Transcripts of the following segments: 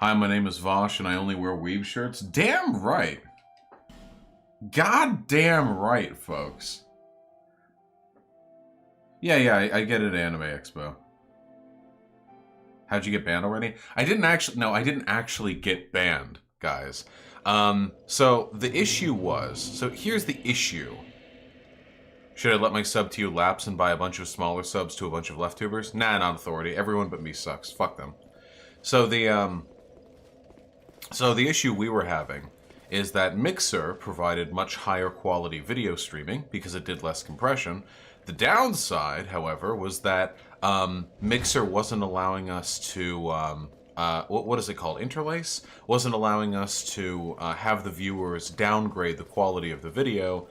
Hi, my name is Vaush, and I only wear weave shirts. Damn right. God damn right, folks. Yeah, I get it at Anime Expo. How'd you get banned already? I didn't actually get banned, guys. So the issue was, so here's the issue. Should I let my sub to you lapse and buy a bunch of smaller subs to a bunch of left tubers? Nah, not authority. Everyone but me sucks. Fuck them. So the issue we were having is that Mixer provided much higher quality video streaming because it did less compression. The downside, however, was that Mixer wasn't allowing us to, what is it called? Interlace? Wasn't allowing us to have the viewers downgrade the quality of the video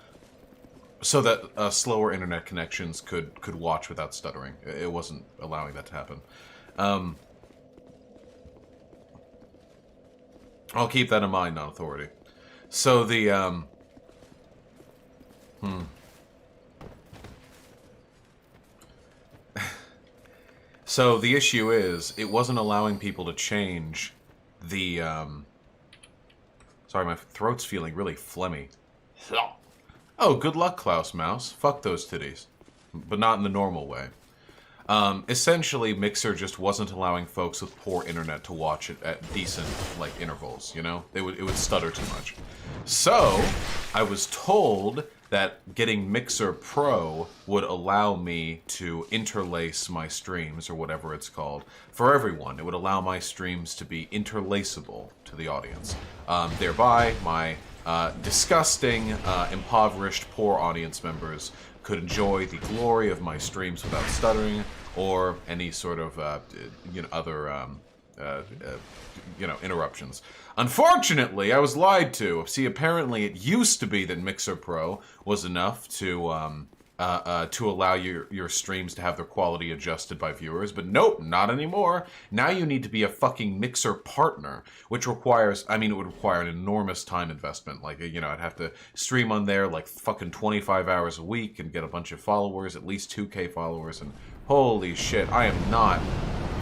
so that slower internet connections could watch without stuttering. It wasn't allowing that to happen. I'll keep that in mind, non-authority. So the, So the issue is, it wasn't allowing people to change the, Sorry, my throat's feeling really phlegmy. Oh, good luck, Klaus Mouse. Fuck those titties. But not in the normal way. Essentially, Mixer just wasn't allowing folks with poor internet to watch it at decent, like, intervals, you know? It would stutter too much. So, I was told that getting Mixer Pro would allow me to interlace my streams, or whatever it's called, for everyone. It would allow my streams to be interlaceable to the audience. Thereby, my disgusting, impoverished, poor audience members could enjoy the glory of my streams without stuttering, or any sort of, other, interruptions. Unfortunately, I was lied to. See, apparently it used to be that Mixer Pro was enough to allow your streams to have their quality adjusted by viewers, but nope, not anymore. Now you need to be a fucking Mixer partner, which requires, it would require an enormous time investment. Like, I'd have to stream on there like fucking 25 hours a week and get a bunch of followers, at least 2K followers, and holy shit, I am not.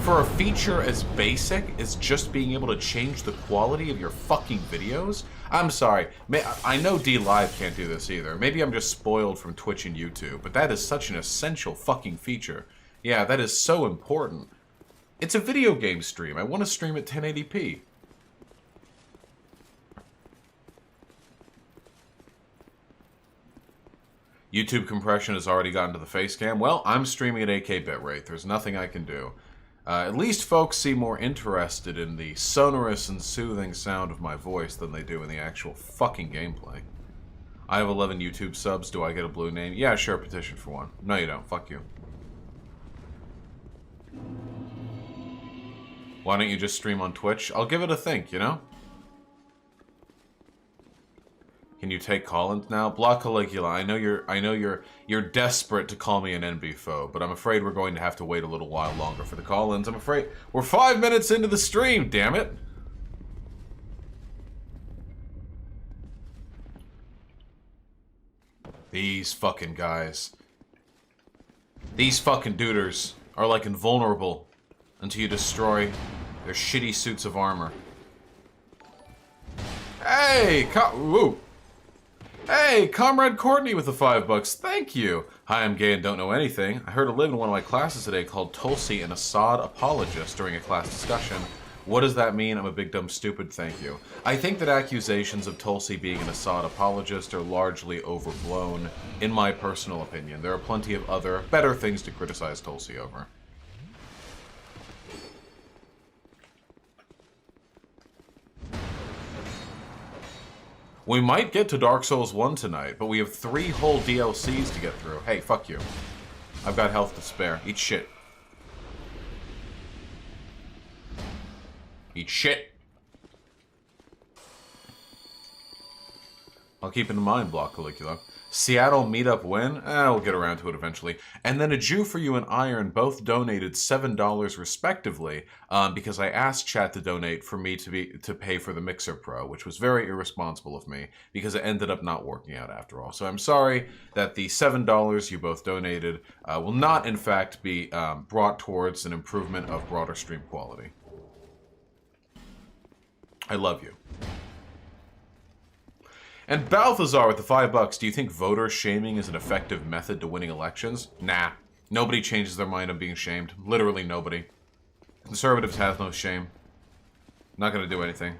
For a feature as basic as just being able to change the quality of your fucking videos? I'm sorry. I know DLive can't do this either. Maybe I'm just spoiled from Twitch and YouTube, but that is such an essential fucking feature. Yeah, that is so important. It's a video game stream. I want to stream at 1080p. YouTube compression has already gotten to the face cam. Well, I'm streaming at 8K bitrate. There's nothing I can do. At least folks seem more interested in the sonorous and soothing sound of my voice than they do in the actual fucking gameplay. I have 11 YouTube subs. Do I get a blue name? Yeah, sure, petition for one. No, you don't. Fuck you. Why don't you just stream on Twitch? I'll give it a think, you know? Can you take call-ins now? Block Caligula. I know you're desperate to call me an NB foe, but I'm afraid we're going to have to wait a little while longer for the call-ins. I'm afraid we're 5 minutes into the stream, damn it! These fucking guys. These fucking duders are like invulnerable until you destroy their shitty suits of armor. Hey! Woo! Hey, Comrade Courtney with the $5. Thank you. Hi, I'm gay and don't know anything. I heard a live in one of my classes today called Tulsi, an Assad apologist, during a class discussion. What does that mean? I'm a big dumb stupid, thank you. I think that accusations of Tulsi being an Assad apologist are largely overblown, in my personal opinion. There are plenty of other, better things to criticize Tulsi over. We might get to Dark Souls 1 tonight, but we have 3 whole DLCs to get through. Hey, fuck you. I've got health to spare. Eat shit. Eat shit. I'll keep it in mind, Block Caligula. Seattle meetup when? We'll get around to it eventually. And then a Jew for You and Iron both donated $7 respectively, because I asked chat to donate for me to pay for the Mixer Pro, which was very irresponsible of me, because it ended up not working out after all. So I'm sorry that the $7 you both donated will not, in fact, be brought towards an improvement of broader stream quality. I love you. And Balthazar with the $5. Do you think voter shaming is an effective method to winning elections? Nah. Nobody changes their mind on being shamed. Literally nobody. Conservatives have no shame. Not gonna do anything.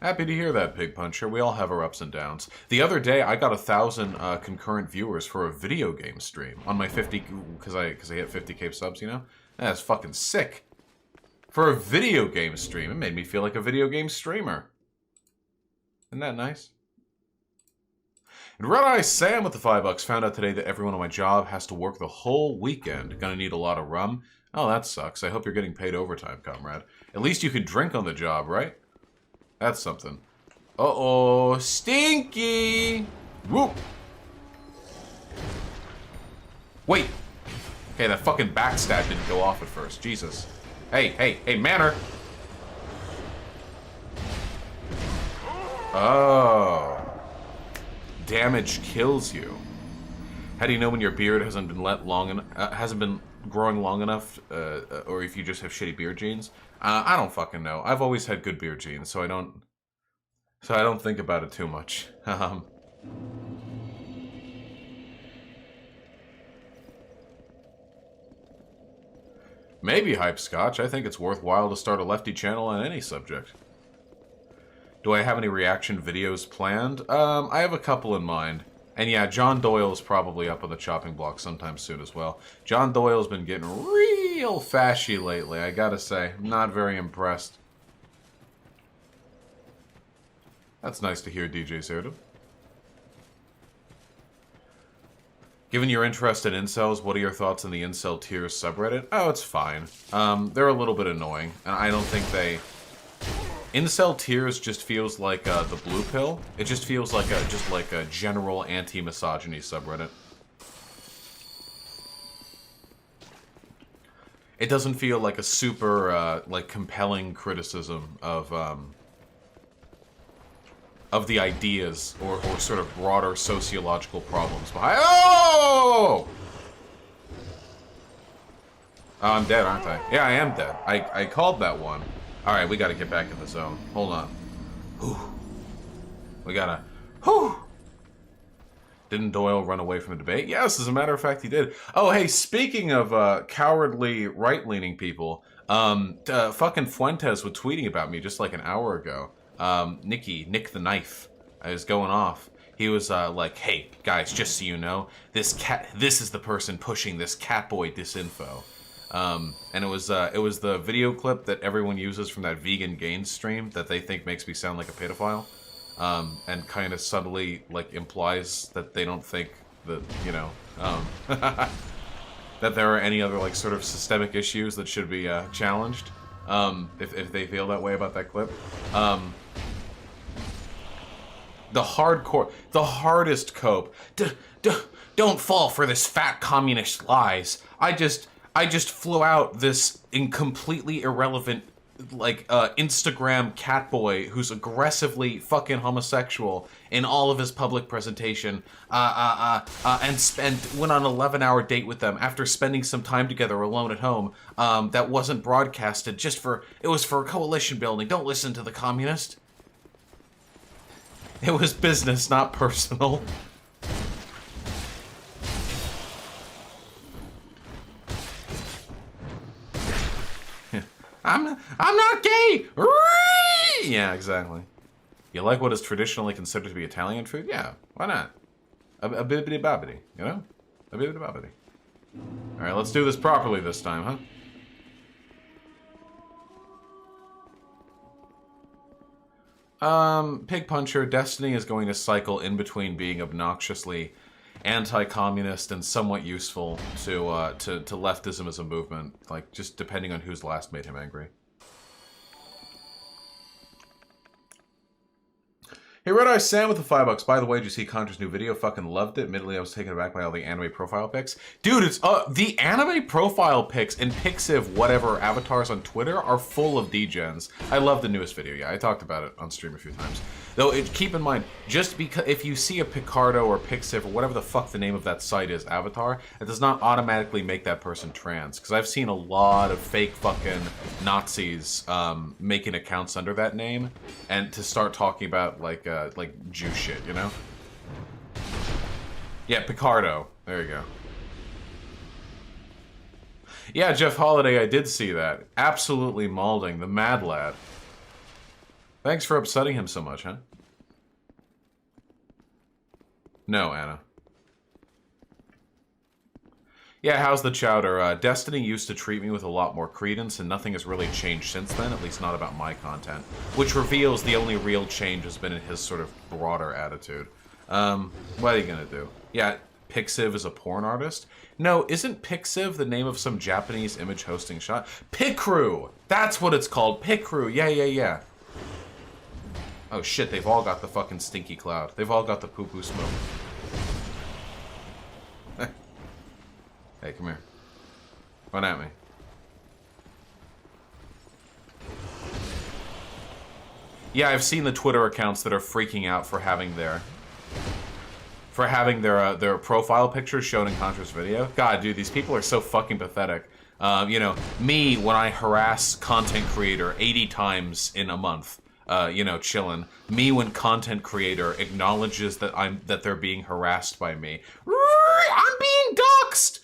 Happy to hear that, Pig Puncher. We all have our ups and downs. The other day, I got 1,000 concurrent viewers for a video game stream on my 50, because I hit 50k subs, you know? That's fucking sick. For a video game stream, it made me feel like a video game streamer. Isn't that nice? And Red Eye Sam with the $5 found out today that everyone on my job has to work the whole weekend. Gonna need a lot of rum. Oh, that sucks. I hope you're getting paid overtime, comrade. At least you could drink on the job, right? That's something. Uh-oh, Stinky! Whoop! Wait! Okay, that fucking backstab didn't go off at first. Jesus. Hey, manner! Oh. Damage kills you. How do you know when your beard hasn't been growing long enough, or if you just have shitty beard genes? I don't fucking know. I've always had good beard genes, so I don't think about it too much. Maybe Hype Scotch. I think it's worthwhile to start a lefty channel on any subject. Do I have any reaction videos planned? I have a couple in mind. And yeah, John Doyle's probably up on the chopping block sometime soon as well. John Doyle's been getting real fashy lately, I gotta say. I'm not very impressed. That's nice to hear, DJ Zerdum. Given your interest in incels, what are your thoughts on the incel tiers subreddit? Oh, it's fine. They're a little bit annoying, and I don't think they... Incel tiers just feels like the blue pill. It just feels like a general anti-misogyny subreddit. It doesn't feel like a super like compelling criticism of the ideas or sort of broader sociological problems behind. Oh! Oh, I'm dead, aren't I? Yeah, I am dead. I called that one. Alright, we gotta get back in the zone. Hold on. Whew. We gotta... Whew! Didn't Doyle run away from the debate? Yes, as a matter of fact, he did. Oh, hey, speaking of cowardly right-leaning people, fucking Fuentes was tweeting about me just like an hour ago. Nick the Knife, is going off. He was like, hey, guys, just so you know, this is the person pushing this Catboy disinfo. And it was the video clip that everyone uses from that vegan gains stream that they think makes me sound like a pedophile, and kind of subtly like implies that they don't think that, you know, that there are any other like sort of systemic issues that should be challenged, if they feel that way about that clip. The hardest cope. Don't fall for this fat communist lies. I just flew out this completely irrelevant, like, Instagram catboy who's aggressively fucking homosexual in all of his public presentation, and went on an 11-hour date with them after spending some time together alone at home, that wasn't broadcasted it was for coalition building. Don't listen to the communist. It was business, not personal. I'm not gay! Yeah, exactly. You like what is traditionally considered to be Italian food? Yeah, why not? A bibbidi bobbidi, you know? A bibbidi bobbidi. Alright, let's do this properly this time, huh? Pig Puncher, Destiny is going to cycle in between being obnoxiously anti-communist and somewhat useful to leftism as a movement, like, just depending on whose last made him angry. Hey, Red Eye Sam with the $5. By the way, did you see Contra's new video? Fucking loved it. Admittedly, I was taken aback by all the anime profile pics. Dude, it's the anime profile pics and Pixiv whatever avatars on Twitter are full of degens. I love the newest video. Yeah, I talked about it on stream a few times. Though, keep in mind, just because if you see a Picardo or Pixiv or whatever the fuck the name of that site is, avatar, it does not automatically make that person trans. Because I've seen a lot of fake fucking Nazis making accounts under that name and to start talking about like Jew shit, you know? Yeah, Picardo. There you go. Yeah, Jeff Holiday, I did see that. Absolutely mauling the mad lad. Thanks for upsetting him so much, huh? No, Anna. Yeah, how's the chowder? Destiny used to treat me with a lot more credence, and nothing has really changed since then, at least not about my content. Which reveals the only real change has been in his sort of broader attitude. What are you gonna do? Yeah, Pixiv is a porn artist? No, isn't Pixiv the name of some Japanese image hosting shop? Picrew! That's what it's called, Picrew! Yeah. Oh shit, they've all got the fucking stinky cloud. They've all got the poo-poo smoke. Hey, come here. Run at me. Yeah, I've seen the Twitter accounts that are freaking out for having their their profile pictures shown in Contra's video. God, dude, these people are so fucking pathetic. You know, me when I harass content creator 80 times in a month, you know, chillin'. Me when content creator acknowledges that they're being harassed by me. I'm being doxxed.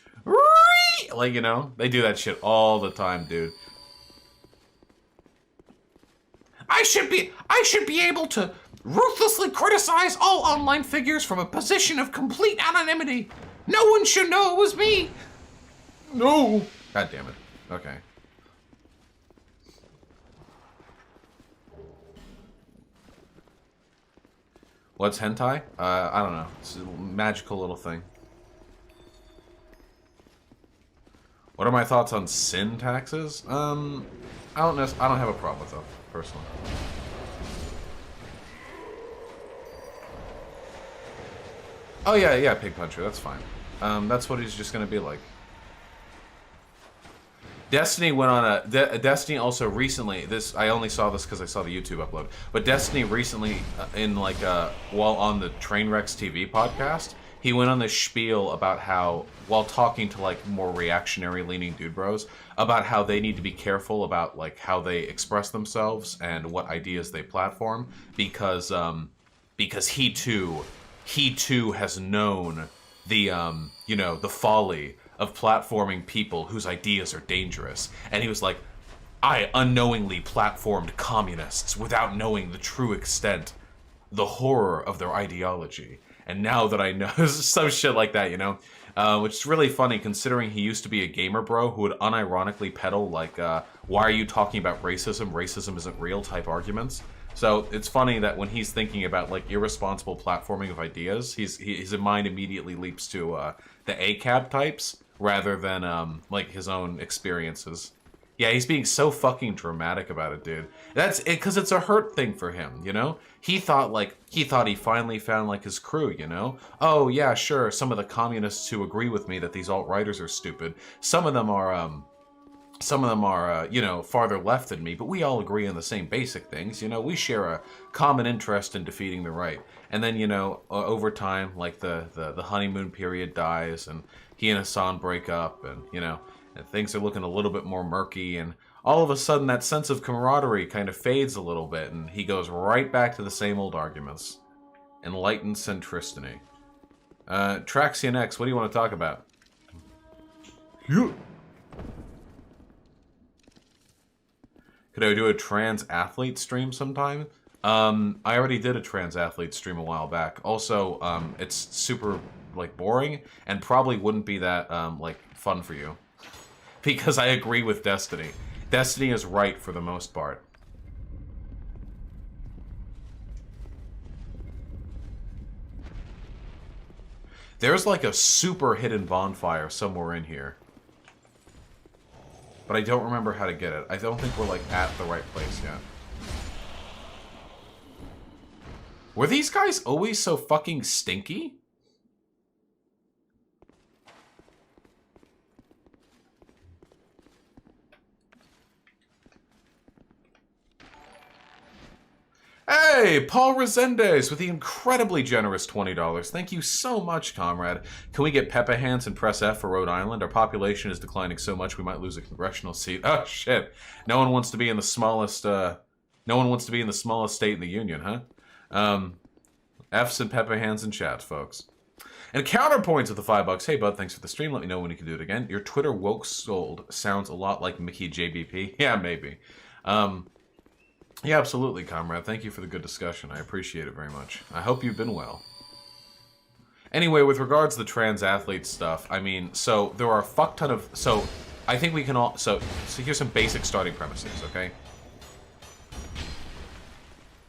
Like, you know, they do that shit all the time, dude. I should be able to ruthlessly criticize all online figures from a position of complete anonymity. No one should know it was me. No. God damn it. Okay. What's hentai? I don't know. It's a magical little thing. What are my thoughts on sin taxes? I don't have a problem with them, personally. Oh yeah, Pig Puncher, that's fine. That's what he's just gonna be like. Destiny went on a... Destiny also recently... I only saw this because I saw the YouTube upload. But Destiny recently, while on the Trainwrecks TV podcast, he went on this spiel about how, while talking to, like, more reactionary-leaning dude bros, about how they need to be careful about, like, how they express themselves and what ideas they platform, because he too has known the, you know, the folly of platforming people whose ideas are dangerous. And he was like, I unknowingly platformed communists without knowing the true extent, the horror of their ideology. And now that I know, some shit like that, you know? Which is really funny considering he used to be a gamer bro who would unironically peddle, like, why are you talking about racism? Racism isn't real type arguments. So it's funny that when he's thinking about, like, irresponsible platforming of ideas, his mind immediately leaps to the ACAB types rather than, like, his own experiences. Yeah, he's being so fucking dramatic about it, dude. That's it, because it's a hurt thing for him, you know? He thought he finally found, like, his crew, you know? Oh, yeah, sure, some of the communists who agree with me that these alt-righters are stupid. Some of them are, you know, farther left than me, but we all agree on the same basic things, you know? We share a common interest in defeating the right. And then, you know, over time, like, the honeymoon period dies, and he and Hassan break up, and, you know, and things are looking a little bit more murky, and all of a sudden that sense of camaraderie kind of fades a little bit, and he goes right back to the same old arguments. Enlightened centricity. Traxian X, what do you want to talk about? Yeah. Could I do a trans athlete stream sometime? I already did a trans athlete stream a while back. Also, it's super, like, boring, and probably wouldn't be that, like, fun for you. Because I agree with Destiny. Destiny is right for the most part. There's, like, a super hidden bonfire somewhere in here. But I don't remember how to get it. I don't think we're, like, at the right place yet. Were these guys always so fucking stinky? Hey, Paul Resendez with the incredibly generous $20. Thank you so much, comrade. Can we get Peppa Hands and press F for Rhode Island? Our population is declining so much we might lose a congressional seat. Oh shit! No one wants to be in the smallest. No one wants to be in the smallest state in the union, huh? F's and Peppa Hands in chat, folks. And counterpoints with the $5. Hey, bud, thanks for the stream. Let me know when you can do it again. Your Twitter woke sold sounds a lot like Mickey JBP. Yeah, maybe. Yeah, absolutely, comrade. Thank you for the good discussion. I appreciate it very much. I hope you've been well. Anyway, with regards to the trans athlete stuff, I mean, so there are a fuck ton of... So, I think we can all... So here's some basic starting premises, okay?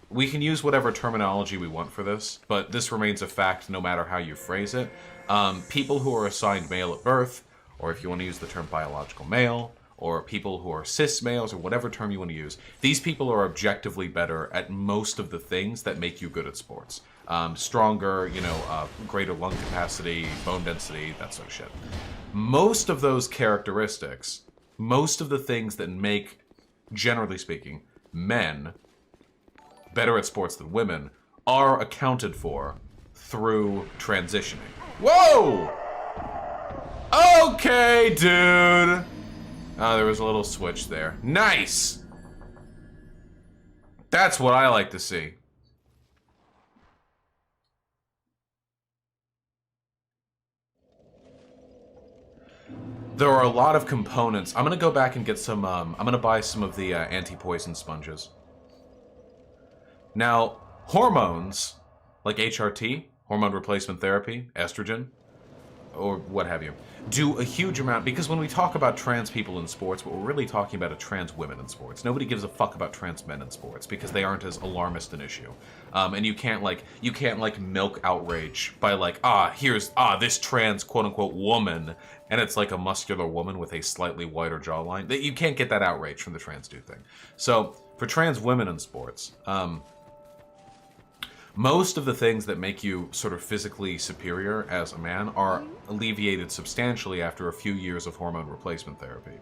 We can use whatever terminology we want for this, but this remains a fact no matter how you phrase it. People who are assigned male at birth, or if you want to use the term biological male, or people who are cis males, or whatever term you want to use, these people are objectively better at most of the things that make you good at sports. Stronger, you know, greater lung capacity, bone density, that sort of shit. Most of those characteristics, most of the things that make, generally speaking, men better at sports than women, are accounted for through transitioning. Whoa! Okay, dude! Oh, there was a little switch there. Nice! That's what I like to see. There are a lot of components. I'm gonna go back and get some, I'm gonna buy some of the anti-poison sponges. Now, hormones, like HRT, hormone replacement therapy, estrogen, or what have you, do a huge amount, because when we talk about trans people in sports, what we're really talking about are trans women in sports. Nobody gives a fuck about trans men in sports because they aren't as alarmist an issue. And you can't milk outrage by like, this trans quote unquote woman, and it's like a muscular woman with a slightly wider jawline. You can't get that outrage from the trans dude thing. So for trans women in sports, most of the things that make you sort of physically superior as a man are alleviated substantially after a few years of hormone replacement therapy,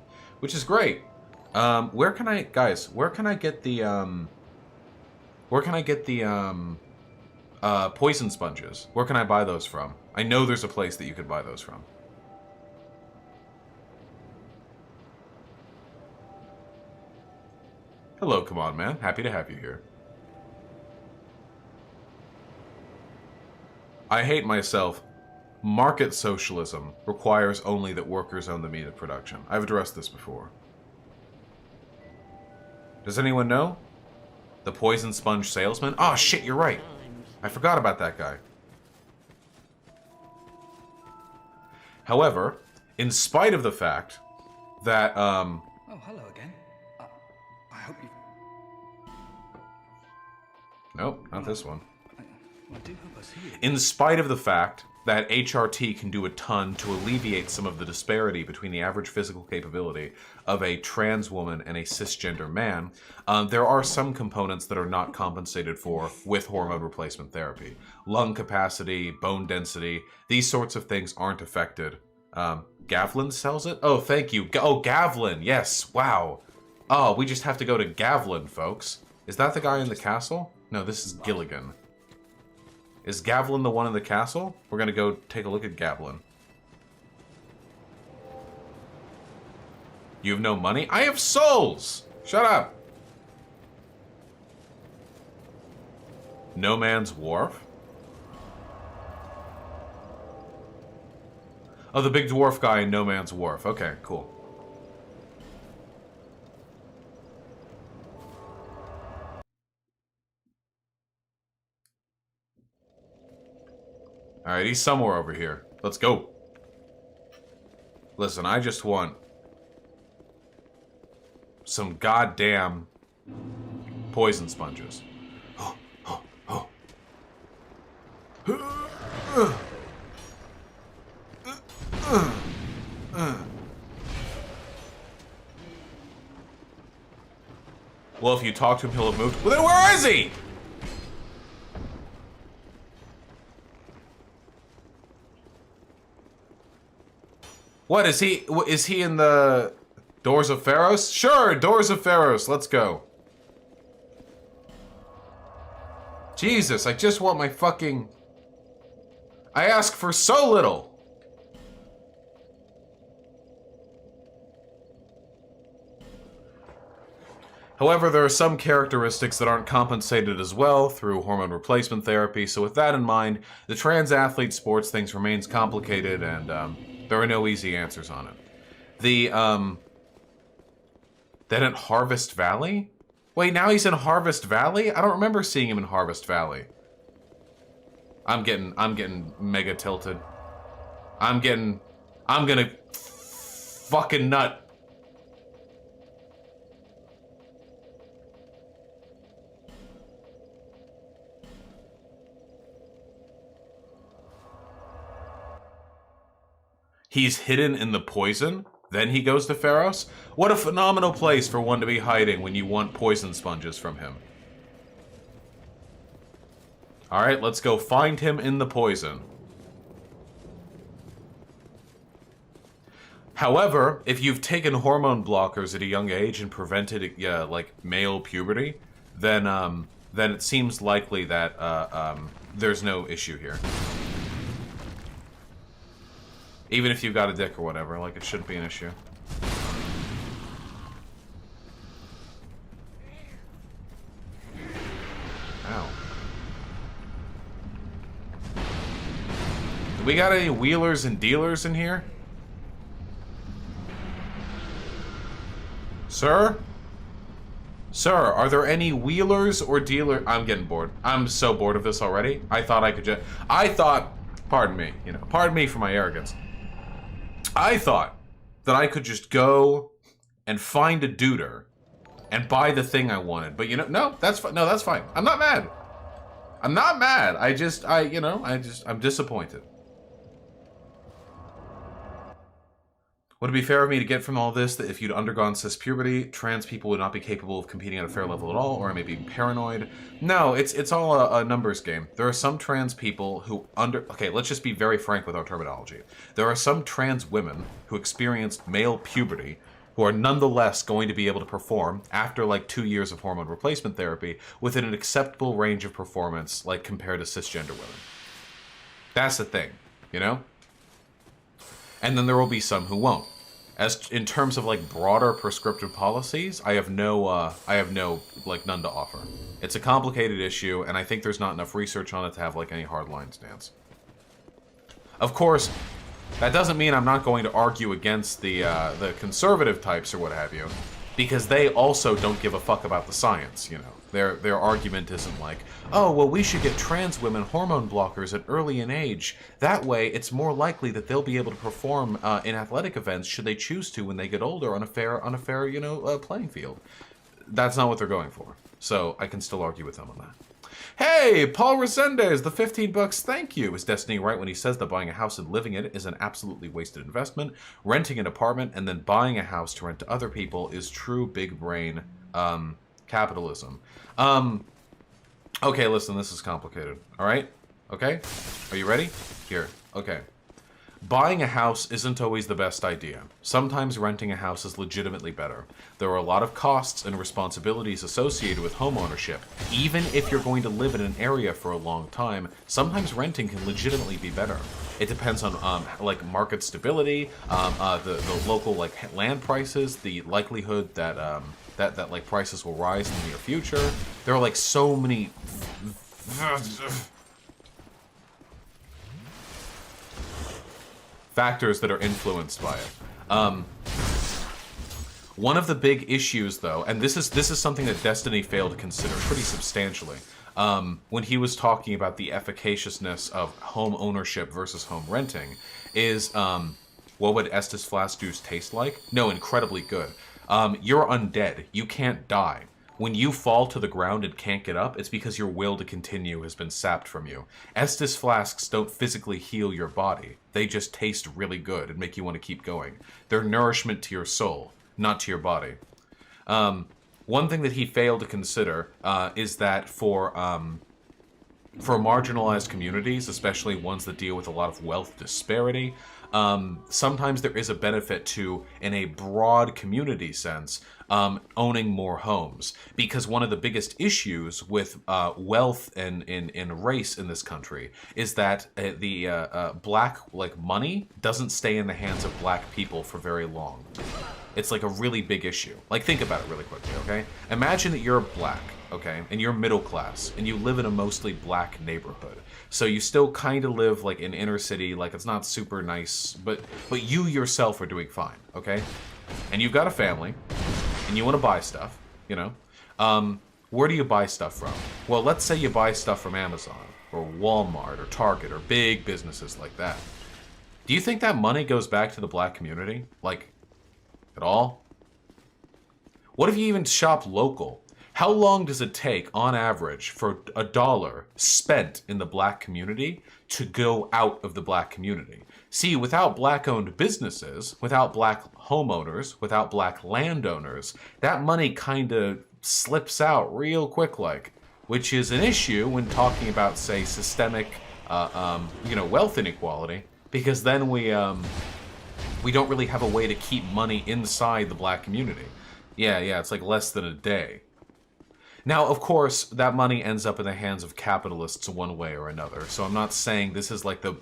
which is great. Where can I get the poison sponges? Where can I buy those from? I know there's a place that you could buy those from. Hello, come on, man. Happy to have you here. I hate myself. Market socialism requires only that workers own the meat of production. I've addressed this before. Does anyone know? The poison sponge salesman? Oh shit, you're right. I forgot about that guy. However, in spite of the fact that, Oh, hello again. I hope you... Nope, not this one. I do hope I see you. In spite of the fact that HRT can do a ton to alleviate some of the disparity between the average physical capability of a trans woman and a cisgender man, there are some components that are not compensated for with hormone replacement therapy. Lung capacity, bone density, these sorts of things aren't affected. Gavlin sells it? Oh, thank you. Oh, Gavlin, yes, wow. Oh, we just have to go to Gavlin, folks. Is that the guy in the castle? No, this is Gilligan. Is Gavlin the one in the castle? We're gonna go take a look at Gavlin. You have no money? I have souls! Shut up! No Man's Wharf? Oh, the big dwarf guy in No Man's Wharf. Okay, cool. Alright, he's somewhere over here. Let's go. Listen, I just want some goddamn poison sponges. Well, if you talk to him, he'll have moved. Well, then where is he? What, is he in the Doors of Pharos? Sure, Doors of Pharos, let's go. Jesus, I just want my fucking... I ask for so little! However, there are some characteristics that aren't compensated as well through hormone replacement therapy, so with that in mind, the trans athlete sports things remains complicated, and there are no easy answers on it. Then at Harvest Valley? Wait, now he's in Harvest Valley? I don't remember seeing him in Harvest Valley. I'm getting mega tilted. I'm gonna fucking nut. He's hidden in the poison, then he goes to Pharos? What a phenomenal place for one to be hiding when you want poison sponges from him. Alright, let's go find him in the poison. However, if you've taken hormone blockers at a young age and prevented, like, male puberty, then it seems likely that, there's no issue here. Even if you've got a dick or whatever, like, it shouldn't be an issue. Ow. Do we got any wheelers and dealers in here? Sir? Sir, are there any wheelers or dealers? I'm getting bored. I'm so bored of this already. I thought I could just... Pardon me, pardon me for my arrogance. I thought that I could just go and find a duder and buy the thing I wanted. But no, that's fine. No, that's fine. I'm not mad. I'm not mad. I'm disappointed. Would it be fair of me to get from all this that if you'd undergone cis puberty, trans people would not be capable of competing at a fair level at all, or I may be paranoid? No, it's all a numbers game. There are some trans people who okay, let's just be very frank with our terminology. There are some trans women who experienced male puberty who are nonetheless going to be able to perform after like 2 years of hormone replacement therapy within an acceptable range of performance, like compared to cisgender women. That's the thing, And then there will be some who won't. As in terms of like broader prescriptive policies, I have no like none to offer. It's a complicated issue, and I think there's not enough research on it to have like any hardline stance. Of course, that doesn't mean I'm not going to argue against the conservative types or what have you, because they also don't give a fuck about the science, Their argument isn't like, oh, well, we should get trans women hormone blockers at early in age. That way, it's more likely that they'll be able to perform in athletic events should they choose to when they get older on a fair, playing field. That's not what they're going for. So I can still argue with them on that. Hey, Paul Resendez, the 15 bucks, thank you. Is Destiny right when he says that buying a house and living in it is an absolutely wasted investment? Renting an apartment and then buying a house to rent to other people is true big brain capitalism. Okay, listen, this is complicated. Alright? Okay? Are you ready? Here. Okay. Buying a house isn't always the best idea. Sometimes renting a house is legitimately better. There are a lot of costs and responsibilities associated with homeownership. Even if you're going to live in an area for a long time, sometimes renting can legitimately be better. It depends on like market stability, the local like land prices, the likelihood that that like prices will rise in the near future. There are like so many factors that are influenced by it. One of the big issues, though, and this is something that Destiny failed to consider pretty substantially, when he was talking about the efficaciousness of home ownership versus home renting, is what would Estus Flask juice taste like? No, incredibly good. You're undead. You can't die. When you fall to the ground and can't get up, it's because your will to continue has been sapped from you. Estus flasks don't physically heal your body. They just taste really good and make you want to keep going. They're nourishment to your soul, not to your body. One thing that he failed to consider is that for marginalized communities, especially ones that deal with a lot of wealth disparity, sometimes there is a benefit to, in a broad community sense, owning more homes. Because one of the biggest issues with wealth and in race in this country is that the black money doesn't stay in the hands of black people for very long. It's like a really big issue. Like, think about it really quickly, okay? Imagine that you're black, okay, and you're middle class, and you live in a mostly black neighborhood. So you still kind of live like in inner city, like it's not super nice, but you yourself are doing fine, okay? And you've got a family, and you want to buy stuff, you know? Where do you buy stuff from? Well, let's say you buy stuff from Amazon, or Walmart, or Target, or big businesses like that. Do you think that money goes back to the black community? Like, at all? What if you even shop local? How long does it take, on average, for $1 spent in the black community to go out of the black community? See, without black-owned businesses, without black homeowners, without black landowners, that money kind of slips out real quick like, which is an issue when talking about, say, systemic, wealth inequality, because then we don't really have a way to keep money inside the black community. Yeah, it's like less than a day. Now, of course, that money ends up in the hands of capitalists one way or another, so I'm not saying this is like the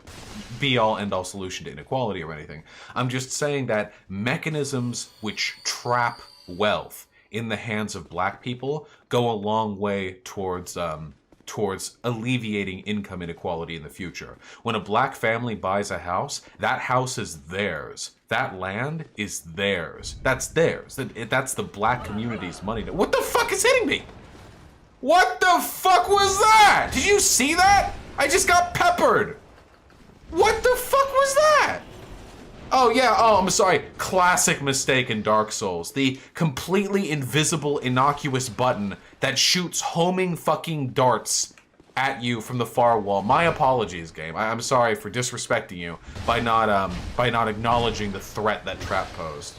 be-all, end-all solution to inequality or anything. I'm just saying that mechanisms which trap wealth in the hands of black people go a long way towards alleviating income inequality in the future. When a black family buys a house, that house is theirs. That land is theirs. That's theirs. That's the black community's money. What the fuck is hitting me? What the fuck was that? Did you see that? I just got peppered. What the fuck was that? Oh yeah, I'm sorry. Classic mistake in Dark Souls. The completely invisible, innocuous button that shoots homing fucking darts at you from the far wall. My apologies, game. I'm sorry for disrespecting you by not acknowledging the threat that trap posed.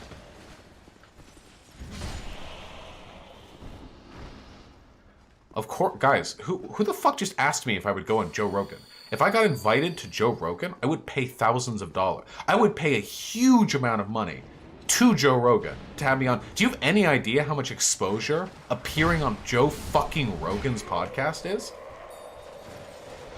Of course, guys, who the fuck just asked me if I would go on Joe Rogan? If I got invited to Joe Rogan, I would pay thousands of dollars. I would pay a huge amount of money to Joe Rogan to have me on. Do you have any idea how much exposure appearing on Joe fucking Rogan's podcast is?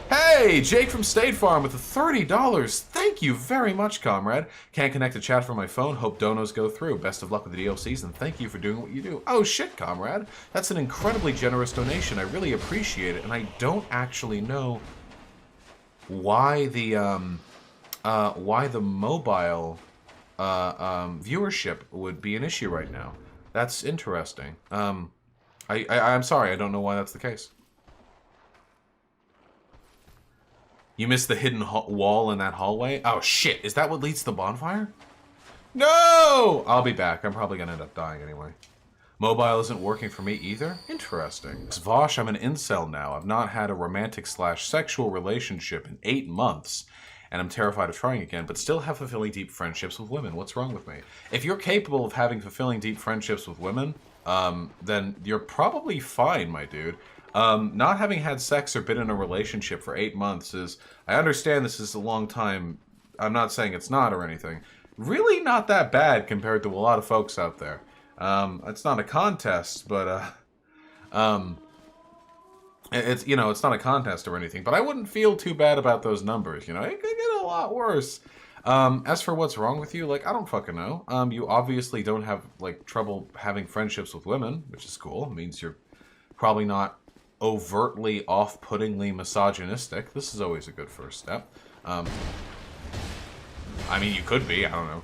Hey, Jake from State Farm with the $30. Thank you very much, comrade. Can't connect to chat from my phone. Hope donos go through. Best of luck with the DLCs, and thank you for doing what you do. Oh shit, comrade. That's an incredibly generous donation. I really appreciate it, and I don't actually know why the mobile viewership would be an issue right now. That's interesting. I'm sorry, I don't know why that's the case. You missed the hidden wall in that hallway? Oh shit, is that what leads to the bonfire? No! I'll be back. I'm probably gonna end up dying anyway. Mobile isn't working for me either? Interesting. Vaush, I'm an incel now. I've not had a romantic/sexual relationship in 8 months, and I'm terrified of trying again, but still have fulfilling deep friendships with women. What's wrong with me? If you're capable of having fulfilling deep friendships with women, then you're probably fine, my dude. Not having had sex or been in a relationship for 8 months is... I understand this is a long time. I'm not saying it's not or anything. Really not that bad compared to a lot of folks out there. It's not a contest, but, it's, it's not a contest or anything, but I wouldn't feel too bad about those numbers, It could get a lot worse. As for what's wrong with you, I don't fucking know. You obviously don't have, trouble having friendships with women, which is cool. It means you're probably not overtly, off-puttingly misogynistic. This is always a good first step. I mean, you could be, I don't know.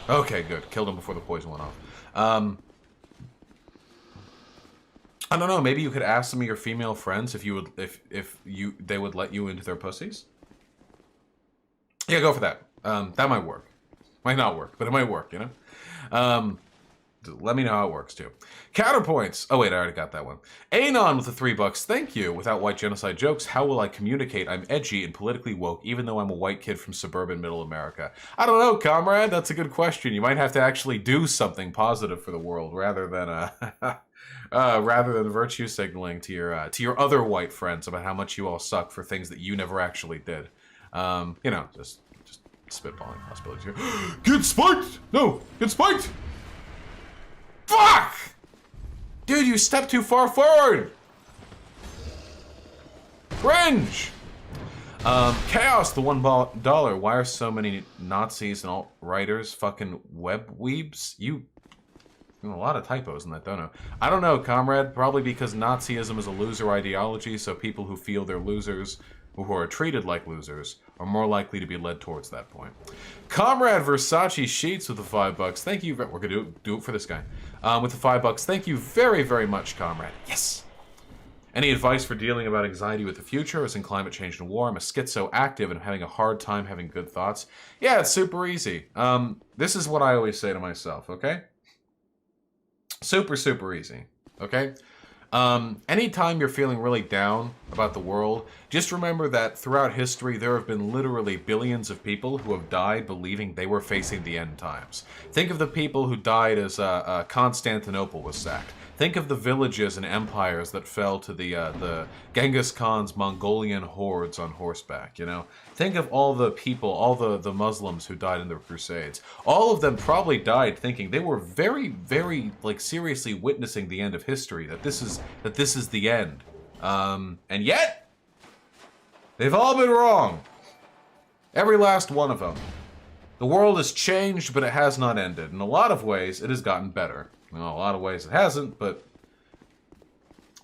Okay, good. Killed him before the poison went off. I don't know, maybe you could ask some of your female friends if they would let you into their pussies? Yeah, go for that. That might work. Might not work, but it might work, Let me know how it works, too. Counterpoints. Oh, wait, I already got that one. Anon with the $3. Thank you. Without white genocide jokes, how will I communicate I'm edgy and politically woke, even though I'm a white kid from suburban middle America? I don't know, comrade. That's a good question. You might have to actually do something positive for the world rather than virtue signaling to your other white friends about how much you all suck for things that you never actually did. You know, just spitballing possibilities here. Get spiked! No, get spiked! Fuck! Dude, you stepped too far forward! Cringe! Chaos, the $1. Why are so many Nazis and alt-writers fucking web weebs? You a lot of typos in that, don't know. I don't know, comrade. Probably because Nazism is a loser ideology, so people who feel they're losers, or who are treated like losers, are more likely to be led towards that point. Comrade Versace Sheets with the $5. Thank you. We're gonna do it for this guy. With the $5. Thank you very, very much, comrade. Yes. Any advice for dealing about anxiety with the future, as in climate change and war? I'm a schizo active and I'm having a hard time having good thoughts. Yeah, it's super easy. This is what I always say to myself, okay? Super, super easy, okay? Anytime you're feeling really down about the world, just remember that throughout history, there have been literally billions of people who have died believing they were facing the end times. Think of the people who died as Constantinople was sacked. Think of the villages and empires that fell to the Genghis Khan's Mongolian hordes on horseback, you know? Think of all the people, all the Muslims who died in the Crusades. All of them probably died thinking they were very, very, like, seriously witnessing the end of history, that this is the end. And yet, they've all been wrong. Every last one of them. The world has changed, but it has not ended. In a lot of ways, it has gotten better. In a lot of ways it hasn't, but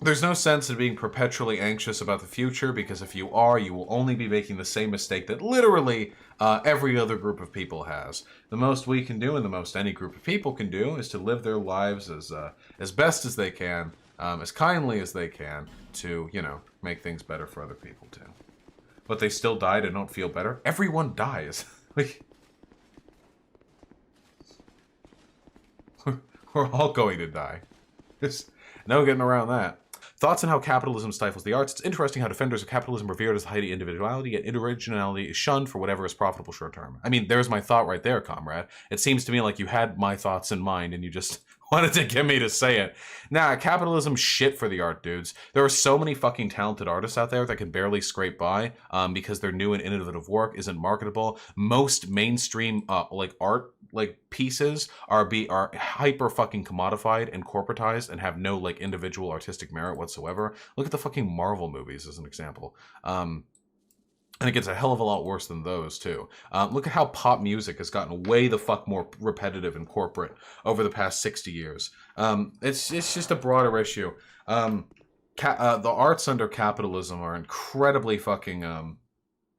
there's no sense in being perpetually anxious about the future, because if you are, you will only be making the same mistake that literally every other group of people has. The most we can do, and the most any group of people can do, is to live their lives as best as they can, as kindly as they can, to, you know, make things better for other people too. But they still died and don't feel better? Everyone dies. Like, we're all going to die. There's no getting around that. Thoughts on how capitalism stifles the arts? It's interesting how defenders of capitalism revered as the height of individuality, yet originality is shunned for whatever is profitable short term. I mean, there's my thought right there, comrade. It seems to me like you had my thoughts in mind and you just wanted to get me to say it. Nah, capitalism's shit for the art, dudes. There are so many fucking talented artists out there that can barely scrape by because their new and innovative work isn't marketable. Most mainstream like art pieces are hyper fucking commodified and corporatized and have no like individual artistic merit whatsoever. Look at the fucking Marvel movies as an example. And it gets a hell of a lot worse than those, too. Look at how pop music has gotten way the fuck more repetitive and corporate over the past 60 years. It's just a broader issue. The arts under capitalism are incredibly fucking...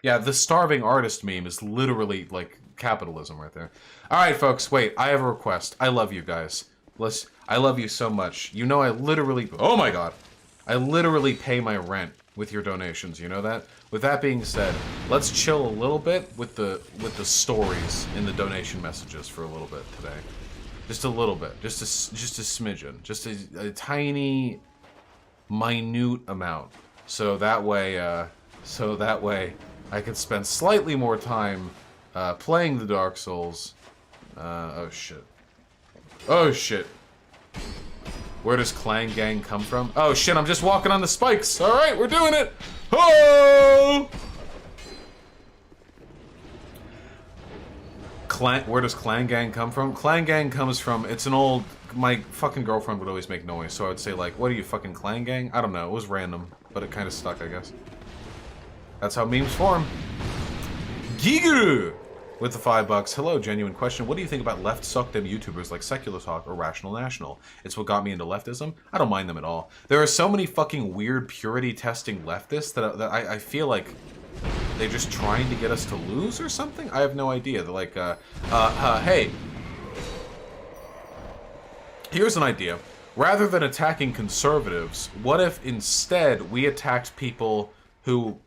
yeah, the starving artist meme is literally, like, capitalism right there. Alright, folks, wait, I have a request. I love you guys. I love you so much. You know I literally... Oh my god! I literally pay my rent with your donations, you know that? With that being said, let's chill a little bit with the stories in the donation messages for a little bit today. Just a little bit. Just a smidgen. Just a tiny, minute amount. So that way I can spend slightly more time playing the Dark Souls. Oh shit. Oh shit. Where does Clan Gang come from? Oh shit, I'm just walking on the spikes. Alright, we're doing it! Oh! Where does Clan Gang come from? Clan Gang comes from, it's an old, my fucking girlfriend would always make noise, so I would say like, what are you, fucking Clan Gang? I don't know, it was random, but it kind of stuck, I guess. That's how memes form. Gigu! With the $5. Hello, genuine question. What do you think about left suckdom YouTubers like Secular Talk or Rational National? It's what got me into leftism. I don't mind them at all. There are so many fucking weird purity testing leftists that I feel like they're just trying to get us to lose or something? I have no idea. They're like, hey. Here's an idea. Rather than attacking conservatives, what if instead we attacked people who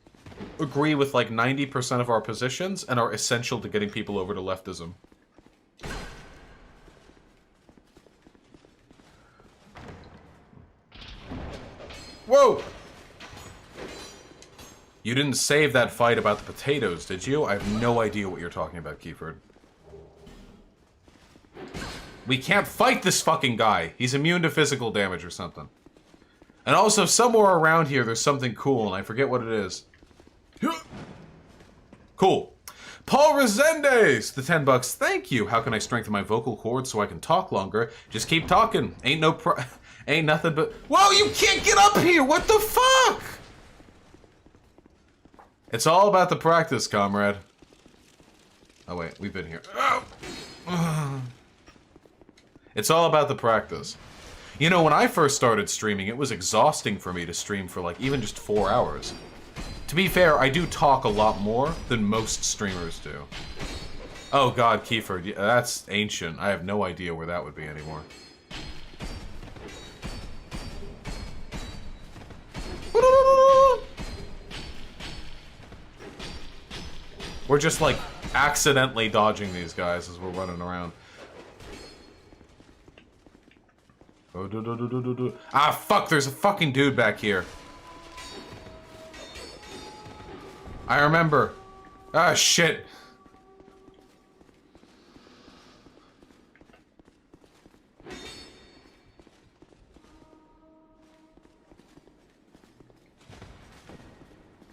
agree with like 90% of our positions and are essential to getting people over to leftism? Whoa! You didn't save that fight about the potatoes, did you? I have no idea what you're talking about, Keyford. We can't fight this fucking guy. He's immune to physical damage or something. And also, somewhere around here, there's something cool, and I forget what it is. Cool. Paul Resendes, the 10 bucks. Thank you. How can I strengthen my vocal cords so I can talk longer? Just keep talking. Ain't nothing but... Whoa, you can't get up here! What the fuck? It's all about the practice, comrade. Oh, wait. We've been here. Oh. It's all about the practice. You know, when I first started streaming, it was exhausting for me to stream for, like, even just 4 hours. To be fair, I do talk a lot more than most streamers do. Oh god, Kiefer, yeah, that's ancient. I have no idea where that would be anymore. We're just, like, accidentally dodging these guys as we're running around. Ah, fuck, there's a fucking dude back here. I remember. Ah, shit.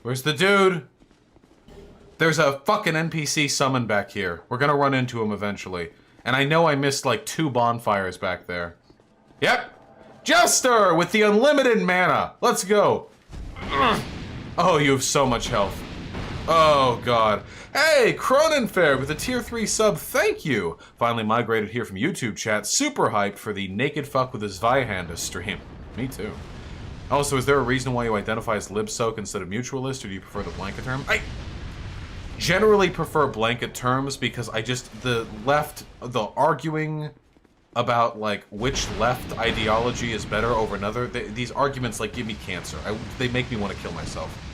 Where's the dude? There's a fucking NPC summon back here. We're gonna run into him eventually. And I know I missed like 2 bonfires back there. Yep. Jester with the unlimited mana. Let's go. Oh, you have so much health. Oh, God. Hey, Cronenfair with a tier 3 sub, thank you! Finally migrated here from YouTube chat, super hyped for the naked fuck with his Zweihander stream. Me too. Also, is there a reason why you identify as libsoak instead of mutualist, or do you prefer the blanket term? I generally prefer blanket terms because the arguing about, like, which left ideology is better over another, these arguments, like, give me cancer. They make me want to kill myself.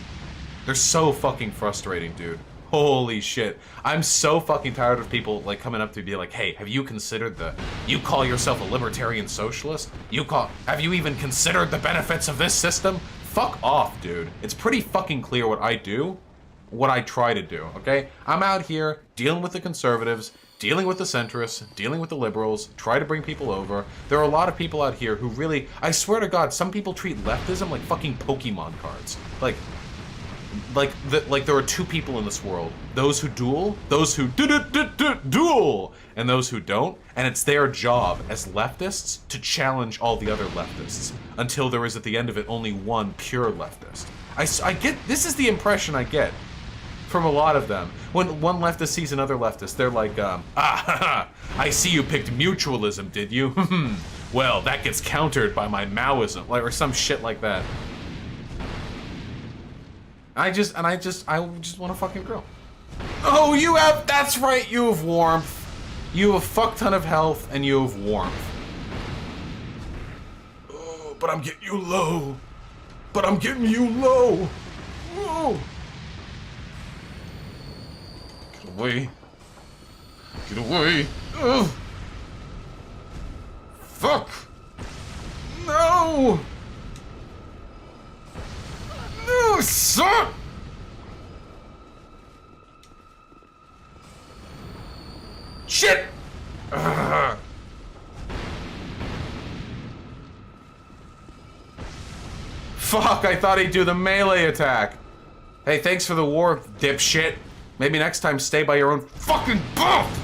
They're so fucking frustrating, dude. Holy shit. I'm so fucking tired of people, like, coming up to me be like, hey, have you considered you call yourself a libertarian socialist? Have you even considered the benefits of this system? Fuck off, dude. It's pretty fucking clear what I do, what I try to do, okay? I'm out here dealing with the conservatives, dealing with the centrists, dealing with the liberals, try to bring people over. There are a lot of people out here who really, I swear to God, some people treat leftism like fucking Pokemon cards. Like there are 2 people in this world. Those who duel, those who duel, and those who don't. And it's their job as leftists to challenge all the other leftists until there is at the end of it only one pure leftist. I get, this is the impression I get from a lot of them. When one leftist sees another leftist, they're like, I see you picked mutualism, did you? Well, that gets countered by my Maoism, or some shit like that. I just want to fucking grill. Oh, that's right, you have warmth. You have a fuck ton of health, and you have warmth. Oh, but I'm getting you low. Oh. Get away. Ugh. Fuck. No. No, son! Shit! Ugh. Fuck, I thought he'd do the melee attack. Hey, thanks for the war, dipshit. Maybe next time stay by your own fucking buff!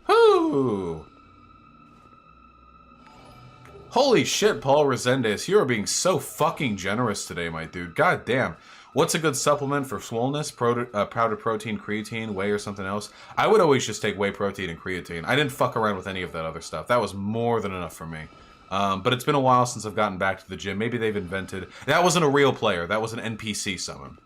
Whoo! Holy shit, Paul Resendes, you are being so fucking generous today, my dude. God damn. What's a good supplement for swollenness? Powdered protein, creatine, whey, or something else? I would always just take whey protein and creatine. I didn't fuck around with any of that other stuff. That was more than enough for me. But it's been a while since I've gotten back to the gym. Maybe they've invented... That wasn't a real player. That was an NPC summon.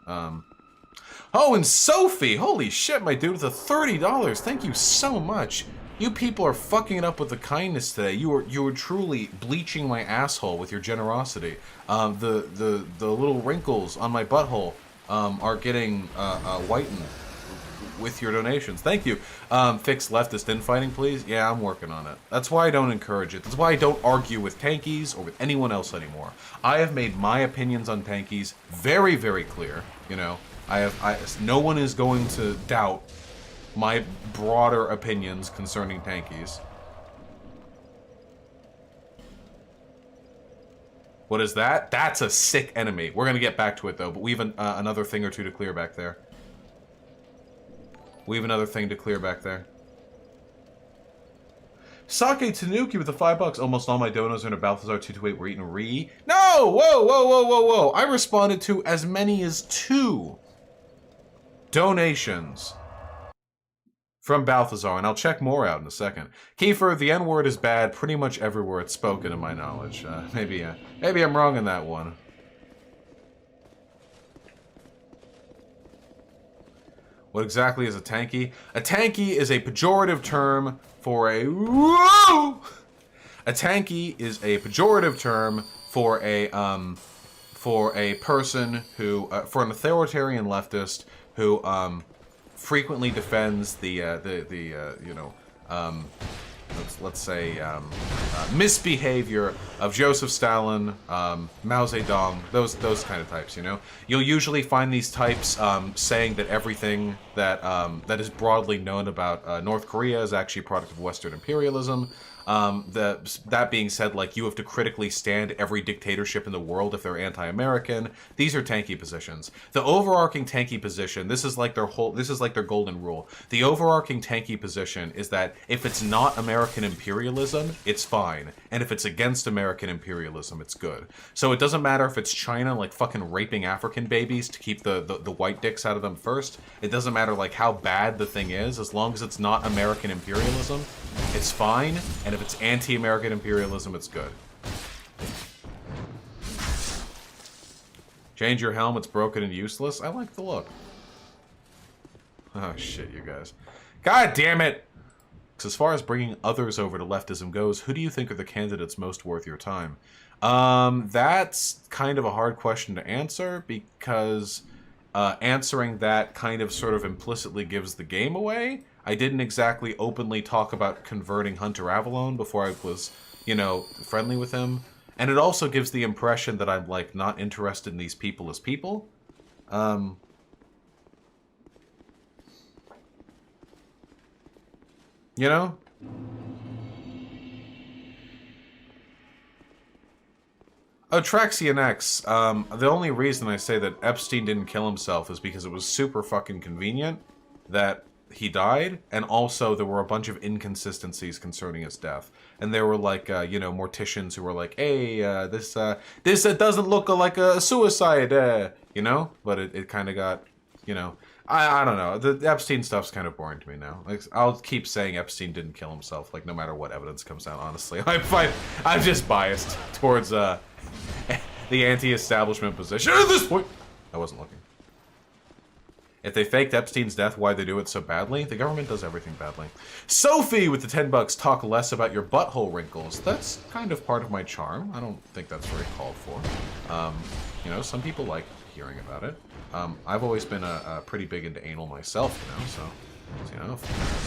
Oh, and Sophie! Holy shit, my dude, with a $30. Thank you so much. You people are fucking it up with the kindness today. You were truly bleaching my asshole with your generosity. The little wrinkles on my butthole are getting whitened with your donations. Thank you. Fix leftist infighting, please. Yeah, I'm working on it. That's why I don't encourage it. That's why I don't argue with tankies or with anyone else anymore. I have made my opinions on tankies very, very clear. You know, no one is going to doubt my broader opinions concerning tankies. What is that? That's a sick enemy. We're gonna get back to it though, but we have another thing or two to clear back there. We have another thing to clear back there. Sake Tanuki with the $5. Almost all my donos are in a Balthazar 228 were eaten re. No! Whoa, whoa, whoa, whoa, whoa. I responded to as many as 2 donations from Balthazar, and I'll check more out in a second. Kiefer, the N-word is bad pretty much everywhere it's spoken in my knowledge. Maybe I'm wrong in that one. What exactly is a tanky? A tanky is a pejorative term for a... Whoa! A tanky is a pejorative term for a person who... for an authoritarian leftist who, frequently defends the you know, let's say, misbehavior of Joseph Stalin, Mao Zedong, those kind of types, you know? You'll usually find these types saying that everything that, that is broadly known about North Korea is actually a product of Western imperialism. That being said, like, you have to critically stand every dictatorship in the world if they're anti-American. These are tanky positions. The overarching tanky position, this is like their golden rule. The overarching tanky position is that if it's not American imperialism, it's fine. And if it's against American imperialism, it's good. So it doesn't matter if it's China, like, fucking raping African babies to keep the white dicks out of them first. It doesn't matter, like, how bad the thing is, as long as it's not American imperialism, it's fine, and if it's anti-American imperialism, it's good. Change your helm, it's broken and useless. I like the look. Oh, shit, you guys. God damn it! Because as far as bringing others over to leftism goes, who do you think are the candidates most worth your time? That's kind of a hard question to answer, because answering that kind of sort of implicitly gives the game away. I didn't exactly openly talk about converting Hunter Avalon before I was, you know, friendly with him. And it also gives the impression that I'm, like, not interested in these people as people. You know? Oh, Traxian X. The only reason I say that Epstein didn't kill himself is because it was super fucking convenient that he died, and also there were a bunch of inconsistencies concerning his death. And there were, like, you know, morticians who were like, hey, this doesn't look like a suicide, you know? But it kind of got, you know, I don't know. The Epstein stuff's kind of boring to me now. Like, I'll keep saying Epstein didn't kill himself, like, no matter what evidence comes out, honestly. I'm just biased towards, the anti-establishment position at this point. I wasn't looking. If they faked Epstein's death, why'd they do it so badly? The government does everything badly. Sophie with the $10, talk less about your butthole wrinkles. That's kind of part of my charm. I don't think that's very called for. You know, some people like hearing about it. I've always been a pretty big into anal myself, you know, so, you know,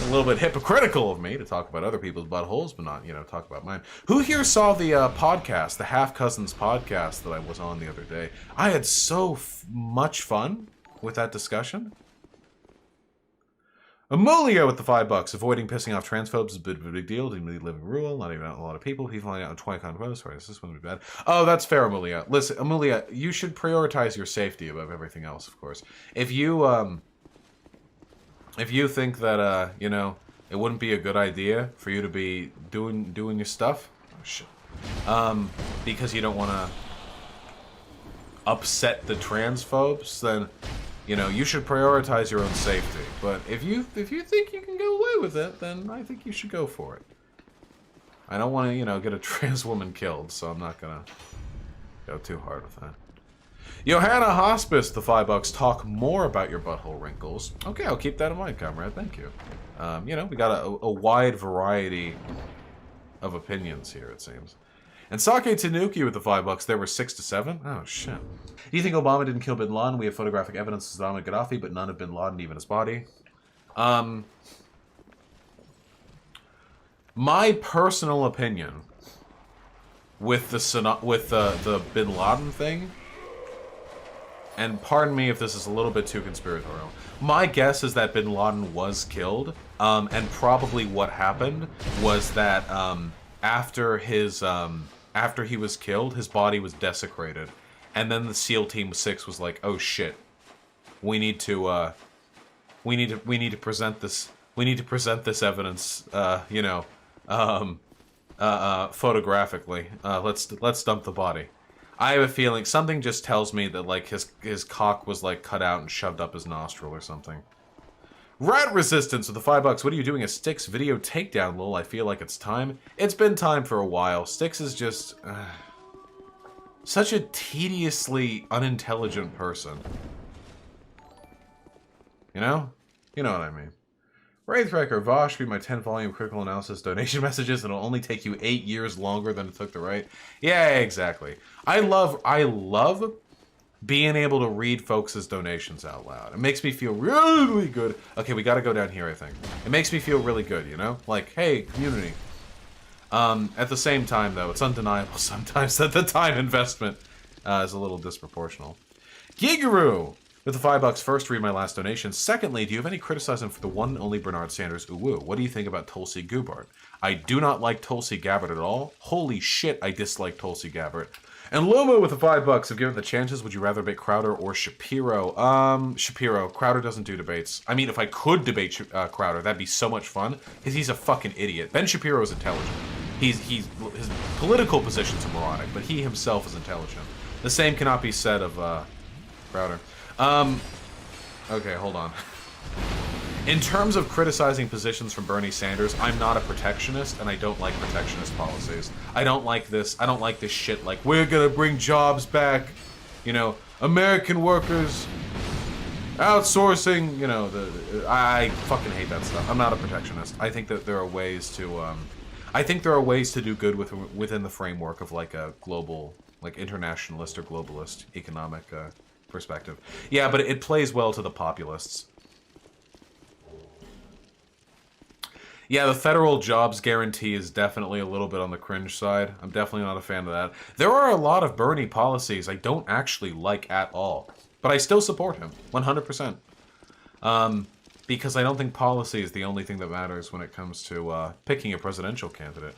a little bit hypocritical of me to talk about other people's buttholes, but not, you know, talk about mine. Who here saw the podcast, the Half Cousins podcast that I was on the other day? I had so much fun with that discussion. Amelia with the $5. Avoiding pissing off transphobes is a bit of a big deal. Didn't really live in rural. Not even a lot of people. People flying out on 20 convos. Sorry, this one would be bad. Oh, that's fair, Amelia. Listen, Amelia, you should prioritize your safety above everything else, of course. If you think that you know, it wouldn't be a good idea for you to be doing your stuff, oh shit, because you don't want to upset the transphobes, then, you know, you should prioritize your own safety. But if you think you can get away with it, then I think you should go for it. I don't want to, you know, get a trans woman killed, so I'm not gonna go too hard with that. Johanna Hospice, the $5. Talk more about your butthole wrinkles. Okay, I'll keep that in mind, comrade. Thank you. You know, we got a wide variety of opinions here, it seems. And Sake Tanuki with the $5. There were 6 to 7. Oh, shit. Do you think Obama didn't kill Bin Laden? We have photographic evidence of Saddam and Gaddafi, but none of Bin Laden, even his body. My personal opinion with the Bin Laden thing, and pardon me if this is a little bit too conspiratorial, my guess is that Bin Laden was killed, and probably what happened was that after his after he was killed, his body was desecrated. And then the SEAL Team 6 was like, oh shit. We need to present this evidence, photographically. Let's dump the body. I have a feeling something just tells me that like his cock was like cut out and shoved up his nostril or something. Rat Resistance with the $5. What are you doing? A Styx video takedown, lol. I feel like it's time. It's been time for a while. Styx is just such a tediously unintelligent person. You know? You know what I mean. Wraithwrecker, Vaush, read my 10-volume critical analysis donation messages, and it'll only take you 8 years longer than it took to write. Yeah, exactly. I love being able to read folks' donations out loud. It makes me feel really good. Okay, we gotta go down here, I think. It makes me feel really good, you know? Like, hey, community. At the same time, though, it's undeniable sometimes that the time investment is a little disproportional. Gigaru! With the $5, first, read my last donation. Secondly, do you have any criticism for the one and only Bernard Sanders Uwu? What do you think about Tulsi Gabbard? I do not like Tulsi Gabbard at all. Holy shit, I dislike Tulsi Gabbard. And Luma with the $5, if given the chances, would you rather debate Crowder or Shapiro? Shapiro. Crowder doesn't do debates. I mean, if I could debate Crowder, that'd be so much fun, because he's a fucking idiot. Ben Shapiro is intelligent. His political positions are moronic, but he himself is intelligent. The same cannot be said of Crowder. Okay, hold on. In terms of criticizing positions from Bernie Sanders, I'm not a protectionist, and I don't like protectionist policies. I don't like this shit like, we're gonna bring jobs back, you know, American workers, outsourcing, you know, I fucking hate that stuff. I'm not a protectionist. I think that there are ways to, do good within the framework of, like, a global, like, internationalist or globalist economic, perspective. Yeah, but it plays well to the populists. Yeah, the federal jobs guarantee is definitely a little bit on the cringe side. I'm definitely not a fan of that. There are a lot of Bernie policies I don't actually like at all, but I still support him, 100%. Because I don't think policy is the only thing that matters when it comes to picking a presidential candidate.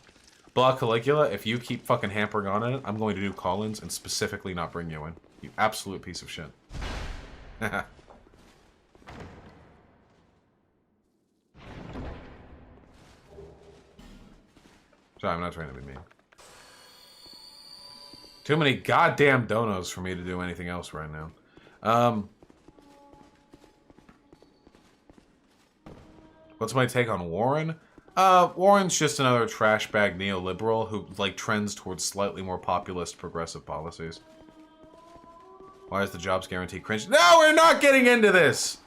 Blah Caligula, if you keep fucking hampering on it, I'm going to do call-ins and specifically not bring you in. You absolute piece of shit. Sorry, I'm not trying to be mean. Too many goddamn donos for me to do anything else right now. What's my take on Warren? Warren's just another trash bag neoliberal who, like, trends towards slightly more populist progressive policies. Why is the jobs guarantee cringe? No, we're not getting into this!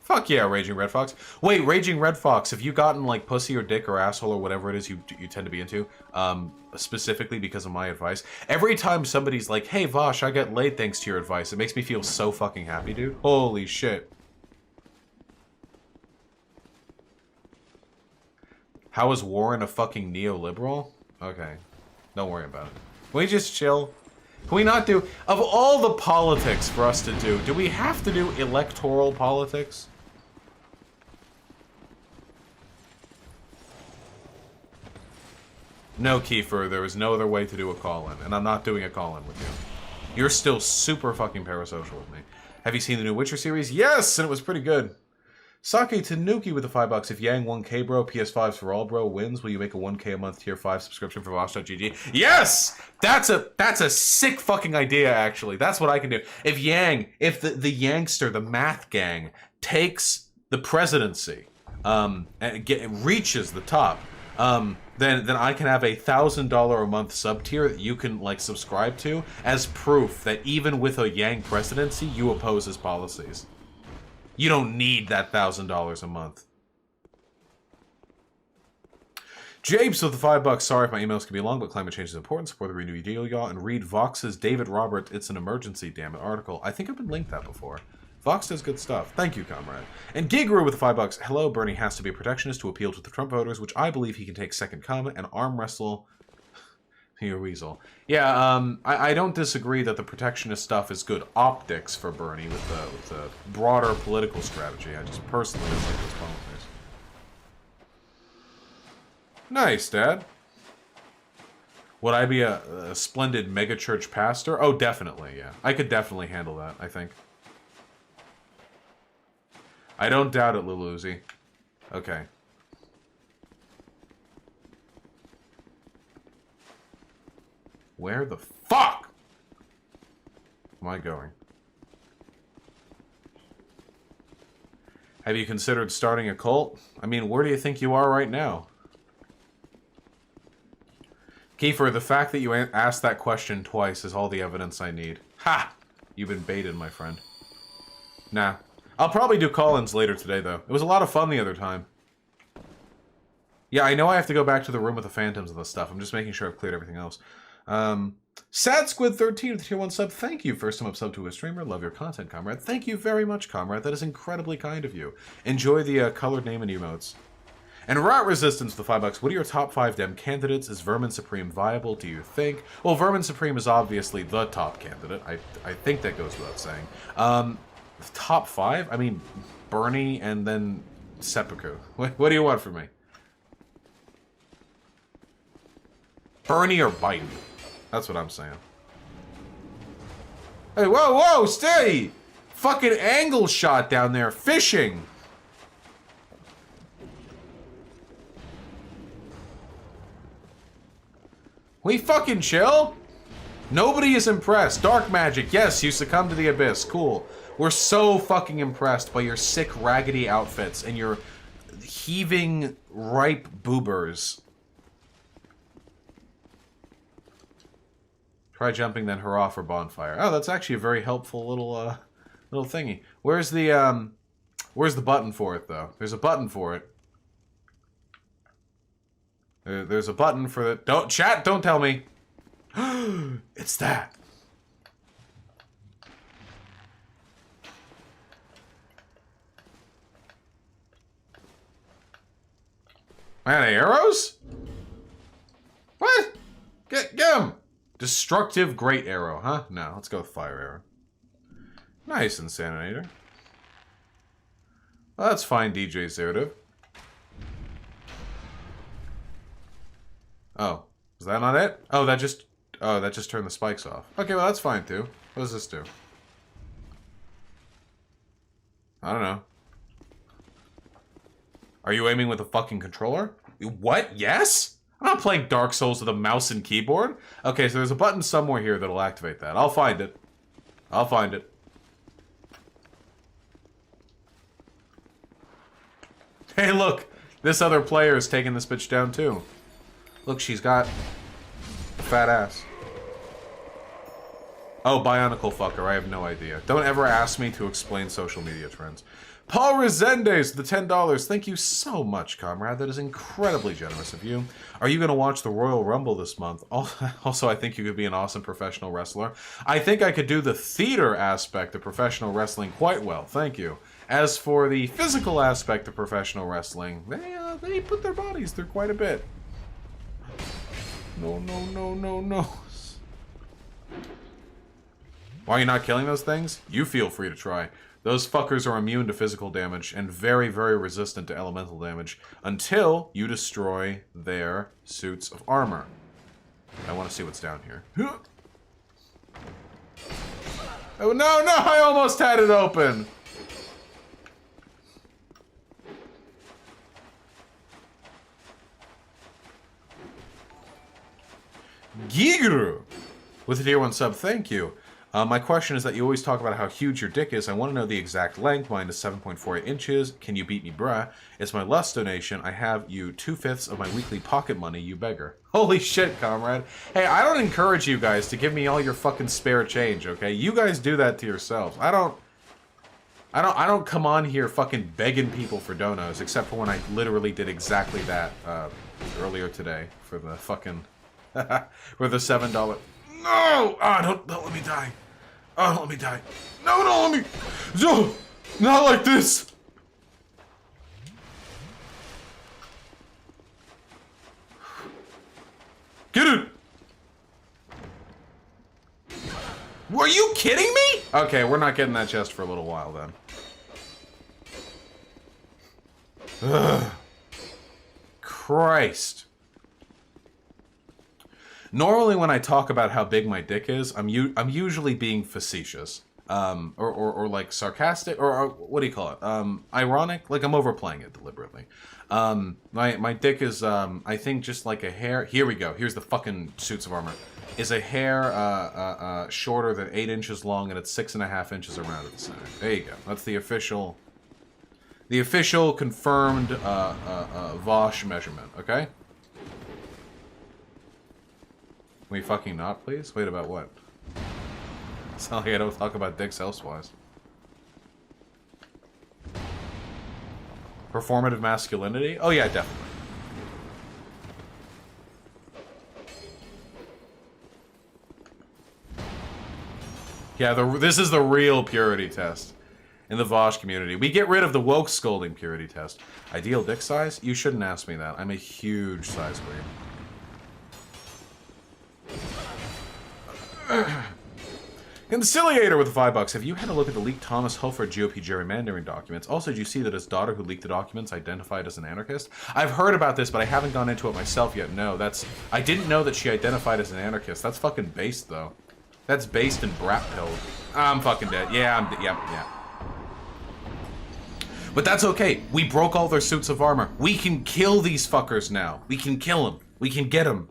Fuck yeah, Raging Red Fox. Wait, Raging Red Fox, have you gotten, like, pussy or dick or asshole or whatever it is you tend to be into, specifically because of my advice? Every time somebody's like, hey, Vaush, I got laid thanks to your advice, it makes me feel so fucking happy, dude. Holy shit. How is Warren a fucking neoliberal? Okay. Don't worry about it. Can we just chill? Can we not do... Of all the politics for us to do we have to do electoral politics? No, Kiefer, there is no other way to do a call-in, and I'm not doing a call-in with you. You're still super fucking parasocial with me. Have you seen the new Witcher series? Yes, and it was pretty good. Sake Tanuki with the $5. If Yang 1K bro, PS5s for all bro wins, will you make a 1K a month tier 5 subscription for Vaush.gg? Yes! That's a sick fucking idea, actually. That's what I can do. If Yang, if the Yangster, the math gang, takes the presidency, and reaches the top, then I can have a $1,000 a month sub tier that you can, like, subscribe to as proof that even with a Yang presidency, you oppose his policies. You don't need that $1,000 a month. Japes with the $5. Sorry if my emails can be long, but climate change is important. Support the Green New Deal, y'all. And read Vox's David Robert, It's an Emergency, damn it, article. I think I've been linked that before. Vox does good stuff. Thank you, comrade. And Gigru with the $5. Hello, Bernie has to be a protectionist to appeal to the Trump voters, which I believe he can take second comma and arm wrestle Your weasel. Yeah, I don't disagree that the protectionist stuff is good optics for Bernie with the broader political strategy. I just personally dislike those politics. Nice, Dad. Would I be a splendid megachurch pastor? Oh, definitely, yeah. I could definitely handle that, I think. I don't doubt it, Luluzi. Okay. Where the fuck am I going? Have you considered starting a cult? I mean, where do you think you are right now? Kiefer, the fact that you asked that question twice is all the evidence I need. Ha! You've been baited, my friend. Nah. I'll probably do call-ins later today, though. It was a lot of fun the other time. Yeah, I know I have to go back to the room with the phantoms and the stuff. I'm just making sure I've cleared everything else. Sad Squid 13 with the tier 1 sub. Thank you. First time I've subbed to a streamer. Love your content, comrade. Thank you very much, comrade. That is incredibly kind of you. Enjoy the colored name and emotes. And Rat Resistance, the $5. What are your top 5 Dem candidates? Is Vermin Supreme viable, do you think? Well, Vermin Supreme is obviously the top candidate. I think that goes without saying. Top 5? I mean, Bernie and then Seppuku. What do you want from me? Bernie or Biden? That's what I'm saying. Hey, whoa, whoa, stay! Fucking angle shot down there, fishing! We fucking chill? Nobody is impressed. Dark magic, yes, you succumb to the abyss. Cool. We're so fucking impressed by your sick, raggedy outfits and your heaving, ripe boobers. Try jumping, then hurrah for bonfire. Oh, that's actually a very helpful little, little thingy. Where's the button for it, though? There's a button for it. There's a button for the... Don't tell me. It's that. Man, arrows? What? Get him. Destructive great arrow, huh? No, let's go with fire arrow. Nice, Insaninator. Well, that's fine, DJ Zerative. Oh, is that not it? Oh, that just turned the spikes off. Okay, well, that's fine, too. What does this do? I don't know. Are you aiming with a fucking controller? What? Yes? I'm not playing Dark Souls with a mouse and keyboard. Okay, so there's a button somewhere here that'll activate that. I'll find it. I'll find it. Hey, look! This other player is taking this bitch down, too. Look, she's got a fat ass. Oh, Bionicle fucker, I have no idea. Don't ever ask me to explain social media trends. Paul Rezendes, the $10. Thank you so much, comrade. That is incredibly generous of you. Are you going to watch the Royal Rumble this month? Also, I think you could be an awesome professional wrestler. I think I could do the theater aspect of professional wrestling quite well. Thank you. As for the physical aspect of professional wrestling, they put their bodies through quite a bit. No, no, no, no, no. Why are you not killing those things? You feel free to try. Those fuckers are immune to physical damage and very, very resistant to elemental damage until you destroy their suits of armor. I want to see what's down here. Oh, no, no! I almost had it open! Gigru! With a tier 1 sub, thank you. My question is that you always talk about how huge your dick is. I want to know the exact length. Mine is 7.48 inches. Can you beat me, bruh? It's my lust donation. I have you 2/5 of my weekly pocket money, you beggar. Holy shit, comrade. Hey, I don't encourage you guys to give me all your fucking spare change, okay? You guys do that to yourselves. I don't come on here fucking begging people for donos, except for when I literally did exactly that earlier today for the fucking for the $7. No! Ah, don't let me die. Oh, don't let me die. No, don't let me. No, not like this. Get it. Were you kidding me? Okay, we're not getting that chest for a little while then. Ugh. Christ. Normally when I talk about how big my dick is, I'm usually being facetious. Or like sarcastic, or what do you call it? Ironic? Like I'm overplaying it deliberately. My dick is, I think just like a hair. Here we go. Here's the fucking suits of armor. Is a hair, shorter than 8 inches long, and it's 6.5 inches around at the center. There you go. That's the official confirmed, Vaush measurement, okay? Can we fucking not, please? Wait, about what? It's not like I don't talk about dicks elsewise. Performative masculinity? Oh yeah, definitely. Yeah, this is the real purity test in the Vaush community. We get rid of the woke scolding purity test. Ideal dick size? You shouldn't ask me that. I'm a huge size queen. Conciliator with the $5. Have you had a look at the leaked Thomas Hofer GOP gerrymandering documents? Also, did you see that his daughter who leaked the documents identified as an anarchist? I've heard about this, but I haven't gone into it myself yet. No, I didn't know that she identified as an anarchist. That's fucking based, though. That's based in brat pill. I'm fucking dead. Yeah, yeah. But that's okay. We broke all their suits of armor. We can kill these fuckers now. We can kill them. We can get them.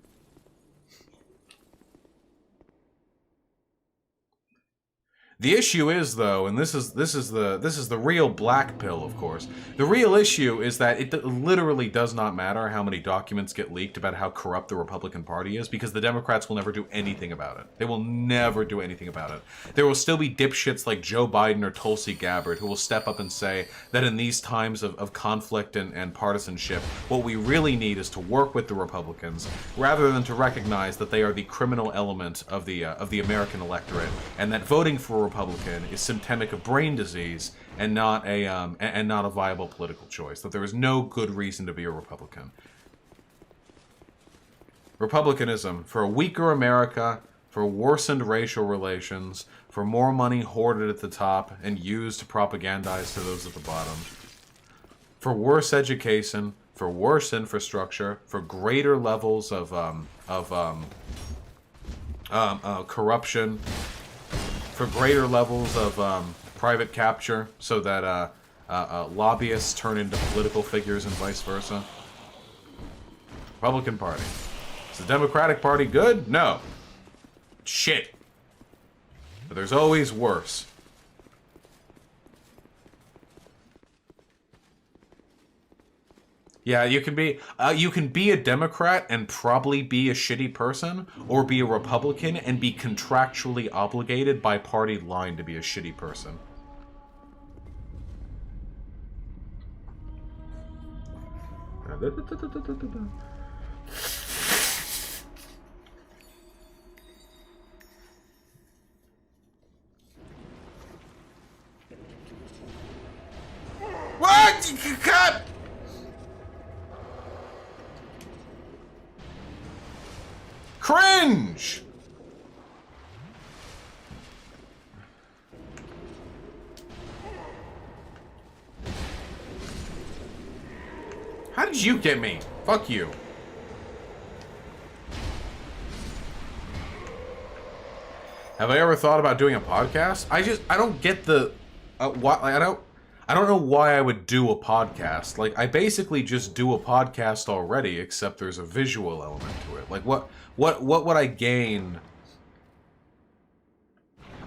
The issue is, though, and this is the real black pill, of course. The real issue is that it literally does not matter how many documents get leaked about how corrupt the Republican Party is, because the Democrats will never do anything about it. They will never do anything about it. There will still be dipshits like Joe Biden or Tulsi Gabbard who will step up and say that in these times of conflict and partisanship, what we really need is to work with the Republicans rather than to recognize that they are the criminal element of the American electorate, and that voting for a Republican is symptomatic of brain disease and not a viable political choice. That there is no good reason to be a Republican. Republicanism for a weaker America, for worsened racial relations, for more money hoarded at the top and used to propagandize to those at the bottom, for worse education, for worse infrastructure, for greater levels of corruption, for greater levels of private capture, so that lobbyists turn into political figures and vice versa. Republican Party. Is the Democratic Party good? No. Shit. But there's always worse. Yeah, you can be a Democrat and probably be a shitty person, or be a Republican and be contractually obligated by party line to be a shitty person. What? Cut! Cringe! How did you get me? Fuck you. Have I ever thought about doing a podcast? I don't get the I don't know why I would do a podcast. Like, I basically just do a podcast already, except there's a visual element to it. Like, what would I gain?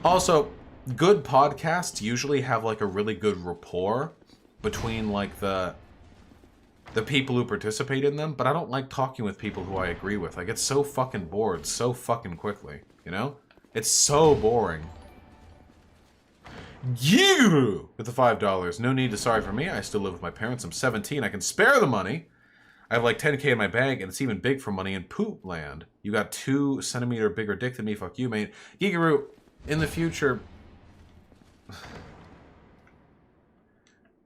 Also, good podcasts usually have, like, a really good rapport between, like, the people who participate in them, but I don't like talking with people who I agree with. I get so fucking bored so fucking quickly, you know? It's so boring. You with the $5. No need to sorry for me. I still live with my parents. I'm 17. I can spare the money. I have like 10K in my bank, and it's even big for money in poop land. You got 2 centimeter bigger dick than me. Fuck you, mate. Gigaroo, in the future.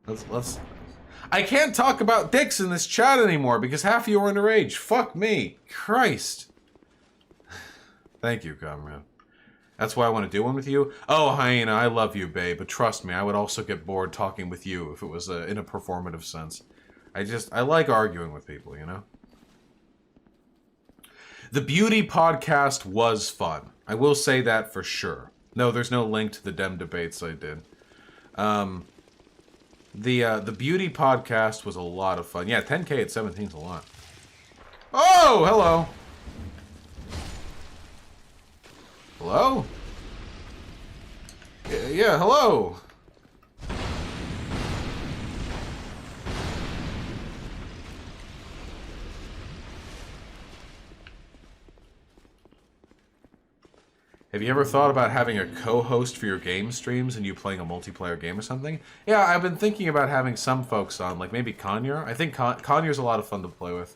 Let's. I can't talk about dicks in this chat anymore because half of you are underage. Fuck me. Christ. Thank you, comrade. That's why I want to do one with you. Oh, Hyena, I love you, babe, but trust me, I would also get bored talking with you if it was in a performative sense. I like arguing with people, you know? The beauty podcast was fun. I will say that for sure. No, there's no link to the Dem debates I did. The beauty podcast was a lot of fun. Yeah, 10K at 17 is a lot. Oh, hello. Hello? Yeah, hello. Have you ever thought about having a co-host for your game streams and you playing a multiplayer game or something? Yeah, I've been thinking about having some folks on, like maybe Conyer. I think Conyer's a lot of fun to play with.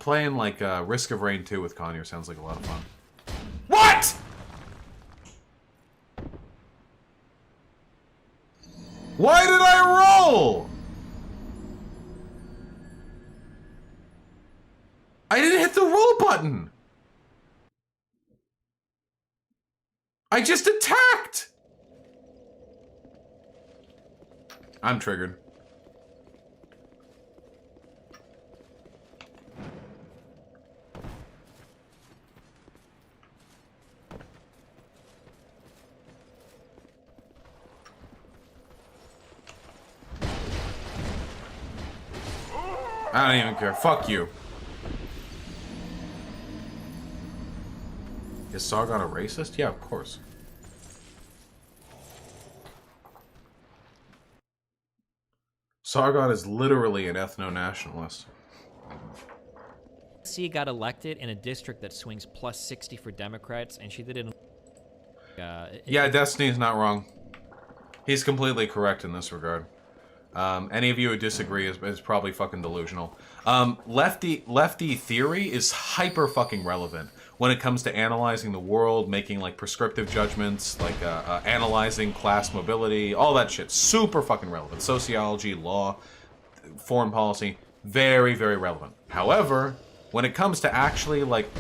Playing like Risk of Rain 2 with Conyer sounds like a lot of fun. What?! Why did I roll?! I didn't hit the roll button! I just attacked! I'm triggered. I don't even care. Fuck you. Is Sargon a racist? Yeah, of course. Sargon is literally an ethno-nationalist. She got elected in a district that swings plus 60 for Democrats, and she did it in... yeah, Destiny's not wrong. He's completely correct in this regard. Any of you who disagree is probably fucking delusional. Lefty theory is hyper fucking relevant when it comes to analyzing the world, making like prescriptive judgments, like analyzing class mobility, all that shit. Super fucking relevant. Sociology, law, foreign policy, very, very relevant. However, when it comes to actually like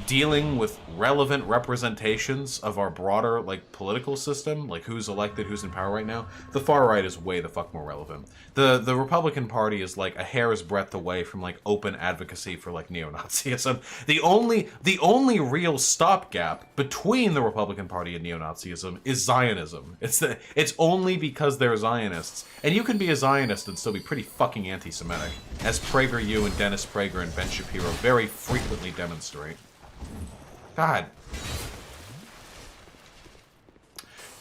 dealing with relevant representations of our broader like political system, like who's elected, who's in power right now, the far right is way the fuck more relevant. The Republican Party is like a hair's breadth away from like open advocacy for like neo-Nazism. The only real stopgap between the Republican Party and neo-Nazism is Zionism. It's only because they're Zionists, and you can be a Zionist and still be pretty fucking anti-Semitic, as PragerU and Dennis Prager and Ben Shapiro very frequently demonstrate. God.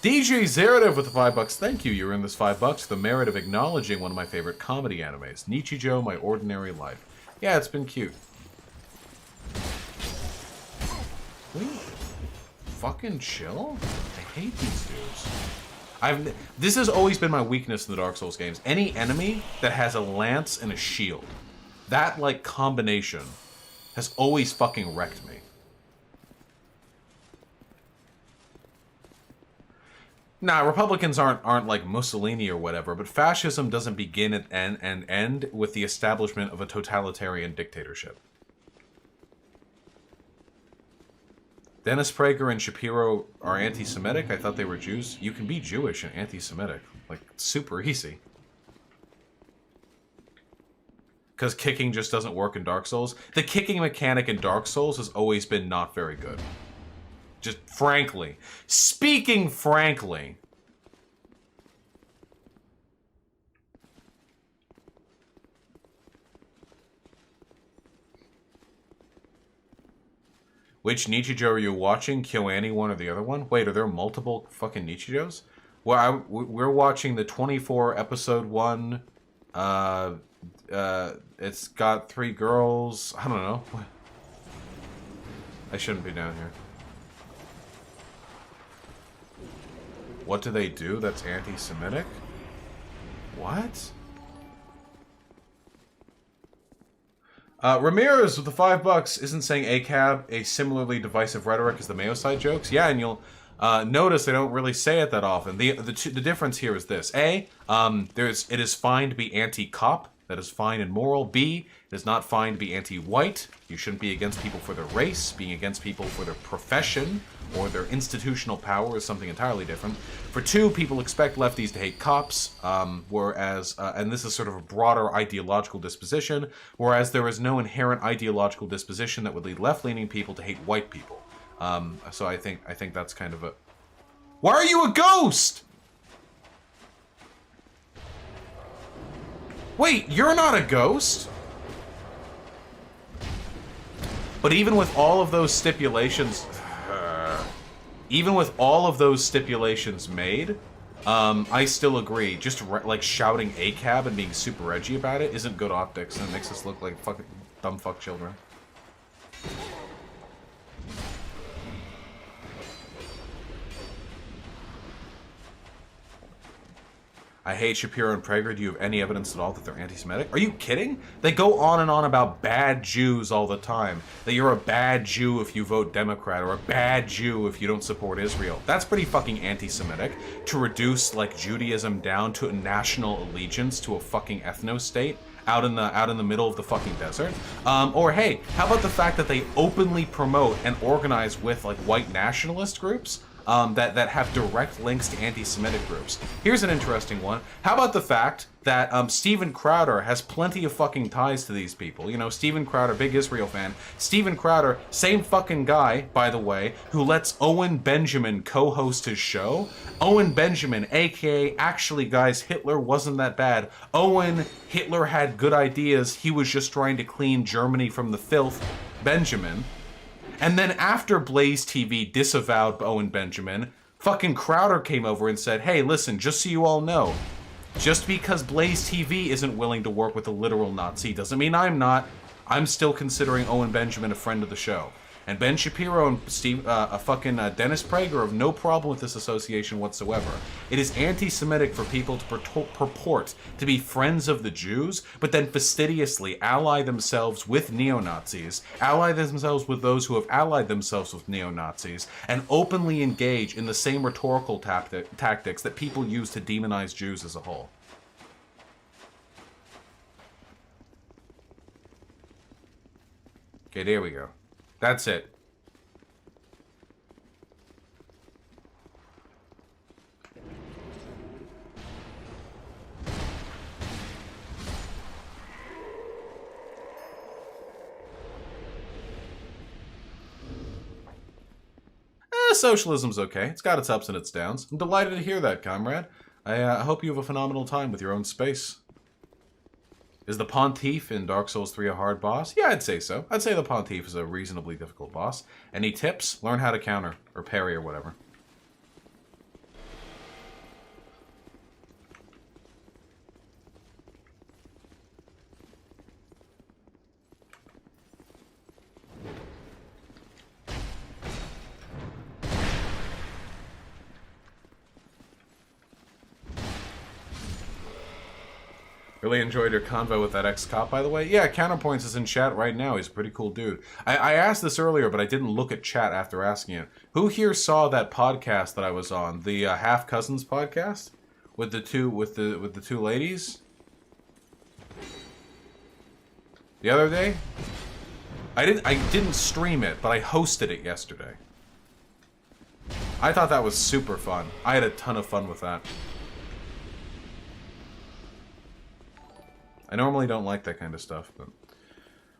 DJ Zeradev with the $5. Thank you. You earned this $5. The merit of acknowledging one of my favorite comedy animes, Nichijou, My Ordinary Life. Yeah, it's been cute. Will you fucking chill? I hate these dudes. This has always been my weakness in the Dark Souls games. Any enemy that has a lance and a shield, that like combination has always fucking wrecked me. Nah, Republicans aren't like Mussolini or whatever, but fascism doesn't begin and end with the establishment of a totalitarian dictatorship. Dennis Prager and Shapiro are anti-Semitic? I thought they were Jews. You can be Jewish and anti-Semitic. Like, super easy. Because kicking just doesn't work in Dark Souls. The kicking mechanic in Dark Souls has always been not very good. Just frankly. Speaking frankly. Which Nichijou are you watching? KyoAni one or the other one? Wait, are there multiple fucking Nichijous? Well, we're watching the 24 episode one. It's got 3 girls. I don't know. I shouldn't be down here. What do they do that's anti-Semitic? What? Ramirez with the $5 isn't saying ACAB a similarly divisive rhetoric as the Mayo side jokes. Yeah, and you'll notice they don't really say it that often. The difference here is this: it is fine to be anti-cop That is fine and moral. B, it is not fine to be anti-white. You shouldn't be against people for their race. Being against people for their profession or their institutional power is something entirely different. For 2, people expect lefties to hate cops, whereas, and this is sort of a broader ideological disposition, whereas there is no inherent ideological disposition that would lead left-leaning people to hate white people. So I think that's kind of a... Why are you a ghost? Wait, you're not a ghost? But even with all of those stipulations... even with all of those stipulations made, I still agree. Just, like, shouting ACAB and being super edgy about it isn't good optics, and it makes us look like fucking dumb fuck children. I hate Shapiro and Prager. Do you have any evidence at all that they're anti-Semitic? Are you kidding? They go on and on about bad Jews all the time. That you're a bad Jew if you vote Democrat, or a bad Jew if you don't support Israel. That's pretty fucking anti-Semitic. To reduce, like, Judaism down to a national allegiance to a fucking ethno-state out in the middle of the fucking desert. Or hey, how about the fact that they openly promote and organize with, like, white nationalist groups? That have direct links to anti-Semitic groups. Here's an interesting one. How about the fact that Steven Crowder has plenty of fucking ties to these people? You know, Steven Crowder, big Israel fan. Steven Crowder, same fucking guy, by the way, who lets Owen Benjamin co-host his show. Owen Benjamin, aka, actually guys, Hitler wasn't that bad. Hitler had good ideas. He was just trying to clean Germany from the filth. Benjamin. And then after Blaze TV disavowed Owen Benjamin, fucking Crowder came over and said, hey, listen, just so you all know, just because Blaze TV isn't willing to work with a literal Nazi doesn't mean I'm not. I'm still considering Owen Benjamin a friend of the show. And Ben Shapiro and Dennis Prager have no problem with this association whatsoever. It is anti-Semitic for people to purport to be friends of the Jews, but then fastidiously ally themselves with neo-Nazis, ally themselves with those who have allied themselves with neo-Nazis, and openly engage in the same rhetorical tactics that people use to demonize Jews as a whole. Okay, there we go. That's it. Socialism's okay. It's got its ups and its downs. I'm delighted to hear that, comrade. I hope you have a phenomenal time with your own space. Is the Pontiff in Dark Souls 3 a hard boss? Yeah, I'd say so. I'd say the Pontiff is a reasonably difficult boss. Any tips? Learn how to counter, or parry, or whatever. Really enjoyed your convo with that ex-cop, by the way. Yeah, Counterpoints is in chat right now. He's a pretty cool dude. I asked this earlier, but I didn't look at chat after asking it. Who here saw that podcast that I was on, the Half Cousins podcast with the two ladies the other day? I didn't stream it, but I hosted it yesterday. I thought that was super fun. I had a ton of fun with that. I normally don't like that kind of stuff, but...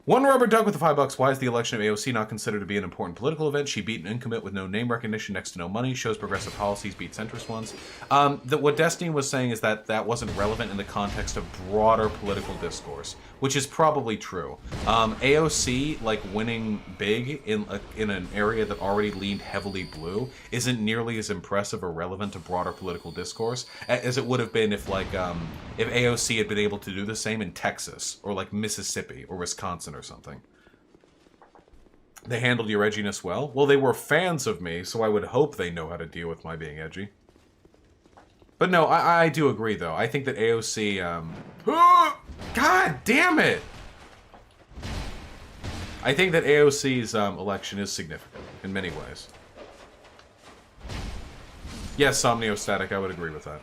One Rubber Duck with the $5. Why is the election of AOC not considered to be an important political event? She beat an incumbent with no name recognition, next to no money, shows progressive policies, beat centrist ones. What Destiny was saying is that that wasn't relevant in the context of broader political discourse, which is probably true. AOC, like, winning big in an area that already leaned heavily blue isn't nearly as impressive or relevant to broader political discourse as it would have been if, like, if AOC had been able to do the same in Texas, or, like, Mississippi, or Wisconsin, or something. They handled your edginess well. Well, they were fans of me, so I would hope they know how to deal with my being edgy. But no, I do agree, though. I think that AOC, God damn it! I think that AOC's election is significant in many ways. Yes, Somniostatic, I would agree with that.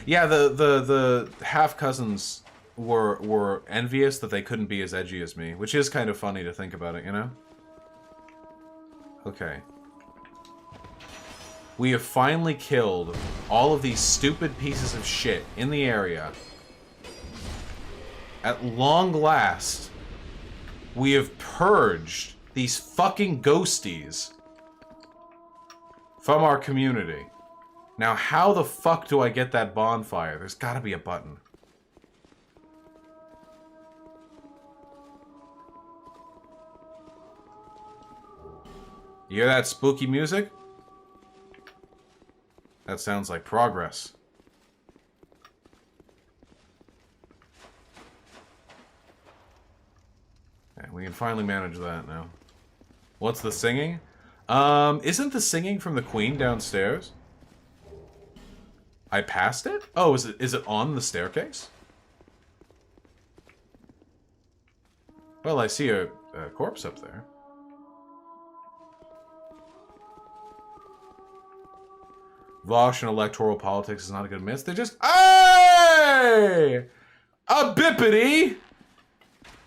Yeah, the half cousins were envious that they couldn't be as edgy as me, which is kind of funny to think about it, you know? Okay. We have finally killed all of these stupid pieces of shit in the area. At long last, we have purged these fucking ghosties from our community. Now, how the fuck do I get that bonfire? There's gotta be a button. You hear that spooky music? That sounds like progress. Okay, we can finally manage that now. What's the singing? Isn't the singing from the Queen downstairs? I passed it? Oh, is it on the staircase? Well, I see a corpse up there. Vaush and electoral politics is not a good mix. They're just... Hey! A bippity!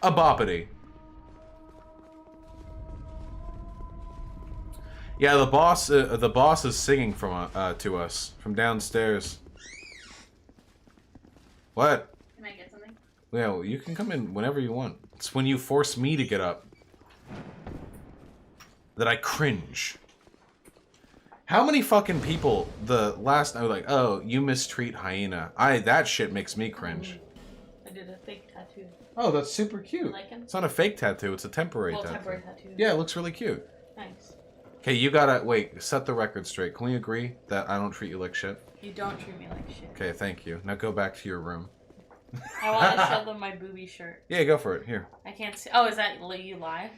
A boppity. Yeah, the boss is singing from to us from downstairs. What? Can I get something? Yeah, well, you can come in whenever you want. It's when you force me to get up that I cringe. How many fucking people the last night were like, oh, you mistreat hyena? That shit makes me cringe. I did a fake tattoo. Oh, that's super cute. You like him? It's not a fake tattoo, it's a temporary Well, tattoo. temporary tattoo. Yeah, it looks really cute. Thanks. Okay, you gotta, wait, set the record straight. Can we agree that I don't treat you like shit? You don't treat me like shit. Okay, thank you. Now go back to your room. I want to show them my booby shirt. Yeah, go for it. Here. I can't see. Oh, is that you lie?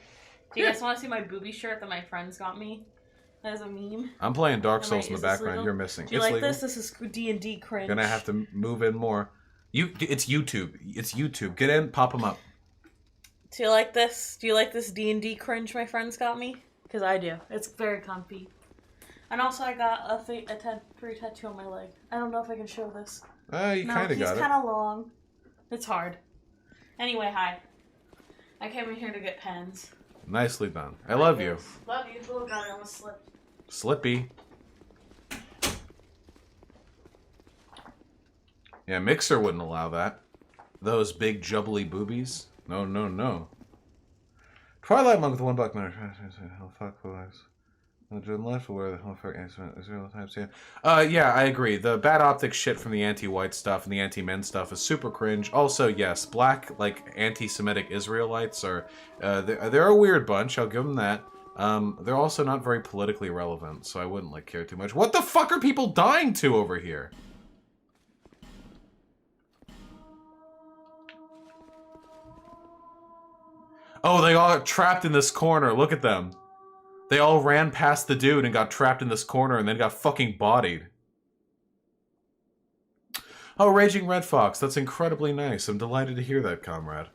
Do you guys want to see my booby shirt that my friends got me? As a meme. I'm playing Dark Souls in the Is this background. legal? You're missing. Do you It's like legal. this? This is D&D cringe. Gonna have to move in more. It's YouTube. It's YouTube. Get in, pop them up. Do you like this? Do you like this D&D cringe my friends got me? Because I do. It's very comfy. And also I got a temporary tattoo on my leg. I don't know if I can show this. You kind of got it. He's kind of long. It's hard. Anyway, hi. I came in here to get pens. Nicely done. I love you. Love you. Oh god, I almost slipped. Slippy. Yeah, Mixer wouldn't allow that. Those big jubbly boobies. No, no, no. Twilight Monk with $1 minute. Oh, fuck, relax. Left where the hell fuck Israel types here. Yeah, I agree. The bad optics shit from the anti-white stuff and the anti-men stuff is super cringe. Also, yes, black, like, anti-Semitic Israelites are they're a weird bunch, I'll give them that. They're also not very politically relevant, so I wouldn't like care too much. What the fuck are people dying to over here? Oh, they all got trapped in this corner. Look at them. They all ran past the dude and got trapped in this corner and then got fucking bodied. Oh, Raging Red Fox. That's incredibly nice. I'm delighted to hear that, comrade.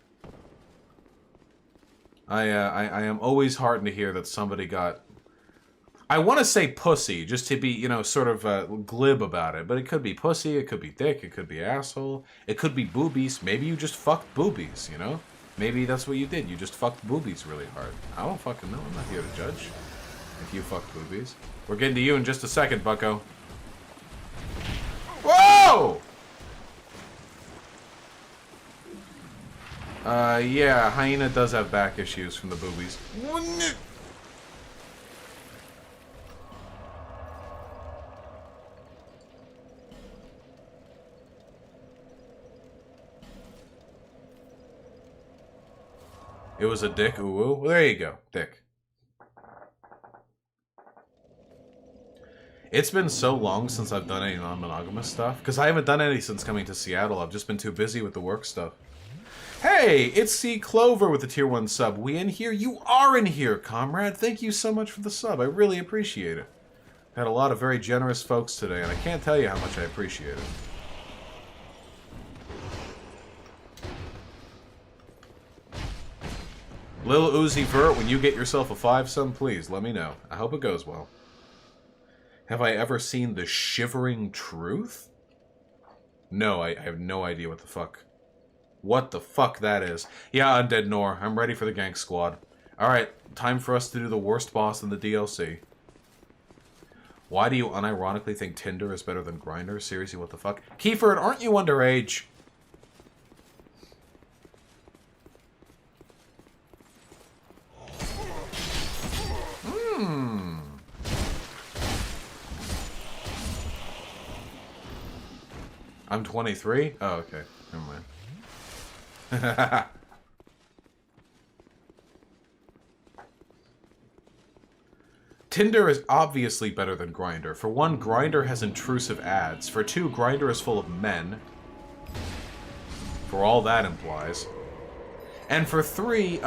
I am always heartened to hear that somebody got... I want to say pussy, just to be, you know, sort of glib about it. But it could be pussy, it could be dick, it could be asshole. It could be boobies. Maybe you just fucked boobies, you know? Maybe that's what you did. You just fucked boobies really hard. I don't fucking know. I'm not here to judge if you fucked boobies. We're getting to you in just a second, bucko. Whoa! Yeah, hyena does have back issues from the boobies. It was a dick, ooh, ooh. Well, there you go, dick. It's been so long since I've done any non-monogamous stuff, because I haven't done any since coming to Seattle. I've just been too busy with the work stuff. Hey, it's C. Clover with the Tier 1 sub. We in here? You are in here, comrade. Thank you so much for the sub. I really appreciate it. Had a lot of very generous folks today, and I can't tell you how much I appreciate it. Lil Uzi Vert, when you get yourself a 5-sum, please let me know. I hope it goes well. Have I ever seen The Shivering Truth? No, I have no idea what the fuck. What the fuck that is. Yeah, Undead Nor. I'm ready for the gank squad. Alright, time for us to do the worst boss in the DLC. Why do you unironically think Tinder is better than Grindr? Seriously, what the fuck? Kiefer, aren't you underage? I'm 23? Oh, okay. Never mind. Tinder is obviously better than Grindr. For one, Grindr has intrusive ads. For two, Grindr is full of men. For all that implies. And for three,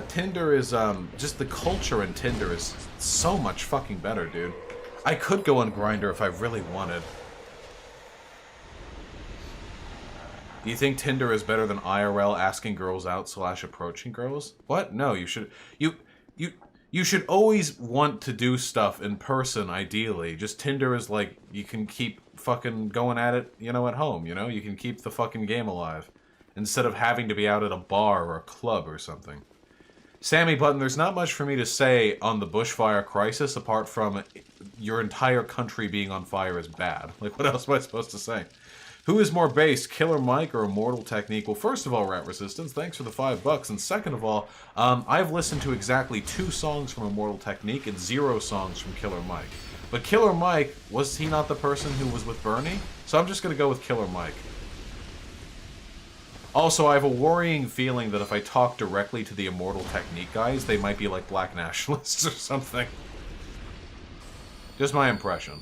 Tinder is, just the culture in Tinder is so much fucking better, dude. I could go on Grindr if I really wanted. Do you think Tinder is better than IRL asking girls out / approaching girls? What? No, you should... You should always want to do stuff in person, ideally. Just Tinder is like, you can keep fucking going at it, you know, at home, you know? You can keep the fucking game alive. Instead of having to be out at a bar or a club or something. Sammy Button, there's not much for me to say on the bushfire crisis apart from your entire country being on fire is bad. Like, what else am I supposed to say? Who is more based, Killer Mike or Immortal Technique? Well, first of all, Rat Resistance, thanks for the $5. And second of all, I've listened to exactly 2 songs from Immortal Technique and 0 songs from Killer Mike. But Killer Mike, was he not the person who was with Bernie? So I'm just going to go with Killer Mike. Also, I have a worrying feeling that if I talk directly to the Immortal Technique guys, they might be like black nationalists or something. Just my impression.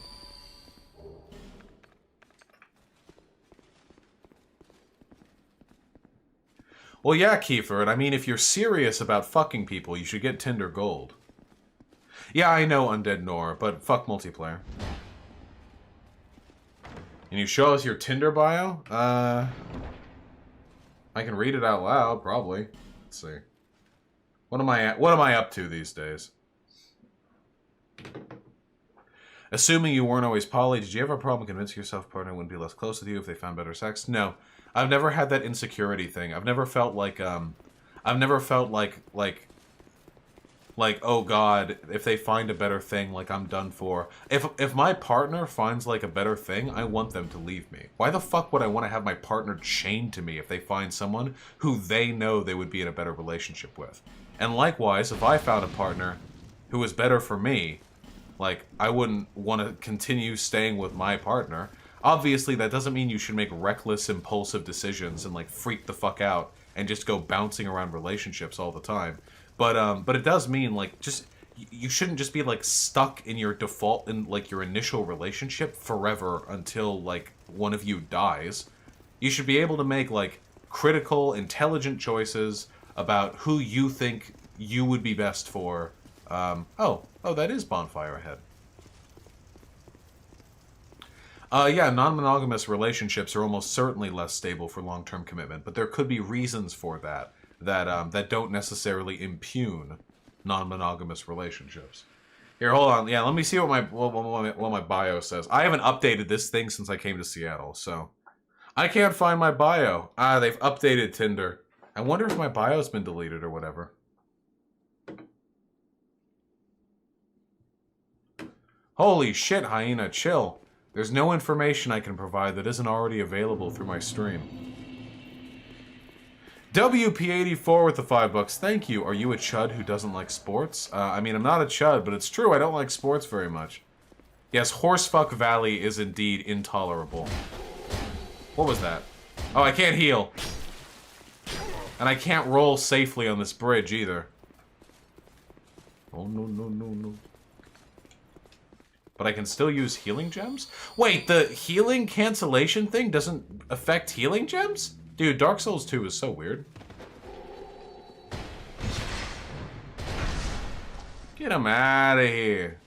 Well, yeah, Kiefer, and I mean, if you're serious about fucking people, you should get Tinder Gold. Yeah, I know Undead Nor, but fuck multiplayer. Can you show us your Tinder bio? I can read it out loud, probably. Let's see. What am I up to these days? Assuming you weren't always poly, did you ever have a problem convincing yourself a partner wouldn't be less close with you if they found better sex? No. I've never had that insecurity thing. I've never felt like, oh god, if they find a better thing, like, I'm done for. If my partner finds, like, a better thing, I want them to leave me. Why the fuck would I want to have my partner chained to me if they find someone who they know they would be in a better relationship with? And likewise, if I found a partner who was better for me, like, I wouldn't want to continue staying with my partner. Obviously, that doesn't mean you should make reckless, impulsive decisions and, like, freak the fuck out and just go bouncing around relationships all the time. But it does mean, like, just... You shouldn't just be, like, stuck in your default, in, like, your initial relationship forever until, like, one of you dies. You should be able to make, like, critical, intelligent choices about who you think you would be best for. Oh, that is Bonfire Ahead. Yeah, non-monogamous relationships are almost certainly less stable for long-term commitment, but there could be reasons for that that don't necessarily impugn non-monogamous relationships. Here, hold on. Yeah, let me see what my bio says. I haven't updated this thing since I came to Seattle, so I can't find my bio. Ah, they've updated Tinder. I wonder if my bio's been deleted or whatever. Holy shit, Hyena, chill. There's no information I can provide that isn't already available through my stream. WP84 with the $5. Thank you. Are you a chud who doesn't like sports? I mean, I'm not a chud, but it's true. I don't like sports very much. Yes, Horsefuck Valley is indeed intolerable. What was that? Oh, I can't heal. And I can't roll safely on this bridge either. Oh, no, no, no, no. But I can still use healing gems? Wait, the healing cancellation thing doesn't affect healing gems? Dude, Dark Souls 2 is so weird. Get him out of here.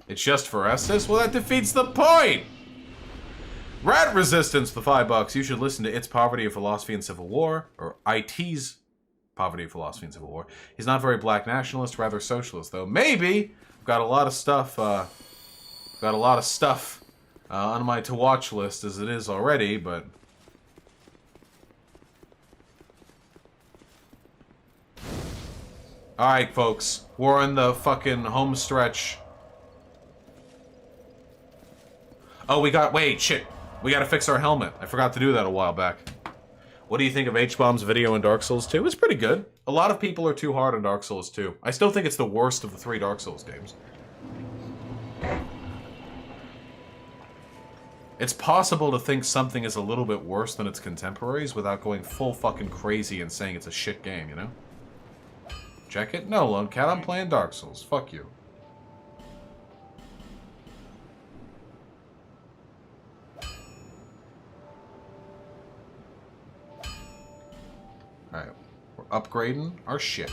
It's just for Estes? Well, that defeats the point! Rat Resistance, the $5. You should listen to It's Poverty of Philosophy and Civil War, or IT's Poverty, Philosophy, and Civil War. He's not very black nationalist, rather socialist, though. Maybe, got a lot of stuff, on my to-watch list as it is already, but... Alright, folks. We're in the fucking home stretch. Oh, wait, shit. We gotta fix our helmet. I forgot to do that a while back. What do you think of H-Bomb's video in Dark Souls 2? It's pretty good. A lot of people are too hard on Dark Souls 2. I still think it's the worst of the 3 Dark Souls games. It's possible to think something is a little bit worse than its contemporaries without going full fucking crazy and saying it's a shit game, you know? Check it? No, Lone Cat, I'm playing Dark Souls. Fuck you. Alright, we're upgrading our shit.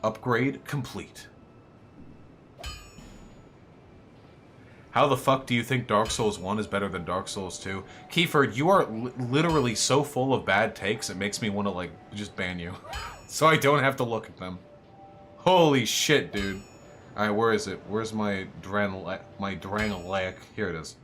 Upgrade complete. How the fuck do you think Dark Souls 1 is better than Dark Souls 2? Kiefer, you are literally so full of bad takes, it makes me want to, like, just ban you. So I don't have to look at them. Holy shit, dude. Alright, where is it? Where's my Drangleic? Here it is.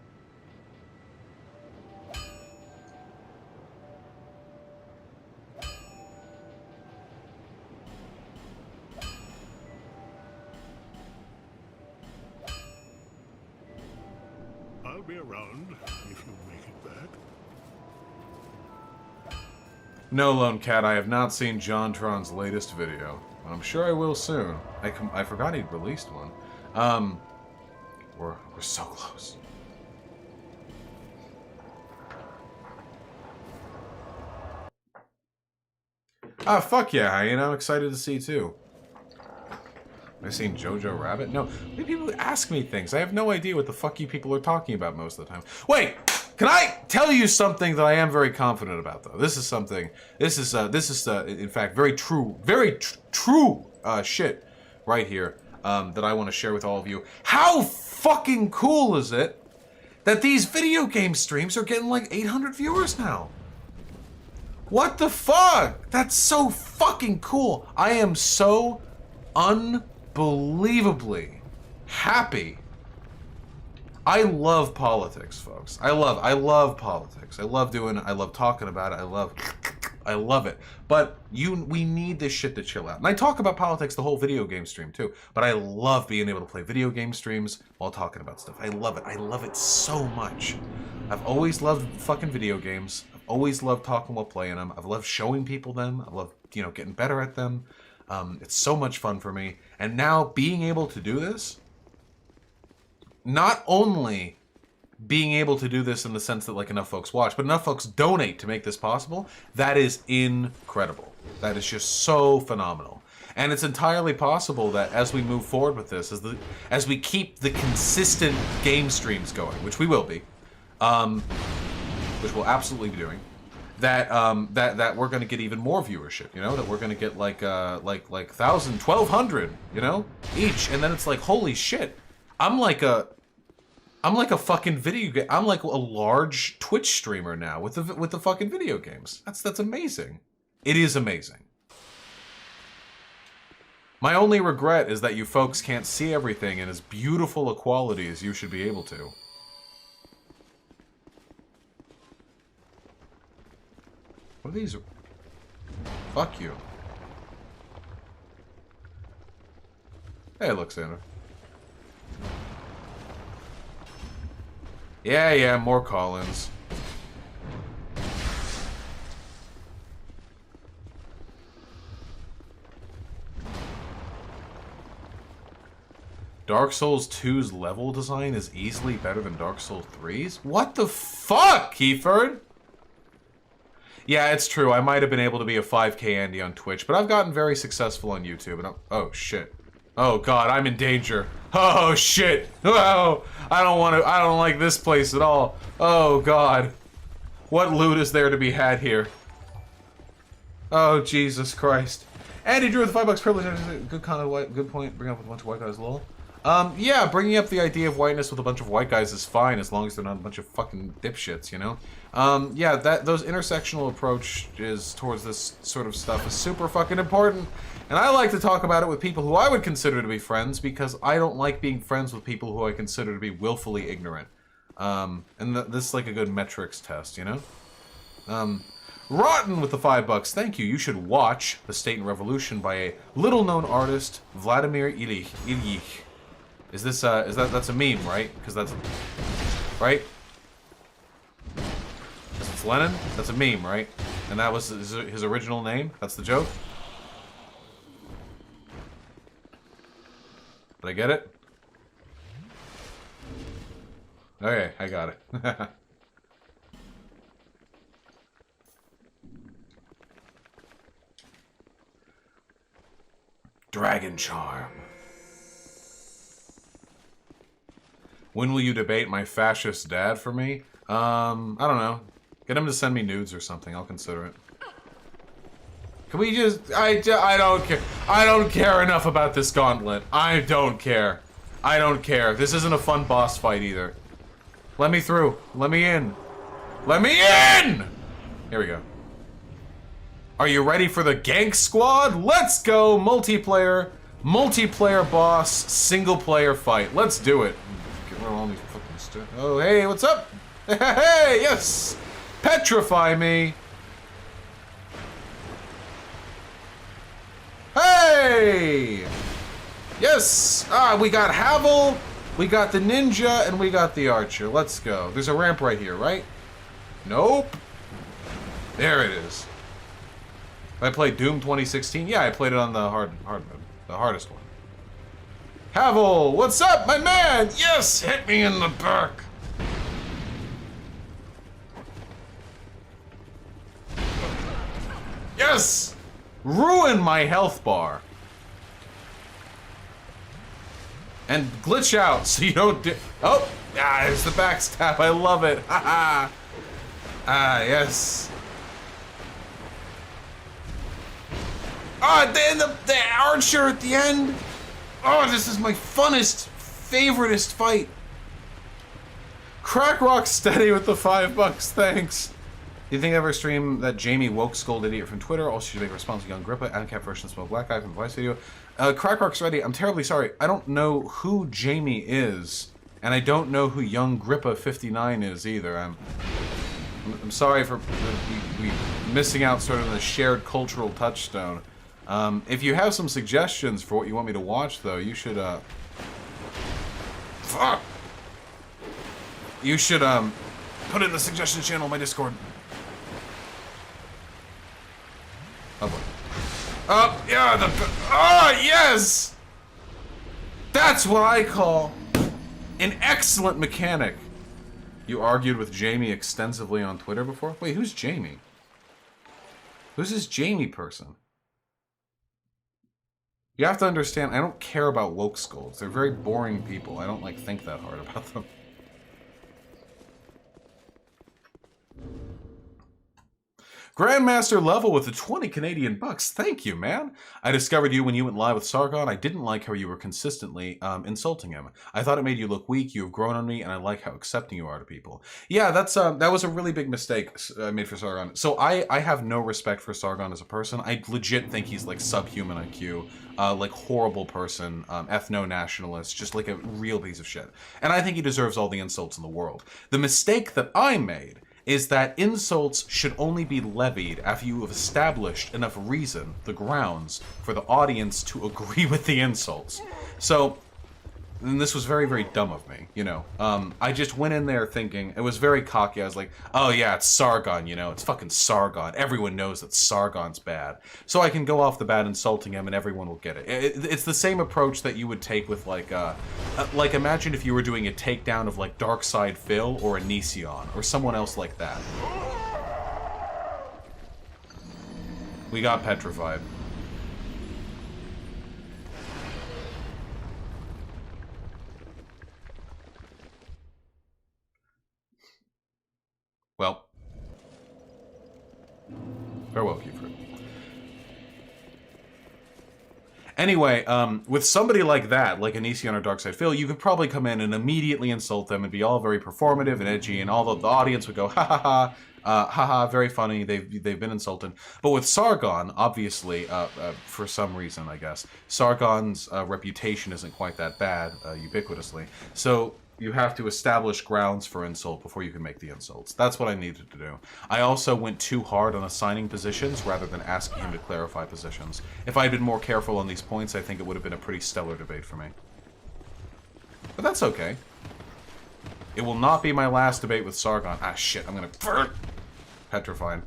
I'll be around if you make it back. No, Lone Cat, I have not seen JonTron's latest video. I'm sure I will soon. I forgot he'd released one. We're so close. Ah, fuck yeah, Hyena. I'm excited to see too. Have I seen Jojo Rabbit? No. Maybe people ask me things. I have no idea what the fuck you people are talking about most of the time. Wait! Can I tell you something that I am very confident about, though? This is in fact, very true shit right here that I want to share with all of you. How fucking cool is it that these video game streams are getting like 800 viewers now? What the fuck? That's so fucking cool. I am so unbelievably happy. I love politics, folks. I love politics. I love talking about it. I love it. But we need this shit to chill out. And I talk about politics the whole video game stream too. But I love being able to play video game streams while talking about stuff. I love it. I love it so much. I've always loved fucking video games. I've always loved talking while playing them. I've loved showing people them. I love, getting better at them. It's so much fun for me. And now being able to do this, not only being able to do this in the sense that like enough folks watch, but enough folks donate to make this possible, that is incredible. That is just so phenomenal. And it's entirely possible that as we move forward with this, as we keep the consistent game streams going, which we will be, which we'll absolutely be doing, that that we're going to get even more viewership, that we're going to get like 1,000, 1,200, each, and then it's like, holy shit, I'm like a fucking video game. I'm like a large Twitch streamer now with the fucking video games. That's amazing. It is amazing. My only regret is that you folks can't see everything in as beautiful a quality as you should be able to. What are these? Fuck you. Hey, Alexander. Yeah, more call-ins. Dark Souls 2's level design is easily better than Dark Souls 3's? What the fuck, Keyford? Yeah, it's true. I might have been able to be a 5K Andy on Twitch, but I've gotten very successful on YouTube, and oh, shit. Oh, God, I'm in danger. Oh, shit. Oh, I don't like this place at all. Oh, God. What loot is there to be had here? Oh, Jesus Christ. Andy Drew with $5 privilege. Good point. Bring up with a bunch of white guys, lol. Yeah, bringing up the idea of whiteness with a bunch of white guys is fine as long as they're not a bunch of fucking dipshits, you know? Yeah, those intersectional approaches towards this sort of stuff is super fucking important. And I like to talk about it with people who I would consider to be friends because I don't like being friends with people who I consider to be willfully ignorant. This is like a good metrics test, you know? Rotten with the $5. Thank you. You should watch The State and Revolution by a little-known artist, Vladimir Ilyich. Is this, that's a meme, right? Because that's, right? Because it's Lenin? That's a meme, right? And that was his original name? That's the joke? Did I get it? Okay, I got it. Dragon Charm. When will you debate my fascist dad for me? I don't know. Get him to send me nudes or something. I'll consider it. Can we just... I don't care. I don't care enough about this gauntlet. I don't care. I don't care. This isn't a fun boss fight either. Let me through. Let me in. Let me in! Here we go. Are you ready for the gank squad? Let's go! Multiplayer boss, single player fight. Let's do it. Get rid of all these fucking stuff. Oh, hey, what's up? Hey, yes! Petrify me! Hey! Yes! We got Havel, we got the ninja, and we got the archer. Let's go. There's a ramp right here, right? Nope. There it is. I played Doom 2016. Yeah, I played it on the hard mode, the hardest one. Havel, what's up, my man? Yes, hit me in the back. Yes, ruin my health bar. And glitch out so you don't do. Oh, it's the backstab. I love it. Haha. Yes. Then the archer at the end. Oh, this is my funnest, favoritist fight. Crack Rock Steady with the $5. Thanks. Do you think I ever stream that Jamie woke scold idiot from Twitter? Also, should make a response to Young Grippa, Anacap version Smoke Black Guy from the Vice video. Crack Rock Steady, I'm terribly sorry. I don't know who Jamie is, and I don't know who Young Grippa 59 is either. I'm sorry for we missing out sort of the shared cultural touchstone. If you have some suggestions for what you want me to watch, though, you should, fuck! You should, put it in the suggestions channel on my Discord. Oh, boy. Yeah, yes! That's what I call an excellent mechanic. You argued with Jamie extensively on Twitter before? Wait, who's Jamie? Who's this Jamie person? You have to understand, I don't care about woke skulls. They're very boring people. I don't, like, think that hard about them. Grandmaster Level with the 20 Canadian bucks. Thank you, man. I discovered you when you went live with Sargon. I didn't like how you were consistently insulting him. I thought it made you look weak. You have grown on me, and I like how accepting you are to people. Yeah, that was a really big mistake I made for Sargon. So I have no respect for Sargon as a person. I legit think he's like subhuman IQ, like horrible person, ethno-nationalist, just like a real piece of shit. And I think he deserves all the insults in the world. The mistake that I made is that insults should only be levied after you have established enough reason, the grounds, for the audience to agree with the insults. So, and this was very, very dumb of me, you know. I just went in there thinking, it was very cocky, I was like, oh yeah, it's Sargon, you know, it's fucking Sargon. Everyone knows that Sargon's bad. So I can go off the bat insulting him and everyone will get it. It's the same approach that you would take with like imagine if you were doing a takedown of like Darkside Phil or Onision or someone else like that. We got petrified. Well, farewell, Keyfruit. Anyway, with somebody like that, like Anici on our Dark Side Phil, you could probably come in and immediately insult them and be all very performative and edgy, and all the audience would go, ha ha ha, haha, very funny, they've been insulted. But with Sargon, obviously, for some reason, I guess, Sargon's reputation isn't quite that bad, ubiquitously. So you have to establish grounds for insult before you can make the insults. That's what I needed to do. I also went too hard on assigning positions rather than asking him to clarify positions. If I had been more careful on these points, I think it would have been a pretty stellar debate for me. But that's okay. It will not be my last debate with Sargon. Ah, shit, I'm gonna... Petrified.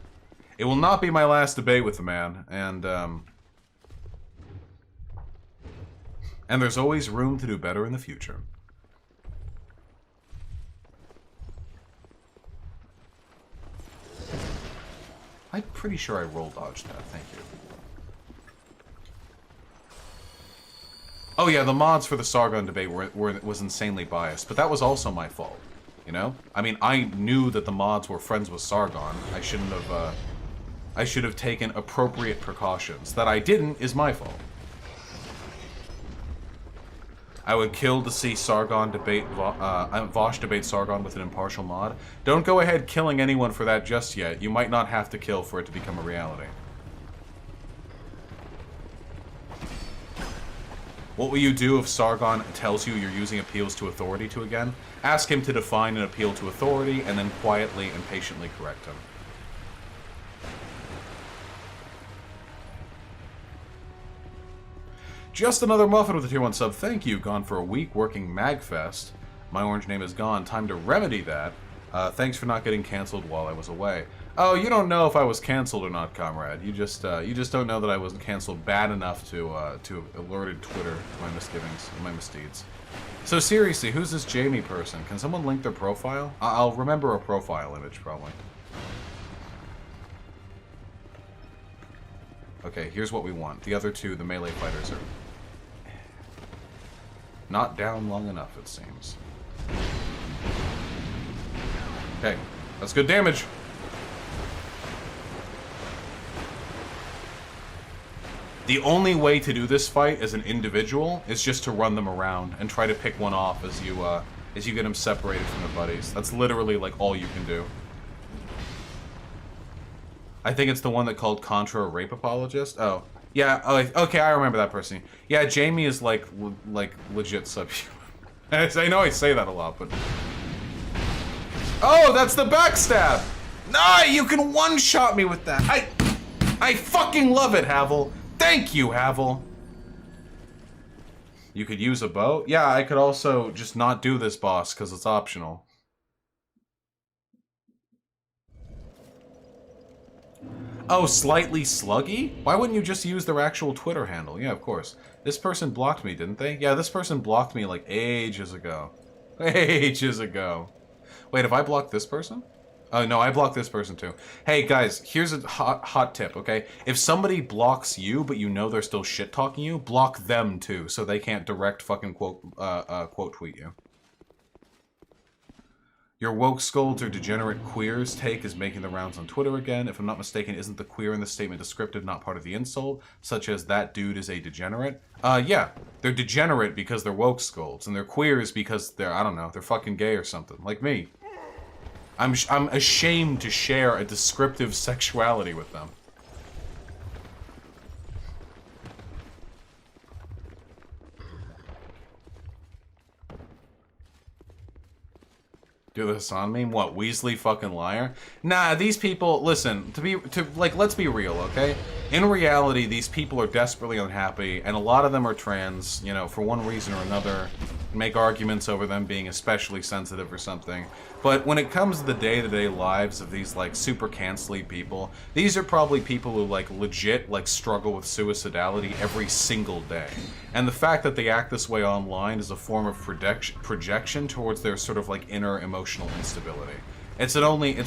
It will not be my last debate with the man, and there's always room to do better in the future. I'm pretty sure I roll dodged that, thank you. Oh yeah, the mods for the Sargon debate was insanely biased, but that was also my fault, you know? I mean, I knew that the mods were friends with Sargon. I shouldn't have, I should have taken appropriate precautions. That I didn't is my fault. I would kill to see Sargon debate, Vaush debate Sargon with an impartial mod. Don't go ahead killing anyone for that just yet. You might not have to kill for it to become a reality. What will you do if Sargon tells you you're using appeals to authority to again? Ask him to define an appeal to authority, and then quietly and patiently correct him. Just another muffin with a tier 1 sub. Thank you. Gone for a week working MagFest. My orange name is gone. Time to remedy that. Thanks for not getting canceled while I was away. Oh, you don't know if I was canceled or not, comrade. You just don't know that I was canceled bad enough to have alerted Twitter to my misgivings and my misdeeds. So seriously, who's this Jamie person? Can someone link their profile? I'll remember a profile image, probably. Okay, here's what we want. The other two, the melee fighters, are not down long enough, it seems. Okay, that's good damage. The only way to do this fight as an individual is just to run them around and try to pick one off as you get them separated from their buddies. That's literally like all you can do. I think it's the one that called Contra a rape apologist. Oh, yeah. Oh, okay, I remember that person. Yeah, Jamie is like legit subhuman. I know I say that a lot, but oh, that's the backstab. Nah, you can one-shot me with that. I fucking love it, Havel. Thank you, Havel. You could use a bow. Yeah, I could also just not do this boss because it's optional. Oh, slightly sluggy? Why wouldn't you just use their actual Twitter handle? Yeah, of course. This person blocked me, didn't they? Yeah, this person blocked me like ages ago. Ages ago. Wait, have I blocked this person? Oh, no, I blocked this person too. Hey, guys, here's a hot tip, okay? If somebody blocks you, but you know they're still shit-talking you, block them too, so they can't direct fucking quote tweet you. Your woke scolds or degenerate queers take is making the rounds on Twitter again. If I'm not mistaken, isn't the queer in the statement descriptive, not part of the insult? Such as, that dude is a degenerate? Yeah. They're degenerate because they're woke scolds, and they're queers because they're, I don't know, they're fucking gay or something. Like me. I'm ashamed to share a descriptive sexuality with them. Do the Hassan meme? What, Weasley fucking liar? Nah, these people, listen, let's be real, okay? In reality, these people are desperately unhappy, and a lot of them are trans, you know, for one reason or another, make arguments over them being especially sensitive or something. But when it comes to the day-to-day lives of these, like, super cancely people, these are probably people who, like, legit, like, struggle with suicidality every single day. And the fact that they act this way online is a form of projection towards their sort of, like, inner emotional instability. It's the only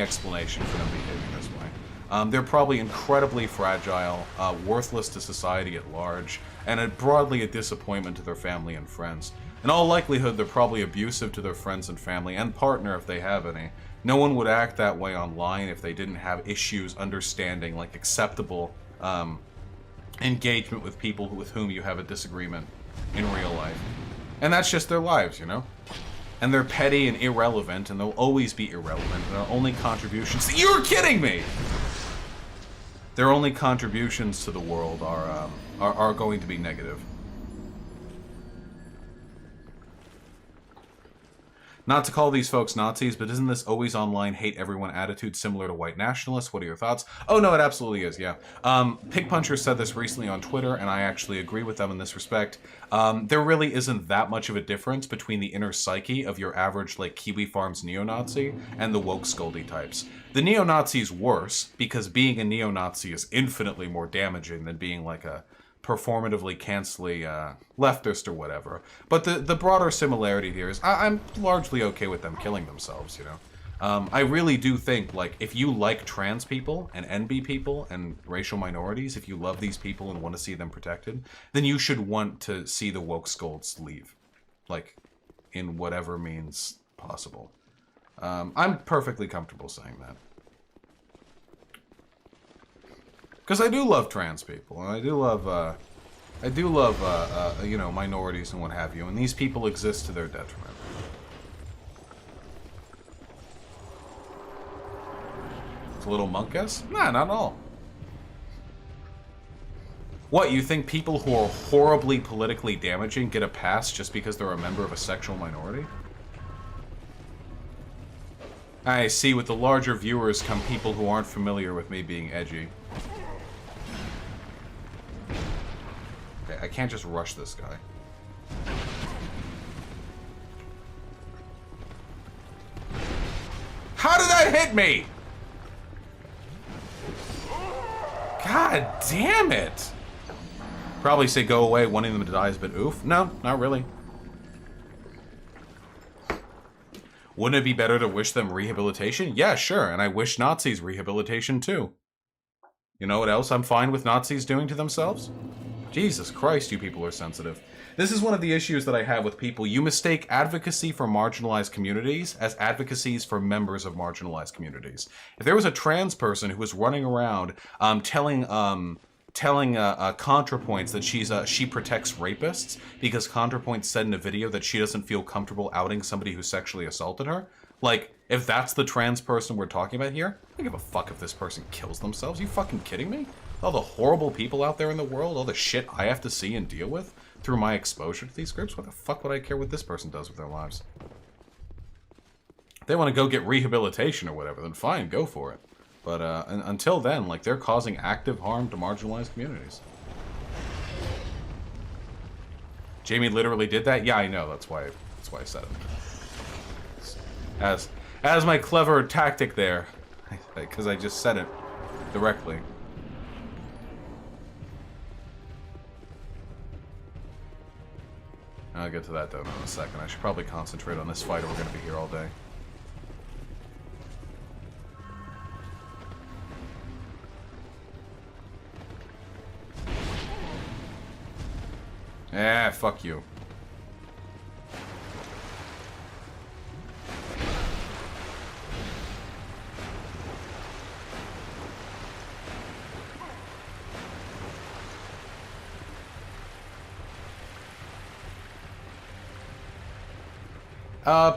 explanation for them behaving this way. They're probably incredibly fragile, worthless to society at large, and broadly a disappointment to their family and friends. In all likelihood, they're probably abusive to their friends and family, and partner if they have any. No one would act that way online if they didn't have issues understanding, like, acceptable engagement with people with whom you have a disagreement in real life. And that's just their lives, you know? And they're petty and irrelevant, and they'll always be irrelevant. And their only contributions... You're kidding me! Their only contributions to the world are going to be negative. Not to call these folks Nazis, but isn't this always online hate everyone attitude similar to white nationalists? What are your thoughts? Oh no, it absolutely is, yeah. Pig Puncher said this recently on Twitter, and I actually agree with them in this respect. There really isn't that much of a difference between the inner psyche of your average, like, Kiwi Farms neo-Nazi and the woke Scully types. The neo-Nazi's worse, because being a neo-Nazi is infinitely more damaging than being, like, a performatively cancelly leftist or whatever. But the broader similarity here is I'm largely okay with them killing themselves, you know? I really do think, like, if you like trans people and NB people and racial minorities, if you love these people and want to see them protected, then you should want to see the woke scolds leave. Like, in whatever means possible. I'm perfectly comfortable saying that. Because I do love trans people, and I do love, you know, minorities and what have you, and these people exist to their detriment. It's a little monk-esque? Nah, not at all. What, you think people who are horribly politically damaging get a pass just because they're a member of a sexual minority? I see, with the larger viewers come people who aren't familiar with me being edgy. I can't just rush this guy. How did that hit me? God damn it! Probably say go away, wanting them to die is a bit oof. No, not really. Wouldn't it be better to wish them rehabilitation? Yeah, sure, and I wish Nazis rehabilitation too. You know what else I'm fine with Nazis doing to themselves? Jesus Christ, you people are sensitive. This is one of the issues that I have with people. You mistake advocacy for marginalized communities as advocacies for members of marginalized communities. If there was a trans person who was running around telling ContraPoints that she protects rapists because ContraPoints said in a video that she doesn't feel comfortable outing somebody who sexually assaulted her, like, if that's the trans person we're talking about here, I don't give a fuck if this person kills themselves. Are you fucking kidding me? All the horrible people out there in the world, all the shit I have to see and deal with through my exposure to these groups, what the fuck would I care what this person does with their lives? If they want to go get rehabilitation or whatever, then fine, go for it. But until then, like, they're causing active harm to marginalized communities. Jamie literally did that? Yeah, I know, that's why I said it. As my clever tactic there, because I just said it directly. I'll get to that, though, in a second. I should probably concentrate on this fight or we're going to be here all day. Ah, fuck you.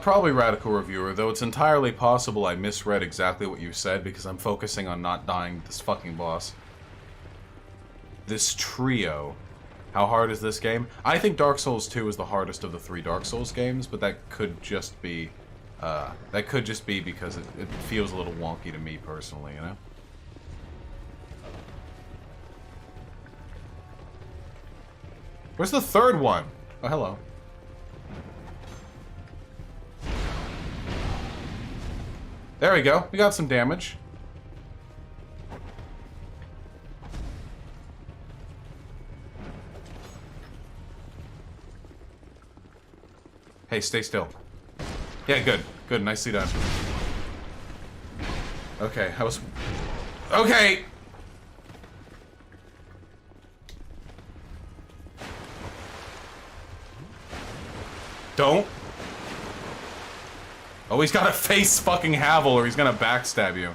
Probably Radical Reviewer, though it's entirely possible I misread exactly what you said because I'm focusing on not dying this fucking boss. This trio. How hard is this game? I think Dark Souls 2 is the hardest of the 3 Dark Souls games, but that could just be because it feels a little wonky to me personally, you know? Where's the third one? Oh, hello. There we go. We got some damage. Hey, stay still. Yeah, good. Good. Nicely done. Okay, I was... Okay! Don't. Oh, he's gotta face fucking Havel or he's gonna backstab you.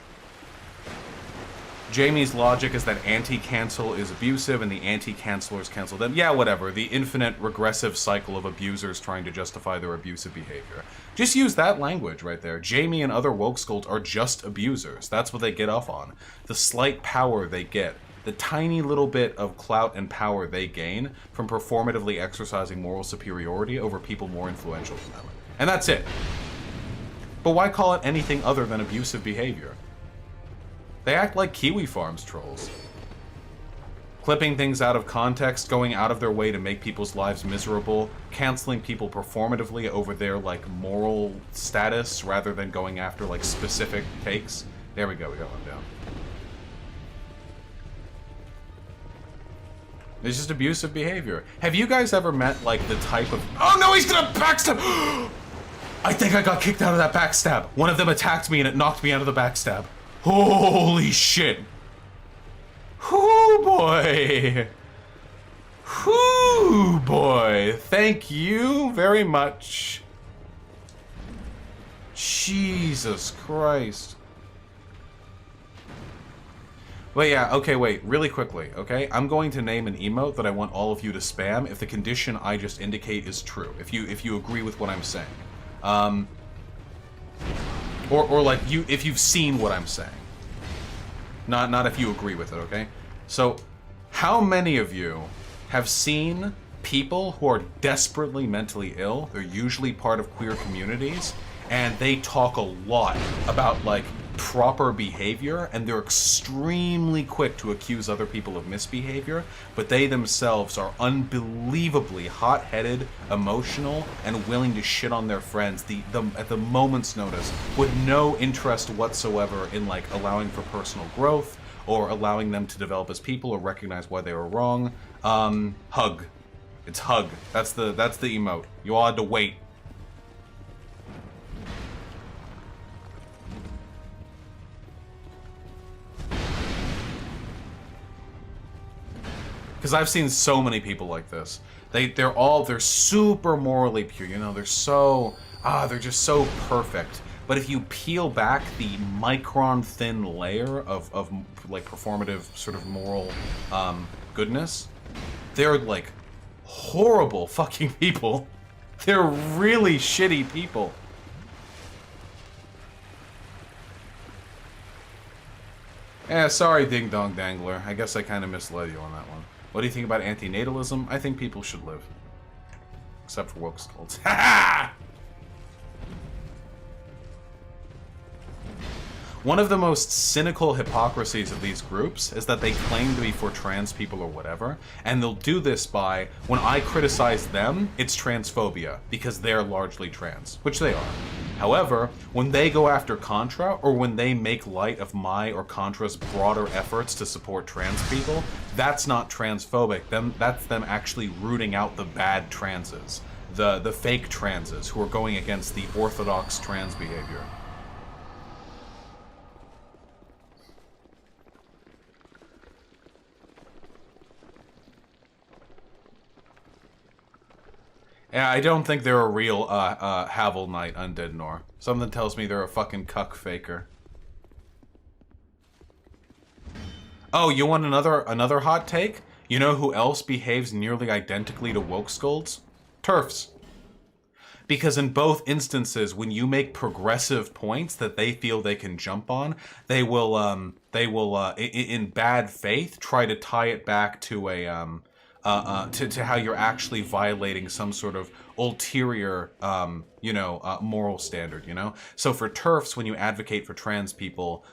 Jamie's logic is that anti-cancel is abusive and the anti-cancelers cancel them. Yeah, whatever. The infinite regressive cycle of abusers trying to justify their abusive behavior. Just use that language right there. Jamie and other woke skulls are just abusers. That's what they get off on. The slight power they get. The tiny little bit of clout and power they gain from performatively exercising moral superiority over people more influential than them. And that's it. But why call it anything other than abusive behavior? They act like Kiwi Farms trolls. Clipping things out of context, going out of their way to make people's lives miserable, canceling people performatively over their, like, moral status rather than going after, like, specific takes. There we go, we got one down. It's just abusive behavior. Have you guys ever met, like, the type of... Oh no, he's gonna backstab! I think I got kicked out of that backstab. One of them attacked me and it knocked me out of the backstab. Holy shit. Whoo boy. Whoo boy. Thank you very much. Jesus Christ. But yeah, okay, wait, really quickly, okay? I'm going to name an emote that I want all of you to spam if the condition I just indicate is true. If you agree with what I'm saying. Or like if you've seen what I'm saying. Not if you agree with it, okay? So, how many of you have seen people who are desperately mentally ill? They're usually part of queer communities, and they talk a lot about, like, proper behavior, and they're extremely quick to accuse other people of misbehavior, but they themselves are unbelievably hot-headed, emotional, and willing to shit on their friends at the moment's notice, with no interest whatsoever in, like, allowing for personal growth, or allowing them to develop as people, or recognize why they were wrong. Hug. It's hug. That's the emote. You all had to wait. Because I've seen so many people like this. They're super morally pure, you know, they're just so perfect. But if you peel back the micron thin layer of like performative sort of moral goodness, they're like horrible fucking people. They're really shitty people. Sorry, Ding Dong Dangler. I guess I kind of misled you on that one. What do you think about antinatalism? I think people should live. Except for woke skulls. Ha ha! One of the most cynical hypocrisies of these groups is that they claim to be for trans people or whatever, and they'll do this by, when I criticize them, it's transphobia, because they're largely trans, which they are. However, when they go after Contra, or when they make light of my or Contra's broader efforts to support trans people, that's not transphobic. That's them actually rooting out the bad transes, the fake transes who are going against the orthodox trans behavior. Yeah, I don't think they're a real Havel Knight Undead Nor. Something tells me they're a fucking cuck faker. Oh, you want another hot take? You know who else behaves nearly identically to woke skulls? TERFs. Because in both instances, when you make progressive points that they feel they can jump on, they will in bad faith try to tie it back to a to how you're actually violating some sort of ulterior, moral standard, you know? So for TERFs, when you advocate for trans people,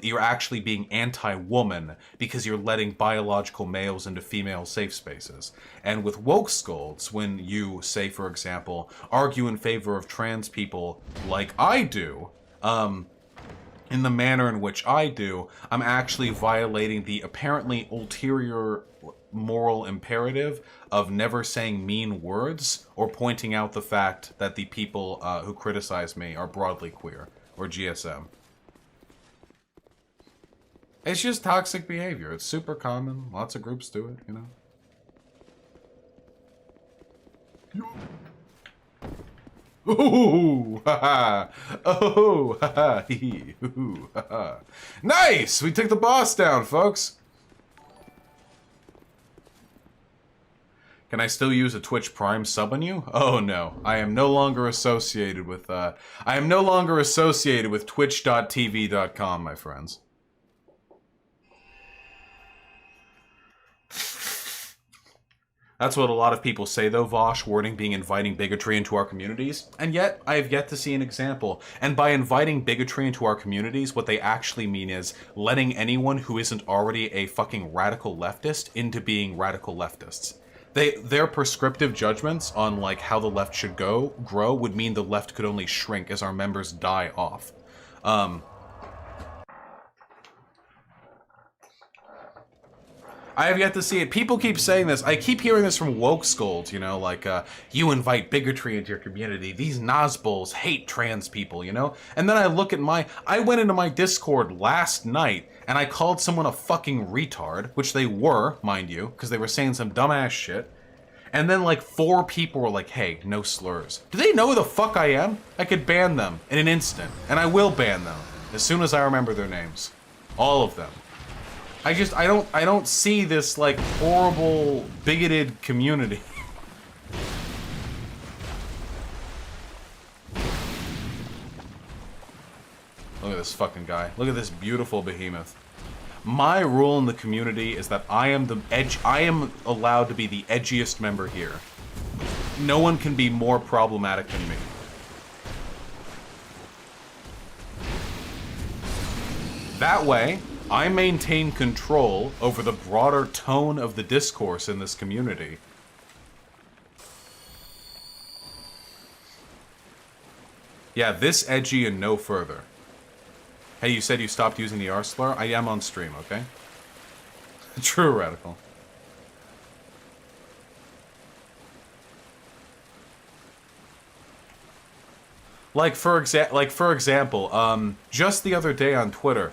you're actually being anti-woman because you're letting biological males into female safe spaces. And with woke skulls, when you, say, for example, argue in favor of trans people like I do, in the manner in which I do, I'm actually violating the apparently ulterior moral imperative of never saying mean words or pointing out the fact that the people who criticize me are broadly queer or GSM. It's just toxic behavior. It's super common. Lots of groups do it, you know? Ooh, ha ha. Oh, ha ha. Hee, ooh, ha ha. Nice! We took the boss down, folks. Can I still use a Twitch Prime sub on you? Oh no, I am no longer associated with twitch.tv.com, my friends. That's what a lot of people say though, Vaush, wording being inviting bigotry into our communities. And yet, I have yet to see an example. And by inviting bigotry into our communities, what they actually mean is letting anyone who isn't already a fucking radical leftist into being radical leftists. Their prescriptive judgments on like how the left should grow would mean the left could only shrink as our members die off. I have yet to see it. People keep saying this. I keep hearing this from woke scolds, you know, like, you invite bigotry into your community. These Nazbols hate trans people, you know? And then I look at I went into my Discord last night and I called someone a fucking retard, which they were, mind you, because they were saying some dumbass shit. And then like 4 people were like, hey, no slurs. Do they know who the fuck I am? I could ban them in an instant. And I will ban them as soon as I remember their names. All of them. I don't see this like horrible, bigoted community. Look at this fucking guy. Look at this beautiful behemoth. My rule in the community is that I am allowed to be the edgiest member here. No one can be more problematic than me. That way, I maintain control over the broader tone of the discourse in this community. Yeah, this edgy and no further. Hey, you said you stopped using the R slur? I am on stream, okay? True radical. Like for example, just the other day on Twitter.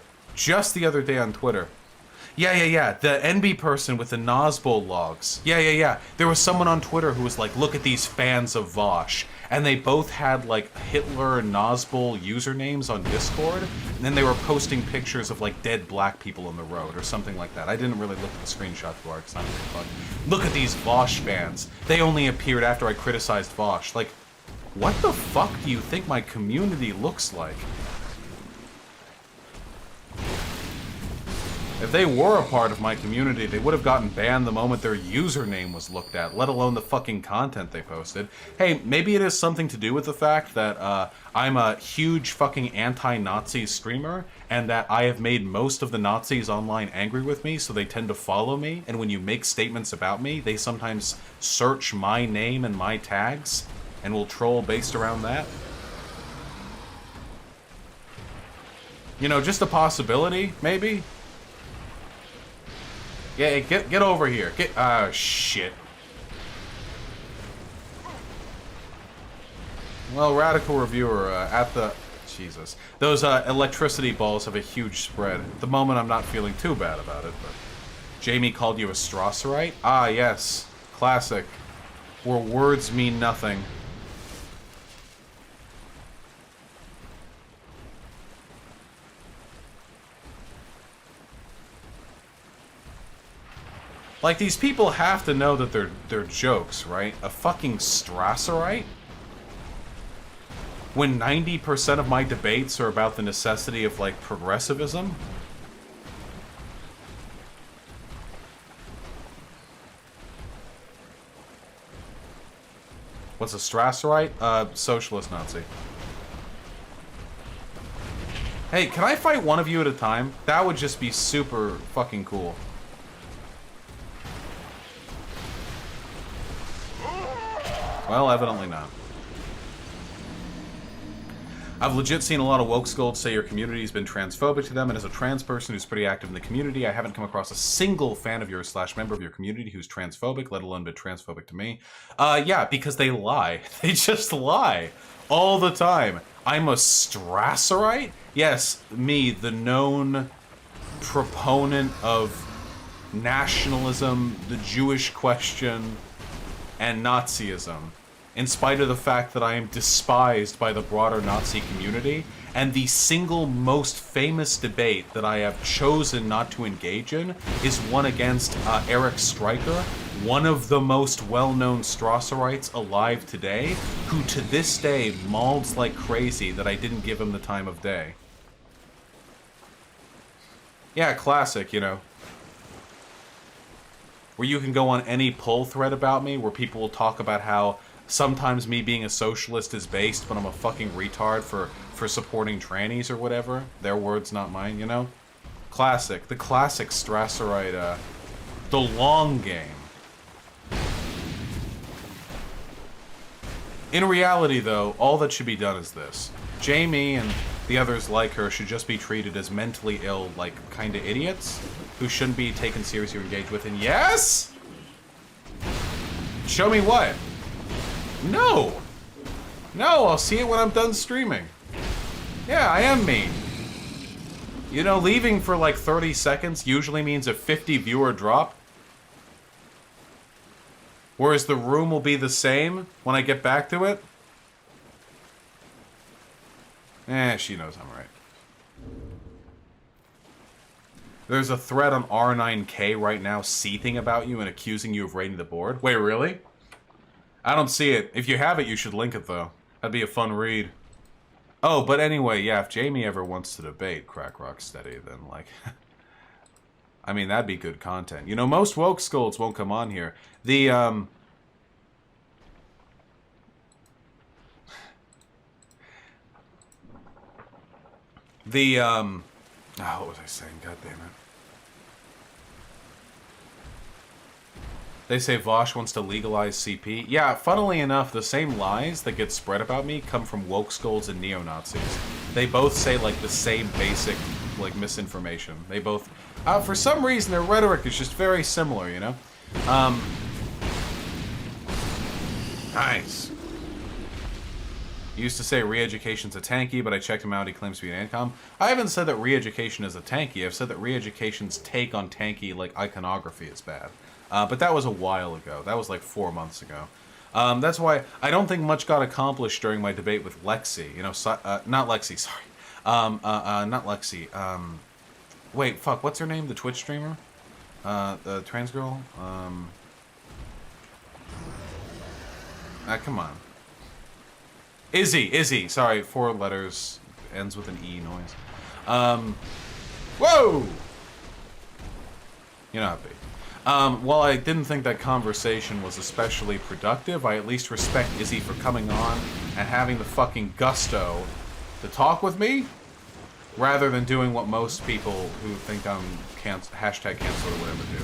Yeah. The NB person with the Nazbol logs. Yeah. There was someone on Twitter who was like, look at these fans of Vaush. And they both had like Hitler and Nazbol usernames on Discord. And then they were posting pictures of like dead black people on the road or something like that. I didn't really look at the screenshot for it. It's not really fun. Look at these Vaush fans. They only appeared after I criticized Vaush. Like, what the fuck do you think my community looks like? If they were a part of my community, they would have gotten banned the moment their username was looked at, let alone the fucking content they posted. Hey, maybe it has something to do with the fact that I'm a huge fucking anti-Nazi streamer, and that I have made most of the Nazis online angry with me, so they tend to follow me, and when you make statements about me, they sometimes search my name and my tags, and will troll based around that. You know, just a possibility, maybe? Yeah, get over here. Oh, shit. Well, Radical Reviewer, at the... Jesus. Those electricity balls have a huge spread. At the moment, I'm not feeling too bad about it, but... Jamie called you a Strasserite? Ah, yes. Classic. Where words mean nothing. Like, these people have to know that they're jokes, right? A fucking Strasserite? When 90% of my debates are about the necessity of, like, progressivism? What's a Strasserite? Socialist Nazi. Hey, can I fight one of you at a time? That would just be super fucking cool. Well, evidently not. I've legit seen a lot of woke scolds say your community's been transphobic to them, and as a trans person who's pretty active in the community, I haven't come across a single fan of yours / member of your community who's transphobic, let alone been transphobic to me. Yeah, because they lie. They just lie. All the time. I'm a Strasserite? Yes, me, the known proponent of nationalism, the Jewish question, and Nazism. in spite of the fact that I am despised by the broader Nazi community, and the single most famous debate that I have chosen not to engage in is one against Eric Stryker, one of the most well-known Strasserites alive today, who to this day mauls like crazy that I didn't give him the time of day. Yeah, classic, you know. Where you can go on any pull thread about me, where people will talk about how sometimes me being a socialist is based, but I'm a fucking retard for supporting trannies or whatever. Their words, not mine, you know? Classic. The classic Strasserite, the long game. In reality, though, all that should be done is this. Jamie and the others like her should just be treated as mentally ill, like, kinda idiots, who shouldn't be taken seriously or engaged with. And yes? Show me what? No! No, I'll see it when I'm done streaming. Yeah, I am mean. You know, leaving for like 30 seconds usually means a 50 viewer drop. Whereas the room will be the same when I get back to it. She knows I'm right. There's a thread on R9K right now seething about you and accusing you of raiding the board. Wait, really? I don't see it. If you have it, you should link it, though. That'd be a fun read. Oh, but anyway, yeah, if Jamie ever wants to debate Crack Rock Steady, then, like... I mean, that'd be good content. You know, most woke scolds won't come on here. The, Oh, what was I saying? God damn it. They say Vaush wants to legalize CP. Yeah, funnily enough, the same lies that get spread about me come from woke scolds and neo-Nazis. They both say, like, the same basic, like, misinformation. They both... for some reason, their rhetoric is just very similar, you know? Nice. He used to say re-education's a tanky, but I checked him out, he claims to be an ANCOM. I haven't said that re-education is a tanky, I've said that re-education's take on tanky, like, iconography is bad. But that was a while ago. That was like 4 months ago. That's why I don't think much got accomplished during my debate with Lexi. You know, not Lexi, sorry. Not Lexi. Wait, fuck, what's her name? The Twitch streamer? The trans girl? Come on. Izzy, sorry, 4 letters, ends with an E noise. Whoa! You know how it be. While I didn't think that conversation was especially productive, I at least respect Izzy for coming on and having the fucking gusto to talk with me, rather than doing what most people who think I'm hashtag cancelled or whatever do,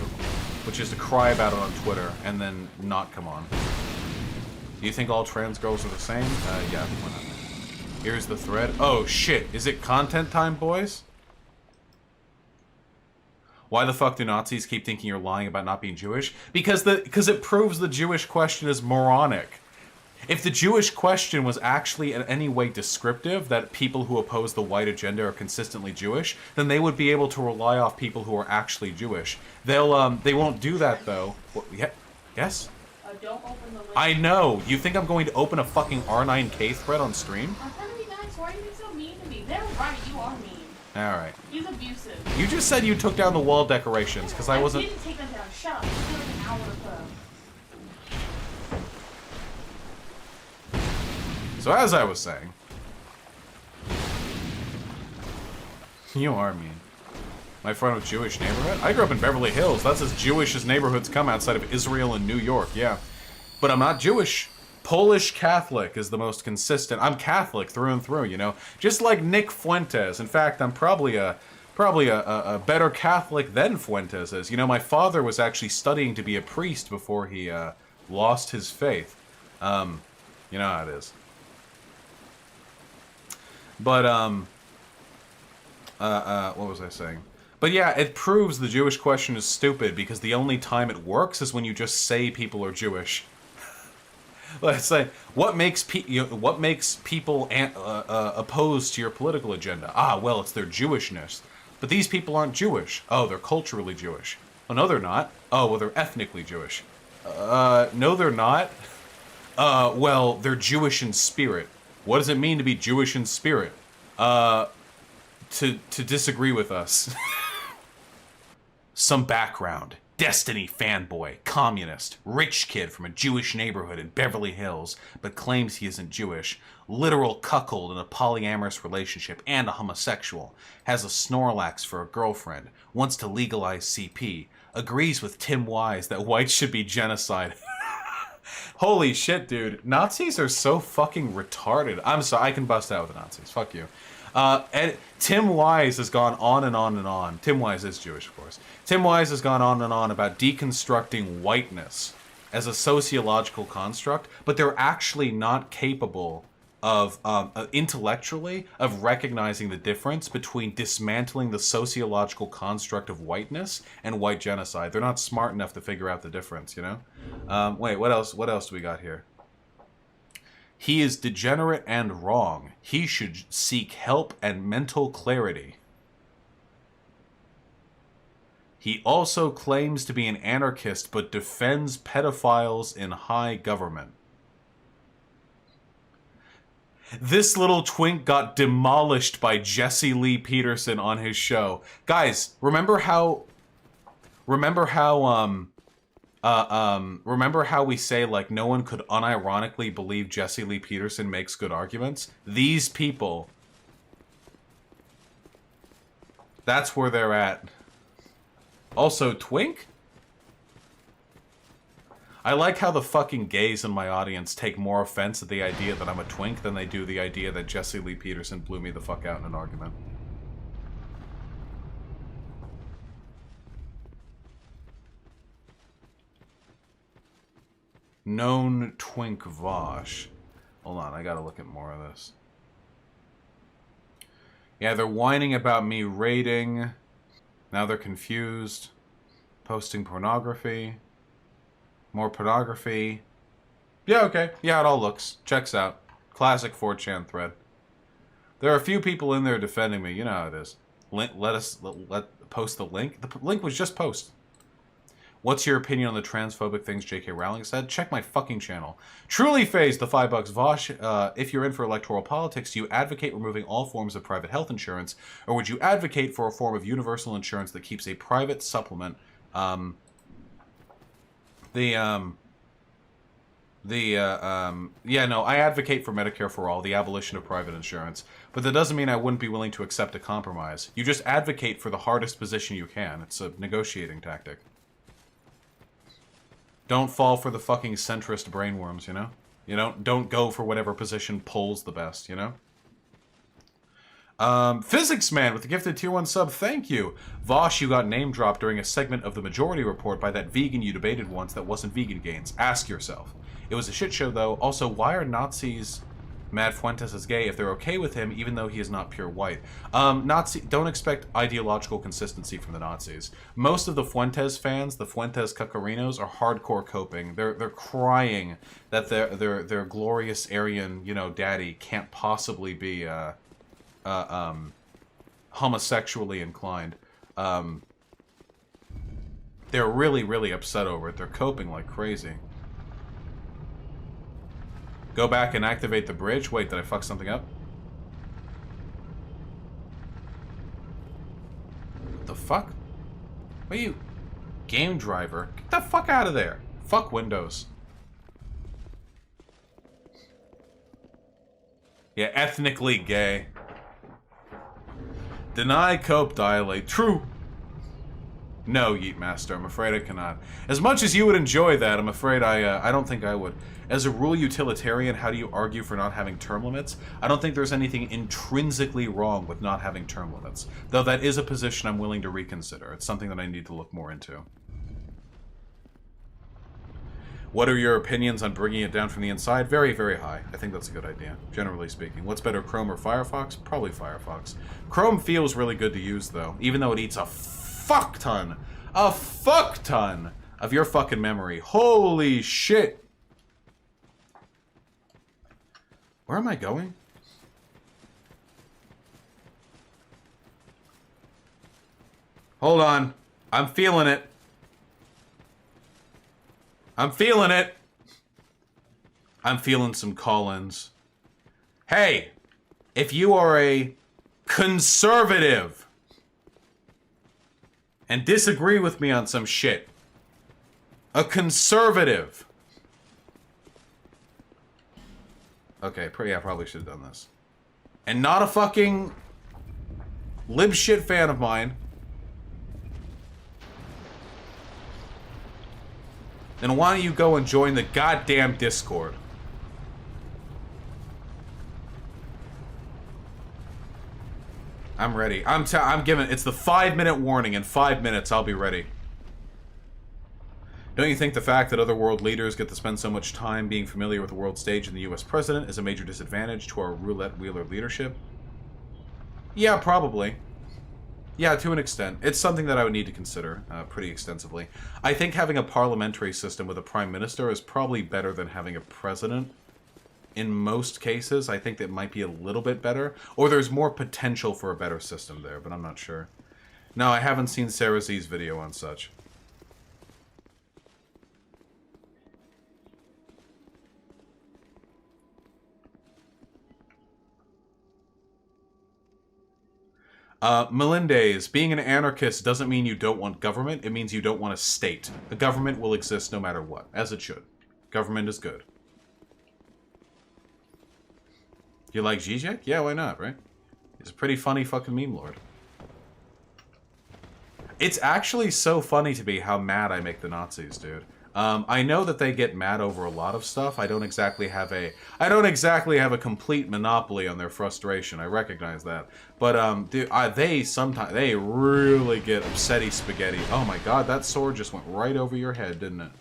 which is to cry about it on Twitter and then not come on. Do you think all trans girls are the same? Yeah, why not? Here's the thread. Oh shit, is it content time, boys? Why the fuck do Nazis keep thinking you're lying about not being Jewish? Because it proves the Jewish question is moronic. If the Jewish question was actually in any way descriptive, that people who oppose the white agenda are consistently Jewish, then they would be able to rely off people who are actually Jewish. They won't do that though. Yeah, yes? Don't open the link. I know. You think I'm going to open a fucking R9K thread on stream? I'm trying to be nice. Why are you being so mean to me? They're right. You are mean. Alright. He's abusive. You just said you took down the wall decorations, because I wasn't... I didn't take them down. Shut up. It took like an hour to put them. So as I was saying... You are mean. My friend of Jewish neighborhood? I grew up in Beverly Hills. That's as Jewish as neighborhoods come outside of Israel and New York, yeah. But I'm not Jewish. Polish Catholic is the most consistent. I'm Catholic through and through, you know? Just like Nick Fuentes. In fact, I'm probably a better Catholic than Fuentes is. You know, my father was actually studying to be a priest before he lost his faith. You know how it is. But, what was I saying? But yeah, it proves the Jewish question is stupid, because the only time it works is when you just say people are Jewish. Let's say, what makes people opposed to your political agenda? Ah, well, it's their Jewishness. But these people aren't Jewish. Oh, they're culturally Jewish. Oh, no, they're not. Oh, well, they're ethnically Jewish. No, they're not. Well, they're Jewish in spirit. What does it mean to be Jewish in spirit? To disagree with us. Some background. Destiny fanboy, communist, rich kid from a Jewish neighborhood in Beverly Hills, but claims he isn't Jewish. Literal cuckold in a polyamorous relationship and a homosexual. Has a Snorlax for a girlfriend. Wants to legalize CP. Agrees with Tim Wise that whites should be genocide. Holy shit, dude. Nazis are so fucking retarded. I'm sorry, I can bust out with the Nazis. Fuck you. And Tim Wise has gone on and on and on. Tim Wise is Jewish, of course. Tim Wise has gone on and on about deconstructing whiteness as a sociological construct, but they're actually not capable of, intellectually, of recognizing the difference between dismantling the sociological construct of whiteness and white genocide. They're not smart enough to figure out the difference, you know? Wait, what else? What else do we got here? He is degenerate and wrong. He should seek help and mental clarity. He also claims to be an anarchist, but defends pedophiles in high government. This little twink got demolished by Jesse Lee Peterson on his show. Guys, remember how we say, like, no one could unironically believe Jesse Lee Peterson makes good arguments? These people, that's where they're at. Also, twink? I like how the fucking gays in my audience take more offense at the idea that I'm a twink than they do the idea that Jesse Lee Peterson blew me the fuck out in an argument. Known twink Vaush. Hold on, I gotta look at more of this. Yeah, they're whining about me raiding. Now they're confused. Posting pornography. More pornography. Yeah, okay. Yeah, it all looks. Checks out. Classic 4chan thread. There are a few people in there defending me. You know how it is. Let post the link. The link was just post. What's your opinion on the transphobic things J.K. Rowling said? Check my fucking channel. Truly phased the $5 Vaush. If you're in for electoral politics, do you advocate removing all forms of private health insurance, or would you advocate for a form of universal insurance that keeps a private supplement? Yeah, no, I advocate for Medicare for all, the abolition of private insurance, but that doesn't mean I wouldn't be willing to accept a compromise. You just advocate for the hardest position you can. It's a negotiating tactic. Don't fall for the fucking centrist brainworms, you know? You know, don't go for whatever position pulls the best, you know? Physics Man with the gifted tier 1 sub, thank you. Vaush, you got name dropped during a segment of the Majority Report by that vegan you debated once that wasn't Vegan Gains. Ask yourself. It was a shit show, though. Also, why are Nazis mad Fuentes is gay if they're okay with him, even though he is not pure white? Don't expect ideological consistency from the Nazis. Most of the Fuentes fans, the Fuentes Cacarinos, are hardcore coping. They're crying that their glorious Aryan, you know, daddy can't possibly be, homosexually inclined. They're really, really upset over it. They're coping like crazy. Go back and activate the bridge. Wait, did I fuck something up? What the fuck? What are you? Game driver? Get the fuck out of there. Fuck Windows. Yeah, ethnically gay. Deny, cope, dilate. True. No, Yeet Master, I'm afraid I cannot. As much as you would enjoy that, I'm afraid I don't think I would. As a rule utilitarian, how do you argue for not having term limits? I don't think there's anything intrinsically wrong with not having term limits. Though that is a position I'm willing to reconsider. It's something that I need to look more into. What are your opinions on bringing it down from the inside? Very, very high. I think that's a good idea, generally speaking. What's better, Chrome or Firefox? Probably Firefox. Chrome feels really good to use, though, even though it eats a fuck ton of your fucking memory. Holy shit. Where am I going? Hold on. I'm feeling it. I'm feeling it. I'm feeling some call-ins. Hey, if you are a conservative and disagree with me on some shit, a conservative. Okay, yeah, probably should have done this. And not a fucking lib shit fan of mine. Then why don't you go and join the goddamn Discord? I'm ready. I'm giving, it's the 5-minute warning. In 5 minutes, I'll be ready. Don't you think the fact that other world leaders get to spend so much time being familiar with the world stage and the US president is a major disadvantage to our roulette wheeler leadership? Yeah, probably. Yeah, to an extent. It's something that I would need to consider pretty extensively. I think having a parliamentary system with a prime minister is probably better than having a president. In most cases, I think that might be a little bit better. Or there's more potential for a better system there, but I'm not sure. No, I haven't seen Sarah Z's video on such. Melendez, being an anarchist doesn't mean you don't want government. It means you don't want a state. A government will exist no matter what, as it should. Government is good. You like Zizek? Yeah, why not, right? He's a pretty funny fucking meme lord. It's actually so funny to me how mad I make the Nazis, dude. I know that they get mad over a lot of stuff. I don't exactly have a complete monopoly on their frustration. I recognize that. But dude, they really get upsetty spaghetti. Oh my god, that sword just went right over your head, didn't it?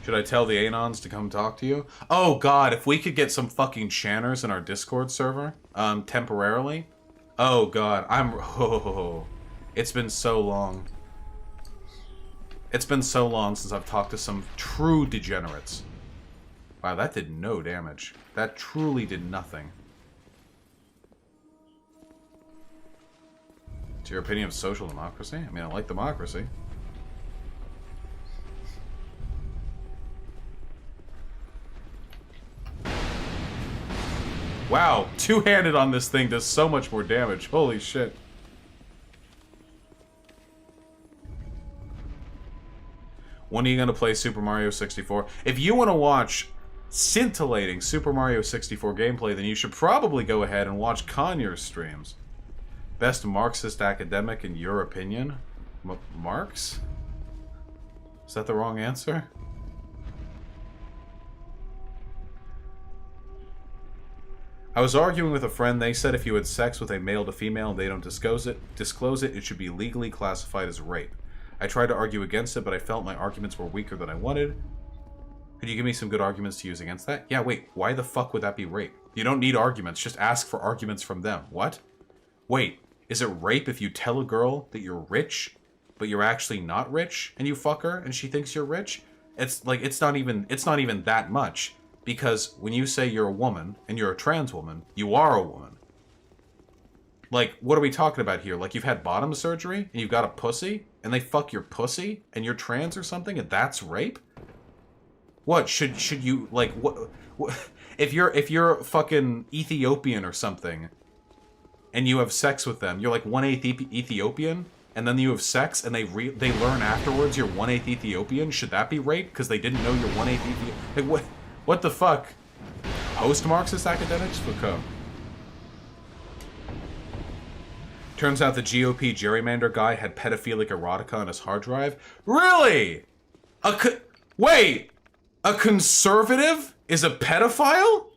Should I tell the Anons to come talk to you? Oh god, if we could get some fucking channers in our Discord server, temporarily. Oh god, it's been so long. It's been so long since I've talked to some true degenerates. Wow, that did no damage. That truly did nothing. What's your opinion of social democracy? I mean, I like democracy. Wow, two-handed on this thing does so much more damage. Holy shit. When are you going to play Super Mario 64? If you want to watch scintillating Super Mario 64 gameplay, then you should probably go ahead and watch Conyers streams. Best Marxist academic in your opinion? Marx? Is that the wrong answer? I was arguing with a friend. They said if you had sex with a male to female and they don't disclose it, it should be legally classified as rape. I tried to argue against it, but I felt my arguments were weaker than I wanted. Could you give me some good arguments to use against that? Yeah, wait, why the fuck would that be rape? You don't need arguments, just ask for arguments from them. What? Wait, is it rape if you tell a girl that you're rich, but you're actually not rich, and you fuck her, and she thinks you're rich? It's like, it's not even that much. Because when you say you're a woman, and you're a trans woman, you are a woman. Like, what are we talking about here? Like, you've had bottom surgery, and you've got a pussy, and they fuck your pussy, and you're trans or something, and that's rape? What, should you, like, what if you're fucking Ethiopian or something, and you have sex with them, you're like 1/8 Ethiopian, and then you have sex, and they learn afterwards you're 1/8 Ethiopian, should that be rape? Because they didn't know you're 1/8 Ethiopian? Like, what the fuck? Post-Marxist academics? Foucault. Turns out the GOP gerrymander guy had pedophilic erotica on his hard drive. Really? Wait! A conservative is a pedophile?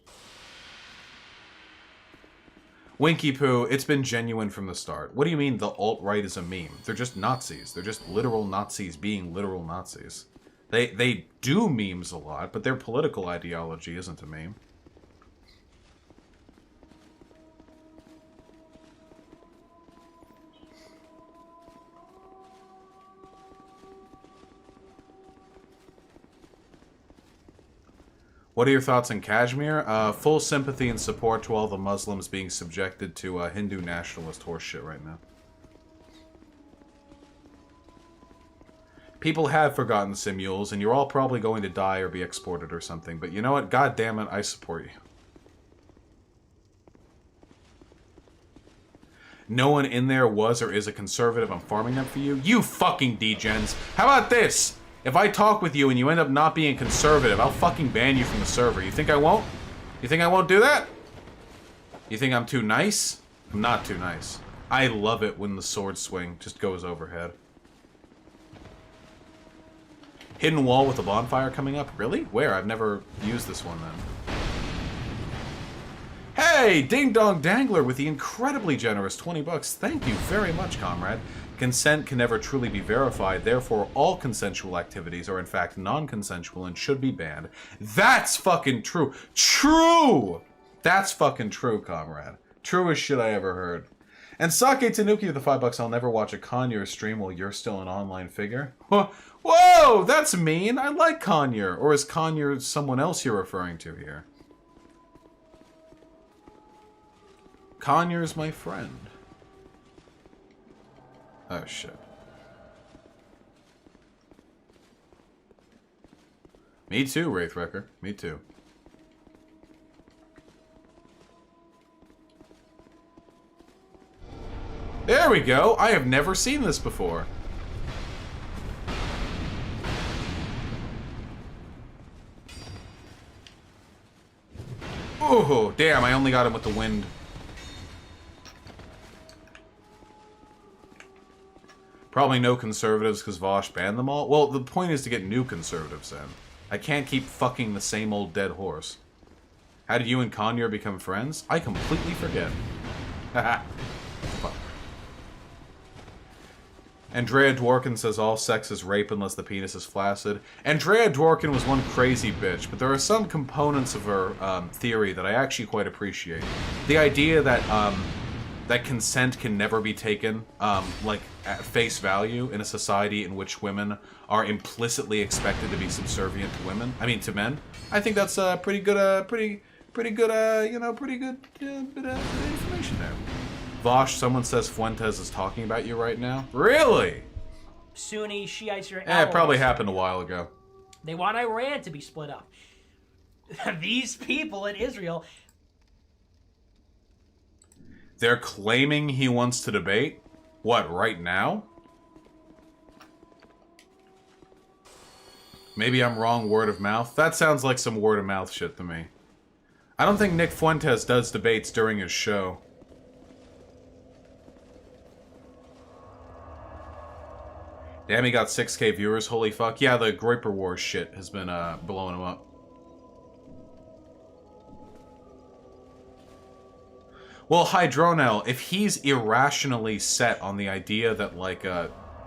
Winky Poo, it's been genuine from the start. What do you mean the alt-right is a meme? They're just Nazis. They're just literal Nazis being literal Nazis. They do memes a lot, but their political ideology isn't a meme. What are your thoughts on Kashmir? Full sympathy and support to all the Muslims being subjected to Hindu nationalist horseshit right now. People have forgotten Simules, and you're all probably going to die or be exported or something. But you know what? God damn it, I support you. No one in there was or is a conservative. I'm farming them for you. You fucking degens. How about this? If I talk with you and you end up not being conservative, I'll fucking ban you from the server. You think I won't? You think I won't do that? You think I'm too nice? I'm not too nice. I love it when the sword swing just goes overhead. Hidden wall with a bonfire coming up? Really? Where? I've never used this one then. Hey! Ding Dong Dangler with the incredibly generous 20 bucks. Thank you very much, comrade. Consent can never truly be verified, therefore all consensual activities are in fact non-consensual and should be banned. That's fucking true. True! That's fucking true, comrade. Truest shit I ever heard. And Sake Tanuki with the 5 bucks. I'll never watch a Conyer stream while you're still an online figure. Whoa! That's mean! I like Conyer. Or is Conyer someone else you're referring to here? Conyer's my friend. Oh, shit. Me too, Wraithwrecker. Me too. There we go! I have never seen this before. Oh, damn, I only got him with the wind. Probably no conservatives because Vaush banned them all. Well, the point is to get new conservatives in. I can't keep fucking the same old dead horse. How did you and Conyer become friends? I completely forget. Haha. Fuck. Andrea Dworkin says all sex is rape unless the penis is flaccid. Andrea Dworkin was one crazy bitch, but there are some components of her theory that I actually quite appreciate. The idea that that consent can never be taken like at face value in a society in which women are implicitly expected to be subservient to women. I mean, to men. I think that's a pretty good, pretty good, you know, pretty good bit of information there. Vaush, someone says Fuentes is talking about you right now. Really? Sunni Shiites are it probably happened a while ago. They want Iran to be split up. These people in Israel. They're claiming he wants to debate? What, right now? Maybe I'm wrong, word of mouth? That sounds like some word of mouth shit to me. I don't think Nick Fuentes does debates during his show. Damn, he got 6K viewers, holy fuck. Yeah, the Groyper Wars shit has been blowing him up. Well, Hydronel, if he's irrationally set on the idea that, like,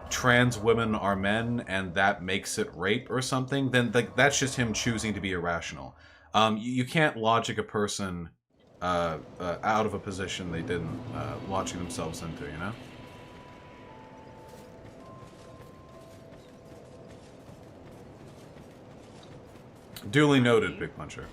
trans women are men and that makes it rape or something, then that's just him choosing to be irrational. You can't logic a person out of a position they didn't logic themselves into, you know? Duly noted, Big Puncher.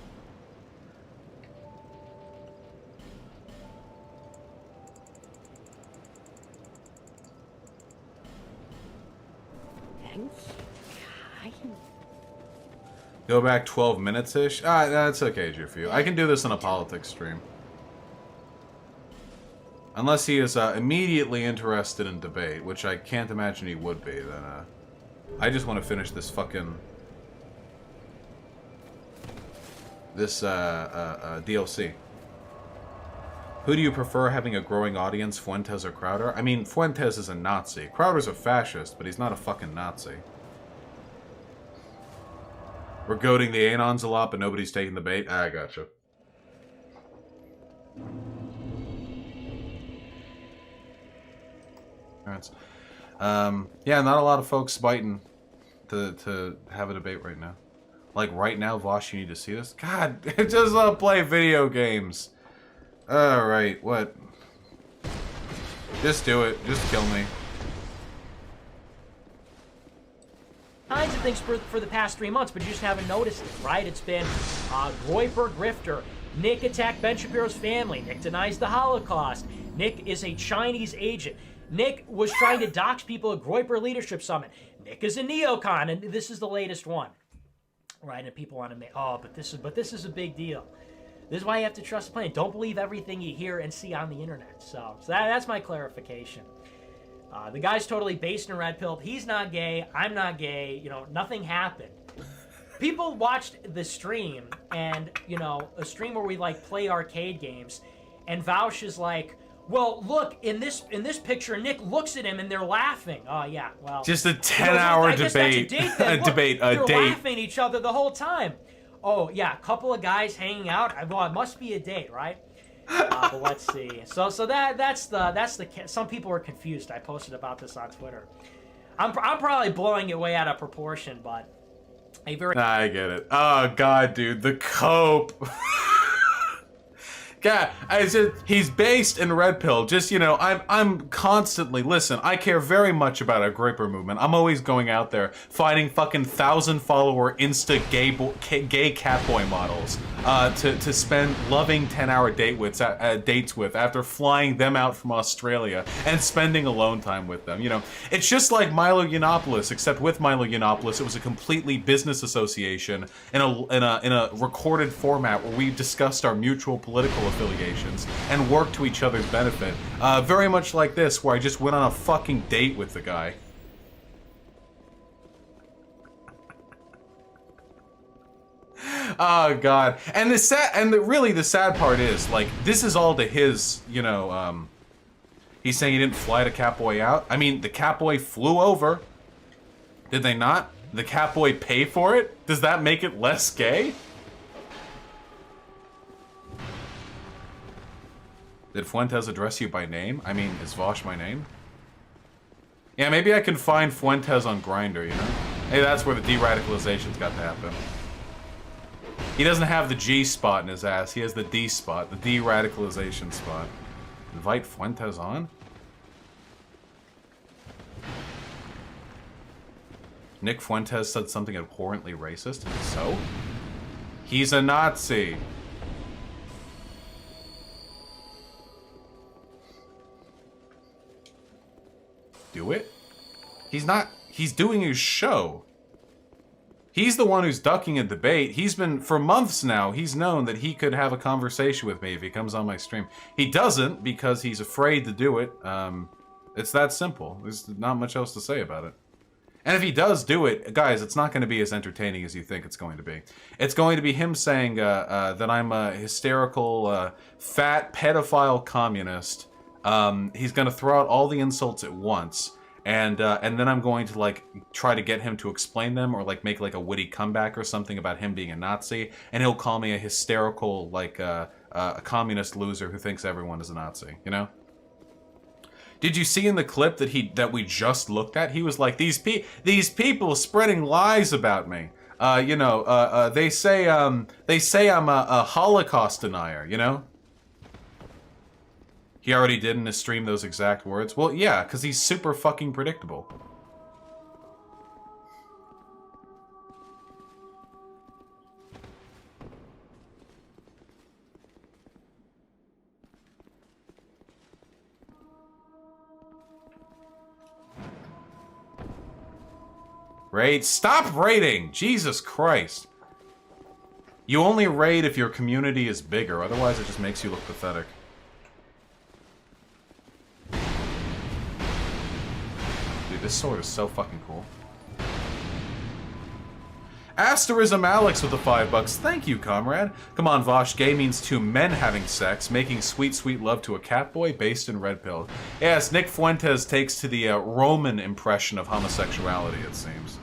Go back 12 minutes-ish? Ah, that's okay, Jiffy. I can do this on a politics stream. Unless he is immediately interested in debate, which I can't imagine he would be, then I just want to finish this fucking... this DLC. Who do you prefer having a growing audience, Fuentes or Crowder? I mean, Fuentes is a Nazi. Crowder's a fascist, but he's not a fucking Nazi. We're goading the Anons a lot, but nobody's taking the bait. I gotcha. Alright. Yeah, not a lot of folks biting to have a debate right now. Like, right now, Vaush, you need to see this? God, just play video games. Alright, what? Just do it. Just kill me. Hi, kinds of things for the past 3 months, but you just haven't noticed it, right? It's been Groyper grifter. Nick attacked Ben Shapiro's family. Nick denies the Holocaust. Nick is a Chinese agent. Nick was trying to dox people at Groyper Leadership Summit. Nick is a neocon, and this is the latest one, right? And people want to make, oh, but this is a big deal. This is why you have to trust the plan. Don't believe everything you hear and see on the internet. So that's my clarification. The guy's totally based and red-pilled. He's not gay. I'm not gay. You know, nothing happened. People watched the stream, and, you know, a stream where we, like, play arcade games, and Vaush is like, well, look, in this picture, Nick looks at him, and they're laughing. Oh, yeah, well. Just a 10-hour debate. They're laughing at each other the whole time. Oh, yeah, a couple of guys hanging out. Well, it must be a date, right? But let's see. So that's the. Some people were confused. I posted about this on Twitter. I'm probably blowing it way out of proportion, but a very. I get it. Oh God, dude, the cope. God, he's based in Red Pill. Just, you know, I'm constantly, listen, I care very much about our Groyper movement. I'm always going out there finding fucking 1,000-follower Insta gay catboy models to spend loving 10-hour dates with after flying them out from Australia and spending alone time with them. You know, it's just like Milo Yiannopoulos, except with Milo Yiannopoulos, it was a completely business association in a recorded format where we discussed our mutual political affiliations and work to each other's benefit. Very much like this, where I just went on a fucking date with the guy. Oh God. And really the sad part is, like, this is all to his, you know, he's saying he didn't fly the Catboy out. I mean, the Catboy flew over. Did they not? The Catboy pay for it? Does that make it less gay? Did Fuentes address you by name? I mean, is Vaush my name? Yeah, maybe I can find Fuentes on Grindr, you know? Hey, that's where the de-radicalization's got to happen. He doesn't have the G spot in his ass, he has the D spot, the de-radicalization spot. Invite Fuentes on? Nick Fuentes said something abhorrently racist, so? He's a Nazi. Do it? He's not. He's doing his show. He's the one who's ducking a debate. He's been, for months now, he's known that he could have a conversation with me if he comes on my stream. He doesn't because he's afraid to do it. It's that simple. There's not much else to say about it. And if he does do it, guys, it's not going to be as entertaining as you think it's going to be. It's going to be him saying that I'm a hysterical, fat, pedophile communist. He's going to throw out all the insults at once, and then I'm going to, like, try to get him to explain them, or, like, make, like, a witty comeback or something about him being a Nazi, and he'll call me a hysterical, like, a communist loser who thinks everyone is a Nazi, you know? Did you see in the clip that we just looked at? He was like, these people spreading lies about me. You know, they say I'm a Holocaust denier, you know? He already did in his stream those exact words. Well, yeah, because he's super fucking predictable. Raid. Stop raiding! Jesus Christ. You only raid if your community is bigger, otherwise it just makes you look pathetic. This sword is so fucking cool. Asterism Alex with the $5. Thank you, comrade. Come on, Vaush. Gay means two men having sex, making sweet, sweet love to a catboy based in Red Pill. Yes, Nick Fuentes takes to the Roman impression of homosexuality, it seems.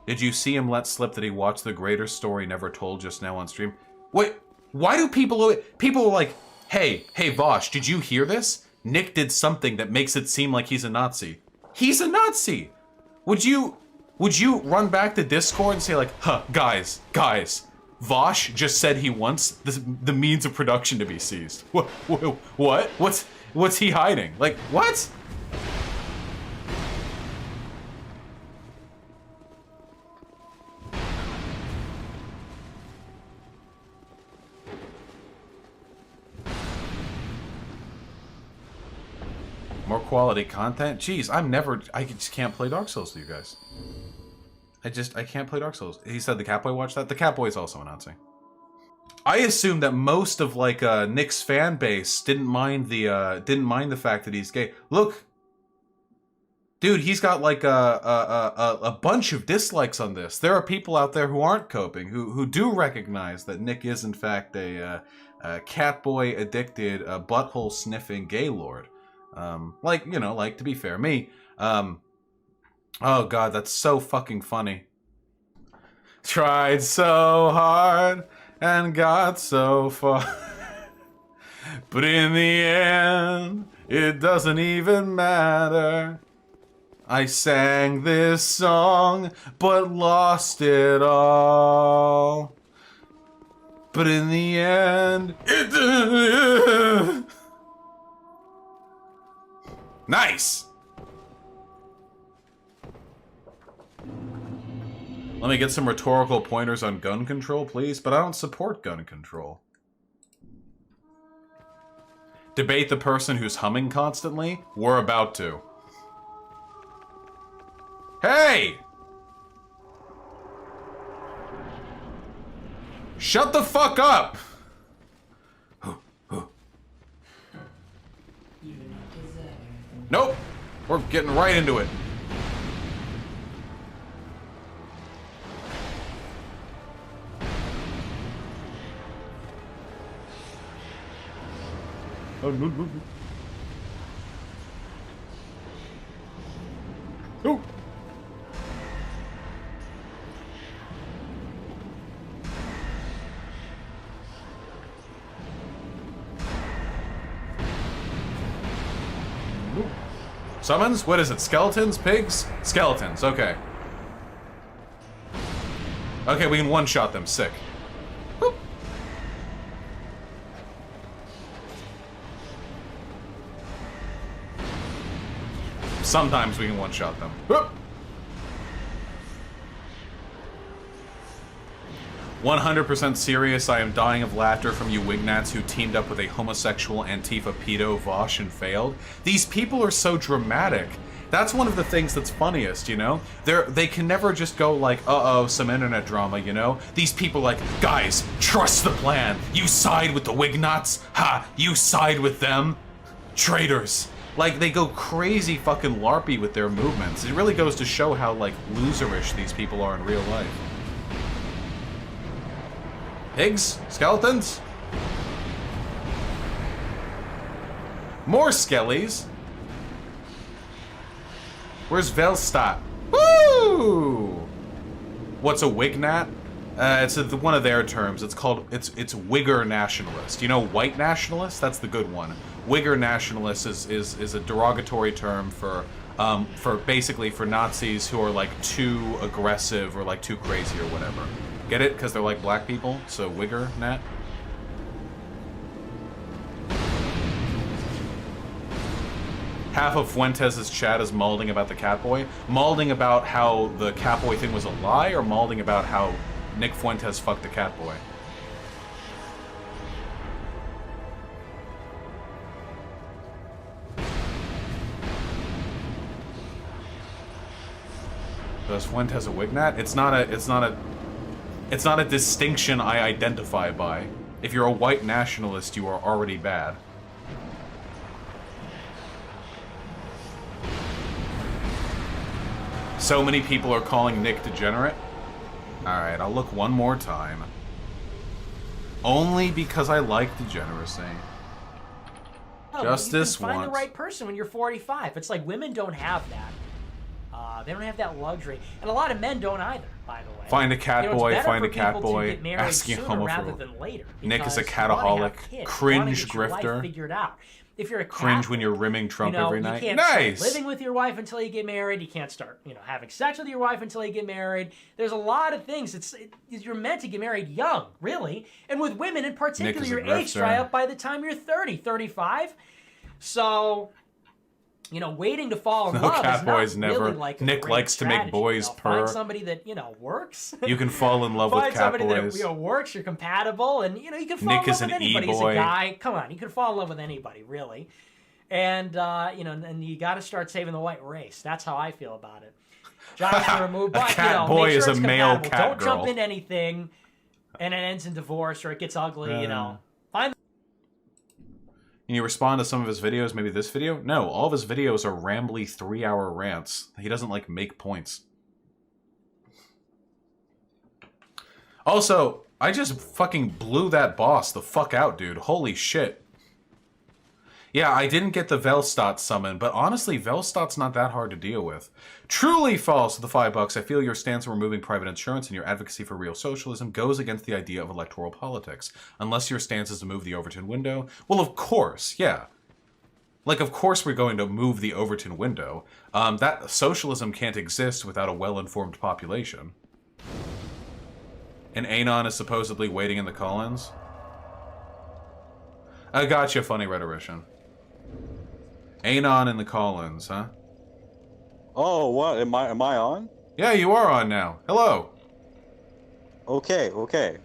Did you see him let slip that he watched the greater story never told just now on stream? Wait, why do people are like, hey, Vaush, did you hear this? Nick did something that makes it seem like he's a Nazi. He's a Nazi! Would you run back to Discord and say, like, huh, guys, Vaush just said he wants the means of production to be seized. What? What's he hiding? Like, what? More quality content? Jeez, I just can't play Dark Souls with you guys. I can't play Dark Souls. He said the Catboy watched that? The Catboy is also announcing. I assume that most of, like, Nick's fan base didn't mind the fact that he's gay. Look! Dude, he's got, like, a bunch of dislikes on this. There are people out there who aren't coping, who do recognize that Nick is, in fact, a Catboy-addicted, butthole-sniffing gay lord. Like, you know, like, to be fair, me. Oh god, that's so fucking funny. Tried so hard and got so far. But in the end, it doesn't even matter. I sang this song, but lost it all. But in the end, it... Nice! Let me get some rhetorical pointers on gun control, please, but I don't support gun control. Debate the person who's humming constantly? We're about to. Hey! Shut the fuck up! Nope! We're getting right into it. Oh, no, no, no. Oh. Summons? What is it? Skeletons? Pigs? Skeletons, okay. Okay, we can one-shot them. Sick. Whoop. Sometimes we can one-shot them. Whoop. 100% serious, I am dying of laughter from you wignats who teamed up with a homosexual Antifa pedo Vaush and failed. These people are so dramatic. That's one of the things that's funniest, you know? They can never just go like, uh-oh, some internet drama, you know? These people like, guys, trust the plan. You side with the wignots? Ha! You side with them? Traitors. Like, they go crazy fucking LARPy with their movements. It really goes to show how, like, loserish these people are in real life. Pigs? Skeletons? More skellies? Where's Velstadt? Woo! What's a wignat? It's one of their terms. It's called, it's Wigger nationalist. You know white nationalist? That's the good one. Wigger nationalist is a derogatory term for basically for Nazis who are like too aggressive or like too crazy or whatever. Get it? Because they're like black people, so Wigger nat. Half of Fuentes' chat is malding about the Catboy. Malding about how the Catboy thing was a lie, or malding about how Nick Fuentes fucked the Catboy? Does Fuentes a wignat? It's not a distinction I identify by. If you're a white nationalist, you are already bad. So many people are calling Nick degenerate. Alright, I'll look one more time. Only because I like degeneracy. Oh, Just this once. You can find once. the right person when you're 45. It's like women don't have that. They don't have that luxury. And a lot of men don't either, by the way. Find a cat boy, find a cat boy, asking homo homo rather than later. Nick is a Because you wanna cataholic, have kids, cringe you wanna get your life grifter. figured out. If you're a Cringe when Catholic, you're rimming Trump every night. You can't Nice! start living with your wife until you get married. You can't start, having sex with your wife until you get married. There's a lot of things. You're meant to get married young, really. And with women in particular, is a your age grifter. dry up by the time you're 30, 35. So, waiting to fall in No, love cat is not boys never. really like a Nick great likes to make strategy, boys purr. Find somebody that, works. You can fall in love with Find cat somebody boys. that works, you're compatible, and you can fall Nick in is love with an anybody as e-boy. a guy. Come on, you can fall in love with anybody, really. And and you got to start saving the white race. That's how I feel about it. Josh can remove, but cat boy make sure is a it's male compatible. cat Don't girl. jump into anything, and it ends in divorce or it gets ugly. Find. Can you respond to some of his videos? Maybe this video? No, all of his videos are rambly 3-hour rants. He doesn't like make points. Also, I just fucking blew that boss the fuck out, dude. Holy shit. Yeah, I didn't get the Velstadt summon, but honestly, Velstadt's not that hard to deal with. Truly false, the $5. I feel your stance on removing private insurance and your advocacy for real socialism goes against the idea of electoral politics. Unless your stance is to move the Overton window. Well, of course, yeah. Like, of course we're going to move the Overton window. That socialism can't exist without a well-informed population. And Anon is supposedly waiting in the call-ins? I gotcha, funny rhetorician. Anon in the call-ins, huh? Oh, what? Am I on? Yeah, you are on now. Hello. Okay, okay.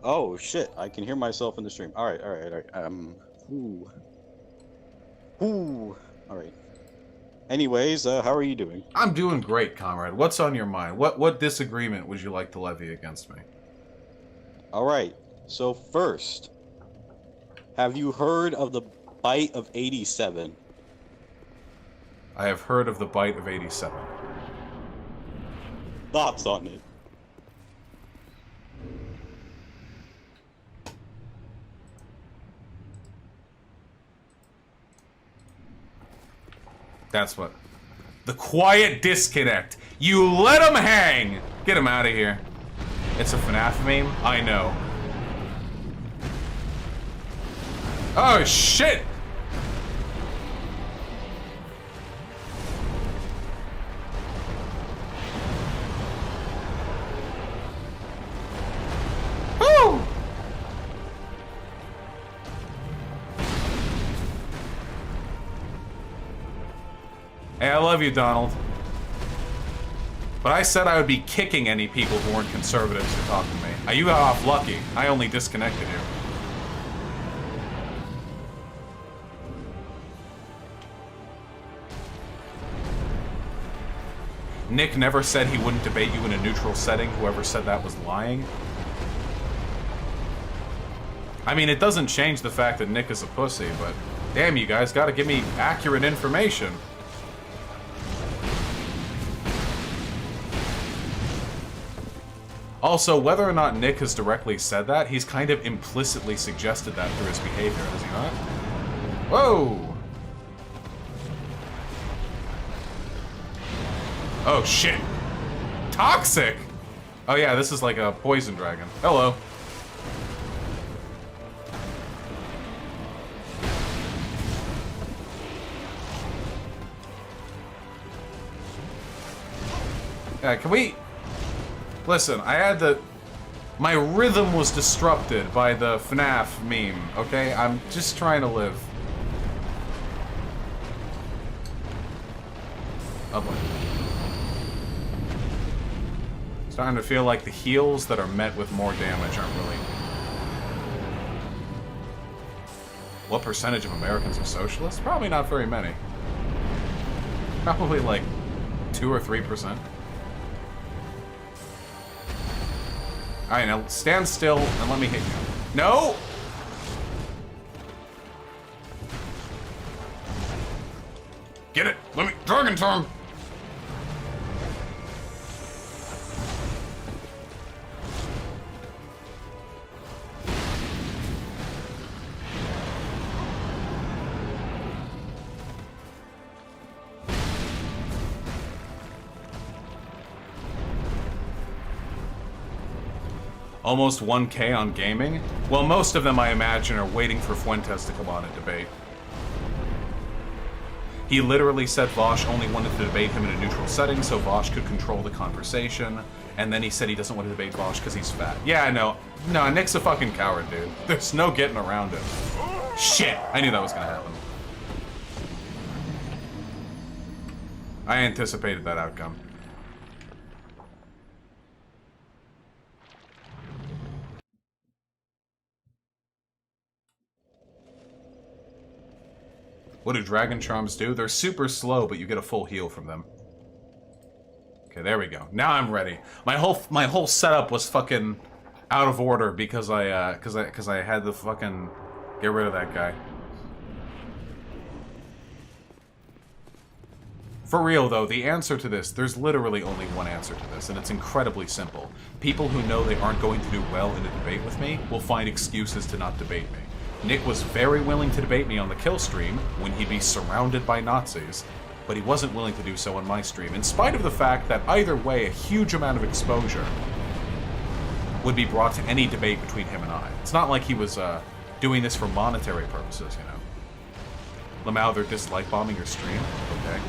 Oh shit! I can hear myself in the stream. All right. Ooh. Ooh. All right. Anyways, how are you doing? I'm doing great, comrade. What's on your mind? What disagreement would you like to levy against me? All right. So first, have you heard of the bite of 87? I have heard of the bite of 87. Thoughts on it? That's what. The quiet disconnect. You let him hang! Get him out of here. It's a FNAF meme? I know. Oh, shit! Woo! Hey, I love you, Donald. But I said I would be kicking any people who weren't conservatives who talked to me. You got off lucky. I only disconnected you. Nick never said he wouldn't debate you in a neutral setting. Whoever said that was lying. I mean, it doesn't change the fact that Nick is a pussy, but damn, you guys gotta give me accurate information. Also, whether or not Nick has directly said that, he's kind of implicitly suggested that through his behavior, has he not? Whoa! Oh, shit. Toxic! Oh yeah, this is like a poison dragon. Hello. Yeah, can we... Listen, I had to... My rhythm was disrupted by the FNAF meme, okay? I'm just trying to live. Oh boy. Starting to feel like the heals that are met with more damage aren't really... What percentage of Americans are socialists? Probably not very many. Probably like 2 or 3%. Alright, now stand still and let me hit you. No! Get it! Let me... Dragon Tongue! Almost 1K on gaming? Well, most of them, I imagine, are waiting for Fuentes to come on and debate. He literally said Vaush only wanted to debate him in a neutral setting so Vaush could control the conversation, and then he said he doesn't want to debate Vaush because he's fat. Yeah, no. No, Nick's a fucking coward, dude. There's no getting around it. Shit! I knew that was gonna happen. I anticipated that outcome. What do dragon charms do? They're super slow, but you get a full heal from them. Okay, there we go. Now I'm ready. My whole setup was fucking out of order because I had to fucking get rid of that guy. For real though, the answer to this, there's literally only one answer to this, and it's incredibly simple. People who know they aren't going to do well in a debate with me will find excuses to not debate me. Nick was very willing to debate me on the kill stream when he'd be surrounded by Nazis, but he wasn't willing to do so on my stream, in spite of the fact that either way, a huge amount of exposure would be brought to any debate between him and I. It's not like he was doing this for monetary purposes, you know. Lamau, they're dislike bombing your stream? Okay.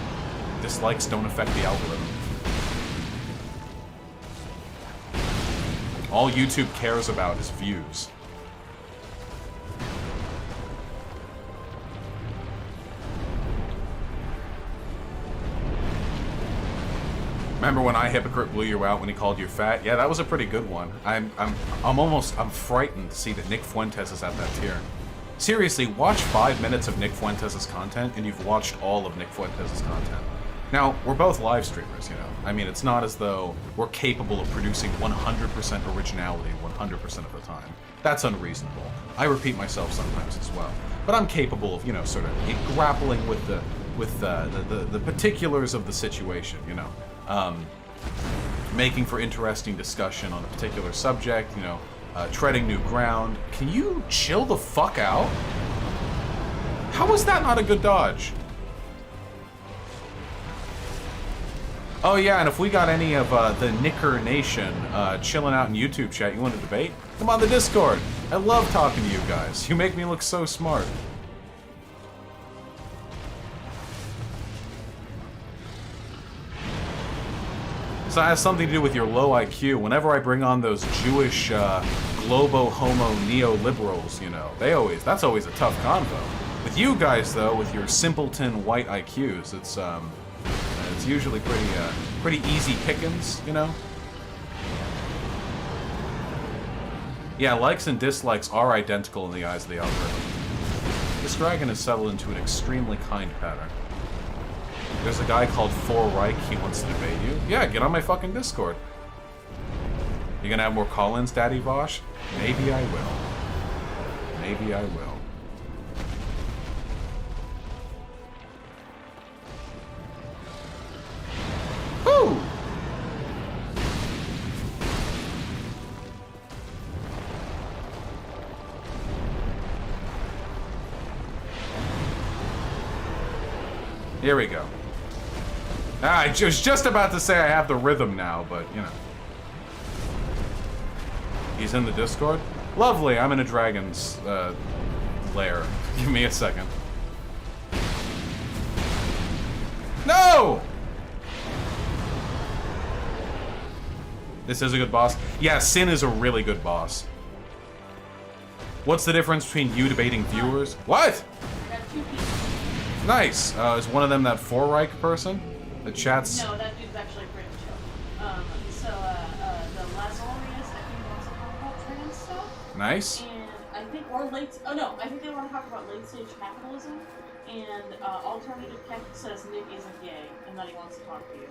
Dislikes don't affect the algorithm. All YouTube cares about is views. Remember when iHypocrite blew you out when he called you fat? Yeah, that was a pretty good one. I'm frightened to see that Nick Fuentes is at that tier. Seriously, watch 5 minutes of Nick Fuentes' content, and you've watched all of Nick Fuentes' content. Now, we're both live streamers, you know. I mean, it's not as though we're capable of producing 100% originality 100% of the time. That's unreasonable. I repeat myself sometimes as well. But I'm capable of, you know, sort of grappling with the particulars of the situation, you know. Making for interesting discussion on a particular subject, you know, treading new ground. Can you chill the fuck out? How is that not a good dodge? Oh yeah, and if we got any of the Nicker Nation chilling out in YouTube chat, you want to debate? Come on the Discord. I love talking to you guys. You make me look so smart. So it has something to do with your low IQ. Whenever I bring on those Jewish globo-homo neoliberals, you know, that's always a tough convo. With you guys, though, with your simpleton white IQs, it's usually pretty easy pickings, you know? Yeah, likes and dislikes are identical in the eyes of the algorithm. This dragon has settled into an extremely kind pattern. There's a guy called 4Reich, he wants to debate you. Yeah, get on my fucking Discord. You gonna have more call-ins, Daddy Vaush? Maybe I will. Maybe I will. Woo! Here we go. I was just about to say I have the rhythm now, but, you know. He's in the Discord? Lovely, I'm in a dragon's lair. Give me a second. No! This is a good boss. Yeah, Sin is a really good boss. What's the difference between you debating viewers? What? Nice. Is one of them that 4Reich person? The chat's... No, that dude's actually pretty chill. The Lazarus, I think, wants to talk about trans stuff. Nice. And I think, or late... Oh, no, I think they want to talk about late-stage capitalism. And Alternative Keck says Nick isn't gay, and that he wants to talk to you.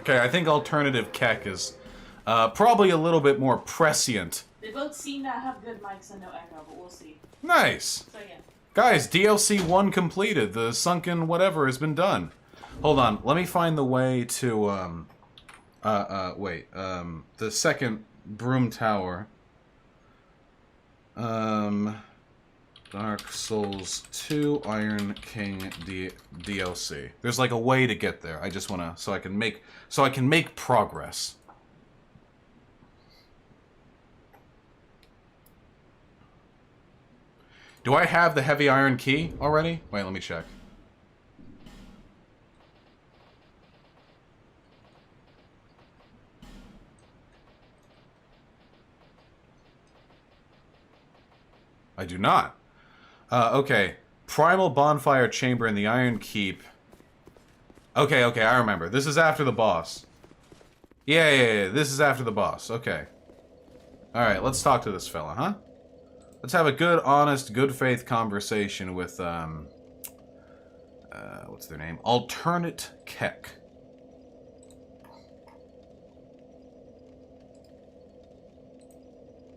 Okay, I think Alternative Keck is probably a little bit more prescient. They both seem to have good mics and no echo, but we'll see. Nice. So, yeah. Guys, DLC 1 completed. The sunken whatever has been done. Hold on, let me find the way to, the second Broom Tower. Dark Souls 2 Iron King DLC. There's like a way to get there. I just wanna, so I can make progress. Do I have the heavy iron key already? Wait, let me check. I do not. Okay. Primal Bonfire Chamber in the Iron Keep. Okay, I remember. This is after the boss. Yeah, this is after the boss. Okay. Alright, let's talk to this fella, huh? Let's have a good, honest, good faith conversation with, what's their name? Alternate Keck.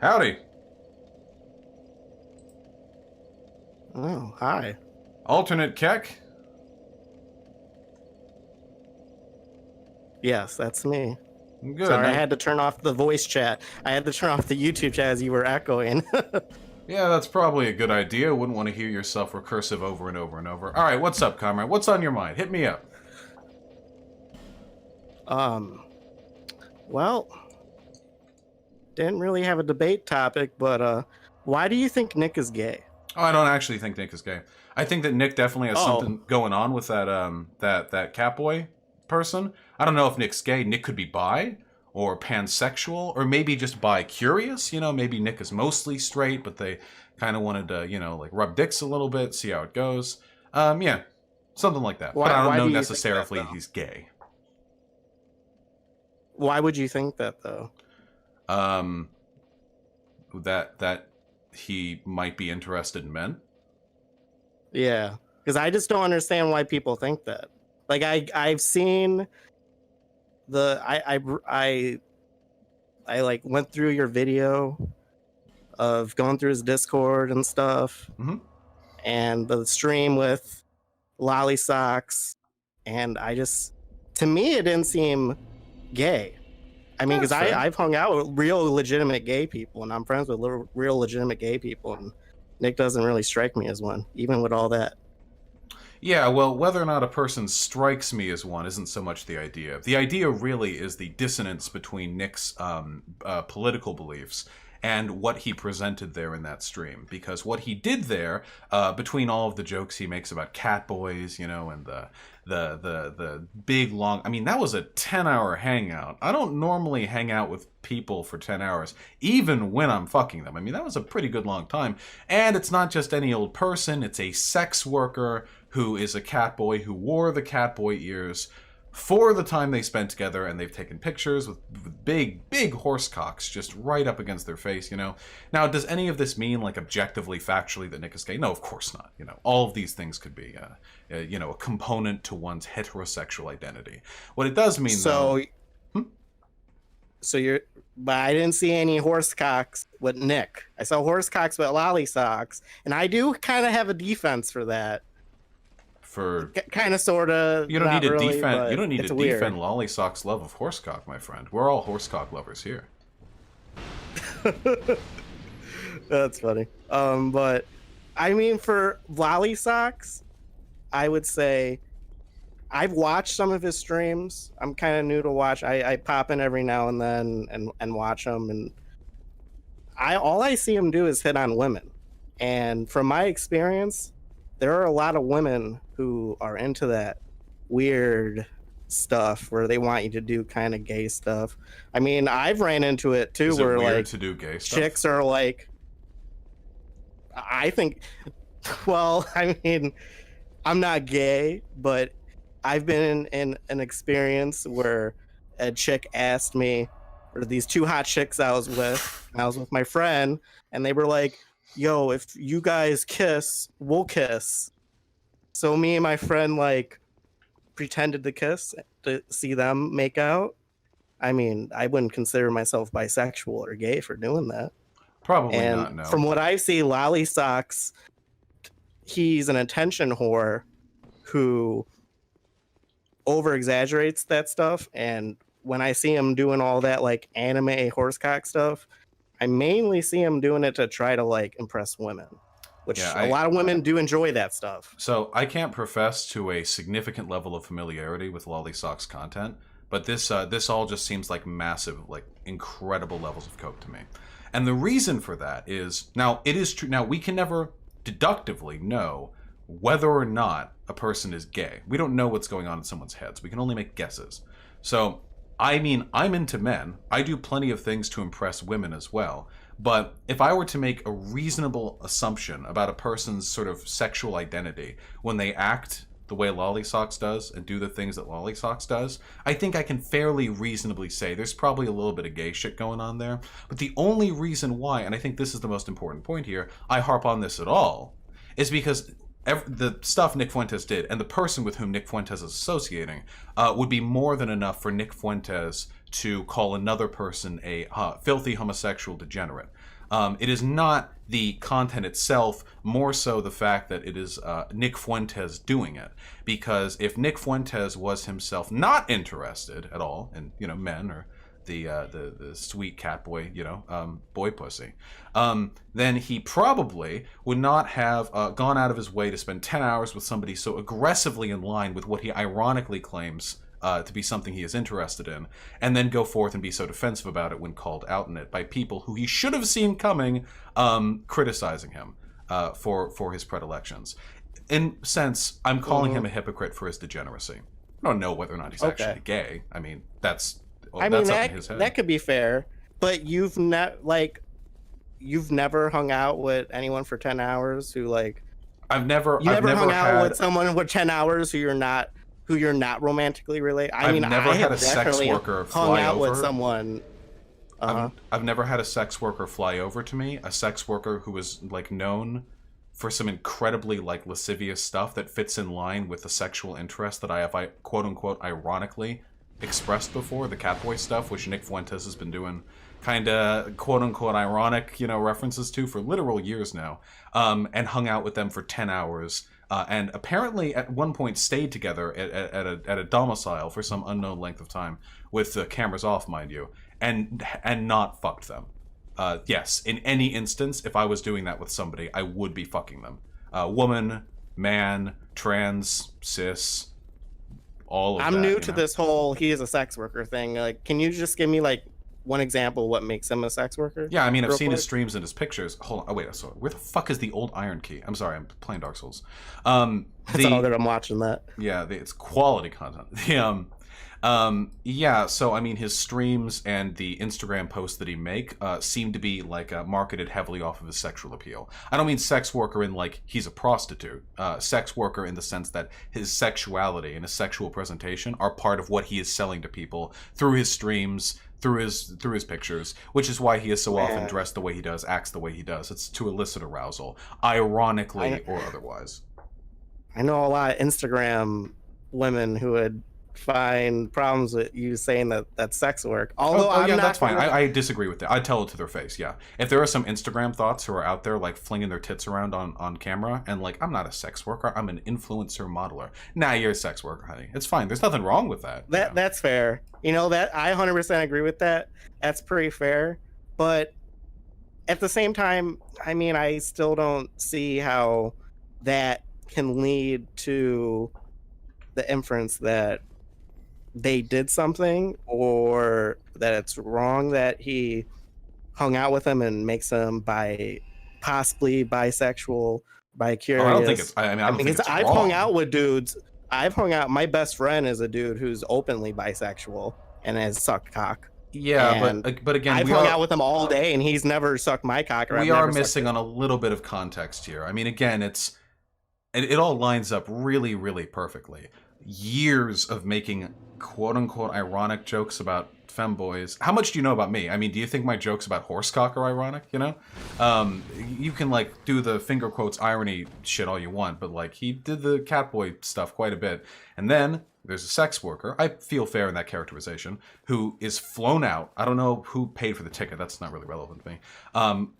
Howdy. Oh, hi. Alternate Keck? Yes, that's me. Good. Sorry, I had to turn off the voice chat. I had to turn off the YouTube chat as you were echoing. Yeah, that's probably a good idea. Wouldn't want to hear yourself recursive over and over and over. All right, what's up, comrade? What's on your mind? Hit me up. Well, didn't really have a debate topic, but why do you think Nick is gay? Oh, I don't actually think Nick is gay. I think that Nick definitely has something going on with that that Catboy person. I don't know if Nick's gay. Nick could be bi or pansexual or maybe just bi-curious. You know, maybe Nick is mostly straight, but they kind of wanted to, you know, like rub dicks a little bit, see how it goes. Yeah, something like that. But I don't know necessarily he's gay. Why would you think that, though? That he might be interested in men. Yeah, because I just don't understand why people think that. Like I've seen the I like went through your video of going through his Discord and stuff, and the stream with Lolly Socks, and to me it didn't seem gay. I mean, because I've hung out with real legitimate gay people, and I'm friends with real legitimate gay people, and Nick doesn't really strike me as one, even with all that. Yeah, well, whether or not a person strikes me as one isn't so much the idea. The idea really is the dissonance between Nick's political beliefs and what he presented there in that stream. Because what he did there, between all of the jokes he makes about catboys, you know, and the big long... I mean, that was a 10-hour hangout. I don't normally hang out with people for 10 hours, even when I'm fucking them. I mean, that was a pretty good long time. And it's not just any old person. It's a sex worker who is a catboy who wore the catboy ears for the time they spent together, and they've taken pictures with big horse cocks just right up against their face, you know? Now, does any of this mean, like, objectively, factually, that Nick is gay? No, of course not. You know, all of these things could be, you know, a component to one's heterosexual identity. What it does mean, though... But I didn't see any horse cocks with Nick. I saw horse cocks with Lolly Socks, and I do kind of have a defense for that. For kind of, sort of. You don't need to really, defend. You don't need to weird. defend Lolly Sock's love of horsecock, my friend. We're all horsecock lovers here. That's funny. But I mean, for Lolly Socks, I would say I've watched some of his streams. I'm kind of new to watch. I pop in every now and then and watch them, and all I see him do is hit on women. And from my experience, there are a lot of women who are into that weird stuff where they want you to do kind of gay stuff. I mean, I've ran into it too, Is it where weird like to do gay stuff? Chicks are like, I think, well, I mean, I'm not gay, but I've been in an experience where a chick asked me, or these two hot chicks I was with my friend, and they were like, yo, if you guys kiss, we'll kiss. So me and my friend like pretended to kiss to see them make out. I mean, I wouldn't consider myself bisexual or gay for doing that. Probably and not, no. From what I see, Lolly Socks, he's an attention whore who over-exaggerates that stuff. And when I see him doing all that like anime horsecock stuff, I mainly see him doing it to try to like impress women, which a lot of women do enjoy that stuff. So I can't profess to a significant level of familiarity with Lolly Sock's content, but this all just seems like massive, like incredible levels of coke to me. And the reason for that is, now it is true. Now we can never deductively know whether or not a person is gay. We don't know what's going on in someone's heads. We can only make guesses. So I mean, I'm into men. I do plenty of things to impress women as well. But if I were to make a reasonable assumption about a person's sort of sexual identity when they act the way Lolly Socks does and do the things that Lolly Socks does, I think I can fairly reasonably say there's probably a little bit of gay shit going on there. But the only reason why, and I think this is the most important point here, I harp on this at all, is because the stuff Nick Fuentes did and the person with whom Nick Fuentes is associating would be more than enough for Nick Fuentes to call another person a filthy homosexual degenerate. It is not the content itself, more so the fact that it is Nick Fuentes doing it. Because if Nick Fuentes was himself not interested at all in, men or the sweet cat boy, boy pussy, then he probably would not have gone out of his way to spend 10 hours with somebody so aggressively in line with what he ironically claims to be something he is interested in, and then go forth and be so defensive about it when called out in it by people who he should have seen coming, criticizing him for his predilections. In sense, I'm calling him a hypocrite for his degeneracy. I don't know whether or not he's actually gay. I mean, that's up in his head. That could be fair, but you've never hung out with anyone for 10 hours who I've never hung out with someone for 10 hours who you're not romantically related. I've never had a sex worker hung out with someone. I've never had a sex worker fly over to me. A sex worker who was known for some incredibly lascivious stuff that fits in line with the sexual interest that I have, quote unquote, ironically expressed before. The catboy stuff, which Nick Fuentes has been doing kind of quote unquote ironic, references to for literal years now, and hung out with them for 10 hours. And apparently at one point stayed together at a domicile for some unknown length of time, with the cameras off, mind you, and not fucked them. Yes, in any instance, if I was doing that with somebody, I would be fucking them. Woman, man, trans, cis, all of that. I'm new to this whole he is a sex worker thing. Can you just give me one example of what makes him a sex worker? Yeah, I mean, I've seen his streams and his pictures. Hold on. Oh, wait. Sorry. Where the fuck is the old iron key? I'm sorry. I'm playing Dark Souls. That's all that I'm watching that. Yeah, it's quality content. Yeah, so, I mean, his streams and the Instagram posts that he make seem to be, marketed heavily off of his sexual appeal. I don't mean sex worker in, he's a prostitute. Sex worker in the sense that his sexuality and his sexual presentation are part of what he is selling to people through his streams, through his pictures, which is why he is so often dressed the way he does, acts the way he does. It's to elicit arousal, ironically or otherwise. I know a lot of Instagram women who would find problems with you saying that that's sex work. Although that's fine. I disagree with that. I tell it to their face. Yeah, if there are some Instagram thoughts who are out there flinging their tits around on camera and I'm not a sex worker, I'm an influencer modeler. Nah, you're a sex worker, honey. It's fine. There's nothing wrong with that. That's fair. That I 100% agree with that. That's pretty fair. But at the same time, I mean, I still don't see how that can lead to the inference that they did something, or that it's wrong that he hung out with them and makes them possibly bisexual, bi-curious. I don't think it's. I don't think it's I've wrong. hung out with dudes. My best friend is a dude who's openly bisexual and has sucked cock. Yeah, and but again, I've hung out with him all day, and he's never sucked my cock. We are missing on a little bit of context here. I mean, again, it all lines up really, really perfectly. Years of making quote-unquote ironic jokes about femboys. How much do you know about me? I mean, do you think my jokes about horsecock are ironic, you can do the finger quotes irony shit all you want, but he did the catboy stuff quite a bit. And then there's a sex worker, I feel fair in that characterization, who is flown out. I don't know who paid for the ticket, that's not really relevant to me.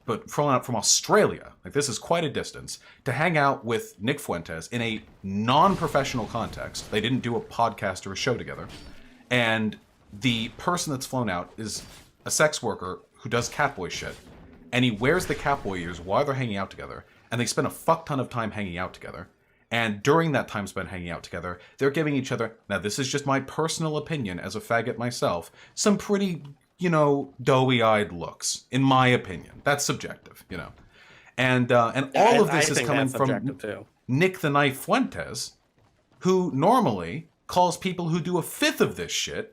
But flown out from Australia, this is quite a distance, to hang out with Nick Fuentes in a non-professional context. They didn't do a podcast or a show together. And the person that's flown out is a sex worker who does catboy shit. And he wears the catboy ears while they're hanging out together. And they spend a fuck ton of time hanging out together. And during that time spent hanging out together, they're giving each other, now this is just my personal opinion as a faggot myself, some pretty, doughy-eyed looks, in my opinion. That's subjective, And all of this is coming from Nick the Knife Fuentes, who normally calls people who do a fifth of this shit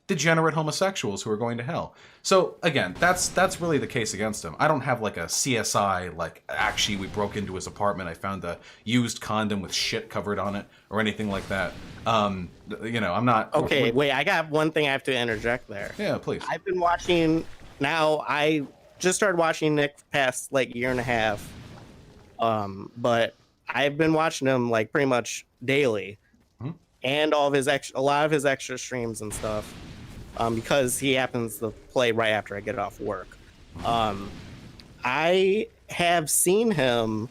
degenerate homosexuals who are going to hell. So again, that's really the case against him. I don't have a CSI, actually we broke into his apartment, I found a used condom with shit covered on it, or anything like that. I'm not... Okay, wait, I got one thing I have to interject there. Yeah, please. I've been watching, I just started watching Nick past year and a half. But I've been watching him like pretty much daily, and all of his a lot of his extra streams and stuff, because he happens to play right after I get off work. I have seen him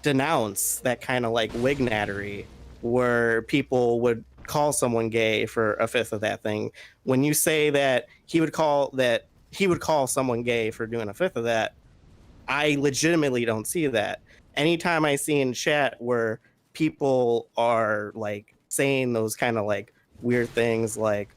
denounce that kind of like wignattery where people would call someone gay for a fifth of that thing. When you say that he would call someone gay for doing a fifth of that, I legitimately don't see that. Anytime I see in chat where people are like saying those kind of like weird things like,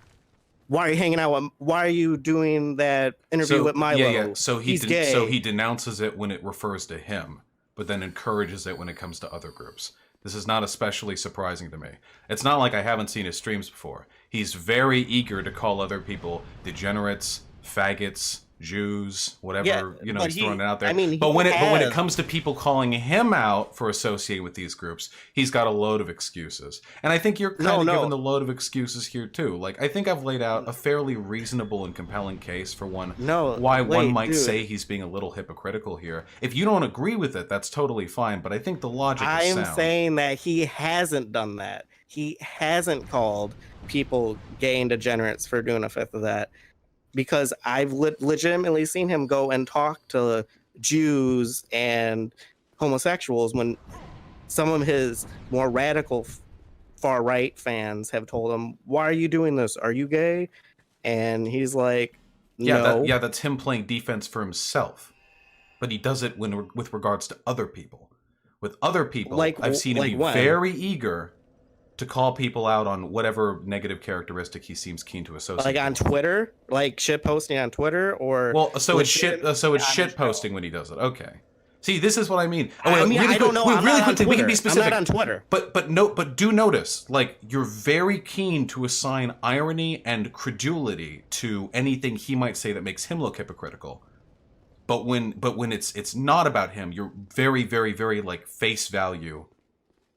why are you hanging out with, why are you doing that interview with Milo? Yeah. So he's gay. So he denounces it when it refers to him, but then encourages it when it comes to other groups. This is not especially surprising to me. It's not like I haven't seen his streams before. He's very eager to call other people degenerates, faggots, Jews, whatever, he's throwing it out there. I mean, but when it comes to people calling him out for associating with these groups, he's got a load of excuses. And I think you're kind of given the load of excuses here too. Like, I think I've laid out a fairly reasonable and compelling case for one one might say he's being a little hypocritical here. If you don't agree with it, that's totally fine, but I think the logic is sound. I am saying that he hasn't done that. He hasn't called people gay and degenerates for doing a fifth of that. Because I've legitimately seen him go and talk to Jews and homosexuals when some of his more radical far-right fans have told him, why are you doing this? Are you gay? And he's like, no. That's him playing defense for himself. But he does it with regards to other people. With other people, I've seen him be very eager to call people out on whatever negative characteristic he seems keen to associate. Like on Twitter, like shit posting on Twitter, or so it's shit posting when he does it. Okay. See, this is what I mean. I don't know. I'm not on Twitter. We can be specific. I'm not on Twitter. But do notice, like, you're very keen to assign irony and credulity to anything he might say that makes him look hypocritical. But when it's not about him, you're very, very, very like face value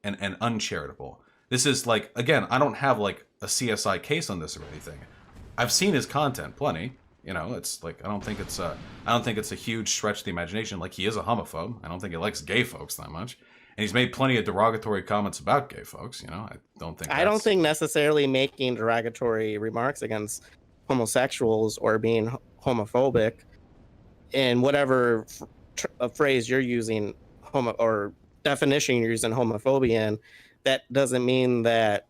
and uncharitable. This is like, again, I don't have like a CSI case on this or anything. I've seen his content plenty. It's like I don't think it's a huge stretch of the imagination. Like, he is a homophobe. I don't think he likes gay folks that much, and he's made plenty of derogatory comments about gay folks. I don't think necessarily making derogatory remarks against homosexuals or being homophobic in whatever phrase you're using, or definition you're using homophobia in. That doesn't mean that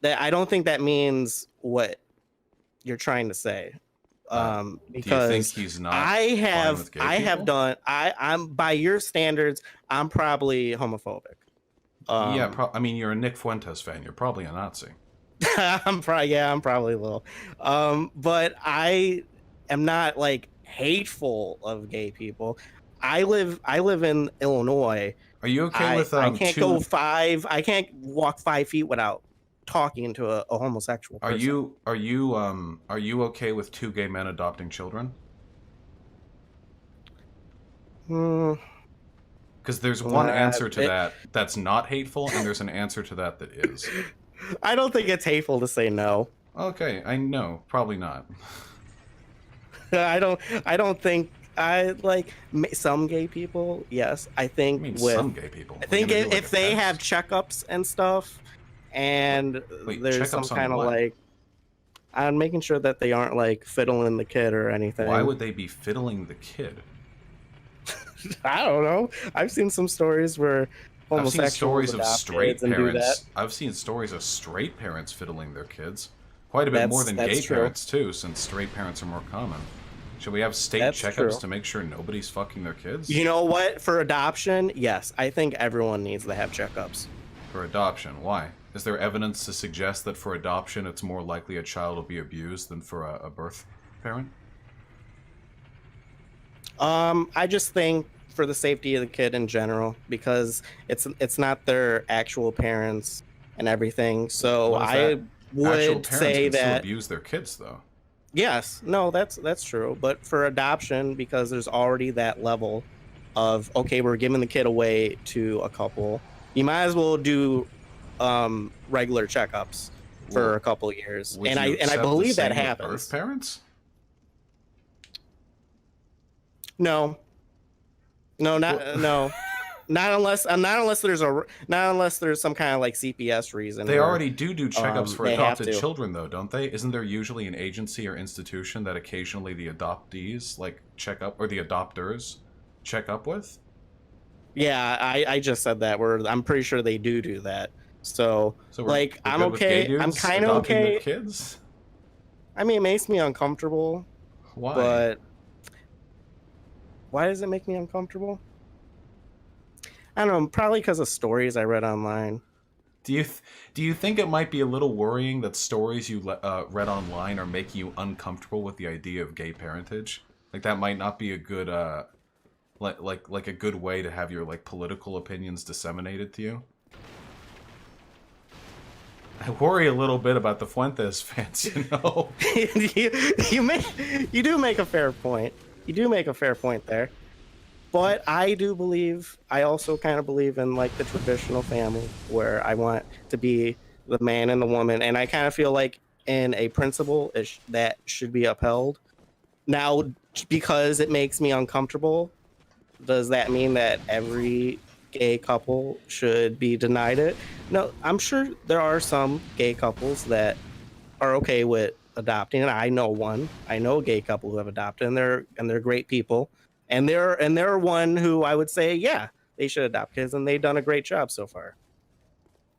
I don't think that means what you're trying to say. Because do you think he's not I'm by your standards, I'm probably homophobic. You're a Nick Fuentes fan. You're probably a Nazi. I'm probably a little. But I am not like hateful of gay people. I live in Illinois. Are you okay with I can't walk 5 feet without talking to a homosexual person. Are you okay with 2 gay men adopting children? Because there's one answer to that that's not hateful, and there's an answer to that is. I don't think it's hateful to say no. Okay, I know, probably not. I don't think. I like some gay people. Yes, I think some gay people. I think if they have checkups and stuff, and there's some kind of like, I'm making sure that they aren't like fiddling the kid or anything. Why would they be fiddling the kid? I don't know. I've seen some stories where homosexuals I've seen stories of straight parents. Do I've seen stories of straight parents fiddling their kids. Quite a bit more than gay parents too, since straight parents are more common. Should we have state checkups to make sure nobody's fucking their kids? You know what? For adoption, yes. I think everyone needs to have checkups. For adoption, why? Is there evidence to suggest that for adoption, it's more likely a child will be abused than for a birth parent? I just think for the safety of the kid in general, because it's not their actual parents and everything. So I would say that still abuse their kids, though. Yes, no, that's true. But for adoption, because there's already that level of, okay, we're giving the kid away to a couple, you might as well do regular checkups for a couple of years. And I believe that happens. Birth parents? No, not unless there's some kind of like CPS reason. They where, already do checkups for they have adopted to. children, though, don't they? Isn't there usually an agency or institution that occasionally the adoptees like check up, or the adopters check up with? Yeah, I just said that. I'm pretty sure they do that. So So like we're I'm good with gay okay. I'm dudes kind of adopting their okay. kids. I mean, it makes me uncomfortable, Why? but why does it make me uncomfortable? I don't know. Probably because of stories I read online. Do you think it might be a little worrying that stories you read online are making you uncomfortable with the idea of gay parentage? Like that might not be a good like a good way to have your like political opinions disseminated to you. I worry a little bit about the Fuentes fans, you know. you do make a fair point. You do make a fair point there. But I also kind of believe in like the traditional family where I want to be the man and the woman. And I kind of feel like in a principle that should be upheld. Now, because it makes me uncomfortable, does that mean that every gay couple should be denied it? No, I'm sure there are some gay couples that are okay with adopting. And I know one. I know a gay couple who have adopted, and they're great people. And they're one who I would say, yeah, they should adopt kids, and they've done a great job so far.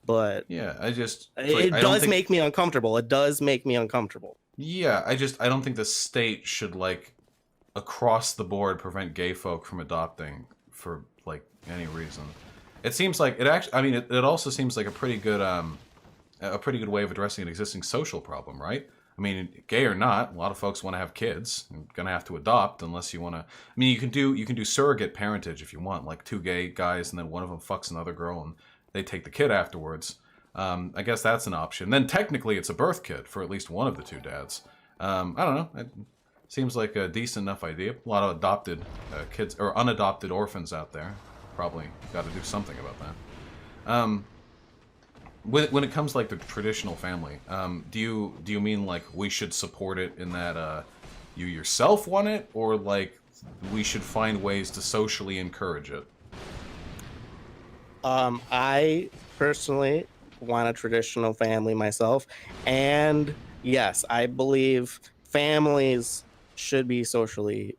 But Yeah, it does make me uncomfortable. It does make me uncomfortable. Yeah, I don't think the state should like across the board prevent gay folk from adopting for like any reason. It seems like it actually. I mean, it also seems like a pretty good way of addressing an existing social problem, right? I mean, gay or not, a lot of folks want to have kids. You're gonna have to adopt unless you want to. I mean, you can do surrogate parentage if you want, like two gay guys and then one of them fucks another girl and they take the kid afterwards. I guess that's an option. Then technically, it's a birth kit for at least one of the two dads. I don't know. It seems like a decent enough idea. A lot of adopted kids or unadopted orphans out there. Probably got to do something about that. When it comes like the traditional family, do you mean like we should support it in that you yourself want it, or like we should find ways to socially encourage it? I personally want a traditional family myself, and yes, I believe families should be socially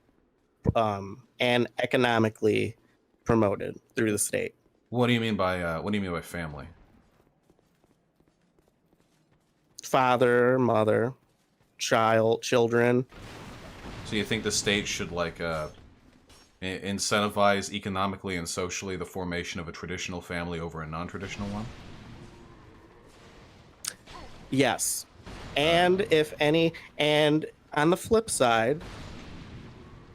and economically promoted through the state. What do you mean by family? Father, mother, children. So you think the state should like incentivize economically and socially the formation of a traditional family over a non-traditional one? Yes. And and on the flip side,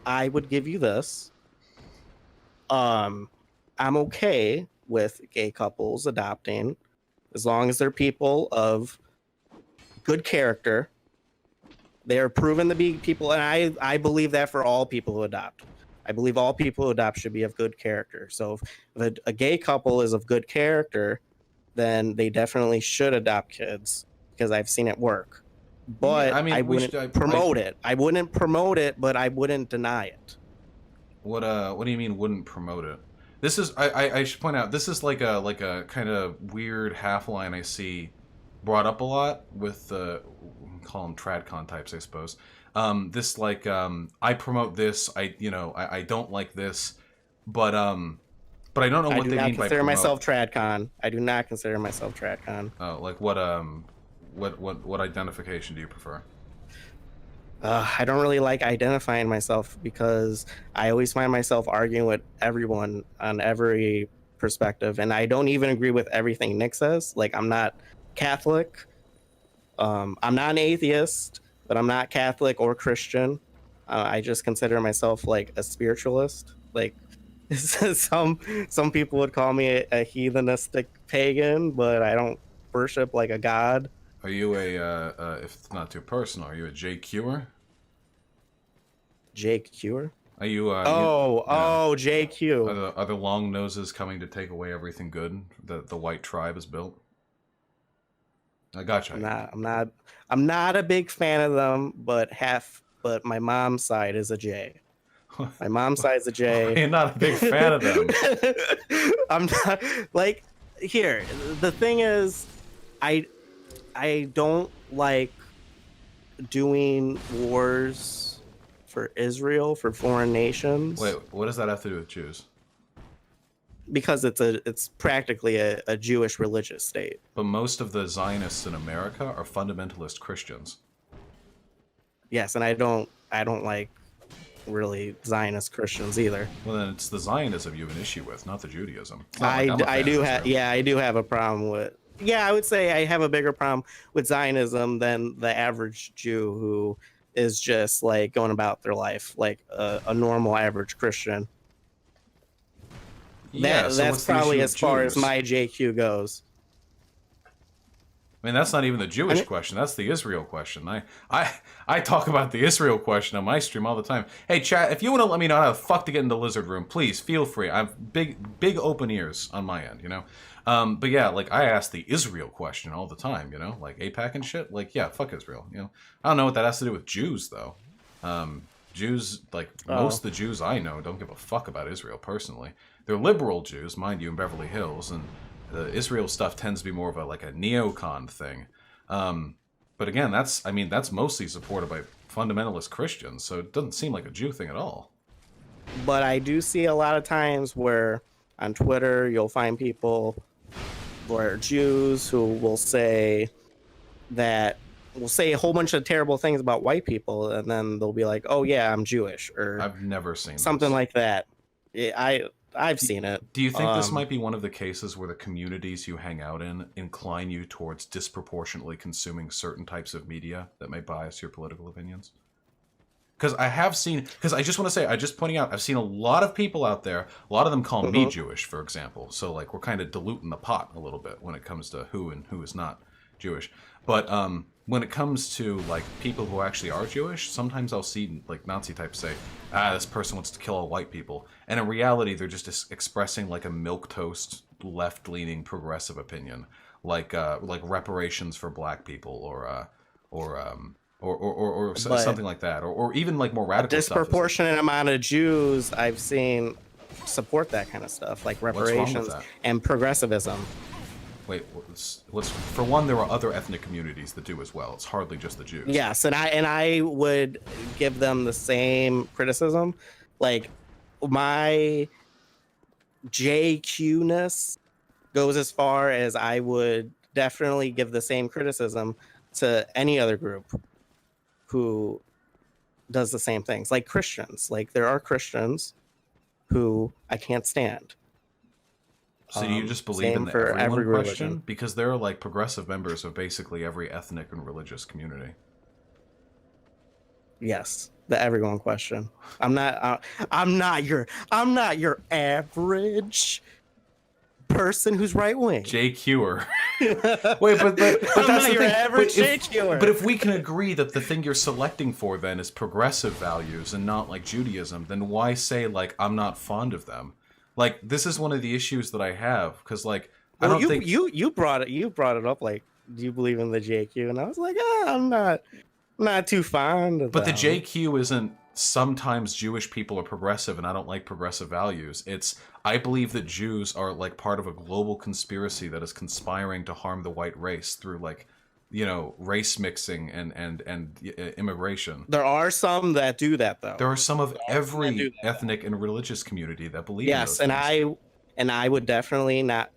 I would give you this. I'm okay with gay couples adopting as long as they're people of good character. They are proven to be people, and I believe that for all people who adopt. I believe all people who adopt should be of good character. So if a gay couple is of good character, then they definitely should adopt kids because I've seen it work. But Yeah, I mean, I wouldn't promote it. I wouldn't promote it, but I wouldn't deny it. What do you mean wouldn't promote it? This is I should point out, this is like a kind of weird half line I see brought up a lot with call them tradcon types, I suppose. This like I promote this, I don't like this, but I don't know what they mean by consider promote. myself tradcon. I do not consider myself tradcon. Oh, like what identification do you prefer? I don't really like identifying myself because I always find myself arguing with everyone on every perspective, and I don't even agree with everything Nick says. Like, I'm not Catholic. I'm not an atheist, but I'm not Catholic or Christian. I just consider myself like a spiritualist. Like, some people would call me a heathenistic pagan, but I don't worship like a god. Are you if it's not too personal, are you a JQer? Jake Cure? Are you JQ. Are the long noses coming to take away everything good that the white tribe has built? I gotcha. I'm not a big fan of them, but my mom's side is a J. My mom's side's a J. You're not a big fan of them. I'm not like here. The thing is, I don't like doing wars for Israel, for foreign nations. Wait, what does that have to do with Jews? Because it's practically a Jewish religious state. But most of the Zionists in America are fundamentalist Christians. Yes, and I don't like really Zionist Christians either. Well, then it's the Zionism you have an issue with, not the Judaism. It's not like I'm a fan I do of have Israel. I do have a problem with I would say I have a bigger problem with Zionism than the average Jew who is just like going about their life like a normal average Christian. Yeah, so That's what's the probably issue as with far as Jews? my JQ goes. I mean, that's not even the Jewish question. That's the Israel question. I talk about the Israel question on my stream all the time. Hey, chat, if you want to let me know how the fuck to get into Lizard Room, please feel free. I have big open ears on my end, you know? But yeah, like, I ask the Israel question all the time, you know? Like, APAC and shit. Like, yeah, fuck Israel, you know? I don't know what that has to do with Jews, though. Jews, like, most of the Jews I know don't give a fuck about Israel, personally. They're liberal Jews, mind you, in Beverly Hills, and the Israel stuff tends to be more of a neocon thing. But again, that's mostly supported by fundamentalist Christians, so it doesn't seem like a Jew thing at all. But I do see a lot of times where on Twitter you'll find people where Jews who will say a whole bunch of terrible things about white people, and then they'll be like, "Oh yeah, I'm Jewish," or I've never seen something this. like that. I've seen it. Do you think this might be one of the cases where the communities you hang out in incline you towards disproportionately consuming certain types of media that may bias your political opinions? Because I just want to say, pointing out, I've seen a lot of people out there, a lot of them call me Jewish, for example. So, like, we're kind of diluting the pot a little bit when it comes to who and who is not Jewish. But when it comes to, like, people who actually are Jewish, sometimes I'll see, like, Nazi types say, this person wants to kill all white people. And in reality, they're just expressing, like, a milquetoast, left-leaning, progressive opinion. Like reparations for black people or something like that. Or even, like, more radical stuff. Disproportionate amount of Jews I've seen support that kind of stuff, like What's wrong with reparations that? and progressivism. Wait, for one, there are other ethnic communities that do as well. It's hardly just the Jews. Yes, and I would give them the same criticism. Like, my JQ-ness goes as far as I would definitely give the same criticism to any other group who does the same things. Like Christians. Like, there are Christians who I can't stand. So do you just believe same in the for everyone every question? religion. Because there are, like, progressive members of basically every ethnic and religious community. Yes, the everyone question. I'm not your average person who's right wing. JQer. Wait, but that's not the your thing. average But if- JQer. But if we can agree that the thing you're selecting for then is progressive values and not, like, Judaism, then why say, like, I'm not fond of them? Like, this is one of the issues that I have, because, like, I don't think you brought it up, like, do you believe in the JQ? And I was like, I'm not too fond of But the them. JQ isn't sometimes Jewish people are progressive and I don't like progressive values. It's I believe that Jews are, like, part of a global conspiracy that is conspiring to harm the white race through, like, you know, race mixing and immigration. There are some that do that, though. There are some of do every that. ethnic and religious community that believe Yes, in and those things. I would definitely not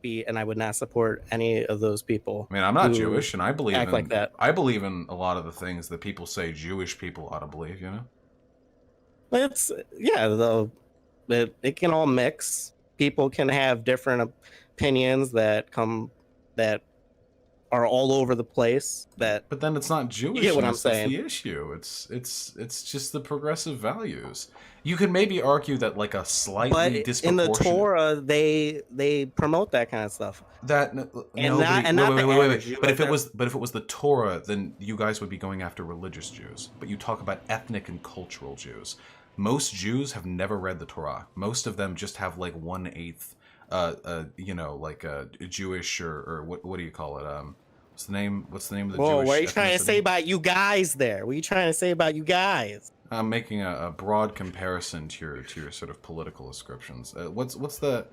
be, and I would not support any of those people. I mean, I'm not who Jewish, and I believe act in like that. I believe in a lot of the things that people say Jewish people ought to believe. You know. It's though it can all mix. People can have different opinions that are all over the place. But then it's not Jewish. get what I'm saying. That's the issue. It's just the progressive values. You can maybe argue that, like, a slightly But in disproportionate. the Torah, they promote that kind of stuff. That And nobody, not the wait. average Jew, But if but it was the Torah, then you guys would be going after religious Jews. But you talk about ethnic and cultural Jews. Most Jews have never read the Torah. Most of them just have, like, 1/8, like a Jewish or what do you call it? What's the name of the Whoa, Jewish what are you trying to ethnicity? say about you guys there? What are you trying to say about you guys? I'm making a broad comparison to your sort of political ascriptions. What's the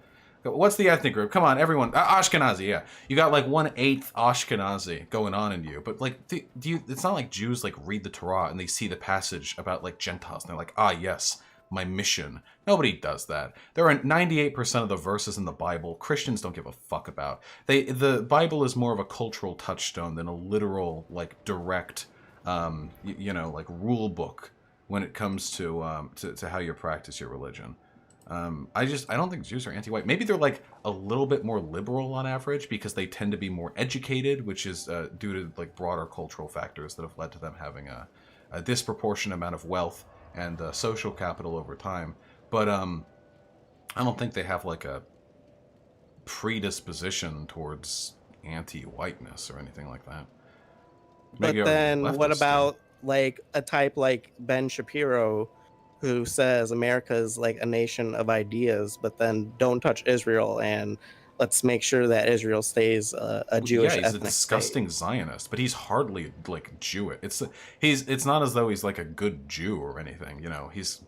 ethnic group? Come on, everyone. Ashkenazi, yeah. You got like 1/8 Ashkenazi going on in you, but like, do you? It's not like Jews like read the Torah and they see the passage about like Gentiles and they're like, ah, yes, my mission. Nobody does that. There are 98% of the verses in the Bible Christians don't give a fuck about. The Bible is more of a cultural touchstone than a literal like direct, like rule book when it comes to how you practice your religion. I don't think Jews are anti-white. Maybe they're like a little bit more liberal on average because they tend to be more educated, which is due to like broader cultural factors that have led to them having a disproportionate amount of wealth and social capital over time. But I don't think they have like a predisposition towards anti-whiteness or anything like that. But then what about like a type like Ben Shapiro, who says America is like a nation of ideas, but then don't touch Israel and let's make sure that Israel stays a Jewish ethnic he's a disgusting state. Zionist, but he's hardly like Jewish. It's not as though he's like a good Jew or anything. You know, he's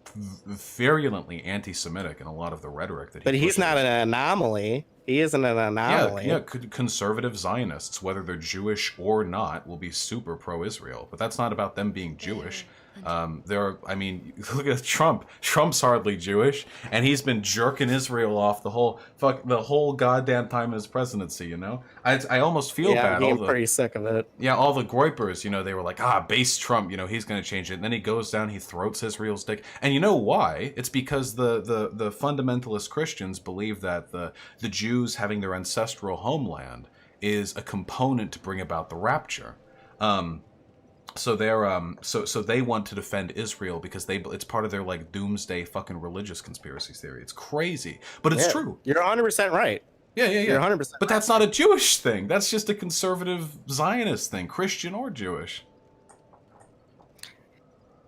virulently anti-Semitic in a lot of the rhetoric that he But he's pushes. not an anomaly. He isn't an anomaly. Yeah, conservative Zionists, whether they're Jewish or not, will be super pro-Israel. But that's not about them being Jewish. Look at Trump. Trump's hardly Jewish, and he's been jerking Israel off the whole goddamn time of his presidency. You know, I almost feel bad. I'm getting pretty sick of it. Yeah, all the Groypers, they were like, base Trump, he's going to change it. And then he goes down, he throats Israel's dick. And you know why? It's because the fundamentalist Christians believe that the Jews having their ancestral homeland is a component to bring about the rapture. So they're so they want to defend Israel because it's part of their like doomsday fucking religious conspiracy theory. It's crazy, but it's true. You're 100% right. Yeah. You're 100%. But that's not a Jewish thing. That's just a conservative Zionist thing, Christian or Jewish.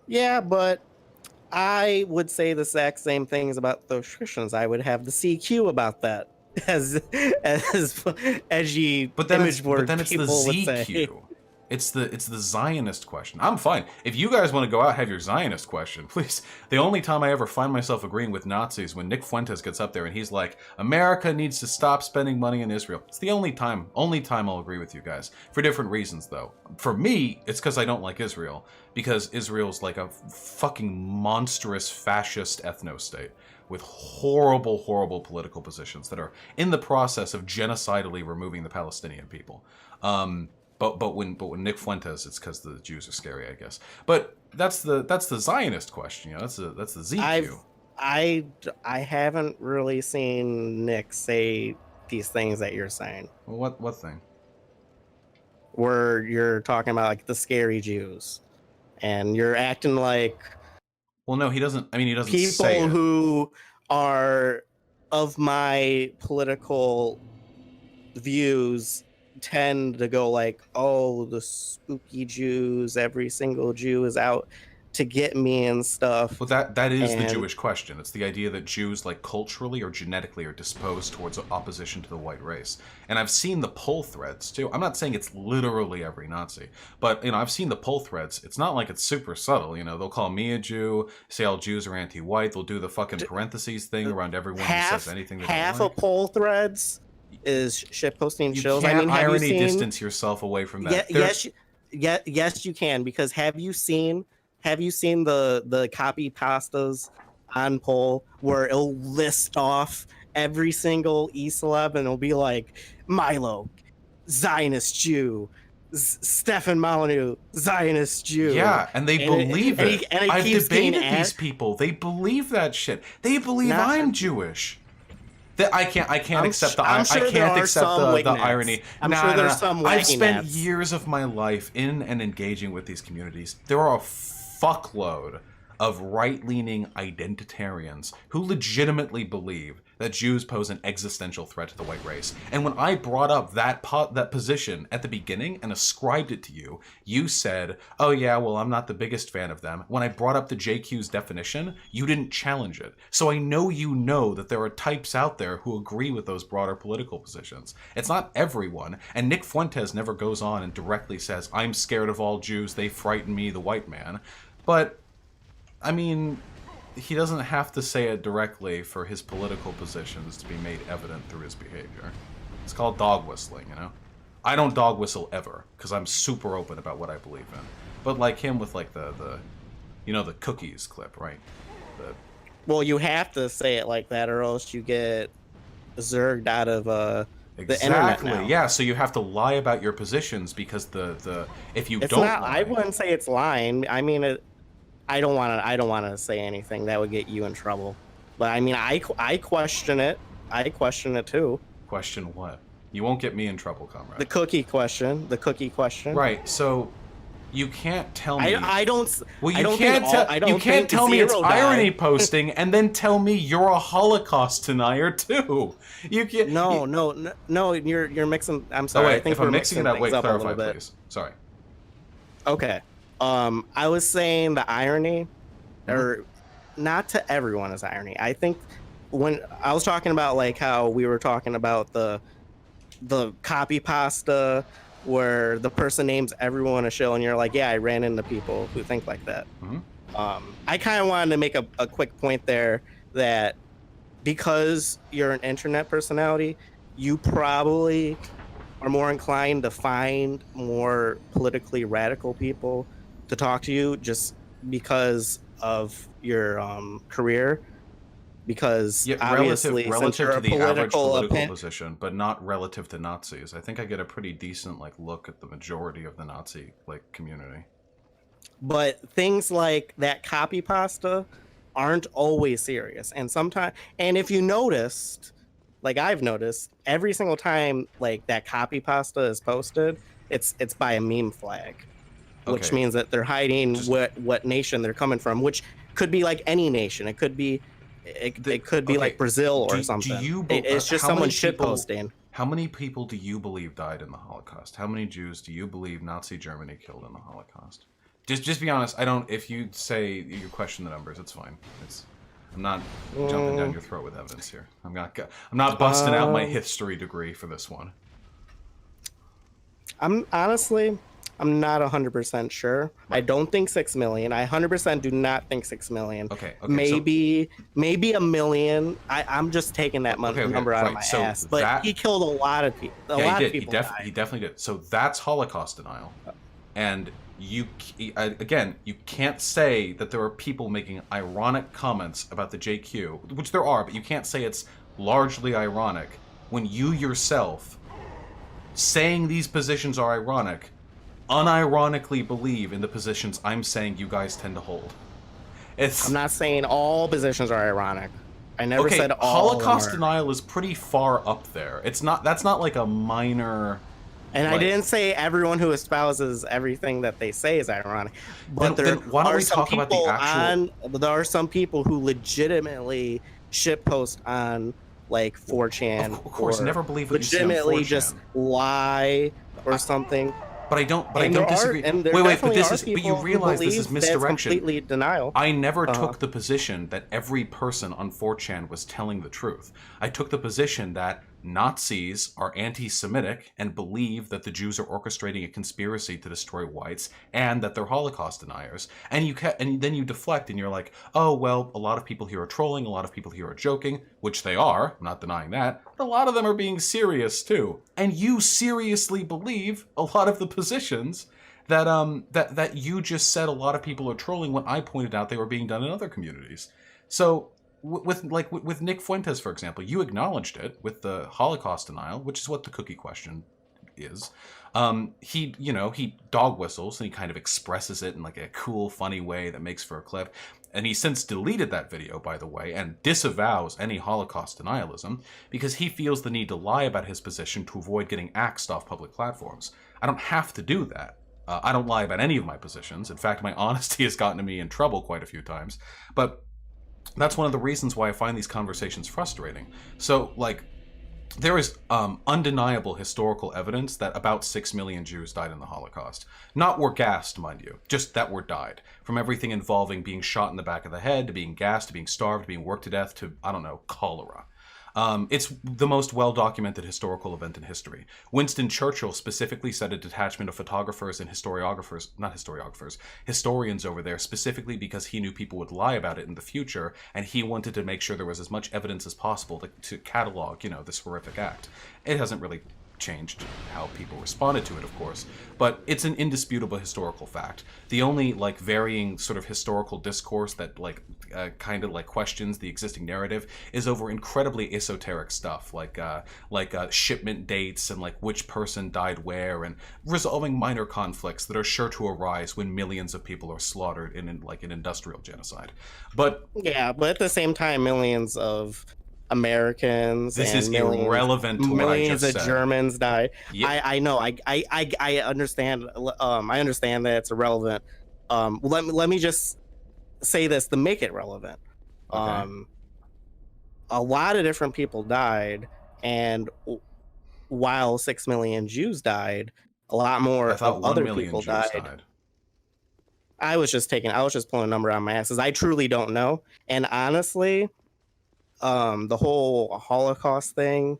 Yeah, but I would say the exact same things about those Christians. I would have the CQ about that as edgy image board people would say. It's the Zionist question. I'm fine. If you guys want to go out and have your Zionist question, please. The only time I ever find myself agreeing with Nazis when Nick Fuentes gets up there and he's like, America needs to stop spending money in Israel. It's the only time I'll agree with you guys. For different reasons, though. For me, it's because I don't like Israel. Because Israel's like a fucking monstrous fascist ethno-state with horrible, horrible political positions that are in the process of genocidally removing the Palestinian people. But when Nick Fuentes, it's because the Jews are scary, I guess. But that's the Zionist question, That's the ZQ. I haven't really seen Nick say these things that you're saying. Well, what thing? Where you're talking about like the scary Jews, and you're acting like. Well, no, he doesn't. I mean, he doesn't people say it. Who are of my political views tend to go like, oh, the spooky Jews, every single Jew is out to get me and stuff. Well, that is the Jewish question. It's the idea that Jews, like culturally or genetically, are disposed towards opposition to the white race. And I've seen the poll threads too. I'm not saying it's literally every Nazi, but I've seen the poll threads. It's not like it's super subtle. They'll call me a Jew, say all Jews are anti-white. They'll do the fucking parentheses thing around everyone who says anything. Half of poll threads is shit posting shows. You can't irony distance yourself away from that. Yes, you can, because have you seen the copy pastas on poll where it'll list off every single e-celeb and it'll be like Milo, Zionist Jew, Stefan Molyneux, Zionist Jew. Yeah, and they believe it. I've debated these people. They believe that shit. They believe I'm Jewish. I can't accept the irony. I'm sure there's some I've spent years of my life in and engaging with these communities. There are a fuckload of right-leaning identitarians who legitimately believe that Jews pose an existential threat to the white race. And when I brought up that position at the beginning and ascribed it to you, you said, oh yeah, well, I'm not the biggest fan of them. When I brought up the JQ's definition, you didn't challenge it. So I know that there are types out there who agree with those broader political positions. It's not everyone. And Nick Fuentes never goes on and directly says, I'm scared of all Jews, they frighten me, the white man. But I mean, he doesn't have to say it directly for his political positions to be made evident through his behavior. It's called dog whistling, you know? I don't dog whistle ever, because I'm super open about what I believe in. But like him with like the you know, the cookies clip, right? Well, you have to say it like that, or else you get zerged out of the internet now. Yeah, so you have to lie about your positions because if you It's don't not. lie, I wouldn't say it's lying. I mean, I don't want to say anything that would get you in trouble. But I mean, I question it. I question it too. question what? You won't get me in trouble, comrade. The cookie question. The cookie question. Right. So you can't tell me. I don't. Well, you I don't can't think tell. I don't You can't think tell me it's Zero died. irony posting and then tell me you're a Holocaust denier too. You can't. No. You're mixing. I'm Oh sorry. I wait, think if we're I'm mixing it up, wait, things a clarify, little bit. please. Sorry. Okay. I was saying the irony, or not to everyone is irony. I think when I was talking about like how we were talking about the copy pasta where the person names everyone a shill and you're like, yeah, I ran into people who think like that. I kind of wanted to make a quick point there that because you're an internet personality, you probably are more inclined to find more politically radical people to talk to you just because of your career. Because Yeah, obviously, relative since you're to a the average political opinion, position, but not relative to Nazis. I think I get a pretty decent like look at the majority of the Nazi like community. but things like that copy pasta aren't always serious, and sometimes, and if you noticed, like I've noticed, every single time like that copy pasta is posted, it's by a meme flag, which Okay. means that they're hiding what nation they're coming from, which could be like any nation. It could be it could be okay, like Brazil or do something. you It's just how someone many shit people- posting. How many people do you believe died in the Holocaust? How many Jews do you believe Nazi Germany killed in the Holocaust? Just be honest. I don't. If you say you question the numbers, it's fine. I'm not jumping down your throat with evidence here. I'm not busting out my history degree for this one. I'm not 100% sure. I don't think 6 million. I 100% do not think 6 million. Okay, maybe a million. I'm just taking that number out of my ass. But he killed a lot of people. A lot of people died. He definitely did. So that's Holocaust denial. And you can't say that there are people making ironic comments about the JQ, which there are, but you can't say it's largely ironic when you yourself saying these positions are ironic unironically believe in the positions I'm saying you guys tend to hold. I'm not saying all positions are ironic. I never said all. Holocaust denial is pretty far up there. That's not like a minor. And I didn't say everyone who espouses everything that they say is ironic. But there are some people who legitimately shitpost on like 4chan. Of course, or never believe what you see on legitimately 4chan. just lie or something. But I don't disagree. Wait, but you realize this is misdirection. That's completely denial. I never took the position that every person on 4chan was telling the truth. I took the position that Nazis are anti-Semitic and believe that the Jews are orchestrating a conspiracy to destroy whites and that they're Holocaust deniers. And then you deflect and you're like, oh, well, a lot of people here are trolling, a lot of people here are joking, which they are, I'm not denying that, but a lot of them are being serious too. And you seriously believe a lot of the positions that that you just said a lot of people are trolling when I pointed out they were being done in other communities. So with Nick Fuentes, for example, you acknowledged it with the Holocaust denial, which is what the cookie question is. He dog whistles and he kind of expresses it in like a cool, funny way that makes for a clip. And he since deleted that video, by the way, and disavows any Holocaust denialism because he feels the need to lie about his position to avoid getting axed off public platforms. I don't have to do that. I don't lie about any of my positions. In fact, my honesty has gotten me in trouble quite a few times. But that's one of the reasons why I find these conversations frustrating. So, like, there is undeniable historical evidence that about 6 million Jews died in the Holocaust. Not were gassed, mind you, just that were died. From everything involving being shot in the back of the head, to being gassed, to being starved, to being worked to death, to, I don't know, cholera. It's the most well-documented historical event in history. Winston Churchill specifically sent a detachment of photographers and historians over there specifically because he knew people would lie about it in the future, and he wanted to make sure there was as much evidence as possible to catalog, this horrific act. It hasn't really changed how people responded to it, of course, but it's an indisputable historical fact. The only varying sort of historical discourse that kind of questions the existing narrative is over incredibly esoteric stuff like shipment dates and which person died where, and resolving minor conflicts that are sure to arise when millions of people are slaughtered in an industrial genocide. But yeah, but at the same time, millions of Americans. This and is millions, irrelevant to what I millions just of said. Germans died. Yeah. I know. I understand. I understand that it's irrelevant. Let me just say this to make it relevant. Okay. A lot of different people died, and while 6 million Jews died, a lot more I thought of 1 other million people Jews died. I was just pulling a number on my asses. I truly don't know. And honestly, the whole Holocaust thing,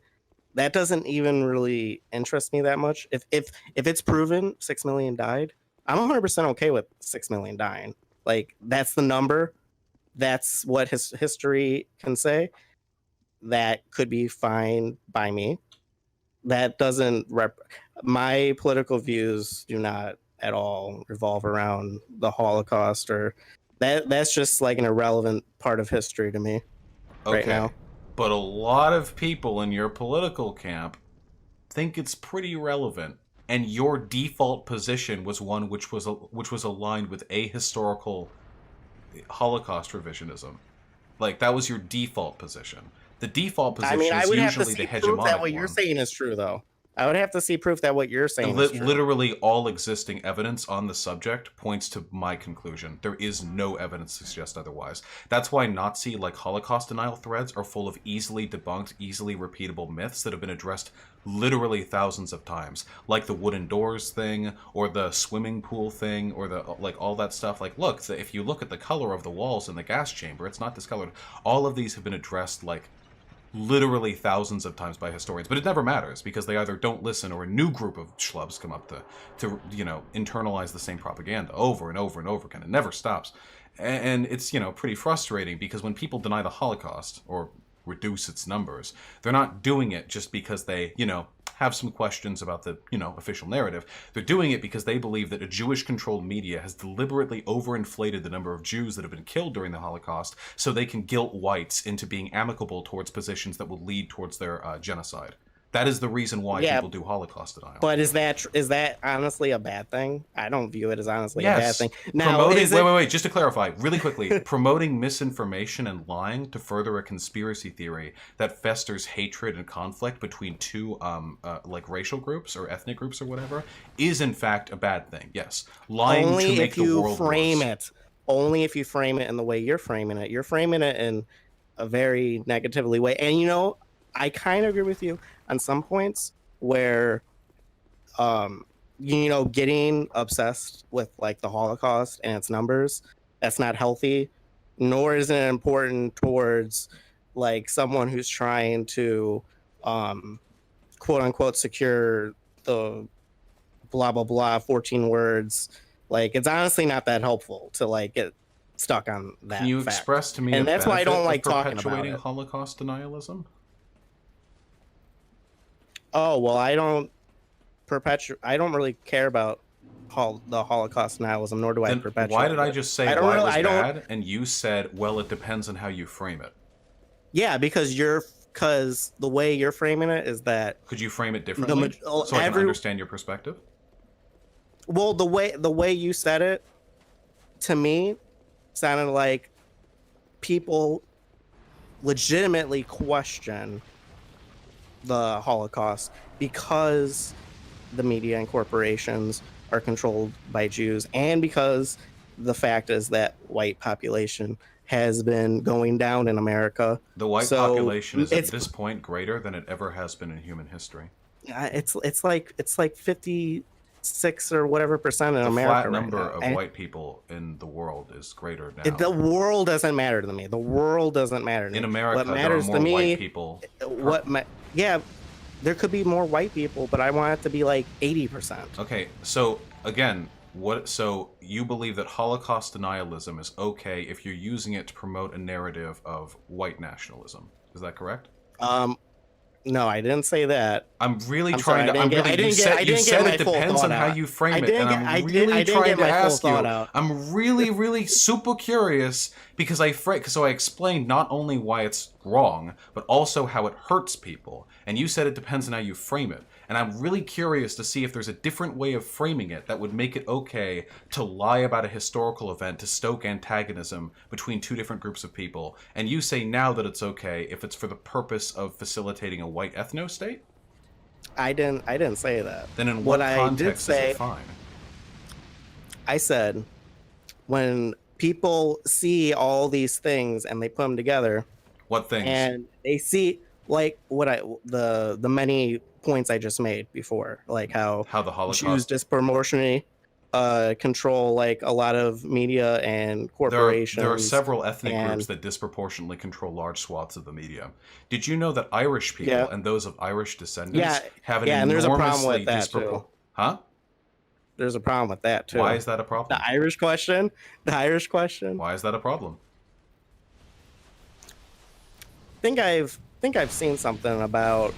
that doesn't even really interest me that much. If it's proven 6 million died, I'm 100% okay with 6 million dying. That's the number. That's what history can say. That could be fine by me. That doesn't my political views do not at all revolve around the Holocaust, or that's just an irrelevant part of history to me right now. But a lot of people in your political camp think it's pretty relevant, and your default position was one which was aligned with ahistorical Holocaust revisionism. That was your default position. The default position is usually the hegemonic proof that what one. you're saying is true, though. I would have to see proof that what you're saying is true. Literally all existing evidence on the subject points to my conclusion. There is no evidence to suggest otherwise. That's why Nazi Holocaust denial threads are full of easily debunked, easily repeatable myths that have been addressed literally thousands of times, like the wooden doors thing, or the swimming pool thing, or the all that stuff. Look, if you look at the color of the walls in the gas chamber, it's not discolored. All of these have been addressed literally thousands of times by historians, but it never matters because they either don't listen or a new group of schlubs come up to internalize the same propaganda over and over and over again. It never stops, and it's pretty frustrating because when people deny the Holocaust or reduce its numbers, they're not doing it just because they have some questions about the official narrative. They're doing it because they believe that a Jewish-controlled media has deliberately overinflated the number of Jews that have been killed during the Holocaust so they can guilt whites into being amicable towards positions that will lead towards their genocide. That is the reason why people do Holocaust denial. But is that honestly a bad thing? I don't view it as honestly a bad thing. Now, wait, just to clarify, really quickly, promoting misinformation and lying to further a conspiracy theory that festers hatred and conflict between two racial groups or ethnic groups or whatever is in fact a bad thing. Yes, lying only to make if you the world frame worse. it. Only if you frame it in the way you're framing it. You're framing it in a very negatively way, and I kind of agree with you on some points where, getting obsessed with the Holocaust and its numbers, that's not healthy, nor is it important towards someone who's trying to, quote unquote, secure the blah, blah, blah, 14 words. It's honestly not that helpful to get stuck on that. Can you fact. express to me and that's why I don't like talking about perpetuating it. Holocaust denialism? Oh, well, I don't really care about the Holocaust denialism, nor do I perpetuate. Why did I just say it was bad, and you said, well, it depends on how you frame it? Yeah, because the way you're framing it is that. Could you frame it differently so I can understand your perspective? Well, the way you said it, to me, sounded like people legitimately question the Holocaust because the media and corporations are controlled by Jews, and because the fact is that white population has been going down in America. The white population is at this point greater than it ever has been in human history. It's like 50, 6 or whatever percent in The America flat number right now. of And white people in the world is greater now. the world doesn't matter to me. The world doesn't matter to me. In America, what there are matters more to me, white people. yeah, there could be more white people, but I want it to be like 80%. Okay, so again, so you believe that Holocaust denialism is okay if you're using it to promote a narrative of white nationalism. Is that correct? No, I didn't say that. I'm really I'm trying sorry, to. You said it depends on how you frame it, and I'm really trying to ask you. I'm really super curious because so I explained not only why it's wrong, but also how it hurts people. And you said it depends on how you frame it. And I'm really curious to see if there's a different way of framing it that would make it okay to lie about a historical event to stoke antagonism between two different groups of people. And you say now that it's okay if it's for the purpose of facilitating a white ethno-state? I didn't say that. Then in what context is it fine? I said when people see all these things and they put them together. What things? And they see like the many points I just made before, like how the Holocaust Jews disproportionately control like a lot of media and corporations. There are several ethnic groups that disproportionately control large swaths of the media. Did you know that Irish people and those of Irish descendants have an and there's a problem enormously with that too. Huh? There's a problem with that too. Why is that a problem? The Irish question. Why is that a problem? I think I've seen something about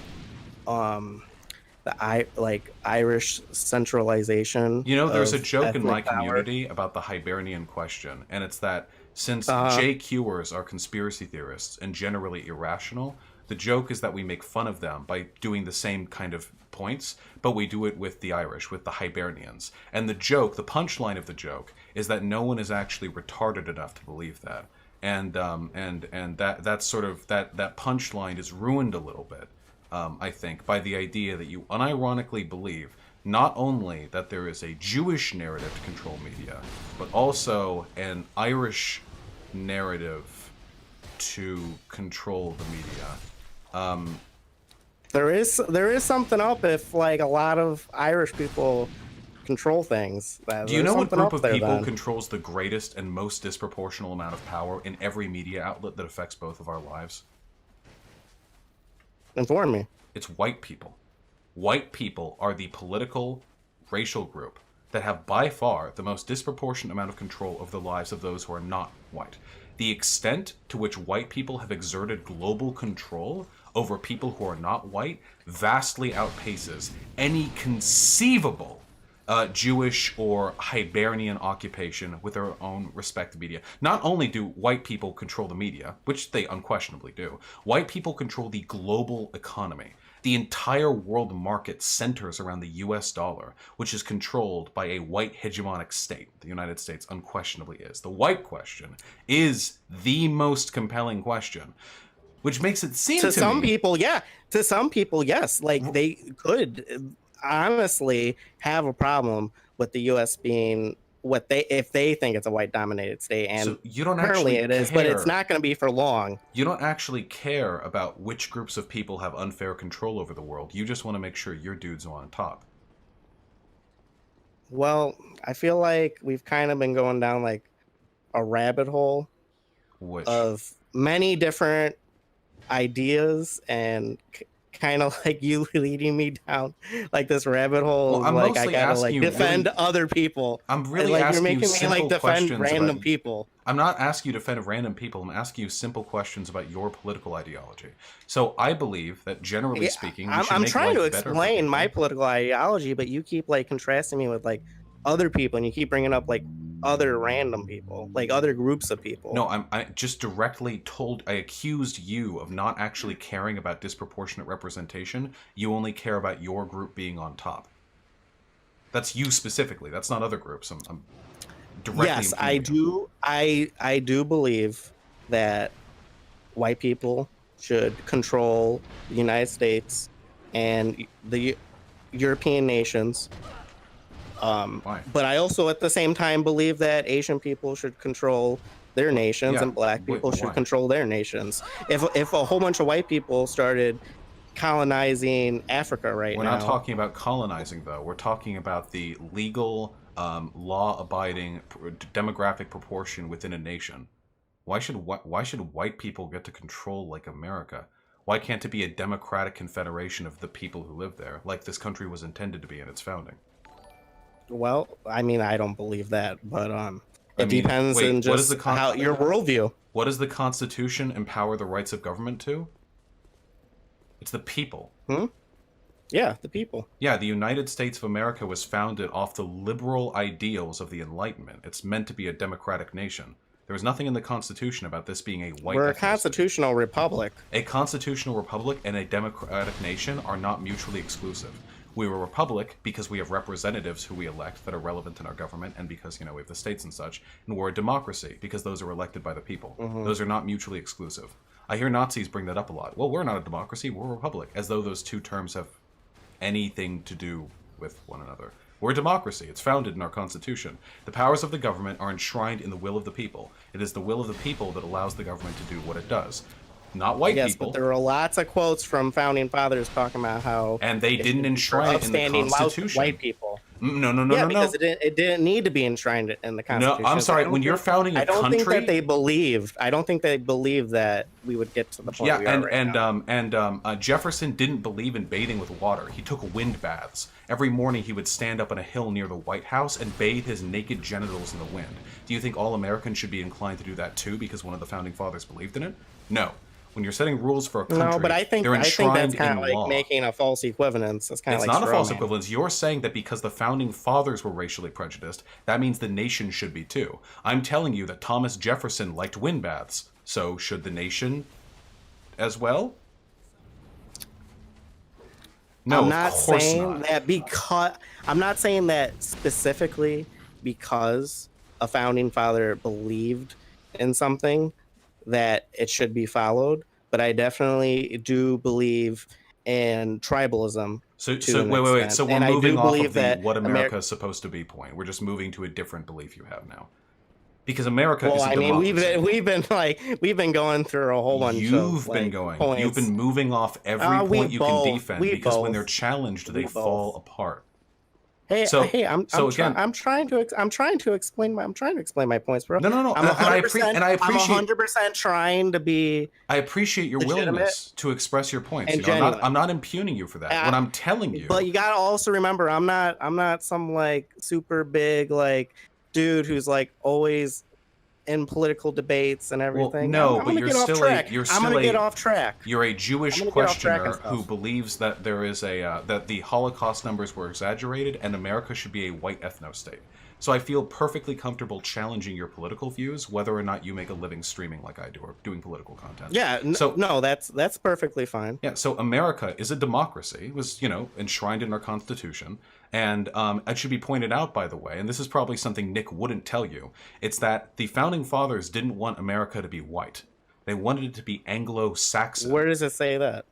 the Irish centralization. You know, there's a joke in my power. community about the Hibernian question, and it's that since JQers are conspiracy theorists and generally irrational, the joke is that we make fun of them by doing the same kind of points, but we do it with the Irish, with the Hibernians. And the joke, the punchline of the joke, is that no one is actually retarded enough to believe that. And that sort of that punchline is ruined a little bit, I think, by the idea that you unironically believe not only that there is a Jewish narrative to control media, but also an Irish narrative to control the media. There is something up if like a lot of Irish people control things. Do you know what group of people controls the greatest and most disproportional amount of power in every media outlet that affects both of our lives? Inform me. It's white people. White people are the political, racial group that have by far the most disproportionate amount of control over the lives of those who are not white. The extent to which white people have exerted global control over people who are not white vastly outpaces any conceivable Jewish or Hibernian occupation with their own respective media. Not only do white people control the media, which they unquestionably do, white people control the global economy. The entire world market centers around the US dollar, which is controlled by a white hegemonic state. The United States unquestionably is. The white question is the most compelling question, which makes it seem to some me, people, yeah. To some people, yes. Like they could honestly have a problem with the U.S. being if they think it's a white dominated state, and so you don't currently actually it is, but it's not going to be for long. You don't actually care about which groups of people have unfair control over the world. You just want to make sure your dude's on top. Well, I feel like we've kind of been going down like a rabbit hole of many different ideas and kind of like you leading me down like this rabbit hole. Well, like I gotta like defend other people. I'm really like, asking you're making you me simple like defend questions random about, people. I'm not asking you to defend random people. I'm asking you simple questions about your political ideology. So I believe that generally speaking, I'm trying to explain my political ideology, but you keep like contrasting me with like other people, and you keep bringing up like other random people, like other groups of people. No, I just directly I accused you of not actually caring about disproportionate representation. You only care about your group being on top. That's you specifically. That's not other groups. I'm directly. Yes, I do. I do believe that white people should control the United States and the European nations. But I also at the same time believe that Asian people should control their nations and black people should control their nations. If a whole bunch of white people started colonizing Africa right We're now. not talking about colonizing, though. We're talking about the legal, law-abiding demographic proportion within a nation. Why should white people get to control like America? Why can't it be a democratic confederation of the people who live there, like this country was intended to be in its founding? Well, I mean, I don't believe that, but I it mean, depends wait, on what is just the how your worldview. What does the Constitution empower the rights of government to? It's the people. Yeah, the people. Yeah, the United States of America was founded off the liberal ideals of the Enlightenment. It's meant to be a democratic nation. There was nothing in the Constitution about this being a white We're a ethnicity. constitutional republic. A constitutional republic and a democratic nation are not mutually exclusive. We're a republic because we have representatives who we elect that are relevant in our government, and because, you know, we have the states and such. And we're a democracy because those are elected by the people. Those are not mutually exclusive. I hear Nazis bring that up a lot. Well, we're not a democracy, we're a republic, as though those two terms have anything to do with one another. We're a democracy. It's founded in our Constitution. The powers of the government are enshrined in the will of the people. It is the will of the people that allows the government to do what it does. Not white Yes, people. but there are lots of quotes from founding fathers talking about how And they didn't enshrine it in the upstanding Constitution. white people. No, Because it didn't need to be enshrined in the Constitution. No, I'm sorry. When you're founding a I don't country, think that they believed. I don't think they believed that we would get to the point. yeah, we are right now. Jefferson didn't believe in bathing with water. He took wind baths. Every morning he would stand up on a hill near the White House and bathe his naked genitals in the wind. Do you think all Americans should be inclined to do that too because one of the founding fathers believed in it? No. When you're setting rules for a country, No, but I think they're that's enshrined kind in of like law. making a false equivalence. It's kind of It's like not a false strawman. equivalence. You're saying that because the founding fathers were racially prejudiced, that means the nation should be too. I'm telling you that Thomas Jefferson liked wind baths, so should the nation as well? No, I'm not of course saying not. that because I'm not saying that specifically because a founding father believed in something that it should be followed, but I definitely do believe in tribalism. So to an wait. extent. So we're And I do moving off believe of the that what America is supposed to be point. We're just moving to a different belief you have now. Because America is a democracy. we've been going through a whole bunch of You've been like, going. points. You've been moving off every We point you both- can defend we because when both- they're challenged, they we fall both. apart. Hey, So- hey, I'm trying to explain my points, bro. No. I'm And I appreciate. I'm 100% trying to be. I appreciate your legitimate willingness to express your points. and You know, genuine. I'm not impugning you for that. What I'm telling you, But you gotta also remember, I'm not some like super big like dude who's like always in political debates and everything. no, I'm but gonna you're get off still track. I'm I'm gonna get off track. You're a Jewish I'm gonna get off track and questioner who stuff. believes that there is that the Holocaust numbers were exaggerated and America should be a white ethno-state. So I feel perfectly comfortable challenging your political views, whether or not you make a living streaming like I do or doing political content. Yeah, no, that's perfectly fine. Yeah, so America is a democracy. It was, enshrined in our Constitution. And it should be pointed out, by the way, and this is probably something Nick wouldn't tell you, it's that the Founding Fathers didn't want America to be white. They wanted it to be Anglo-Saxon. Where does it say that?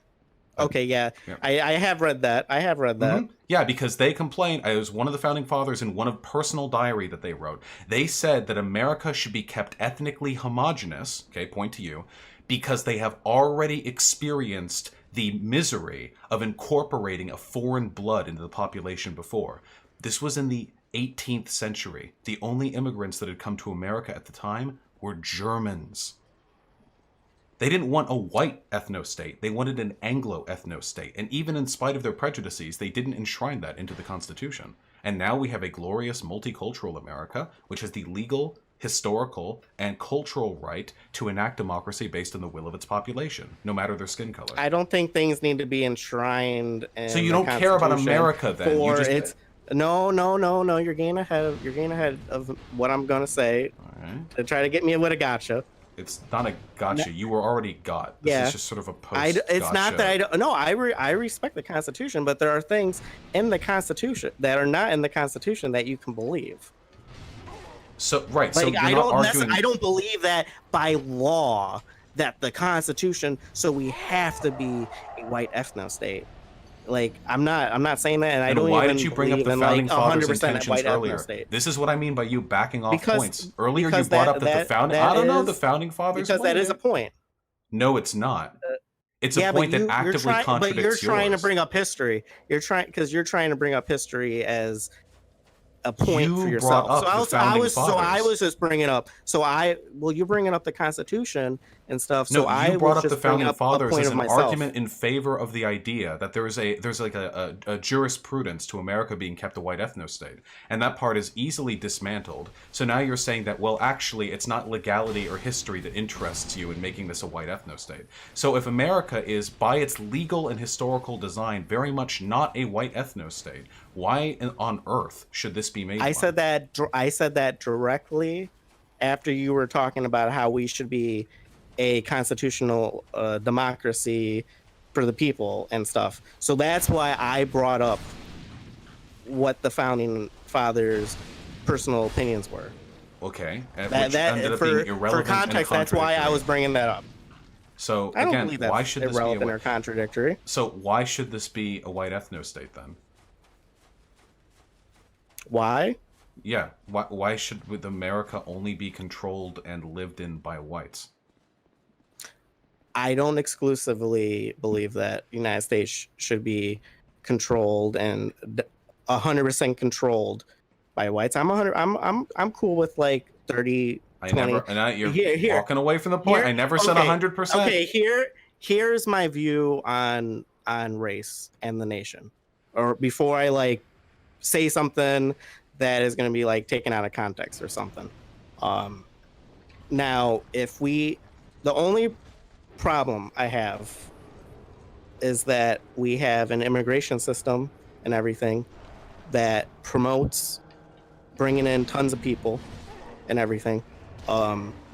Okay, yeah. I have read that. Mhm. Yeah, because they complained. It was one of the Founding Fathers in one of personal diary that they wrote. They said that America should be kept ethnically homogenous, okay, point to you, because they have already experienced the misery of incorporating a foreign blood into the population before. This was in the 18th century. The only immigrants that had come to America at the time were Germans. They didn't want a white ethno-state. They wanted an Anglo-ethno-state. And even in spite of their prejudices, they didn't enshrine that into the Constitution. And now we have a glorious multicultural America, which has the legal, historical, and cultural right to enact democracy based on the will of its population, no matter their skin color. I don't think things need to be enshrined in So you the don't care about Constitution America then? You for just- it's no. You're getting ahead of what I'm gonna say Alright. to try to get me with a gotcha. It's not a gotcha. You were already got. This is just sort of a post. It's not that I don't. No, I respect the Constitution, but there are things in the Constitution that are not in the Constitution that you can believe. So right. Like so you're I not don't. arguing. I don't believe that by law that the Constitution. So we have to be a white ethno state. Like I'm not saying that, and I And don't why even did you bring up believe the in, founding like, fathers' 100% intentions white earlier? ethno-state. This is what I mean by you backing off Because- points. Earlier, you because brought that- up that the that- founding. that I don't know is- the founding fathers. Because that is a point. No, it's not. It's a point that actively contradicts but you're trying yours. to bring up history. You're trying to bring up history as a point for You yourself. brought up the founding fathers. I was just bringing up. You're bringing up the Constitution and stuff. No, So I you brought was up the just bringing founding up a fathers point as of an myself. argument in favor of the idea that there's like a jurisprudence to America being kept a white ethno-state, and that part is easily dismantled. So now you're saying that, well, actually, it's not legality or history that interests you in making this a white ethno-state. So if America is, by its legal and historical design, very much not a white ethno-state, why on earth should this be made? I said that directly after you were talking about how we should be a constitutional democracy for the people and stuff. So that's why I brought up what the founding fathers' personal opinions were. Okay, which ended up being irrelevant for context, and that's why I contradictory. was bringing that up. So I don't again, believe that's why should this be irrelevant or contradictory. So why should this be a white ethno-state then? Why? Yeah, why should America only be controlled and lived in by whites? I don't exclusively believe that the United States should be controlled and 100% controlled by whites. I'm cool with like 30, 20. You're walking away from the point. I never said 100%. Okay, here's my view on race and the nation. Or before I like say something that is going to be like taken out of context or something. Now, the only problem I have is that we have an immigration system and everything that promotes bringing in tons of people and everything.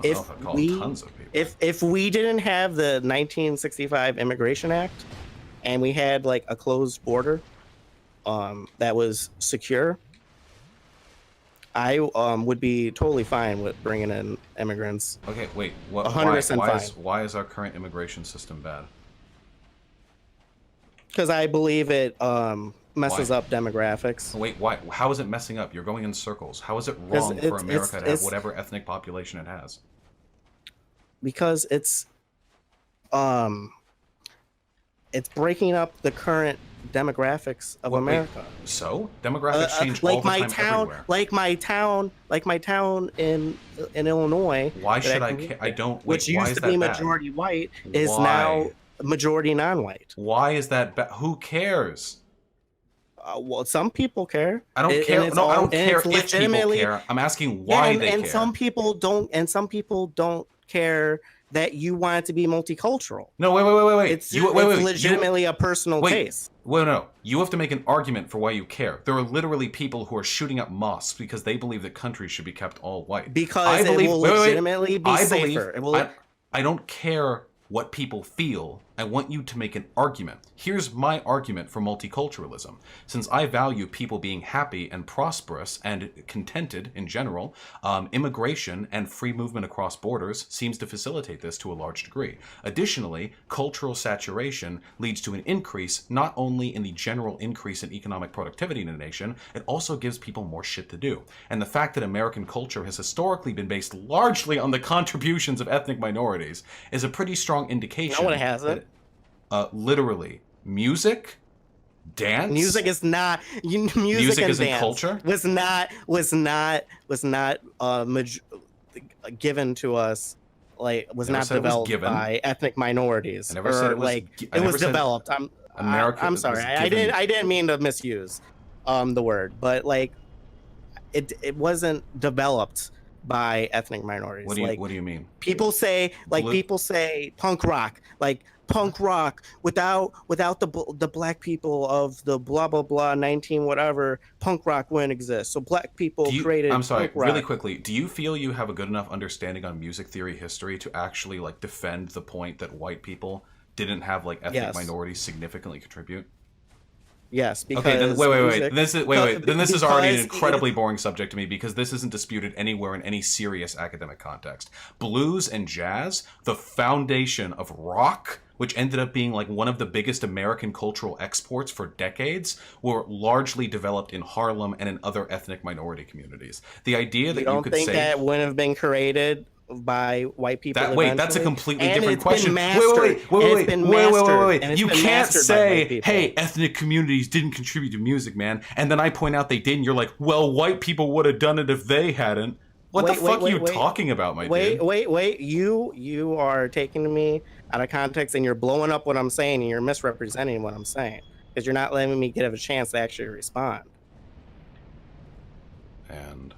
If we didn't have the 1965 Immigration Act and we had like a closed border that was secure, I would be totally fine with bringing in immigrants. Okay, wait. 100% fine. Why is our current immigration system bad? Because I believe it messes up demographics. Wait, why? How is it messing up? You're going in circles. How is it wrong for America to have whatever ethnic population it has? Because it's breaking up the current demographics of America. So demographics change all the time everywhere. Like my town in Illinois. Why should I care? I don't. Which used to be majority white is now majority non-white. Why is that bad? Who cares? Well, some people care. I don't care. No, I don't care if people care. I'm asking why they care. And some people don't. And some people don't care that you want it to be multicultural. No, wait. It's legitimately a personal taste. Wait, no. You have to make an argument for why you care. There are literally people who are shooting up mosques because they believe that countries should be kept all white. Because it will legitimately be safer. I don't care what people feel. I want you to make an argument. Here's my argument for multiculturalism. Since I value people being happy and prosperous and contented in general, immigration and free movement across borders seems to facilitate this to a large degree. Additionally, cultural saturation leads to an increase not only in the general increase in economic productivity in a nation, it also gives people more shit to do. And the fact that American culture has historically been based largely on the contributions of ethnic minorities is a pretty strong indication. No, it hasn't. Literally, music, dance. Music is not. Music isn't culture. Was not given to us. Like was not developed by ethnic minorities. I never said it was. It was developed. I'm sorry. I didn't mean to misuse the word, but like it wasn't developed by ethnic minorities. What do you mean? People say punk rock, like punk rock without the black people of the blah blah blah 19 whatever, punk rock wouldn't exist. So black people created. I'm sorry, punk rock. really quickly. Do you feel you have a good enough understanding on music theory history to actually like defend the point that white people didn't have like ethnic minorities significantly contribute? Yes, because okay. Then, wait. Then this is already an incredibly boring subject to me because this isn't disputed anywhere in any serious academic context. Blues and jazz, the foundation of rock, which ended up being like one of the biggest American cultural exports for decades, were largely developed in Harlem and in other ethnic minority communities. The idea that you could say that wouldn't have been created by white people. Wait, that's a eventually, completely and different it's question. been mastered, Wait. You and it's been can't mastered by white say, people. hey, ethnic communities didn't contribute to music, man, and then I point out they didn't. You're like, well, white people would have done it if they hadn't. What the fuck are you talking about, my dude? Wait. You are taking me out of context, and you're blowing up what I'm saying, and you're misrepresenting what I'm saying because you're not letting me give a chance to actually respond. And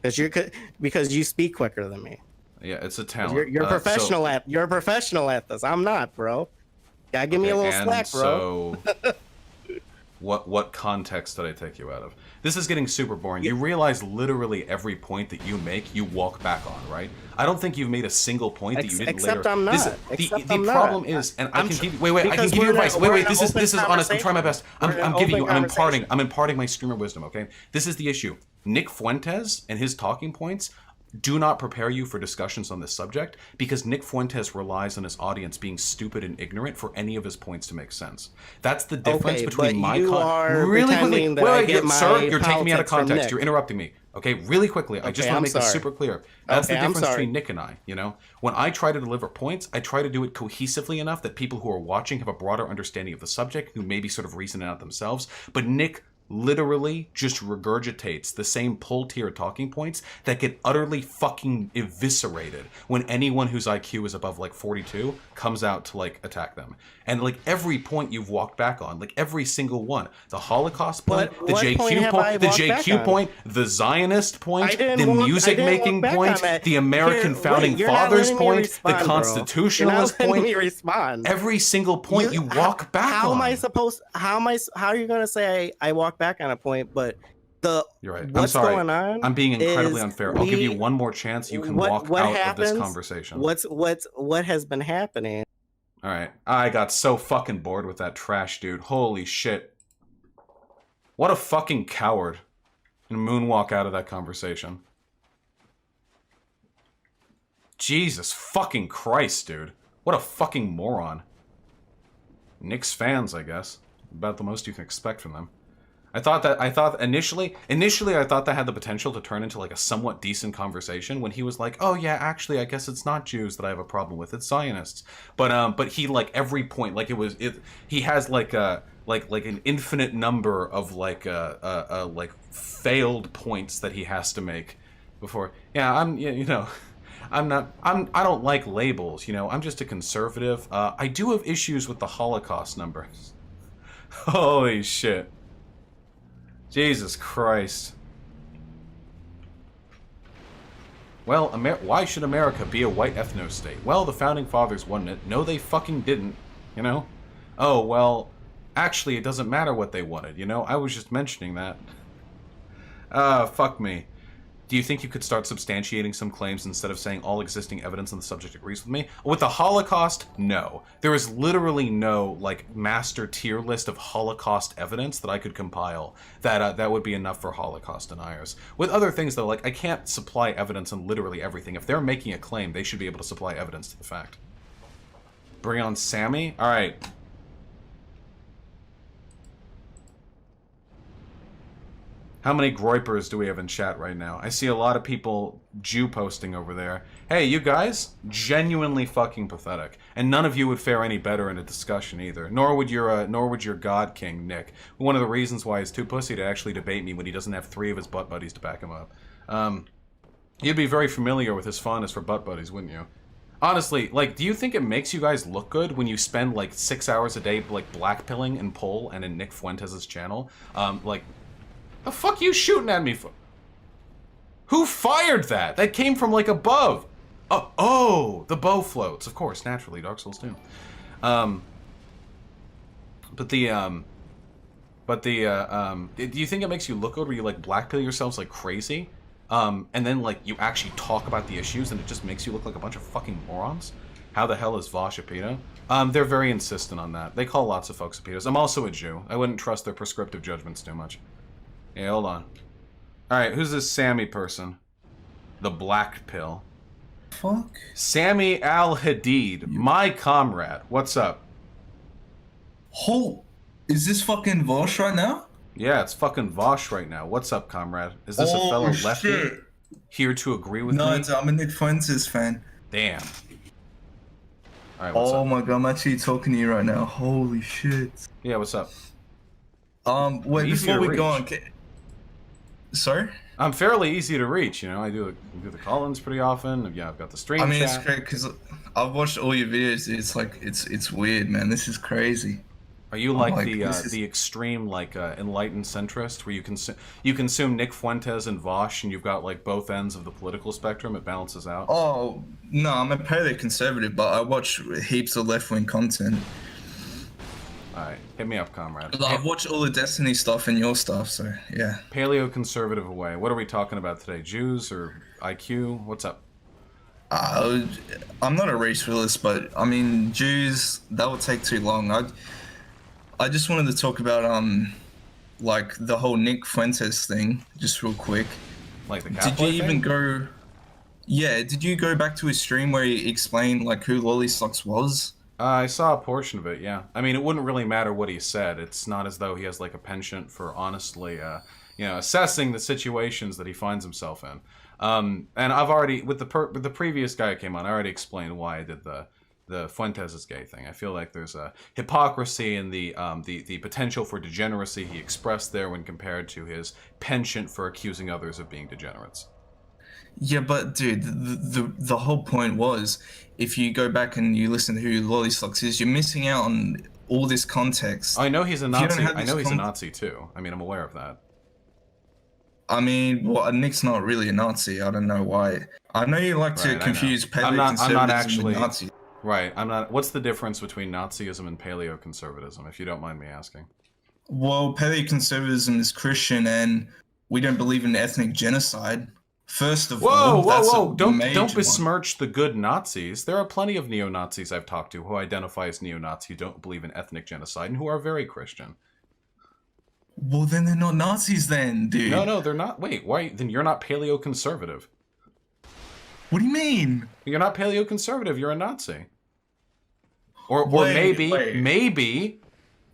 because you speak quicker than me. yeah, it's a talent. You're professional you're a professional at this. I'm not, bro. Gotta give me a little slack, bro. So, what context did I take you out of? This is getting super boring. You realize literally every point that you make, you walk back on, right? I don't think you've made a single point that you didn't except later. I'm not. The problem is, and I can give you. Wait. I can give you advice. Wait. This is honest. I'm trying my best. I'm giving you. I'm imparting my streamer wisdom. Okay. This is the issue. Nick Fuentes and his talking points do not prepare you for discussions on this subject because Nick Fuentes relies on his audience being stupid and ignorant for any of his points to make sense. That's the difference between my really quickly. Sir, you're taking me out of context. You're interrupting me. Okay, really quickly. I just want to make this super clear. That's the difference between Nick and I. You know, when I try to deliver points, I try to do it cohesively enough that people who are watching have a broader understanding of the subject, who maybe sort of reason it out themselves. But Nick literally just regurgitates the same pull-tier talking points that get utterly fucking eviscerated when anyone whose IQ is above like 42 comes out to like attack them. And like every point you've walked back on, like every single one, the Holocaust point, the JQ point, the Zionist point, the music making point, the American founding fathers point, the constitutionalist point, every single point you walk back on. How are you going to say I walk back on a point, but you're right. What's I'm sorry. going on? I'm being incredibly unfair. I'll give you one more chance. You can walk out of this conversation. What has been happening? All right. I got so fucking bored with that trash, dude. Holy shit. What a fucking coward. And moonwalk out of that conversation. Jesus fucking Christ, dude. What a fucking moron. Knicks fans, I guess. About the most you can expect from them. I thought initially I thought that had the potential to turn into like a somewhat decent conversation when he was like, oh yeah, actually I guess it's not Jews that I have a problem with, it's Zionists. But he like every point, like he has like an infinite number of like failed points that he has to make before. Yeah, I don't like labels, you know, I'm just a conservative. I do have issues with the Holocaust numbers. Holy shit. Jesus Christ. Well, why should America be a white ethno-state? Well, the Founding Fathers wanted it. No, they fucking didn't, you know? Oh, well, actually, it doesn't matter what they wanted, you know? I was just mentioning that. Fuck me. Do you think you could start substantiating some claims instead of saying all existing evidence on the subject agrees with me? With the Holocaust, no. There is literally no, like, master tier list of Holocaust evidence that I could compile that would be enough for Holocaust deniers. With other things, though, like, I can't supply evidence on literally everything. If they're making a claim, they should be able to supply evidence to the fact. Bring on Sammy? Alright. How many Groypers do we have in chat right now? I see a lot of people Jew posting over there. Hey, you guys, genuinely fucking pathetic. And none of you would fare any better in a discussion either. Nor would your God King, Nick. One of the reasons why he's too pussy to actually debate me when he doesn't have 3 of his butt buddies to back him up. You'd be very familiar with his fondness for butt buddies, wouldn't you? Honestly, like, do you think it makes you guys look good when you spend, like, 6 hours a day, like, blackpilling in Poll and in Nick Fuentes' channel? Like... The fuck you shooting at me for? Who fired that? That came from like above. Oh, the bow floats. Of course, naturally, Dark Souls 2. Do you think it makes you look good where you like blackpill yourselves like crazy? And then like you actually talk about the issues and it just makes you look like a bunch of fucking morons? How the hell is Vaush a pedo? They're very insistent on that. They call lots of folks a pedos. I'm also a Jew. I wouldn't trust their prescriptive judgments too much. Hey, hold on. Alright, who's this Sammy person? The black pill. Fuck? Sammy Al-Hadid, my comrade. What's up? Is this fucking Vaush right now? Yeah, it's fucking Vaush right now. What's up, comrade? Is this a fellow lefty? Shit. here to agree with No, me. I'm a Nick Fuentes fan. Damn. All right, what's Oh up? my god, I'm actually talking to you right now. Holy shit. Yeah, what's up? Wait, Easy before to we go on, reach. sorry? I'm fairly easy to reach. You know, I do the call-ins pretty often. Yeah, I've got the stream I mean, chat. it's great because I've watched all your videos. It's like it's weird, man. This is crazy. Are you like this is- the extreme like enlightened centrist where you consume Nick Fuentes and Vaush and you've got like both ends of the political spectrum? It balances out. Oh no, I'm a paleo conservative, but I watch heaps of left wing content. All right, hit me up, comrade. I've watched all the Destiny stuff and your stuff, so yeah. Paleo conservative away. What are we talking about today? Jews or IQ? What's up? I'm not a race realist, but I mean Jews, that would take too long. I just wanted to talk about like the whole Nick Fuentes thing, just real quick. Like the Did Catholic you even thing? go? Yeah, did you go back to his stream where he explained like who Lolly Socks was? I saw a portion of it, yeah. I mean, it wouldn't really matter what he said. It's not as though he has like a penchant for honestly, you know, assessing the situations that he finds himself in. And I've already, with the previous guy who came on, I already explained why I did the Fuentes is gay thing. I feel like there's a hypocrisy in the potential for degeneracy he expressed there when compared to his penchant for accusing others of being degenerates. Yeah, but dude, the whole point was, if you go back and you listen to who Lolly Socks is, you're missing out on all this context. I know he's a If you don't Nazi. have I this know he's a Nazi too. I mean, I'm aware of that. I mean, well, Nick's not really a Nazi. I don't know why. I know you like to Right, I confuse know. I'm not paleo-conservatism actually with Nazi. right. I'm not. What's the difference between Nazism and paleo-conservatism, if you don't mind me asking? Well, paleo-conservatism is Christian, and we don't believe in ethnic genocide. First of all, that's a Don't major one. besmirch the good Nazis. There are plenty of neo-Nazis I've talked to who identify as neo-Nazi, who don't believe in ethnic genocide, and who are very Christian. Well, then they're not Nazis, then, dude. No, they're not. Wait, why? Then you're not paleo-conservative. What do you mean? You're not paleo-conservative. You're a Nazi. Or Wait. maybe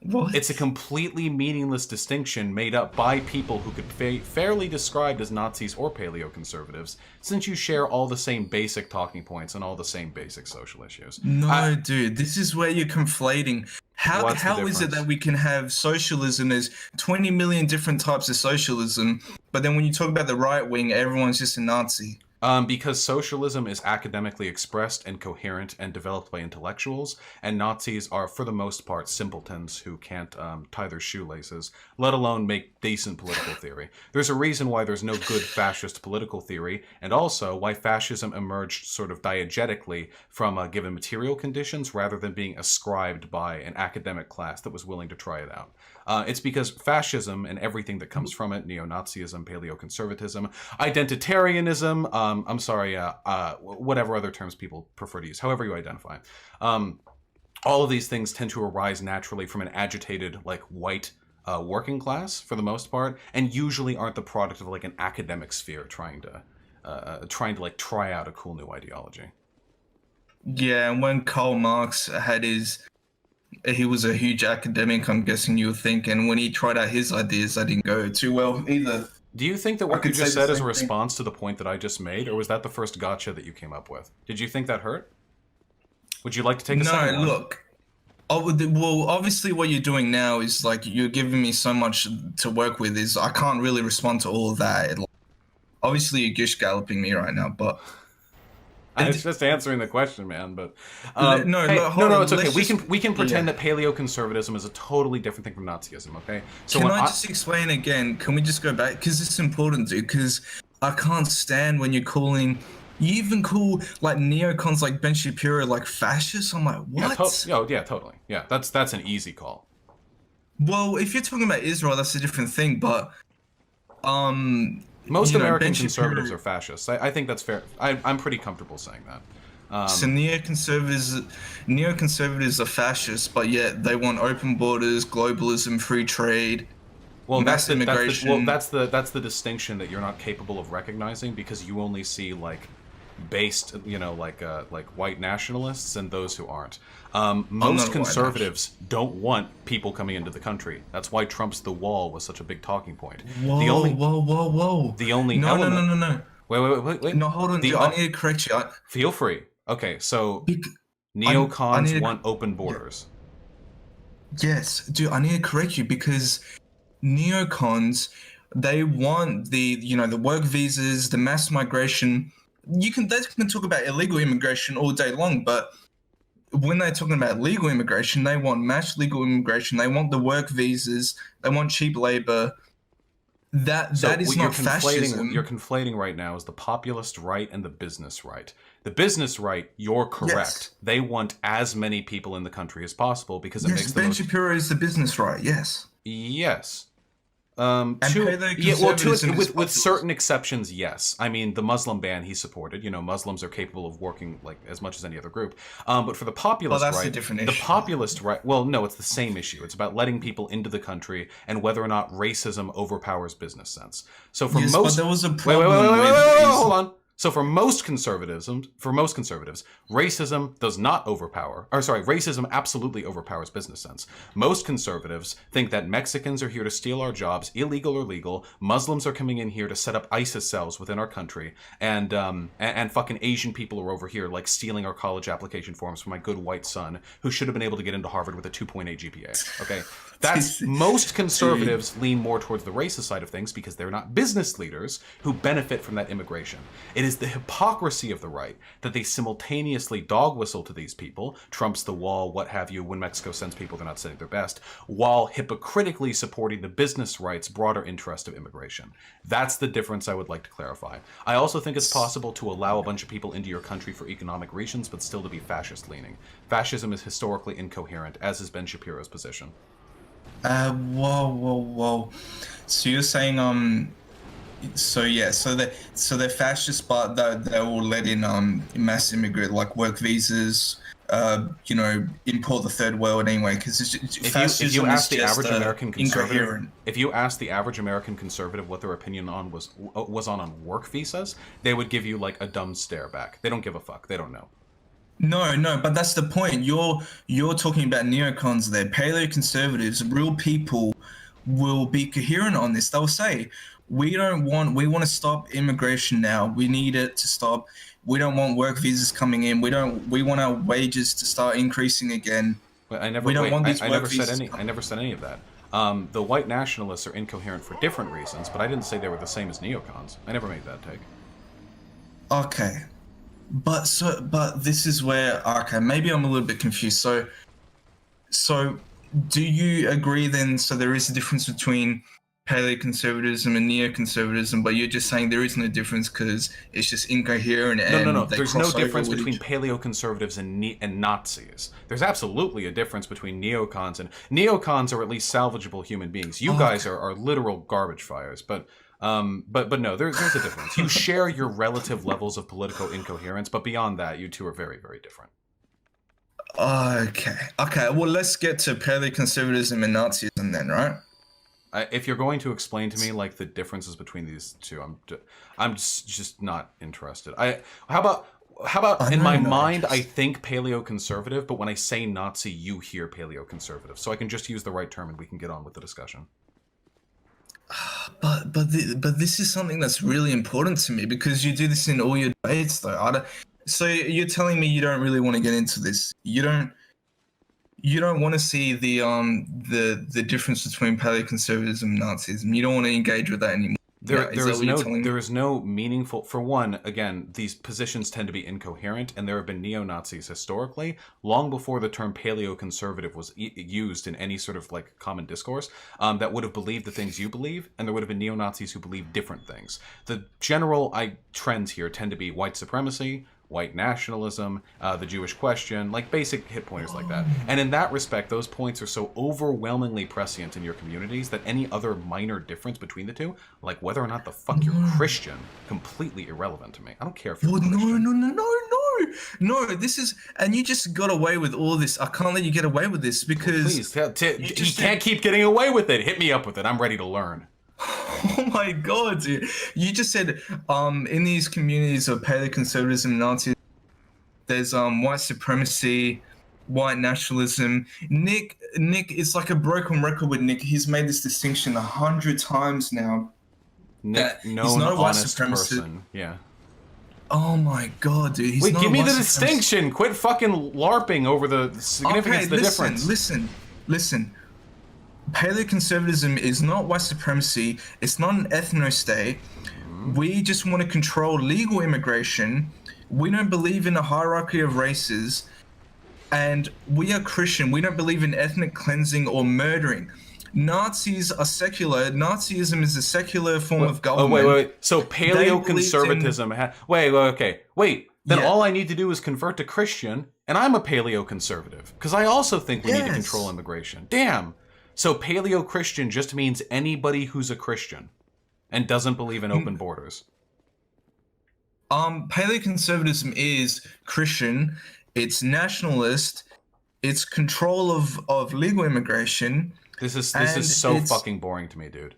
What? it's a completely meaningless distinction made up by people who could be fairly described as Nazis or paleo-conservatives, since you share all the same basic talking points and all the same basic social issues. No, dude, this is where you're conflating. How What's the is it difference? that we can have socialism? There's 20 million different types of socialism, but then when you talk about the right wing, everyone's just a Nazi. Because socialism is academically expressed and coherent and developed by intellectuals, and Nazis are, for the most part, simpletons who can't tie their shoelaces, let alone make decent political theory. There's a reason why there's no good fascist political theory, and also why fascism emerged sort of diegetically from given material conditions rather than being ascribed by an academic class that was willing to try it out. It's because fascism and everything that comes from it, neo-Nazism, paleo-conservatism, identitarianism, whatever other terms people prefer to use, however you identify. All of these things tend to arise naturally from an agitated, like, white working class, for the most part, and usually aren't the product of, like, an academic sphere trying to like, try out a cool new ideology. Yeah, and when Karl Marx had he was a huge academic, I'm guessing you would think, and when he tried out his ideas, that didn't go too well either. Do you think that what you could just say the said is a same thing. response to the point that I just made, or was that the first gotcha that you came up with? Did you think that hurt? Would you like to take a second No, one? look. Well, obviously what you're doing now is, like, you're giving me so much to work with, is I can't really respond to all of that. Obviously, you're gish galloping me right now, but... I was just answering the question, man. But No, no, it's okay. let's We can pretend yeah. that paleo-conservatism is a totally different thing from Nazism. Okay. So Can when I just explain again? Can we just go back? Because it's important, dude. Because I can't stand when you're calling... You even call, like, neocons like Ben Shapiro, like, fascists? I'm like, what? yeah, totally. Yeah, that's an easy call. Well, if you're talking about Israel, that's a different thing, but... Most you know, American Ben conservatives Shapiro- are fascists. I think that's fair. I'm pretty comfortable saying that. So neoconservatives are fascists, but yet they want open borders, globalism, free trade, Well, mass immigration. that's the distinction that you're not capable of recognizing because you only see like based, like white nationalists and those who aren't. not Most a white conservatives don't want people coming into the country. That's why Trump's The Wall was such a big talking point. Whoa, the only whoa. the only no, element. no. Wait. No, hold on, The dude, I need to correct you. Feel free. Okay, so I neocons need to- want open borders. Yes, dude, I need to correct you because neocons, they want the work visas, the mass migration. They can talk about illegal immigration all day long, but when they're talking about legal immigration, they want mass legal immigration. They want the work visas. They want cheap labor. That is what not fascism. What you're conflating right now is the populist right and the business right. The business right, you're correct. Yes. They want as many people in the country as possible because it makes the Ben most... Shapiro is the business right. Yes. Yes. And with certain exceptions, yes. I mean, the Muslim ban he supported. You know, Muslims are capable of working like as much as any other group. But for the populist that's right, a different the issue. populist right. Well, no, it's the same issue. It's about letting people into the country and whether or not racism overpowers business sense. So for Yes, most, but there was a wait, problem wait, with hold on. So for most conservatives, racism does not overpower, or sorry, racism absolutely overpowers business sense. Most conservatives think that Mexicans are here to steal our jobs, illegal or legal. Muslims are coming in here to set up ISIS cells within our country, and fucking Asian people are over here like stealing our college application forms from my good white son, who should have been able to get into Harvard with a 2.8 GPA. Okay, that's most conservatives lean more towards the racist side of things because they're not business leaders who benefit from that immigration. It is the hypocrisy of the right that they simultaneously dog whistle to these people, Trump's the wall, what have you, when Mexico sends people, they're not sending their best, while hypocritically supporting the business right's broader interest of immigration. That's the difference I would like to clarify. I also think it's possible to allow a bunch of people into your country for economic reasons, but still to be fascist-leaning. Fascism is historically incoherent, as is Ben Shapiro's position. Whoa. So you're saying, so they're fascist, but they will let in mass immigrant like work visas, import the third world anyway. Because if you ask the average American conservative, incoherent. if you ask the average American conservative what their opinion on was on work visas, they would give you like a dumb stare back. They don't give a fuck. They don't know. No, but that's the point. You're talking about neocons there. Paleo-conservatives, real people, will be coherent on this. They'll say, we want to stop immigration now. We need it to stop. We don't want work visas coming in. We want our wages to start increasing again. But I never said any of that. The white nationalists are incoherent for different reasons, but I didn't say they were the same as neocons. I never made that take. Okay. But this is where, okay, maybe I'm a little bit confused. So do you agree then, so there is a difference between paleoconservatism and neoconservatism, but you're just saying there is no difference because it's just incoherent and No. they There's no cross over difference with between each- paleoconservatives and Nazis. There's absolutely a difference between neocons, and neocons are at least salvageable human beings. You guys are literal garbage fires, but no, there's a difference. You share your relative levels of political incoherence, but beyond that, you two are very, very different. Okay. Well, let's get to paleoconservatism and Nazism then, right? If you're going to explain to me like the differences between these two, I'm just not interested. How about in my mind I think paleoconservative, but when I say Nazi, you hear paleoconservative, so I can just use the right term and we can get on with the discussion. But this is something that's really important to me because you do this in all your debates, though. So you're telling me you don't really want to get into this. You don't want to see the difference between paleoconservatism and Nazism. You don't want to engage with that anymore. There is no meaningful. For one, again, these positions tend to be incoherent, and there have been neo-Nazis historically, long before the term paleoconservative was used in any sort of like common discourse, that would have believed the things you believe, and there would have been neo-Nazis who believed different things. The general trends here tend to be white supremacy, white nationalism, the Jewish question, like basic hit pointers like that. And in that respect, those points are so overwhelmingly prescient in your communities that any other minor difference between the two, like whether or not the fuck you're Christian, completely irrelevant to me. I don't care if you're Christian. No, this is, and you just got away with all this. I can't let you get away with this because... Please, you can't keep getting away with it. Hit me up with it. I'm ready to learn. Oh my god, dude. You just said in these communities of paleoconservatism and Nazis, there's white supremacy, white nationalism. Nick, it's like a broken record with Nick. He's made this distinction 100 times now. that Nick, he's known not a white honest supremacist. person. Yeah. Oh my god, dude! He's Wait, not give a me white the supremacist. distinction. Quit fucking LARPing over the significance of the difference. Listen. Paleoconservatism is not white supremacy. It's not an ethno-state. We just want to control legal immigration. We don't believe in a hierarchy of races. And we are Christian. We don't believe in ethnic cleansing or murdering. Nazis are secular. Nazism is a secular form of government. Oh, wait. So paleoconservatism. Wait. Then all I need to do is convert to Christian, and I'm a paleoconservative. Because I also think we need to control immigration. Damn. So paleo-Christian just means anybody who's a Christian and doesn't believe in open borders. Paleoconservatism is Christian. It's nationalist. It's control of legal immigration. This is so fucking boring to me, dude.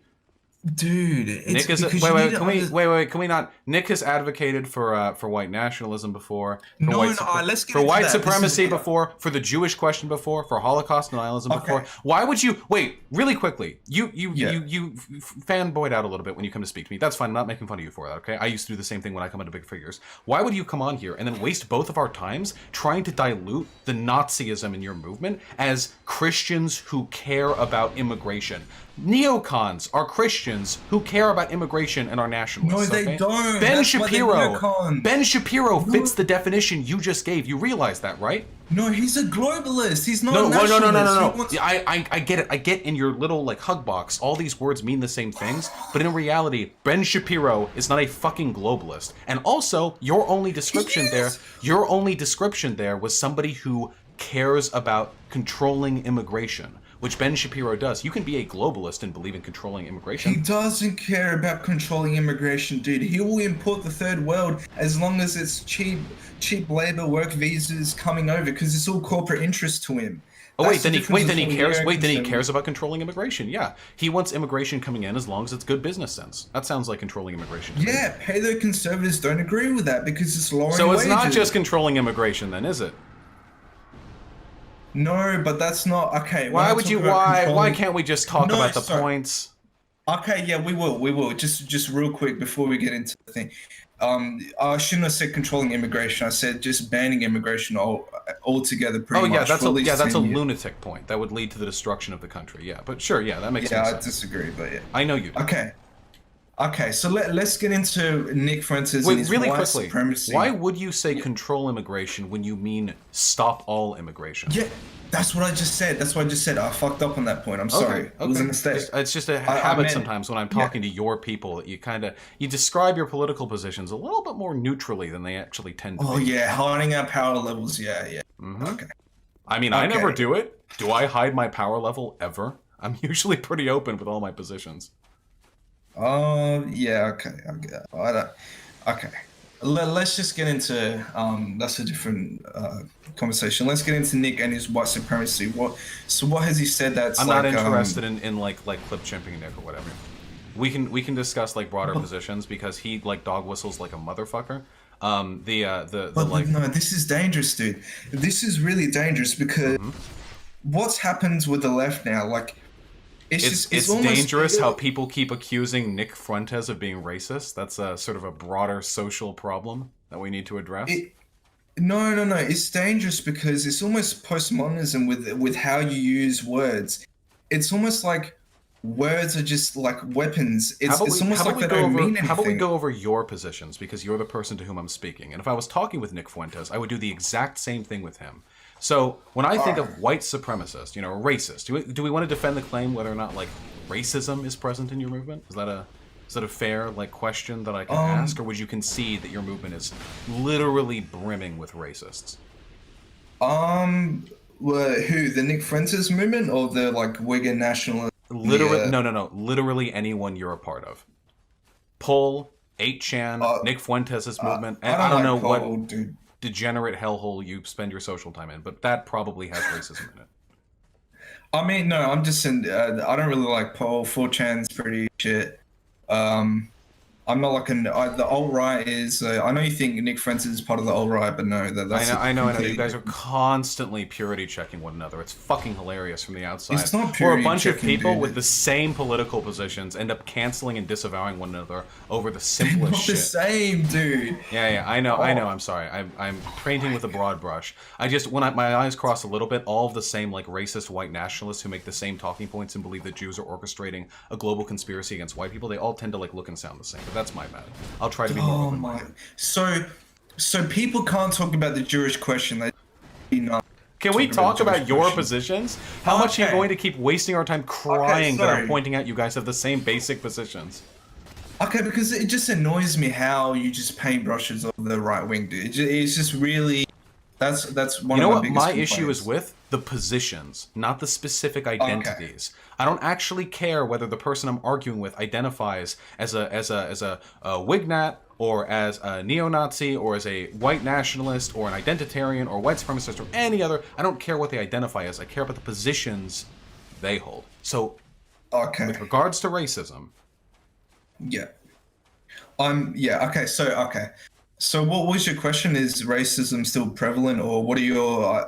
Dude, Nick is can we not? Nick has advocated for white nationalism before, for white supremacy before, for the Jewish question before, for Holocaust denialism before. Why would you wait? Really quickly, you fanboyed out a little bit when you come to speak to me. That's fine. I'm not making fun of you for that. Okay, I used to do the same thing when I come into big figures. Why would you come on here and then waste both of our times trying to dilute the Nazism in your movement as Christians who care about immigration? Neocons are Christians who care about immigration and are nationalists. No, they don't. Ben That's why they're Shapiro. neocons. Ben Shapiro fits the definition you just gave. You realize that, right? No, he's a globalist. He's not a No. nationalist. Yeah, I get it. I get in your little like hug box. All these words mean the same things, but in reality, Ben Shapiro is not a fucking globalist. And also, your only description there was somebody who cares about controlling immigration, which Ben Shapiro does. You can be a globalist and believe in controlling immigration. He doesn't care about controlling immigration, dude. He will import the third world as long as it's cheap labor, work visas coming over, because it's all corporate interest to him. Oh wait, then he cares about controlling immigration. Yeah, he wants immigration coming in as long as it's good business sense. That sounds like controlling immigration. Yeah, paleoconservatives don't agree with that because it's lowering So it's wages. not just controlling immigration, then, is it? No, but that's not okay. Why can't we just talk about the points? Okay, yeah, we will. Just real quick before we get into the thing. I shouldn't have said controlling immigration. I said just banning immigration altogether. Pretty much. That's a lunatic point. That would lead to the destruction of the country. Yeah, but sure, yeah, that makes sense. Yeah, I disagree, but yeah. I know you do. Okay, so let's get into Nick Fuentes and his really white quickly, supremacy. why would you say control immigration when you mean stop all immigration? Yeah, that's what I just said. I fucked up on that point. I'm sorry. Okay. It was a mistake. It's just a habit sometimes when I'm talking to your people that you describe your political positions a little bit more neutrally than they actually tend to be. Oh yeah, hiding our power levels. Yeah. Mm-hmm. Okay. I mean, I never do it. Do I hide my power level ever? I'm usually pretty open with all my positions. Yeah, okay. Okay. Let's just get into that's a different conversation. Let's get into Nick and his white supremacy. What has he said that's I'm not interested in like clip chimping Nick or whatever. We can discuss like broader positions because he like dog whistles like a motherfucker. No, this is dangerous, dude. This is really dangerous because what's happened with the left now, like it's dangerous how people keep accusing Nick Fuentes of being racist. That's a sort of a broader social problem that we need to address. No. It's dangerous because it's almost postmodernism with how you use words. It's almost like words are just like weapons. It's almost like they don't mean anything. How about we go over your positions because you're the person to whom I'm speaking. And if I was talking with Nick Fuentes, I would do the exact same thing with him. So when I think of white supremacist, racist, do we want to defend the claim whether or not like racism is present in your movement? Is that a fair like question that I can ask, or would you concede that your movement is literally brimming with racists? Who, the Nick Fuentes movement or the like Wigan nationalist? Literally, no. Literally anyone you're a part of. Pull 8chan, Nick Fuentes' movement, and I don't know what degenerate hellhole you spend your social time in, but that probably has racism in it. I mean, no, I'm just saying, I don't really like Paul. 4chan's pretty shit. I I'm not like the alt right is. I know you think Nick Francis is part of the alt right, but no, that's I know. You completely guys are different. constantly purity checking one another. It's fucking hilarious from the outside. It's not Or a purity bunch of checking, people dude. with the same political positions end up canceling and disavowing one another over the They're simplest not shit. the same, dude. Yeah, I know. I'm sorry. I'm painting with a broad brush. I just when my eyes cross a little bit, all of the same like racist white nationalists who make the same talking points and believe that Jews are orchestrating a global conspiracy against white people. They all tend to like look and sound the same. But that's my bad. I'll try to be more Oh open-minded. my. So people can't talk about the Jewish question. They not. Can we talk about your positions? How much are you Okay. going to keep wasting our time crying that I'm sorry. pointing out you guys have the same basic positions? Okay, because it just annoys me how you just paintbrushes of the right wing, dude. It's just really. That's one You know of my what biggest my complaints. issue is with? The positions, not the specific identities. I don't actually care whether the person I'm arguing with identifies as a Wignat or as a neo-Nazi or as a white nationalist or an identitarian or white supremacist or any other. I don't care what they identify as. I care about the positions they hold. So, Okay. with regards to racism, Yeah. Yeah. Okay. Okay. So, what was your question? Is racism still prevalent, or what are your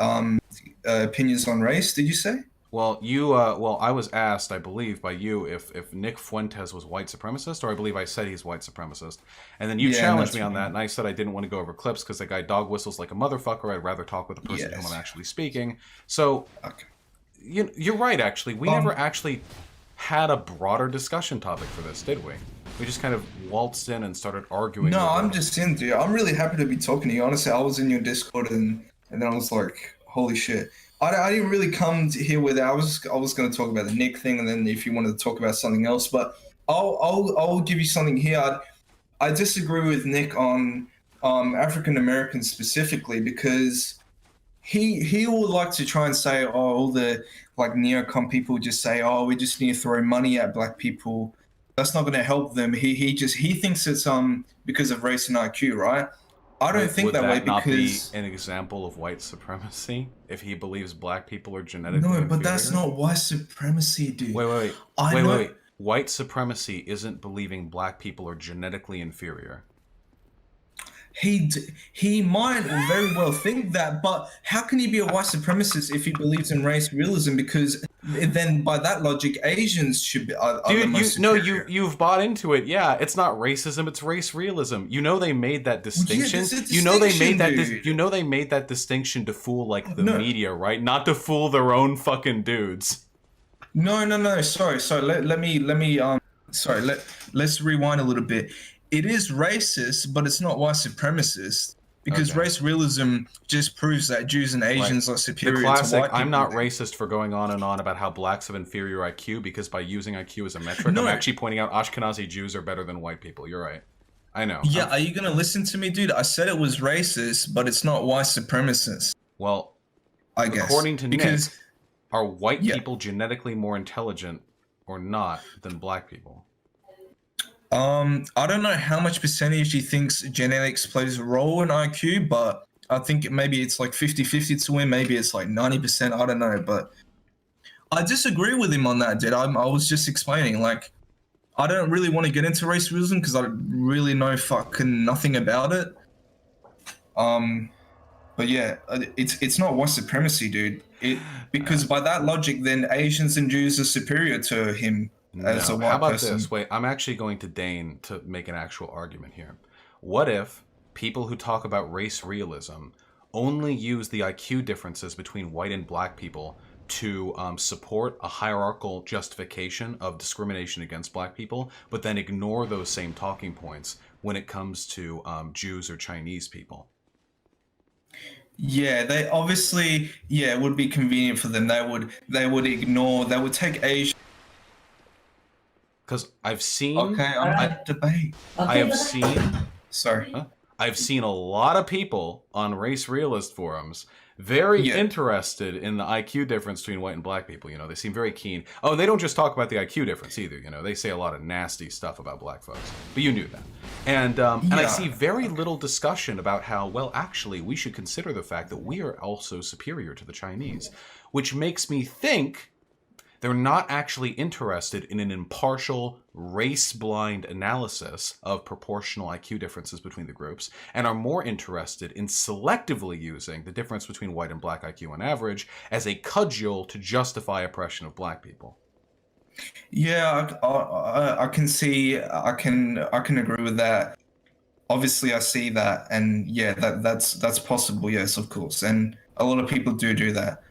opinions on race? Did you say? well, I was asked, I believe, by you if Nick Fuentes was white supremacist, or I believe I said he's white supremacist, and then you Yeah, challenged that's me on right. that, and I said I didn't want to go over clips because the guy dog whistles like a motherfucker. I'd rather talk with the person to whom Yes. I'm actually speaking. So, Okay. you're right. Actually, we never actually had a broader discussion topic for this, did we? We just kind of waltzed in and started arguing. No, over I'm it. just in, dude. I'm really happy to be talking to you. Honestly, I was in your Discord and then I was like, holy shit. I didn't really come to here with it. I was going to talk about the Nick thing, and then if you wanted to talk about something else, but I'll give you something here. I disagree with Nick on African Americans specifically because he would like to try and say, oh, all the like neocon people just say, oh, we just need to throw money at black people. That's not going to help them. He thinks it's because of race and IQ, right? I don't think Would that way not be because an example of white supremacy if he believes black people are genetically no, but inferior? that's not white supremacy, dude. Wait. I know- Wait. White supremacy isn't believing black people are genetically inferior. He might very well think that, but how can he be a white supremacist if he believes in race realism? Because then, by that logic, Asians should be are the Dude, most superior. you've bought into it. Yeah, it's not racism, it's race realism. You know they made that distinction. there's a You know they made that distinction, dude. they made that distinction to fool like the No. media, right? Not to fool their own fucking dudes. No. Sorry. Let's rewind a little bit. It is racist, but it's not white supremacist because Okay. race realism just proves that Jews and Asians are The superior classic, to white people. I'm not racist for going on and on about how blacks have inferior IQ because by using IQ as a metric, No. I'm actually pointing out Ashkenazi Jews are better than white people. You're right. I know. Yeah, are you gonna listen to me, dude? I said it was racist, but it's not white supremacist. Well, I guess according to because Nick, are white Yeah. people genetically more intelligent or not than black people? I don't know how much percentage he thinks genetics plays a role in IQ, but I think maybe it's like 50-50 to him. Maybe it's like 90%. I don't know, but I disagree with him on that, dude. I was just explaining, like, I don't really want to get into race realism because I really know fucking nothing about it. But yeah, it's not white supremacy, dude. Because by that logic, then Asians and Jews are superior to him as a No. white How about person. this? Wait, I'm actually going to deign to make an actual argument here. What if people who talk about race realism only use the IQ differences between white and black people to support a hierarchical justification of discrimination against black people, but then ignore those same talking points when it comes to Jews or Chinese people? Yeah, they obviously, yeah, it would be convenient for them. They would take Asia. Because I've seen, Okay, I'm at debate. I have seen, Sorry. I've seen a lot of people on race realist forums very Yeah. interested in the IQ difference between white and black people. You know, they seem very keen. Oh, they don't just talk about the IQ difference either. You know, they say a lot of nasty stuff about black folks. But you knew that. And I Yeah. see very little discussion about how, well, actually, we should consider the fact that we are also superior to the Chinese, which makes me think They're not actually interested in an impartial, race-blind analysis of proportional IQ differences between the groups, and are more interested in selectively using the difference between white and black IQ on average as a cudgel to justify oppression of black people. Yeah, I can see, I can agree with that. Obviously, I see that, and yeah, that's possible. Yes, of course, and a lot of people do that.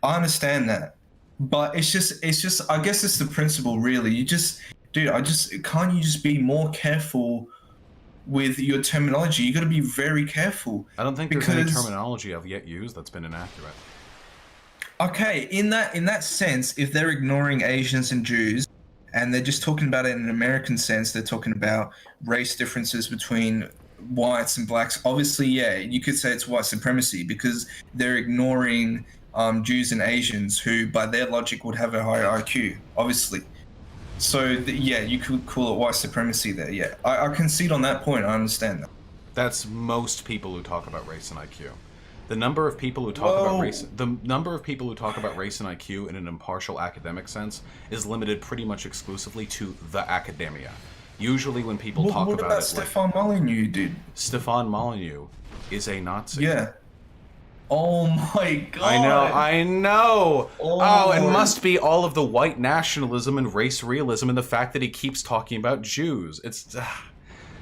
I understand that, but it's just. I guess it's the principle, really. You just, dude. Can't you just be more careful with your terminology? You got to be very careful. I don't think there's any terminology I've yet used that's been inaccurate. Okay, in that sense, if they're ignoring Asians and Jews, and they're just talking about it in an American sense, they're talking about race differences between whites and blacks. Obviously, yeah, you could say it's white supremacy because they're ignoring Jews and Asians who, by their logic, would have a higher IQ, obviously. So, yeah, you could call it white supremacy there, yeah. I concede on that point, I understand that. That's most people who talk about race and IQ. The number of people who talk about race, the number of people who talk about race and IQ in an impartial academic sense is limited pretty much exclusively to the academia. Usually, when people talk what about Stefan Molyneux, dude? Stefan Molyneux is a Nazi. Yeah. Oh my god. I know. Oh, it must be all of the white nationalism and race realism and the fact that he keeps talking about Jews. It's.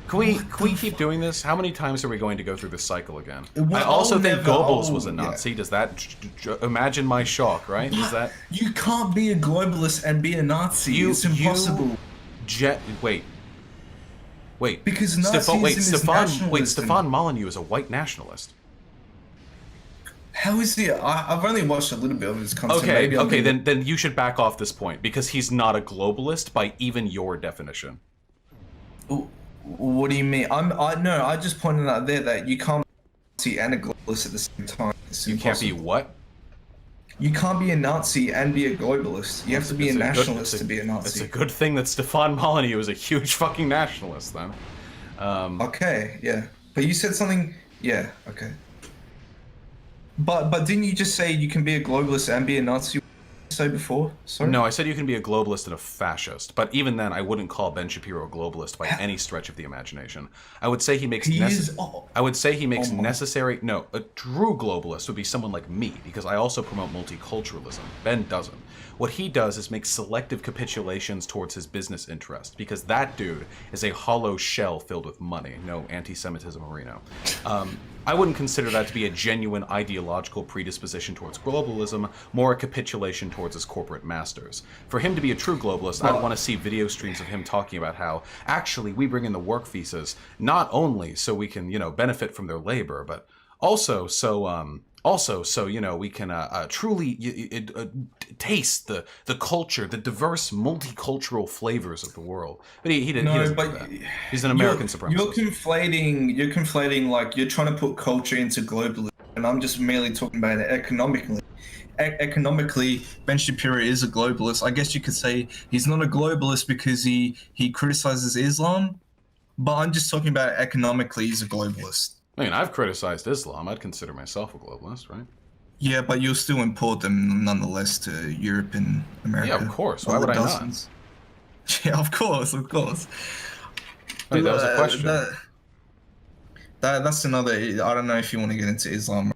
Can we keep doing this? How many times are we going to go through this cycle again? I also think Goebbels was a Nazi. Yeah. Does that imagine my shock? Right? Does that? You can't be a globalist and be a Nazi. It's impossible. Wait. Because Nazism is nationalism. Stefan Molyneux is a white nationalist. How is he? I've only watched a little bit of his content. Okay. Then you should back off this point because he's not a globalist by even your definition. What do you mean? I just pointed out there that you can't be a Nazi and a globalist at the same time. You can't be what? You can't be a Nazi and be a globalist. You have to be a nationalist to be a Nazi. It's a good thing that Stefan Molyneux is a huge fucking nationalist, then. Okay, yeah. But you said something... Yeah, okay. But didn't you just say you can be a globalist and be a Nazi? Say before? Sorry? No, I said you can be a globalist and a fascist, but even then, I wouldn't call Ben Shapiro a globalist by any stretch of the imagination. I would say he makes necessary. No, a true globalist would be someone like me because I also promote multiculturalism. Ben doesn't. What he does is make selective capitulations towards his business interest because that dude is a hollow shell filled with money. No anti-Semitism, Marino. I wouldn't consider that to be a genuine ideological predisposition towards globalism, more a capitulation towards his corporate masters. For him to be a true globalist, I'd want to see video streams of him talking about how, actually, we bring in the work visas not only so we can, benefit from their labor, but also so we can truly taste the culture, the diverse multicultural flavors of the world. But he didn't. No, but that. He's an American supremacist. You're conflating like you're trying to put culture into globalism, and I'm just merely talking about it economically. Economically, Ben Shapiro is a globalist. I guess you could say he's not a globalist because he criticizes Islam, but I'm just talking about economically. He's a globalist. I mean, I've criticized Islam. I'd consider myself a globalist, right? Yeah, but you'll still import them nonetheless to Europe and America. Yeah, of course. Why would I not? Yeah, of course. Wait, that was a question. That's another. I don't know if you want to get into Islam.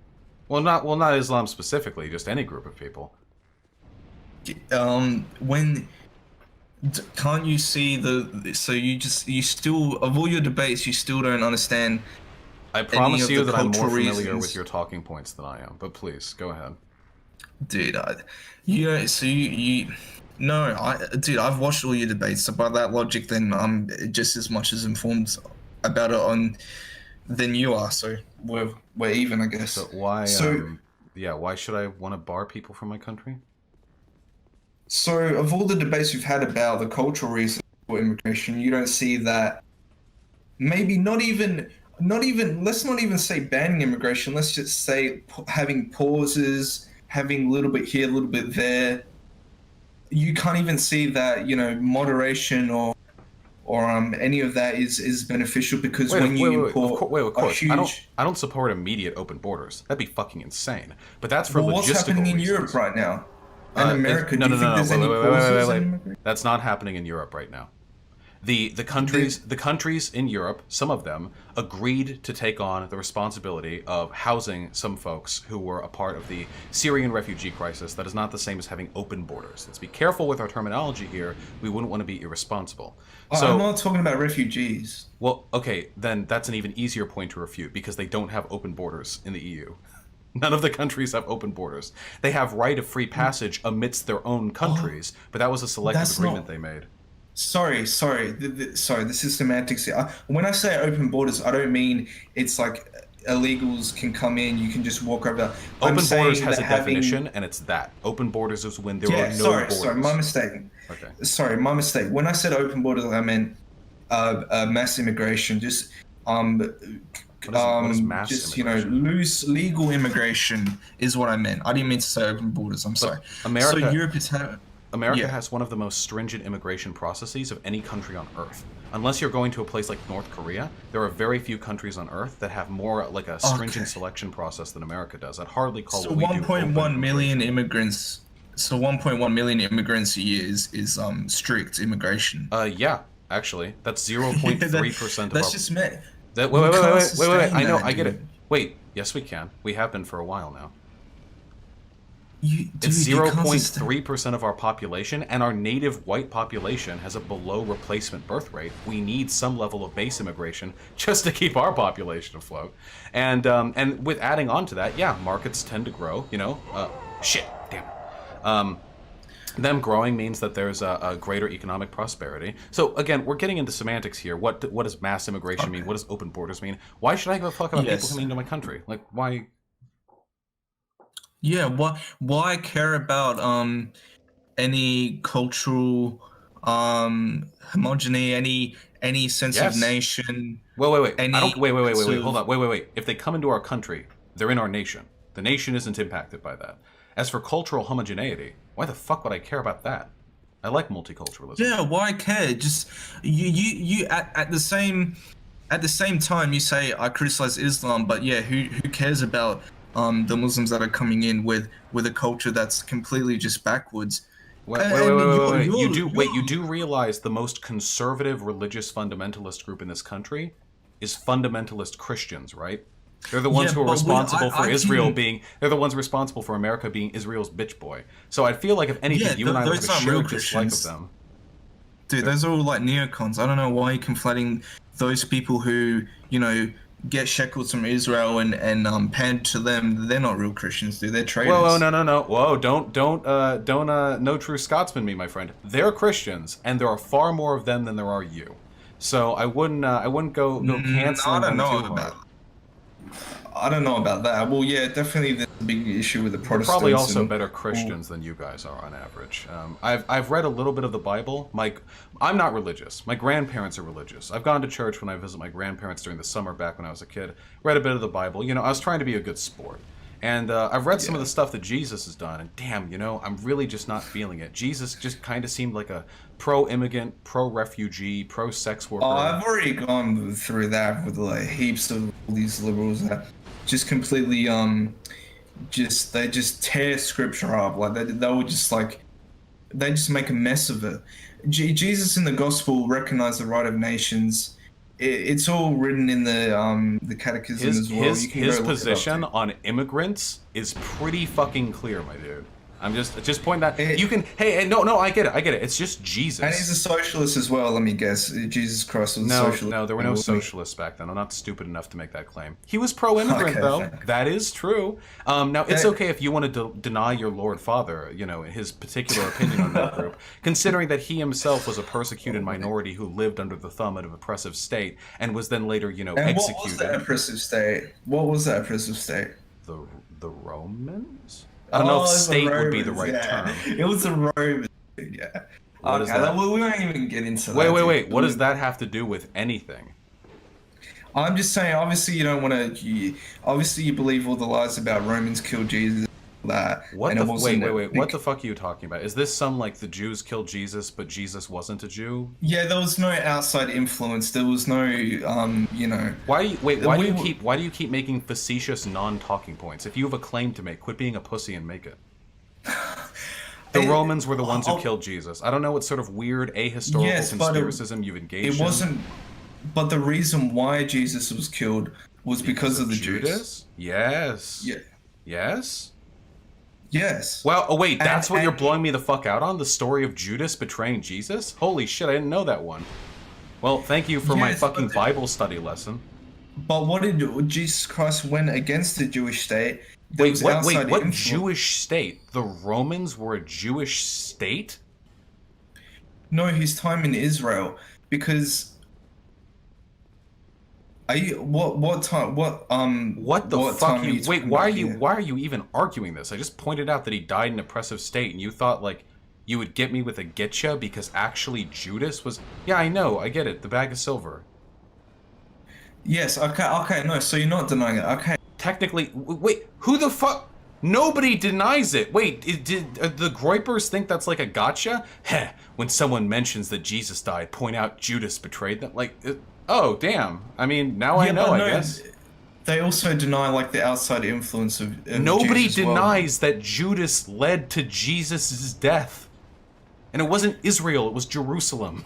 Well, not Islam specifically, just any group of people. Can't you see you still of all your debates you still don't understand. I promise you that I'm more familiar with your talking points than I am, but please go ahead. Dude, I've watched all your debates. So by that logic, then I'm just as much as informed about it than you are. So we're even, I guess. So why? Why should I want to bar people from my country? So of all the debates we've had about the cultural reasons for immigration, you don't see that. Maybe not even. Let's not even say banning immigration. Let's just say having pauses, having a little bit here, a little bit there. You can't even see that, moderation or any of that is beneficial because of course. I don't support immediate open borders. That'd be fucking insane. But that's for logistical what's happening in reasons. Europe right now? And America, no, do you think there's any causes in immigration? That's not happening in Europe right now. The countries in Europe, some of them, agreed to take on the responsibility of housing some folks who were a part of the Syrian refugee crisis. That is not the same as having open borders. Let's be careful with our terminology here. We wouldn't want to be irresponsible. So, I'm not talking about refugees. well, okay, then that's an even easier point to refute because they don't have open borders in the EU. None of the countries have open borders. They have right of free passage amidst their own countries, but that was a selective agreement they made. Sorry. This is semantics here. When I say open borders, I don't mean it's like illegals can come in. You can just walk over. Open borders has a definition, and it's that. Open borders is when there are no borders. Sorry, my mistake. Okay. Sorry, my mistake. When I said open borders, I meant mass immigration. Just what is mass just immigration? loose legal immigration is what I meant. I didn't mean to say open borders. I'm sorry. America- So Europe is America has one of the most stringent immigration processes of any country on Earth. Unless you're going to a place like North Korea, there are very few countries on Earth that have more like a stringent selection process than America does. I'd hardly call so what we do 1.1 million immigrants. So 1.1 million immigrants a year is strict immigration. Yeah, actually, that's 0.3% of That's our. just me. Wait. I know, I get it. Wait, yes, we can. We have been for a while now. It's 0.3% of our population, and our native white population has a below replacement birth rate. We need some level of base immigration just to keep our population afloat. And with adding on to that, yeah, markets tend to grow. Shit, damn it. Them growing means that there's a greater economic prosperity. So again, we're getting into semantics here. What does mass immigration mean? What does open borders mean? Why should I give a fuck about people coming into my country? Like, why? Yeah, why care about any cultural homogeny, any sense of nation? Wait. Hold on. Wait. If they come into our country, they're in our nation. The nation isn't impacted by that. As for cultural homogeneity, why the fuck would I care about that? I like multiculturalism. Yeah, why care? Just you at the same time you say I criticize Islam, but yeah, who cares about the Muslims that are coming in with a culture that's completely just backwards? Wait. You do realize the most conservative religious fundamentalist group in this country is fundamentalist Christians, right? They're the ones who are responsible for Israel being. They're the ones responsible for America being Israel's bitch boy. So I feel like if anything, you and I would have a shared dislike of them. Dude, those are all like neocons. I don't know why you're conflating those people who get shekels from Israel and pander to them. They're not real Christians, dude. They're traitors. Whoa, no. Whoa, don't no true Scotsman me, my friend. They're Christians, and there are far more of them than there are you. So I wouldn't go canceling them too hard. I don't know about that. Well, yeah, definitely there's a big issue with the Protestants. Probably also better Christians than you guys are on average. I've read a little bit of the Bible. I'm not religious. My grandparents are religious. I've gone to church when I visit my grandparents during the summer back when I was a kid. Read a bit of the Bible. I was trying to be a good sport. And I've read some of the stuff that Jesus has done, and damn, I'm really just not feeling it. Jesus just kind of seemed like a pro-immigrant, pro-refugee, pro-sex worker. Oh, I've already gone through that with like heaps of all these liberals that just completely they just tear scripture up. Like they would just they just make a mess of it. Jesus in the gospel recognized the right of nations. It's all written in the catechism as well. His position on immigrants is pretty fucking clear, my dude. I'm just pointing that you can. Hey, no, I get it. It's just Jesus. And he's a socialist as well. Let me guess. Jesus Christ was a socialist. No, there were no socialists back then. I'm not stupid enough to make that claim. He was pro-immigrant, though. That is true. Now it's okay if you want to deny your Lord Father, his particular opinion on that group, considering that he himself was a persecuted minority who lived under the thumb of an oppressive state and was then later, executed. What was that oppressive state? The Romans. I don't know if state would be the right term. It was the Romans, yeah. What is that? We won't even get into that. Wait. What does that have to do with anything? I'm just saying, obviously you don't want to... Obviously you believe all the lies about Romans killed Jesus, that. Wait. What the fuck are you talking about? Is this some, the Jews killed Jesus, but Jesus wasn't a Jew? Yeah, there was no outside influence. There was no, Why do you keep making facetious non-talking points? If you have a claim to make, quit being a pussy and make it. The Romans were the ones who killed Jesus. I don't know what sort of weird ahistorical Yes, but conspiracism you've engaged it wasn't. But the reason why Jesus was killed was because of the Jews. Judas? Yes. Yeah. Yes? Yes. Well, oh wait, that's what and- you're blowing me the fuck out on? The story of Judas betraying Jesus? Holy shit, I didn't know that one. Well, thank you for my Yes, fucking but Bible study lesson. But what did Jesus Christ went against the Jewish state? There was What outside influence. Jewish state? The Romans were a Jewish state? No, his time in Israel, because. Are you what time What the what fuck time you talking wait, about why here? are you even arguing this? I just pointed out that he died in an oppressive state and you thought like you would get me with a getcha because actually Judas was. Yeah, I know, I get it. The bag of silver. Yes. Okay. No. So you're not denying it. Okay. Technically, wait, who the fuck? Nobody denies it. Wait, did the Groypers think that's like a gotcha? Heh, when someone mentions that Jesus died, point out Judas betrayed them. Like, oh, damn. I mean, now I know, but I guess. They also deny like the outside influence of Nobody Jews as well. denies that Judas led to Jesus' death. And it wasn't Israel, it was Jerusalem.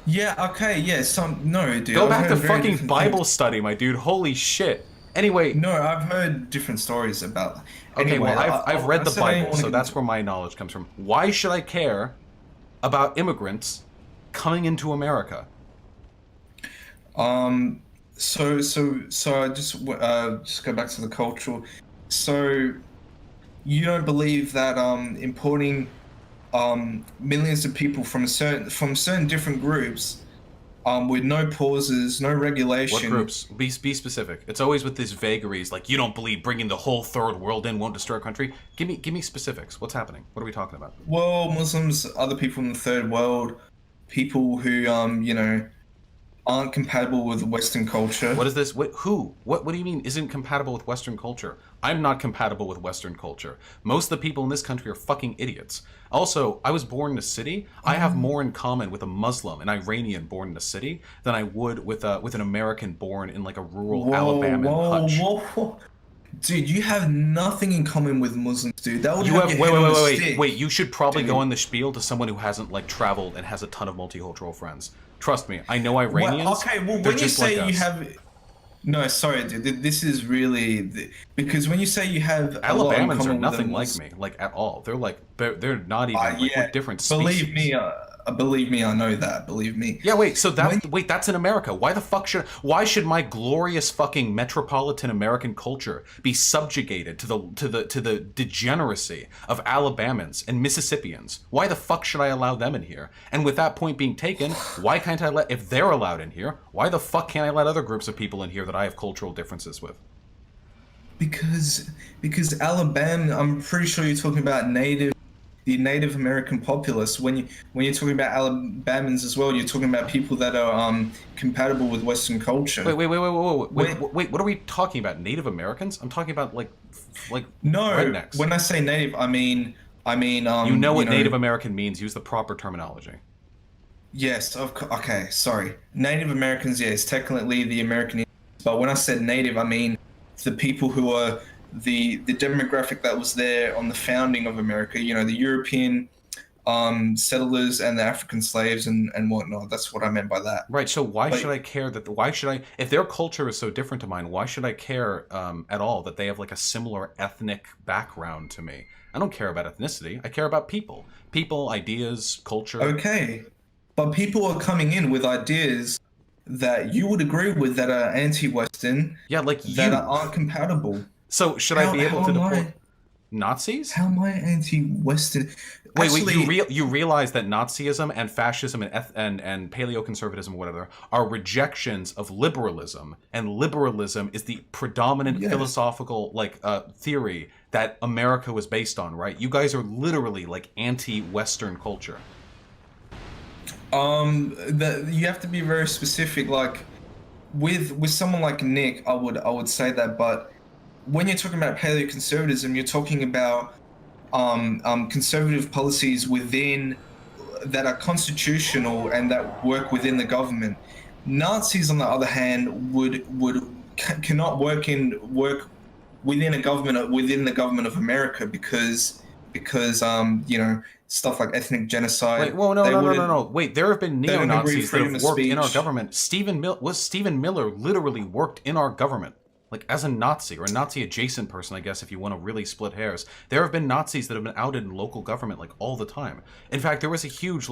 Yeah. Okay. Yeah. No, dude. Go I've back to heard very fucking different Bible things. study, my dude. Holy shit. Anyway. No, I've heard different stories about. Okay, Anyway, well, I've read the said I didn't Bible, wanna so get that's into- where my knowledge comes from. Why should I care about immigrants coming into America? So I just go back to the cultural. So you don't believe that importing millions of people from certain different groups with no pauses, no regulation. What groups? Be specific. It's always with these vagaries, like you don't believe bringing the whole third world in won't destroy a country. Give me specifics. What's happening? What are we talking about? Well, Muslims, other people in the third world, people who aren't compatible with Western culture. What is this? Who? What do you mean isn't compatible with Western culture? I'm not compatible with Western culture. Most of the people in this country are fucking idiots. Also, I was born in a city. I have more in common with a Muslim, an Iranian born in a city, than I would with an American born in like a rural Alabama hutch. Whoa. Dude, you have nothing in common with Muslims, dude. That would You have have your head on a stick. wait. You should probably Dude. go on the spiel to someone who hasn't like traveled and has a ton of multicultural friends. Trust me, I know Iranians. Well, okay, well, they're when you just say like you us. have, no, sorry, dude. This is really because when you say you have a lot in Alabamans common are with nothing them, like me, like at all. They're like they're not even like yeah, we're different species. believe me, I know that. Believe me. Yeah, wait. So that's in America. Why the fuck why should my glorious fucking metropolitan American culture be subjugated to the degeneracy of Alabamans and Mississippians? Why the fuck should I allow them in here? And with that point being taken, why can't I if they're allowed in here, why the fuck can't I let other groups of people in here that I have cultural differences with? Because Alabama, I'm pretty sure you're talking about the Native American populace. When you're talking about Alabamans as well, you're talking about people that are compatible with Western culture. Wait. What are we talking about? Native Americans? I'm talking about like no. rednecks. When I say native, I mean you know what Native American means. Use the proper terminology. Yes. Okay. Sorry. Native Americans. Yeah, it's technically the American. But when I said native, I mean the people who are the demographic that was there on the founding of America. You know, the European settlers and the African slaves and whatnot. That's what I meant by that. Right. So why should I care if their culture is so different to mine? Why should I care at all that they have like a similar ethnic background to me? I don't care about ethnicity. I care about people, ideas, culture. Okay, but people are coming in with ideas that you would agree with that are anti-Western. Yeah, like that aren't compatible. So should I be able to deport Nazis? How am I anti-Western? Wait, you realize that Nazism and fascism and paleoconservatism, whatever, are rejections of liberalism, and liberalism is the predominant philosophical theory that America was based on, right? You guys are literally like anti-Western culture. You have to be very specific. Like with someone like Nick, I would say that, but when you're talking about paleoconservatism, you're talking about conservative policies that are constitutional and that work within the government. Nazis, on the other hand, cannot work within the government of America because because stuff like ethnic genocide. Wait, whoa, no. Wait, there have been They don't agree neo-Nazis that freedom have of worked in our speech. government. Stephen Miller literally worked in our government. Like, as a Nazi, or a Nazi-adjacent person, I guess, if you want to really split hairs. There have been Nazis that have been outed in local government, like, all the time. In fact, there was a huge,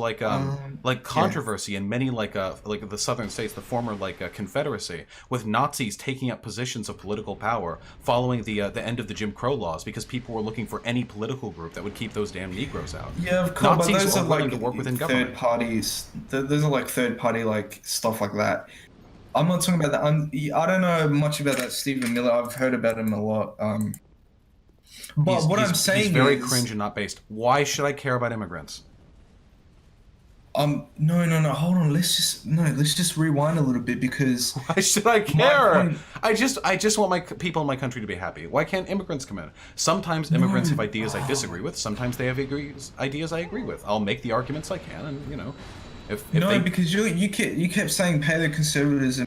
controversy in many, the southern states, the former, Confederacy, with Nazis taking up positions of political power following the end of the Jim Crow laws, because people were looking for any political group that would keep those damn Negroes out. Yeah, of course, Nazis but those are are willing like to work within government. third parties. Those are like third party stuff like that. I'm not talking about that. I don't know much about that Stephen Miller. I've heard about him a lot. But I'm saying he's very is, cringe and not based. Why should I care about immigrants? no. Hold on. Let's just rewind a little bit, because Why should I care? I just want my people in my country to be happy. Why can't immigrants come in? Sometimes immigrants have ideas I disagree with. Sometimes they have ideas I agree with. I'll make the arguments I can, and because you kept saying paleoconservatism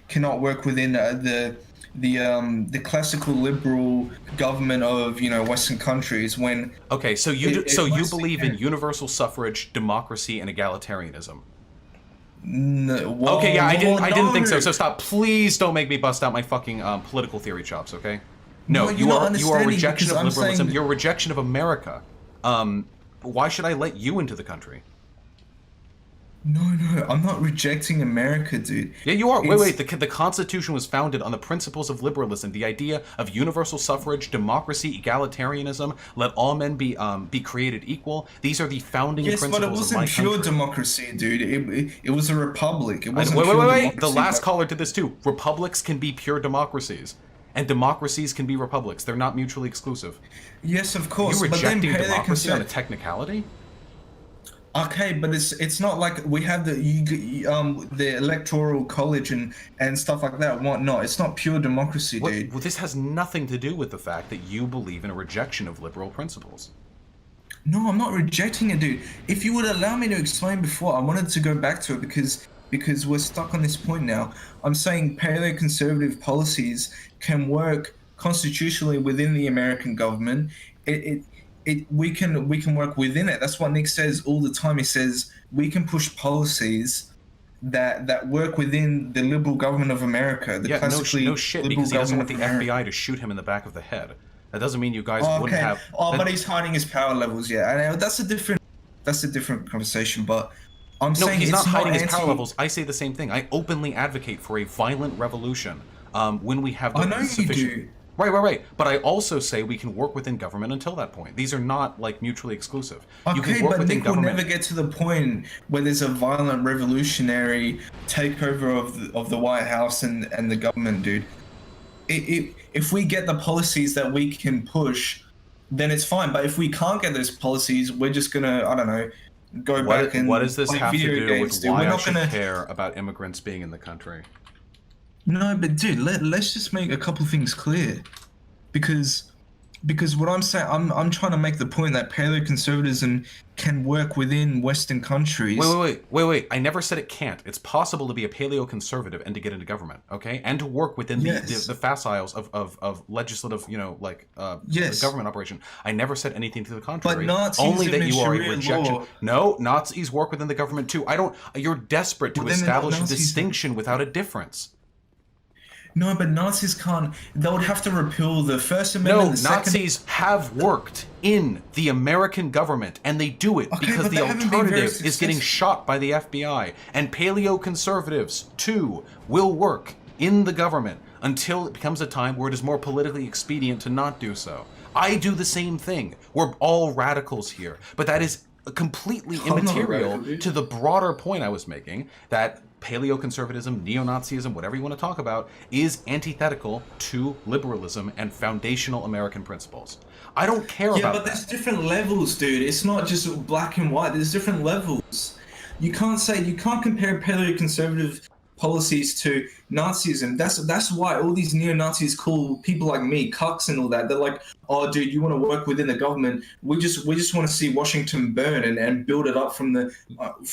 cannot work within the classical liberal government of Western countries. When okay, so you believe in universal suffrage, democracy, and egalitarianism. No, Okay, yeah, I didn't think so. So stop. Please don't make me bust out my fucking political theory chops. Okay? No, you are a rejection of liberalism. You're a rejection of America. Why should I let you into the country? No, I'm not rejecting America, dude. Yeah, you are. Wait. The Constitution was founded on the principles of liberalism, the idea of universal suffrage, democracy, egalitarianism, let all men be created equal. These are the founding principles of my country. Yes, but it wasn't pure democracy, dude. It was a republic. It wasn't wait. The last caller did this too. Republics can be pure democracies, and democracies can be republics. They're not mutually exclusive. Yes, of course. You're rejecting democracy on a technicality? Okay, but it's not like we have the electoral college and stuff like that and whatnot. It's not pure democracy, dude. Well, this has nothing to do with the fact that you believe in a rejection of liberal principles. No, I'm not rejecting it, dude. If you would allow me to explain before, I wanted to go back to it because we're stuck on this point now. I'm saying paleoconservative policies can work constitutionally within the American government. We can work within it. That's what Nick says all the time. He says we can push policies that work within the liberal government of America. No shit, because he doesn't want the FBI to shoot him in the back of the head. That doesn't mean you guys wouldn't have. But he's hiding his power levels. Yeah, and that's a different conversation. But I'm saying he's not hiding his power levels. I say the same thing. I openly advocate for a violent revolution when we have the sufficient. You do. Right. But I also say we can work within government until that point. These are not mutually exclusive. You Okay, can work but within Nick will government. never get to the point where there's a violent revolutionary takeover of the White House and the government, dude. If we get the policies that we can push, then it's fine. But if we can't get those policies, we're just gonna, I don't know, go back and what does this play have to video do games, with dude. why We're I not should gonna care about immigrants being in the country? No, but dude, let's just make a couple things clear, because what I'm saying, I'm trying to make the point that paleoconservatism can work within Western countries. Wait. I never said it can't. It's possible to be a paleoconservative and to get into government, okay, and to work within the faciles of legislative, government operation. I never said anything to the contrary. But Nazis only that you are a Sharia rejection. law. No, Nazis work within the government too. You're desperate to Well, then they're not establish a Nazis. distinction without a difference. No, but Nazis can't. They would have to repeal the First Amendment. No, the Second... Nazis have worked in the American government, and they do it because but the they haven't been very alternative is getting successful. shot by the FBI. And paleoconservatives, too, will work in the government until it becomes a time where it is more politically expedient to not do so. I do the same thing. We're all radicals here. But that is completely I'm not a immaterial radical, dude. to the broader point I was making, that paleoconservatism, neo-Nazism, whatever you want to talk about, is antithetical to liberalism and foundational American principles. I don't care about Yeah, but there's different levels, dude. It's not just black and white. There's different levels. You can't compare paleoconservative policies to Nazism. That's why all these neo-Nazis call people like me cucks and all that. They're like, oh, dude, you want to work within the government? We just want to see Washington burn and build it up from the.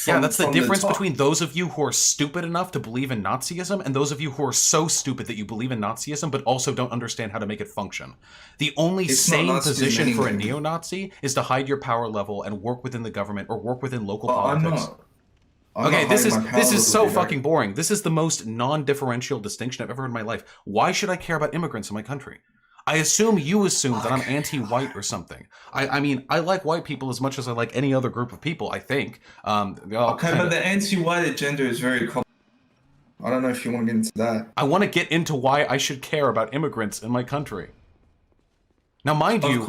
Yeah, that's the difference top. between those of you who are stupid enough to believe in Nazism and those of you who are so stupid that you believe in Nazism but also don't understand how to make it function. The only sane position for a neo-Nazi is to hide your power level and work within the government or work within local politics. Okay, this is so fucking boring. This is the most non-differential distinction I've ever heard in my life. Why should I care about immigrants in my country? I assume you assume that I'm anti-white or something. I mean, I like white people as much as I like any other group of people, I think. But the anti-white agenda is very complicated. I don't know if you want to get into that. I want to get into why I should care about immigrants in my country. Now, mind you,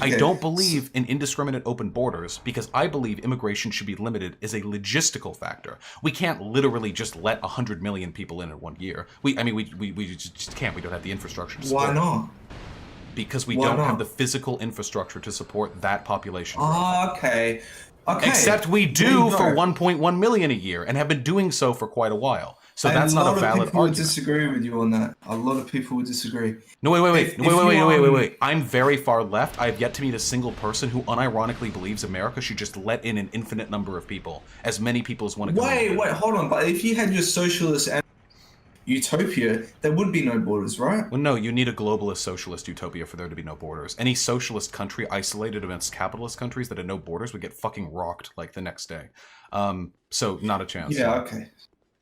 I don't believe in indiscriminate open borders because I believe immigration should be limited as a logistical factor. We can't literally just let 100 million people in 1 year. We just can't. We don't have the infrastructure to support. Why not? Because we don't have the physical infrastructure to support that population. Oh, okay. Except we do for 1.1 million a year and have been doing so for quite a while. So that's not a valid argument. A lot of people would disagree with you on that. A lot of people would disagree. No, wait. I'm very far left. I have yet to meet a single person who unironically believes America should just let in an infinite number of people. As many people as want to come in. Wait, hold on. But if you had your socialist and utopia, there would be no borders, right? Well, no, you need a globalist socialist utopia for there to be no borders. Any socialist country isolated against capitalist countries that had no borders would get fucking rocked like the next day. So not a chance. Yeah, okay.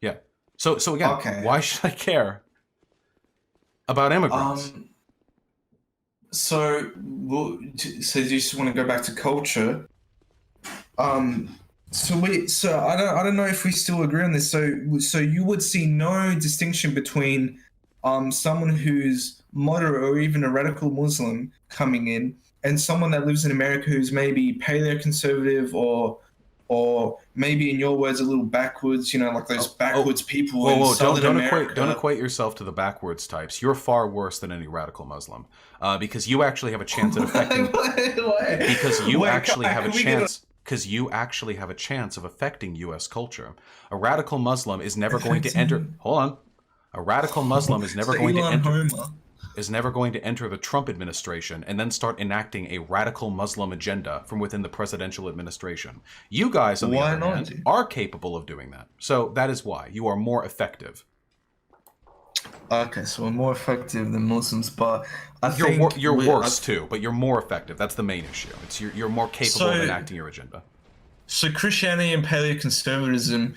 Yeah. So again, why should I care about immigrants? So do you just want to go back to culture? So I don't know if we still agree on this. So you would see no distinction between someone who's moderate or even a radical Muslim coming in and someone that lives in America who's maybe paleoconservative or maybe in your words a little backwards, like those backwards people in Southern America. Don't equate yourself to the backwards types. You're far worse than any radical Muslim because you actually have a chance at affecting. Because you actually have a chance of affecting U.S. culture. A radical Muslim is never going to enter. Hold on. A radical Muslim is never going to enter. Is never going to enter the Trump administration and then start enacting a radical Muslim agenda from within the presidential administration. You guys, on the other hand, are capable of doing that. So that is why you are more effective. Okay, so we're more effective than Muslims, but you're worse too, but you're more effective. That's the main issue. It's you're more capable of enacting your agenda. So Christianity and paleoconservatism.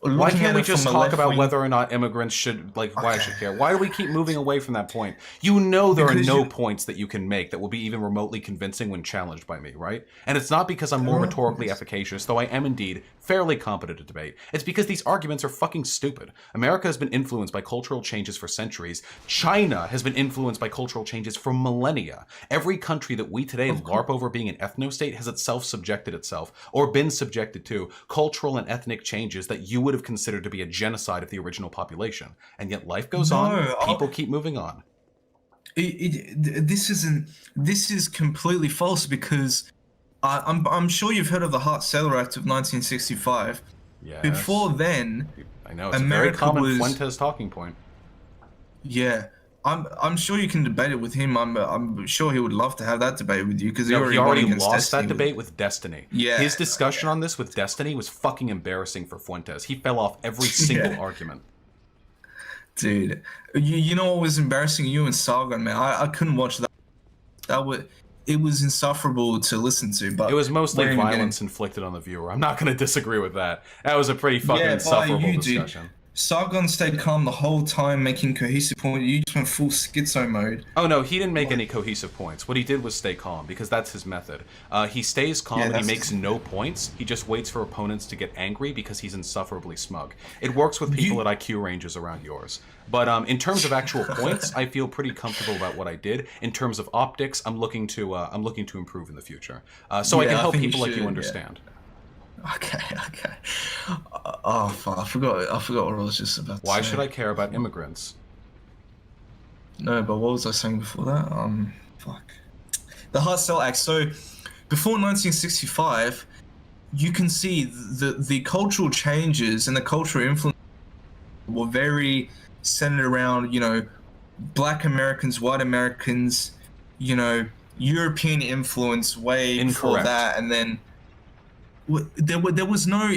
Why can't we just talk about whether or not immigrants should, why I should care? Why do we keep moving away from that point? You know there are no points that you can make that will be even remotely convincing when challenged by me, right? And it's not because I'm more rhetorically efficacious, though I am indeed fairly competent at debate. It's because these arguments are fucking stupid. America has been influenced by cultural changes for centuries. China has been influenced by cultural changes for millennia. Every country that we today LARP over being an ethno-state has itself subjected itself, or been subjected to, cultural and ethnic changes that you would have considered to be a genocide of the original population. And yet life goes on, people keep moving on. This is completely false because I'm sure you've heard of the Hart-Celler Act of 1965. Yes. Before then, I know it's America a very common Fuentes talking point. Yeah, I'm sure you can debate it with him. I'm sure he would love to have that debate with you because he already lost that debate with Destiny. Yeah, his discussion on this with Destiny was fucking embarrassing for Fuentes. He fell off every single argument. Dude, you know what was embarrassing? You and Sargon, man. I couldn't watch that. It was insufferable to listen to. But it was mostly violence inflicted on the viewer. I'm not going to disagree with that. That was a pretty fucking insufferable discussion. Dude. Sargon stayed calm the whole time, making cohesive points. You just went full schizo mode. Oh no, he didn't make any cohesive points. What he did was stay calm, because that's his method. He stays calm and he makes no points. He just waits for opponents to get angry because he's insufferably smug. It works with people at IQ ranges around yours. But in terms of actual points, I feel pretty comfortable about what I did. In terms of optics, I'm looking to improve in the future. So I can help people like you understand. Yeah. Okay. Oh, fuck. I forgot what I was just about to say. Why should I care about immigrants? No, but what was I saying before that? Fuck. The Hart-Celler Act. So, before 1965, you can see the cultural changes and the cultural influence were very centered around, you know, Black Americans, white Americans, you know, European influence way before Incorrect. that, and then there was no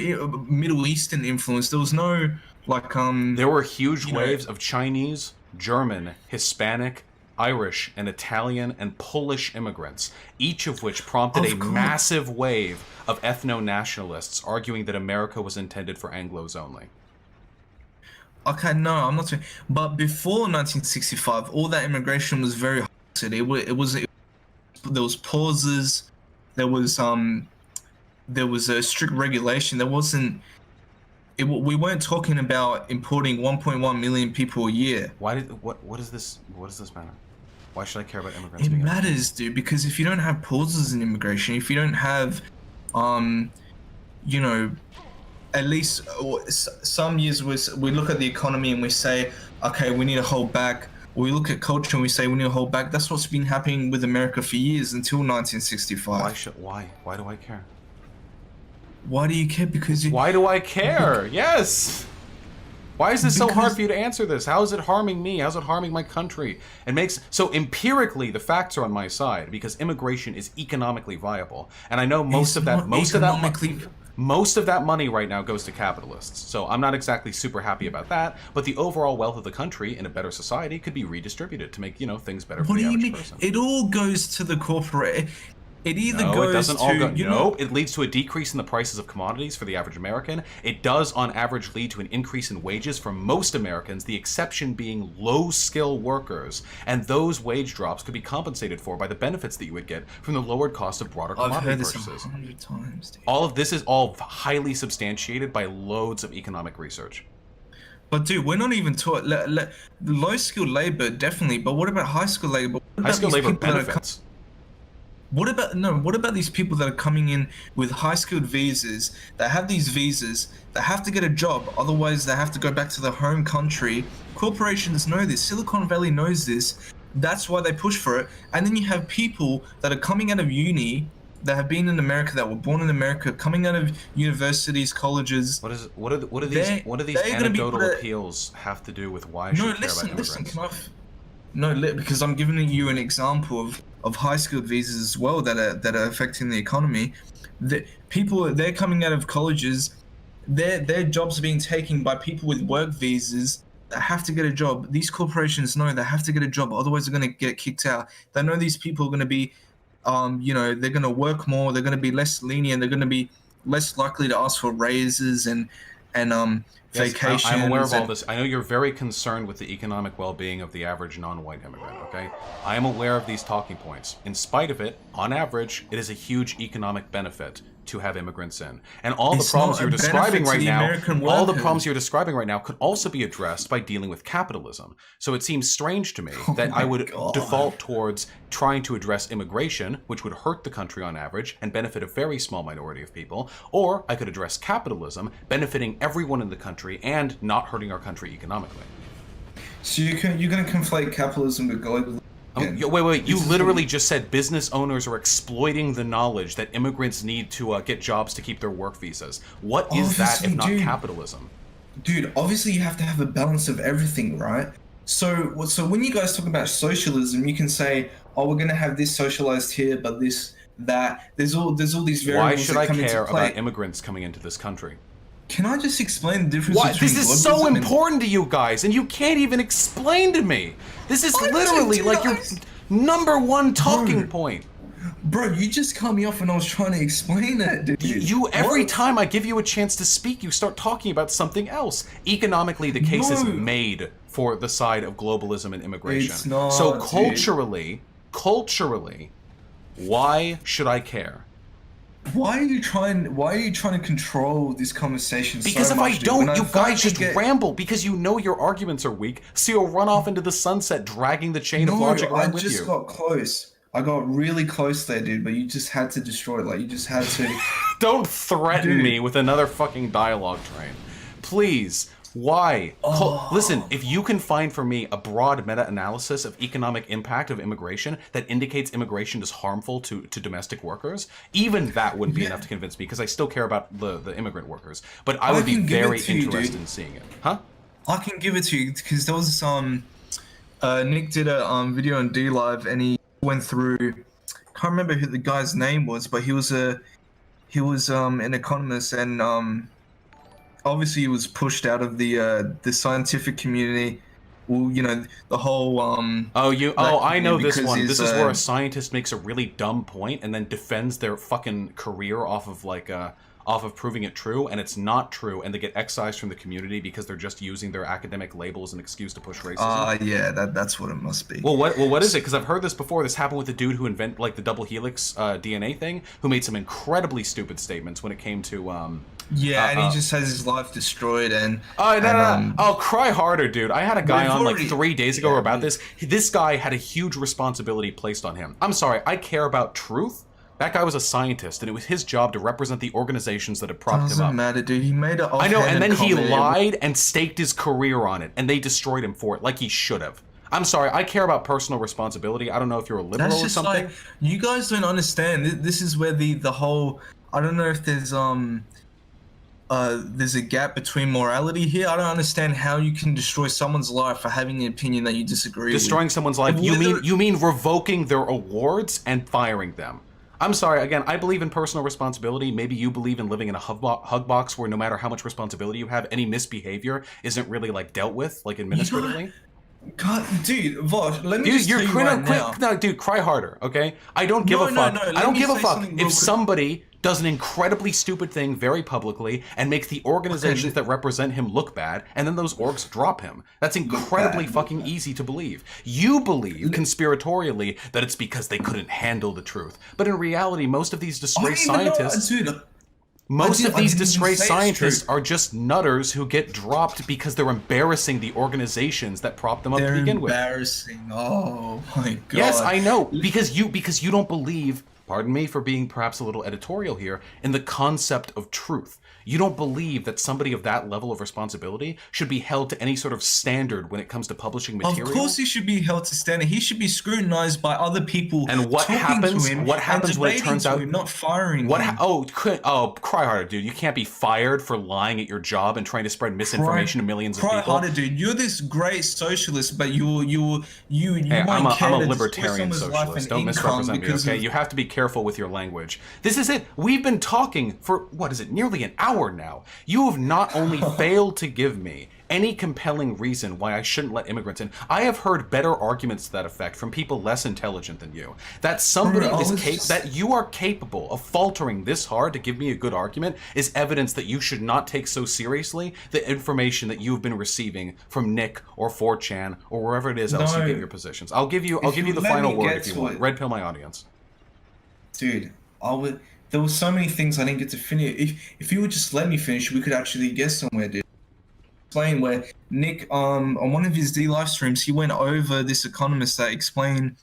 Middle Eastern influence. There was no like There were huge you know- waves of Chinese, German, Hispanic, Irish, and Italian and Polish immigrants, each of which prompted Of a course. massive wave of ethno-nationalists arguing that America was intended for Anglos only. Okay, no, I'm not saying. But before 1965, all that immigration was very hard. There was pauses. There was a strict regulation. There wasn't. We weren't talking about importing 1.1 million people a year. What does this matter? Why should I care about immigrants? It being matters, dude, because if you don't have pauses in immigration, if you don't have, you know, at least some years we look at the economy and we say, okay, we need to hold back. We look at culture and we say we need to hold back. That's what's been happening with America for years until 1965. Why do I care? Why do you care? Because you, Why do I care? Yes. Why is this so hard Because- for you to answer this? How is it harming me? How's it harming my country? It makes so empirically the facts are on my side because immigration is economically viable, and I know most It's of that not most economically- of that money right now goes to capitalists. So I'm not exactly super happy about that. But the overall wealth of the country in a better society could be redistributed to make things better for what the do you average mean? person. It all goes to the corporate. It either No, goes it doesn't to all go. you No, know, it leads to a decrease in the prices of commodities for the average American. It does, on average, lead to an increase in wages for most Americans, the exception being low-skill workers. And those wage drops could be compensated for by the benefits that you would get from the lowered cost of broader I've commodity heard this purchases. 100 times, dude. All of this is all highly substantiated by loads of economic research. But dude, we're not even taught. Low-skilled labor, definitely. But what about high-skilled labor? What about High-skilled these labor people that are benefits. What about these people that are coming in with high-skilled visas, that have these visas, that have to get a job, otherwise they have to go back to their home country? Corporations know this. Silicon Valley knows this. That's why they push for it. And then you have people that are coming out of uni, that have been in America, that were born in America, coming out of universities, colleges. What are these they're gonna be anecdotal put at- appeals have to do with why I No, should care about listen, immigrants? can I? Because I'm giving you an example of high-skilled visas as well that are affecting the economy. They're coming out of colleges, their jobs are being taken by people with work visas that have to get a job. These corporations know they have to get a job, otherwise they're going to get kicked out. They know these people are going to be, they're going to work more. They're going to be less lenient. They're going to be less likely to ask for raises and Yes, vacations. I'm aware of all and- this. I know you're very concerned with the economic well-being of the average non-white immigrant, okay? I am aware of these talking points. In spite of it, on average, it is a huge economic benefit to have immigrants in. And all the It's problems not you're a benefit describing to right the now, American all the workers. problems you're describing right now could also be addressed by dealing with capitalism. So it seems strange to me that I would default towards trying to address immigration, which would hurt the country on average and benefit a very small minority of people, or I could address capitalism, benefiting everyone in the country and not hurting our country economically. So you're going to conflate capitalism with globalism? Wait, you literally just said business owners are exploiting the knowledge that immigrants need to get jobs to keep their work visas. What is that if not Obviously, dude. capitalism? Dude, obviously you have to have a balance of everything, right? So when you guys talk about socialism, you can say, oh, we're going to have this socialized here, but this, that. There's all these variables Why should that I come care into play. about immigrants coming into this country? Can I just explain the difference What? between This is so globalism and- important to you guys, and you can't even explain to me. This is Why literally don't you like your guys- number one talking Bro. point. Bro, you just cut me off when I was trying to explain it, dude. You every What? time I give you a chance to speak, you start talking about something else. Economically, the case is No. made for the side of globalism and immigration. It's not, so dude. culturally, why should I care? Why are you trying to control this conversation Because so if much, I dude? don't, When you finally guys just get- ramble because you know your arguments are weak, so you'll run off into the sunset, dragging the chain of No, logic I right with just you. got close. I got really close there, dude, but you just had to destroy it. Like, you just had to... Don't threaten Dude. me with another fucking dialogue train. Please. Why? Listen, if you can find for me a broad meta-analysis of economic impact of immigration that indicates immigration is harmful to domestic workers, even that wouldn't be enough to convince me, because I still care about the immigrant workers. But I would be can give it very to you, interested dude. in seeing it. Huh? I can give it to you because there was Nick did a video on D Live and he went through. Can't remember who the guy's name was, but he was an economist and obviously he was pushed out of the scientific community. Well, you know, the whole I know this because one. he's, This is where a scientist makes a really dumb point and then defends their fucking career off of off of proving it true, and it's not true, and they get excised from the community because they're just using their academic label as an excuse to push racism. Yeah, that's what it must be. Well, what is it? Because I've heard this before. This happened with the dude who invented like the double helix DNA thing, who made some incredibly stupid statements when it came to and he just has his life destroyed and. Oh, cry harder, dude! I had a guy on like 3 days ago about this. This guy had a huge responsibility placed on him. I'm sorry, I care about truth. That guy was a scientist, and it was his job to represent the organizations that had propped him up. Doesn't matter, dude. He made it. I know, and then he lied and staked his career on it, and they destroyed him for it, like he should have. I'm sorry, I care about personal responsibility. I don't know if you're a liberal or something. Like, you guys don't understand. This is where the whole. I don't know if there's a gap between morality here. I don't understand how you can destroy someone's life for having an opinion that you disagree with. Destroying someone's life? You mean revoking their awards and firing them? I'm sorry, again, I believe in personal responsibility. Maybe you believe in living in a hug box where no matter how much responsibility you have, any misbehavior isn't really, like, dealt with, like, administratively. God, dude, Vaush, let me just tell you right now. No, dude, cry harder, okay? I don't give a fuck. I don't give a fuck if somebody does an incredibly stupid thing very publicly and makes the organizations that represent him look bad, and then those orgs drop him. That's incredibly fucking easy to believe. You believe conspiratorially that it's because they couldn't handle the truth. But in reality, most of these disgraced scientists... Most of these disgraced scientists are just nutters who get dropped because they're embarrassing the organizations that prop them up to begin with. They're embarrassing. Oh my god. Yes, I know. Because you don't believe, pardon me for being perhaps a little editorial here, in the concept of truth. You don't believe that somebody of that level of responsibility should be held to any sort of standard when it comes to publishing material. Of course he should be held to standard. He should be scrutinized by other people. And what happens? What happens when it turns out not firing him? Cry harder, dude. You can't be fired for lying at your job and trying to spread misinformation to millions of people. Cry harder, dude. You're this great socialist, but you I'm a libertarian socialist. Don't misrepresent me, okay? You have to be careful with your language. This is it. We've been talking for, what is it, nearly an hour now. You have not only failed to give me any compelling reason why I shouldn't let immigrants in. I have heard better arguments to that effect from people less intelligent than you. That somebody that you are capable of faltering this hard to give me a good argument is evidence that you should not take so seriously the information that you've been receiving from Nick or 4chan or wherever it is else you get your positions. I'll give you the final word if you want. Red pill my audience. Dude, there were so many things I didn't get to finish. If you would just let me finish, we could actually get somewhere, dude. Explain where Nick, on one of his D live streams, he went over this economist that explained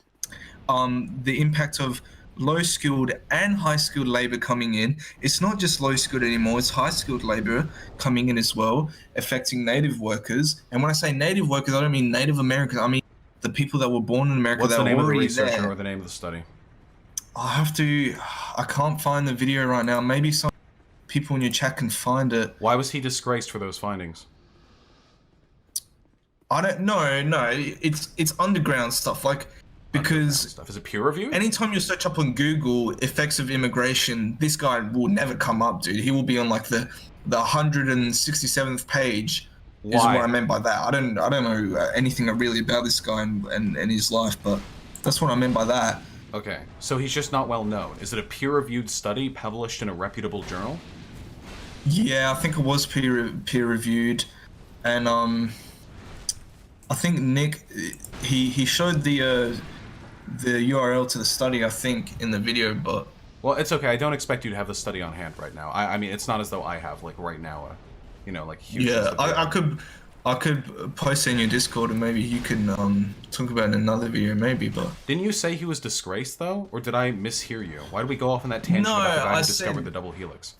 the impact of low-skilled and high-skilled labor coming in. It's not just low-skilled anymore, it's high-skilled labor coming in as well, affecting native workers. And when I say native workers, I don't mean Native Americans, I mean the people that were born in America. What's that the name were of the already researcher there. or the name of the study? I can't find the video right now. Maybe some people in your chat can find it. Why was he disgraced for those findings? I don't know. No, it's underground stuff. Like, because is it peer review? Anytime you search up on Google effects of immigration, this guy will never come up, dude. He will be on like the 167th page. Why? Is what I meant by that. I don't know anything really about this guy and his life, but that's what I meant by that. Okay, so he's just not well known. Is it a peer-reviewed study published in a reputable journal? Yeah, I think it was peer-reviewed, and I think Nick he showed the URL to the study, I think, in the video, but well, it's okay. I don't expect you to have the study on hand right now. I mean, it's not as though I have like right now, like huge. Yeah, I could post it in your Discord and maybe you can talk about it in another video, maybe. But didn't you say he was disgraced though, or did I mishear you? Why did we go off on that tangent about the guy who discovered the double helix?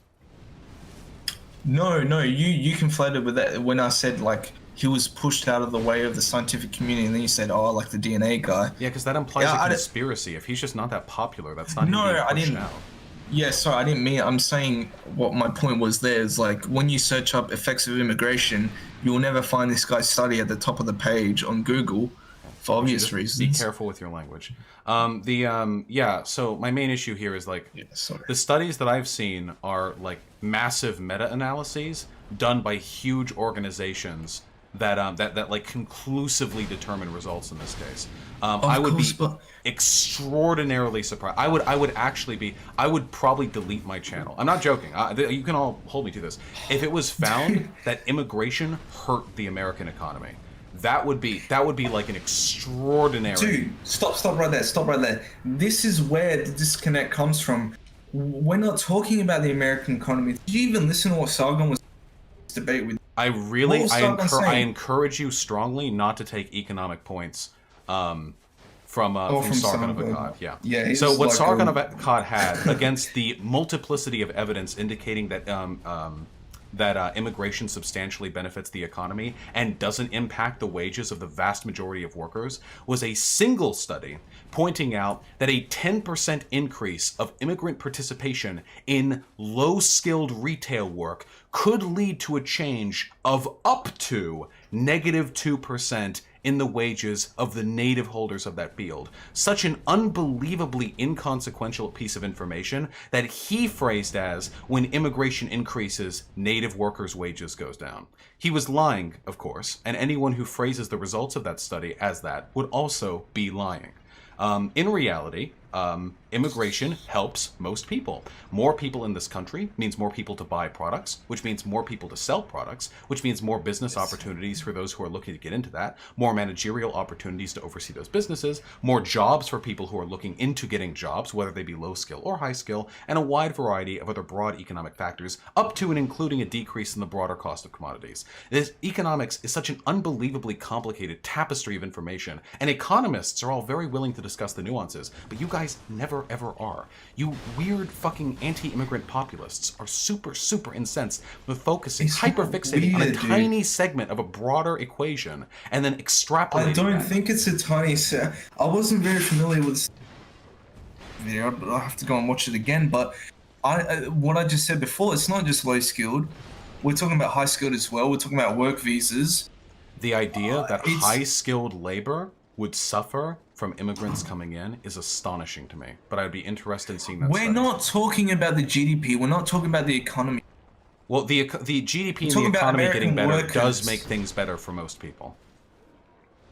No, you conflated with that when I said like he was pushed out of the way of the scientific community, and then you said, oh, like the DNA guy. Yeah, because that implies a conspiracy. If he's just not that popular, that's not him being pushed out. Yeah, sorry, I didn't mean. I'm saying what my point was. There is like when you search up effects of immigration, you will never find this guy's study at the top of the page on Google, for obvious Just reasons. be careful with your language. Yeah. So my main issue here is like sorry. the studies that I've seen are like massive meta-analyses done by huge organizations that like conclusively determine results in this case. I would be extraordinarily surprised. I would probably delete my channel. I'm not joking. You can all hold me to this. If it was found that immigration hurt the American economy, that would be like an extraordinary. Dude, stop right there. This is where the disconnect comes from. We're not talking about the American economy. Did you even listen to what Sargon was debate with? I encourage you strongly not to take economic points from Sargon of Akkad. Yeah. So what like Sargon of Akkad had against the multiplicity of evidence indicating that immigration substantially benefits the economy and doesn't impact the wages of the vast majority of workers was a single study pointing out that a 10% increase of immigrant participation in low-skilled retail work could lead to a change of up to -2% in the wages of the native holders of that field. Such an unbelievably inconsequential piece of information that he phrased as, when immigration increases, native workers' wages goes down. He was lying, of course, and anyone who phrases the results of that study as that would also be lying. In reality, immigration helps most people. More people in this country means more people to buy products, which means more people to sell products, which means more business opportunities for those who are looking to get into that, more managerial opportunities to oversee those businesses, more jobs for people who are looking into getting jobs, whether they be low skill or high skill, and a wide variety of other broad economic factors, up to and including a decrease in the broader cost of commodities. Economics is such an unbelievably complicated tapestry of information, and economists are all very willing to discuss the nuances, but you guys never ever are. You weird fucking anti-immigrant populists are super incensed with focusing, hyperfixating on a tiny segment of a broader equation and then extrapolating. I don't think it's a tiny set. I wasn't very familiar with there, but I'll have to go and watch it again. But what I just said before, it's not just low skilled. We're talking about high skilled as well. We're talking about work visas. The idea that high skilled labor would suffer from immigrants coming in is astonishing to me, but I'd be interested in seeing that. We're not talking about the GDP. We're not talking about the economy. Well, the GDP and the economy getting better does make things better for most people.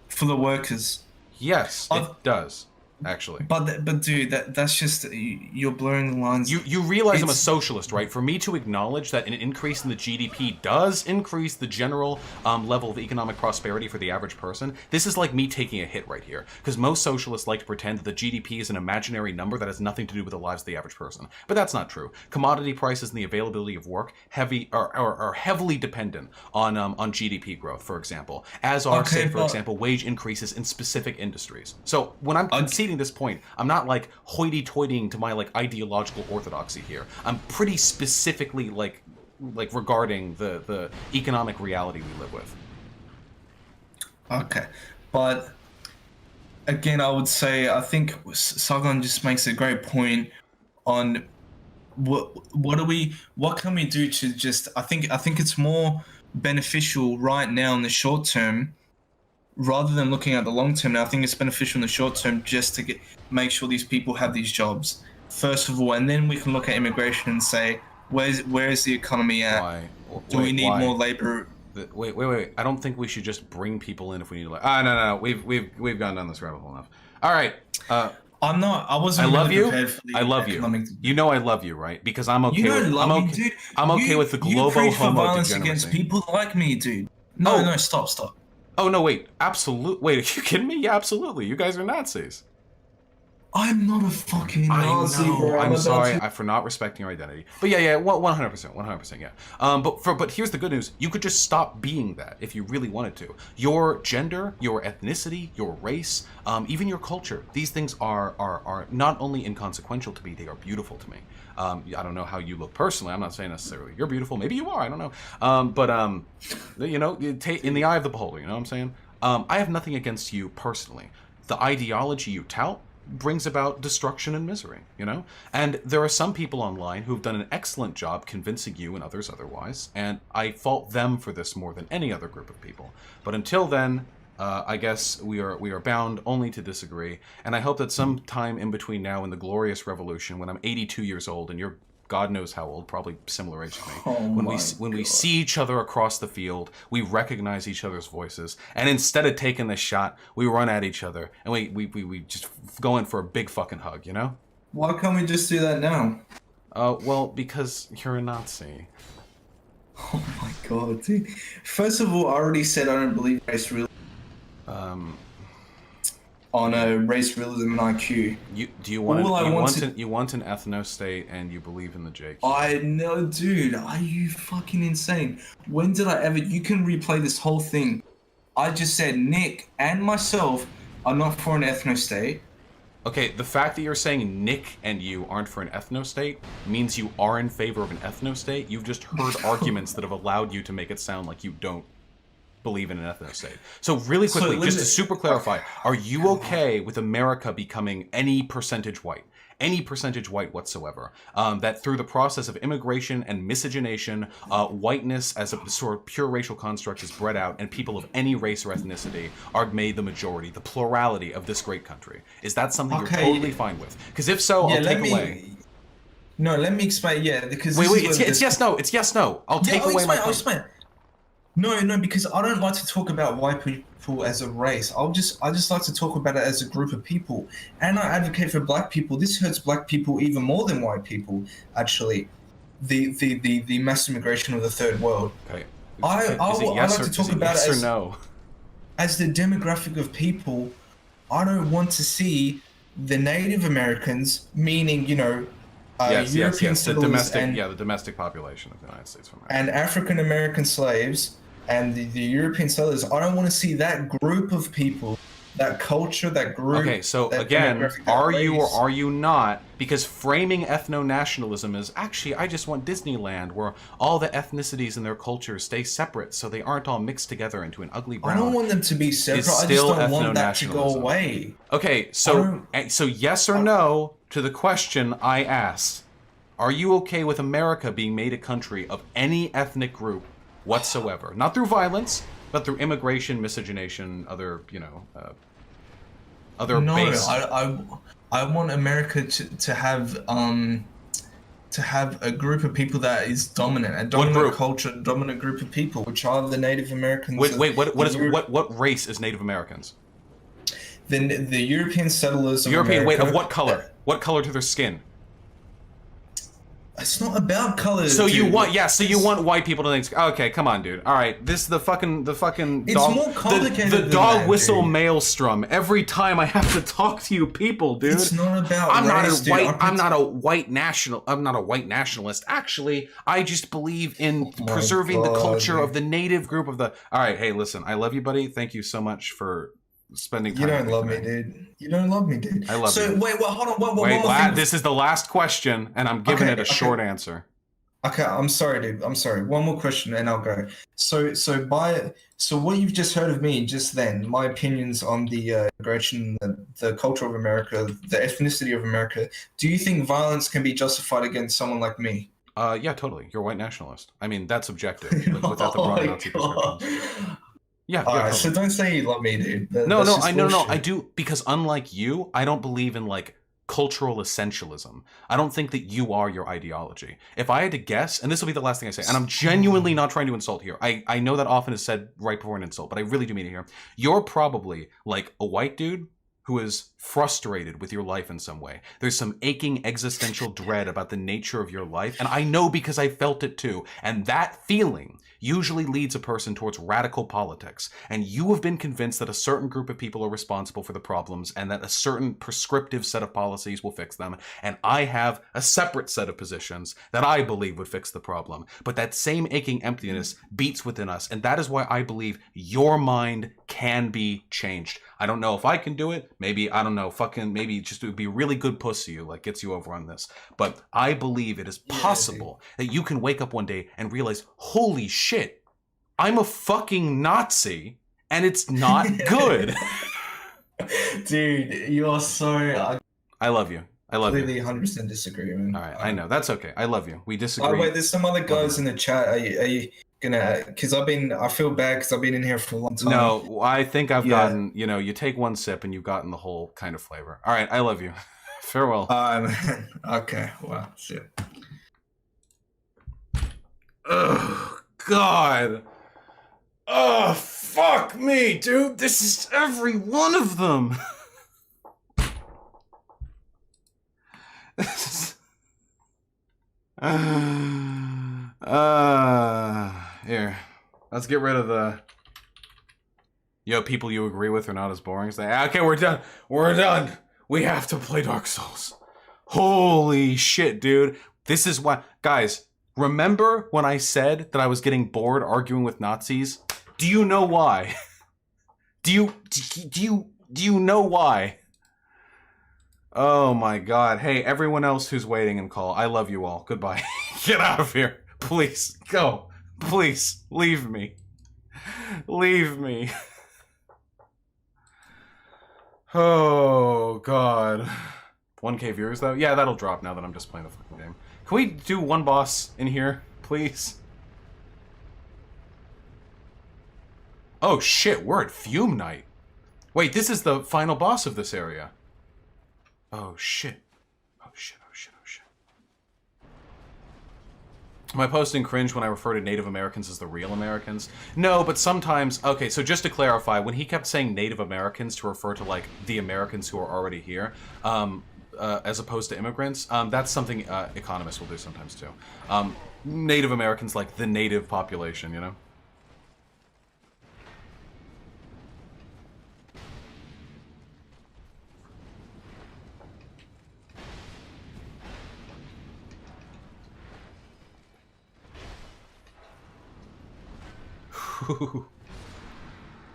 For the workers. Yes, it does. Actually, but dude, that's just you're blurring the lines. You realize I'm a socialist, right? For me to acknowledge that an increase in the GDP does increase the general level of economic prosperity for the average person, this is like me taking a hit right here, because most socialists like to pretend that the GDP is an imaginary number that has nothing to do with the lives of the average person, but that's not true. Commodity prices and the availability of work are heavily dependent on GDP growth, for example, as are for example wage increases in specific industries. So when I'm conceding this point, I'm not like hoity-toitying to my like ideological orthodoxy here. I'm pretty specifically like regarding the economic reality we live with. Okay, but again, I would say I think Sargon just makes a great point on what can we do to just I think it's more beneficial right now in the short term, rather than looking at the long term. Now, I think it's beneficial in the short term just to make sure these people have these jobs, first of all, and then we can look at immigration and say, where is the economy at? Why? Do we need more labor? Wait. I don't think we should just bring people in if we need to. No. We've gone down this rabbit hole enough. All right. I'm not. I wasn't. I love really you. prepared for the I love you. You know I love you, right? Because I'm okay. You don't love me, dude. I'm okay with the global you preach for homo violence degeneracy. against people like me, dude. No, stop. Oh, no, wait. Wait, are you kidding me? Yeah, absolutely. You guys are Nazis. I'm not a fucking Nazi, bro. I'm sorry for not respecting your identity. But yeah, 100%, yeah. But here's the good news. You could just stop being that if you really wanted to. Your gender, your ethnicity, your race, even your culture, these things are not only inconsequential to me, they are beautiful to me. I don't know how you look personally. I'm not saying necessarily you're beautiful. Maybe you are. I don't know. But you know, in the eye of the beholder. You know what I'm saying? I have nothing against you personally. The ideology you tout brings about destruction and misery, you know? And there are some people online who've done an excellent job convincing you and others otherwise, and I fault them for this more than any other group of people. But until then, I guess we are bound only to disagree, and I hope that sometime in between now and the glorious revolution, when I'm 82 years old and you're God knows how old, probably similar age to me. When we see each other across the field, we recognize each other's voices, and instead of taking the shot, we run at each other and we just go in for a big fucking hug, you know? Why can't we just do that now? Well, because you're a Nazi. Oh my god, dude. First of all, I already said I don't believe race realism. On a race realism and IQ. You want an ethno state and you believe in the JQ. I know, dude. Are you fucking insane? When did I ever? You can replay this whole thing. I just said Nick and myself are not for an ethno state. Okay, the fact that you're saying Nick and you aren't for an ethno state means you are in favor of an ethno state. You've just heard arguments that have allowed you to make it sound like you don't believe in an ethno state. So really quickly, just to super clarify, are you okay with America becoming any percentage white whatsoever? That through the process of immigration and miscegenation, whiteness as a sort of pure racial construct is bred out, and people of any race or ethnicity are made the majority, the plurality of this great country. Is that something you're totally fine with? Because if so, I'll take away. No, let me explain. Yeah, because wait, it's yes, no. It's yes, no. I'll take away my. I'll explain. No, because I don't like to talk about white people as a race. I just like to talk about it as a group of people. And I advocate for black people. This hurts black people even more than white people, actually. The mass immigration of the third world. Okay. I like to talk about it as, no? As the demographic of people. I don't want to see the Native Americans, meaning, European the domestic population of the United States of America. And African American slaves and the European settlers. I don't want to see that group of people, that culture, that group. Okay, so again, are you or are you not? Because framing ethno-nationalism is actually, I just want Disneyland, where all the ethnicities and their cultures stay separate, so they aren't all mixed together into an ugly brown. I don't want them to be separate. I just don't want that to go away. Okay, so yes or no to the question I asked. Are you okay with America being made a country of any ethnic group whatsoever? Not through violence, but through immigration, miscegenation, other, other base. I want America to have a group of people that is dominant, a dominant culture, dominant group of people, which are the Native Americans. What race is Native Americans? The European settlers of European, America. of what color? What color to their skin? It's not about color. So you want white people to think, okay, come on, dude. All right, this is the fucking it's dog, more complicated the than dog that, whistle dude. maelstrom. Every time I have to talk to you people, dude. It's not about I'm race, not a white nationalist. Actually, I just believe in preserving the culture of the native group of the. All right, hey, listen, I love you, buddy. Thank you so much for spending time. You don't love me, dude. You don't love me, dude. I love you. So wait, hold on. One more thing. This is the last question, and I'm giving it a short answer. Okay, I'm sorry, dude. I'm sorry. One more question, and I'll go. So what you've just heard of me just then, my opinions on the immigration, the culture of America, the ethnicity of America. Do you think violence can be justified against someone like me? Yeah, totally. You're a white nationalist. I mean, that's objective. Without the broad Nazi prescription. Yeah. All right. Totally. So don't say you love me, dude. No. I do, because unlike you, I don't believe in cultural essentialism. I don't think that you are your ideology. If I had to guess, and this will be the last thing I say, and I'm genuinely not trying to insult here. I know that often is said right before an insult, but I really do mean it here. You're probably like a white dude who is frustrated with your life in some way. There's some aching existential dread about the nature of your life, and I know because I felt it too. And that feeling usually leads a person towards radical politics. And you have been convinced that a certain group of people are responsible for the problems and that a certain prescriptive set of policies will fix them. And I have a separate set of positions that I believe would fix the problem. But that same aching emptiness beats within us. And that is why I believe your mind can be changed. I don't know if I can do it. Maybe, I don't know, maybe just it would be a really good pussy you, gets you over on this. But I believe it is possible that you can wake up one day and realize, holy shit, I'm a fucking Nazi and it's not good. Dude, you are so. I I love you. I love completely you. 100% disagree, man. All right, I know. That's okay. I love you. We disagree. Oh, wait, there's some other Love guys you. in the chat. Are you gonna? Because I feel bad because I've been in here for a long time. No, I think I've Yeah. gotten, you take one sip and you've gotten the whole kind of flavor. All right, I love you. Farewell. Okay, wow, shit. Oh, God. Oh, fuck me, dude. This is every one of them. This is... Here. Let's get rid of the... people you agree with are not as boring as they... Okay, we're done. We're done. We have to play Dark Souls. Holy shit, dude. This is why... Guys, remember when I said that I was getting bored arguing with Nazis? Do you know why? Do you know why? Oh my god. Hey, everyone else who's waiting in call, I love you all. Goodbye. Get out of here. Please, go. Please, leave me. Leave me. Oh god. 1K viewers though? Yeah, that'll drop now that I'm just playing the fucking game. Can we do one boss in here, please? Oh shit, we're at Fume Night. Wait, this is the final boss of this area. Oh shit. Oh shit, oh shit, oh shit. Am I posting cringe when I refer to Native Americans as the real Americans? No, but sometimes... Okay, so just to clarify, when he kept saying Native Americans to refer to, like, the Americans who are already here, as opposed to immigrants, that's something economists will do sometimes too. Native Americans, like the native population, you know?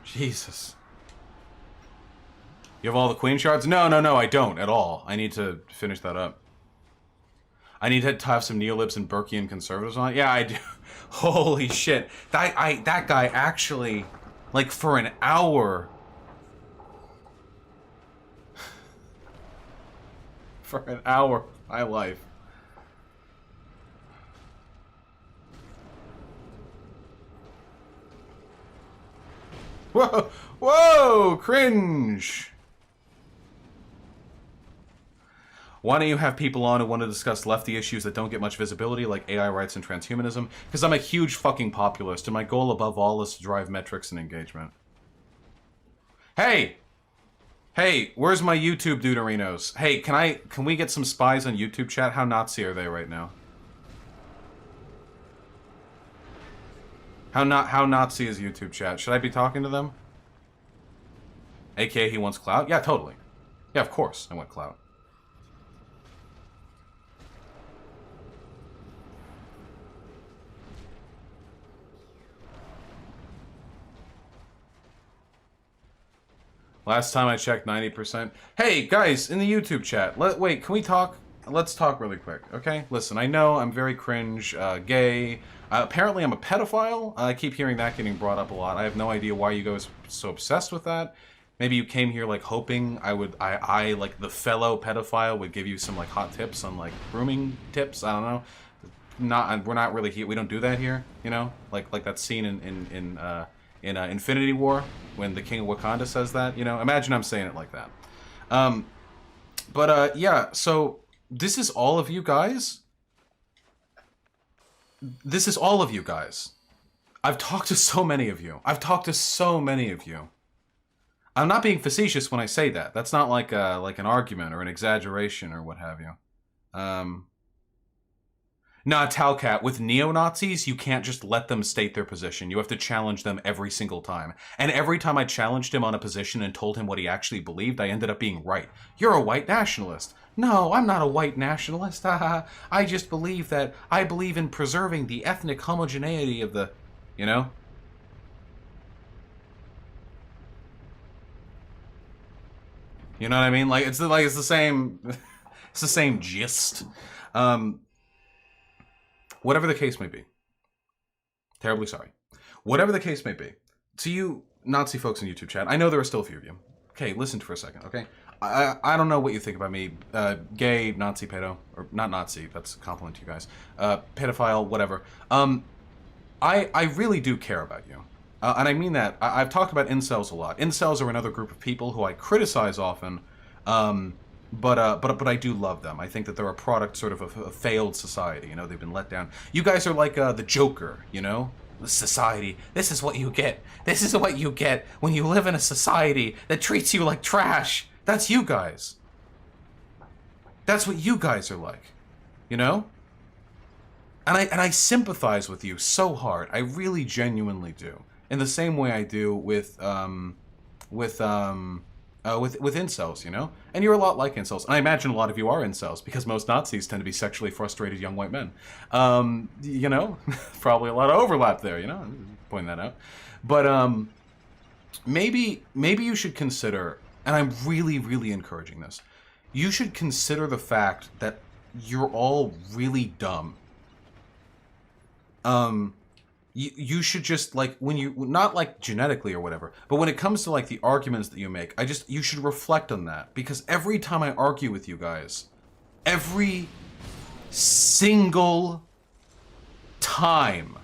Jesus. You have all the queen shards? No, I don't at all. I need to finish that up. I need to have some neolibs and Burkean conservatives on it. Yeah, I do. Holy shit. That guy actually, like, for an hour... for an hour of my life. Whoa! Whoa! Cringe! Why don't you have people on who want to discuss lefty issues that don't get much visibility, like AI rights and transhumanism? Because I'm a huge fucking populist, and my goal above all is to drive metrics and engagement. Hey! Hey, where's my YouTube Deuterinos? Hey, can we get some spies on YouTube chat? How Nazi are they right now? How Nazi is YouTube chat? Should I be talking to them? AKA he wants clout? Yeah, totally. Yeah, of course I want clout. Last time I checked, 90%. Hey, guys, in the YouTube chat, wait, can we talk? Let's talk really quick, okay? Listen, I know I'm very cringe, gay. Apparently I'm a pedophile. I keep hearing that getting brought up a lot. I have no idea why you guys are so obsessed with that. Maybe you came here, like, hoping I, like, the fellow pedophile would give you some, like, hot tips on, like, grooming tips. I don't know. We're not really here. We don't do that here, you know? Like that scene in Infinity War when the King of Wakanda says that, you know? Imagine I'm saying it like that. Yeah, so this is all of you guys. This is all of you guys. I've talked to so many of you. I'm not being facetious when I say that. That's not like an argument or an exaggeration or what have you. Nah, Talcat, with neo-Nazis, you can't just let them state their position. You have to challenge them every single time. And every time I challenged him on a position and told him what he actually believed, I ended up being right. You're a white nationalist. No, I'm not a white nationalist. I just believe that I believe in preserving the ethnic homogeneity of the, you know? You know what I mean? Like it's the same it's the same gist. Whatever the case may be. Terribly sorry. Whatever the case may be. To you Nazi folks in YouTube chat, I know there are still a few of you. okay, listen for a second, okay? I don't know what you think about me, gay, Nazi, pedo, or not Nazi, that's a compliment to you guys, pedophile, whatever. I really do care about you. And I mean that. I've talked about incels a lot. Incels are another group of people who I criticize often, but I do love them. I think that they're a product sort of a failed society, you know, they've been let down. You guys are like the Joker, you know? The society. This is what you get. This is what you get when you live in a society that treats you like trash. That's you guys. That's what you guys are like, you know? And I sympathize with you so hard. I really genuinely do. In the same way I do with incels, you know? And you're a lot like incels. And I imagine a lot of you are incels, because most Nazis tend to be sexually frustrated young white men. You know? Probably a lot of overlap there, you know? I'm pointing that out. But maybe you should consider, and I'm really, really encouraging this, you should consider the fact that you're all really dumb. You should just, like, when you, not like genetically or whatever, but when it comes to like the arguments that you make, you should reflect on that. Because every time I argue with you guys, every single time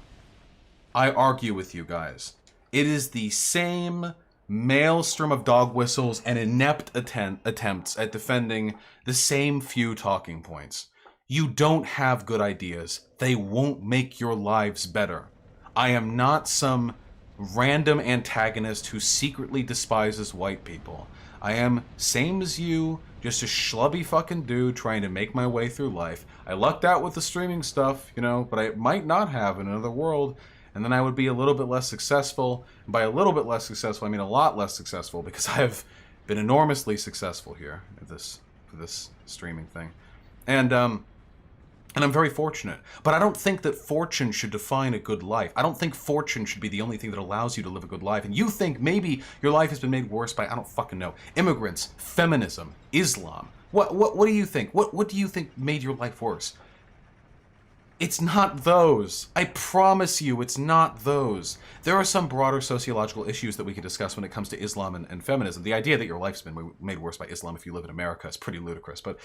I argue with you guys, it is the same maelstrom of dog whistles and inept attempts at defending the same few talking points. You don't have good ideas. They won't make your lives better. I am not some random antagonist who secretly despises white people. I am, same as you, just a schlubby fucking dude trying to make my way through life. I lucked out with the streaming stuff, you know, but I might not have in another world, and then I would be a little bit less successful. And by a little bit less successful, I mean a lot less successful, because I have been enormously successful here at for this streaming thing. And I'm very fortunate. But I don't think that fortune should define a good life. I don't think fortune should be the only thing that allows you to live a good life. And you think maybe your life has been made worse by, I don't fucking know, immigrants, feminism, Islam. What do you think? What do you think made your life worse? It's not those. I promise you, it's not those. There are some broader sociological issues that we can discuss when it comes to Islam and feminism. The idea that your life's been made worse by Islam if you live in America is pretty ludicrous. But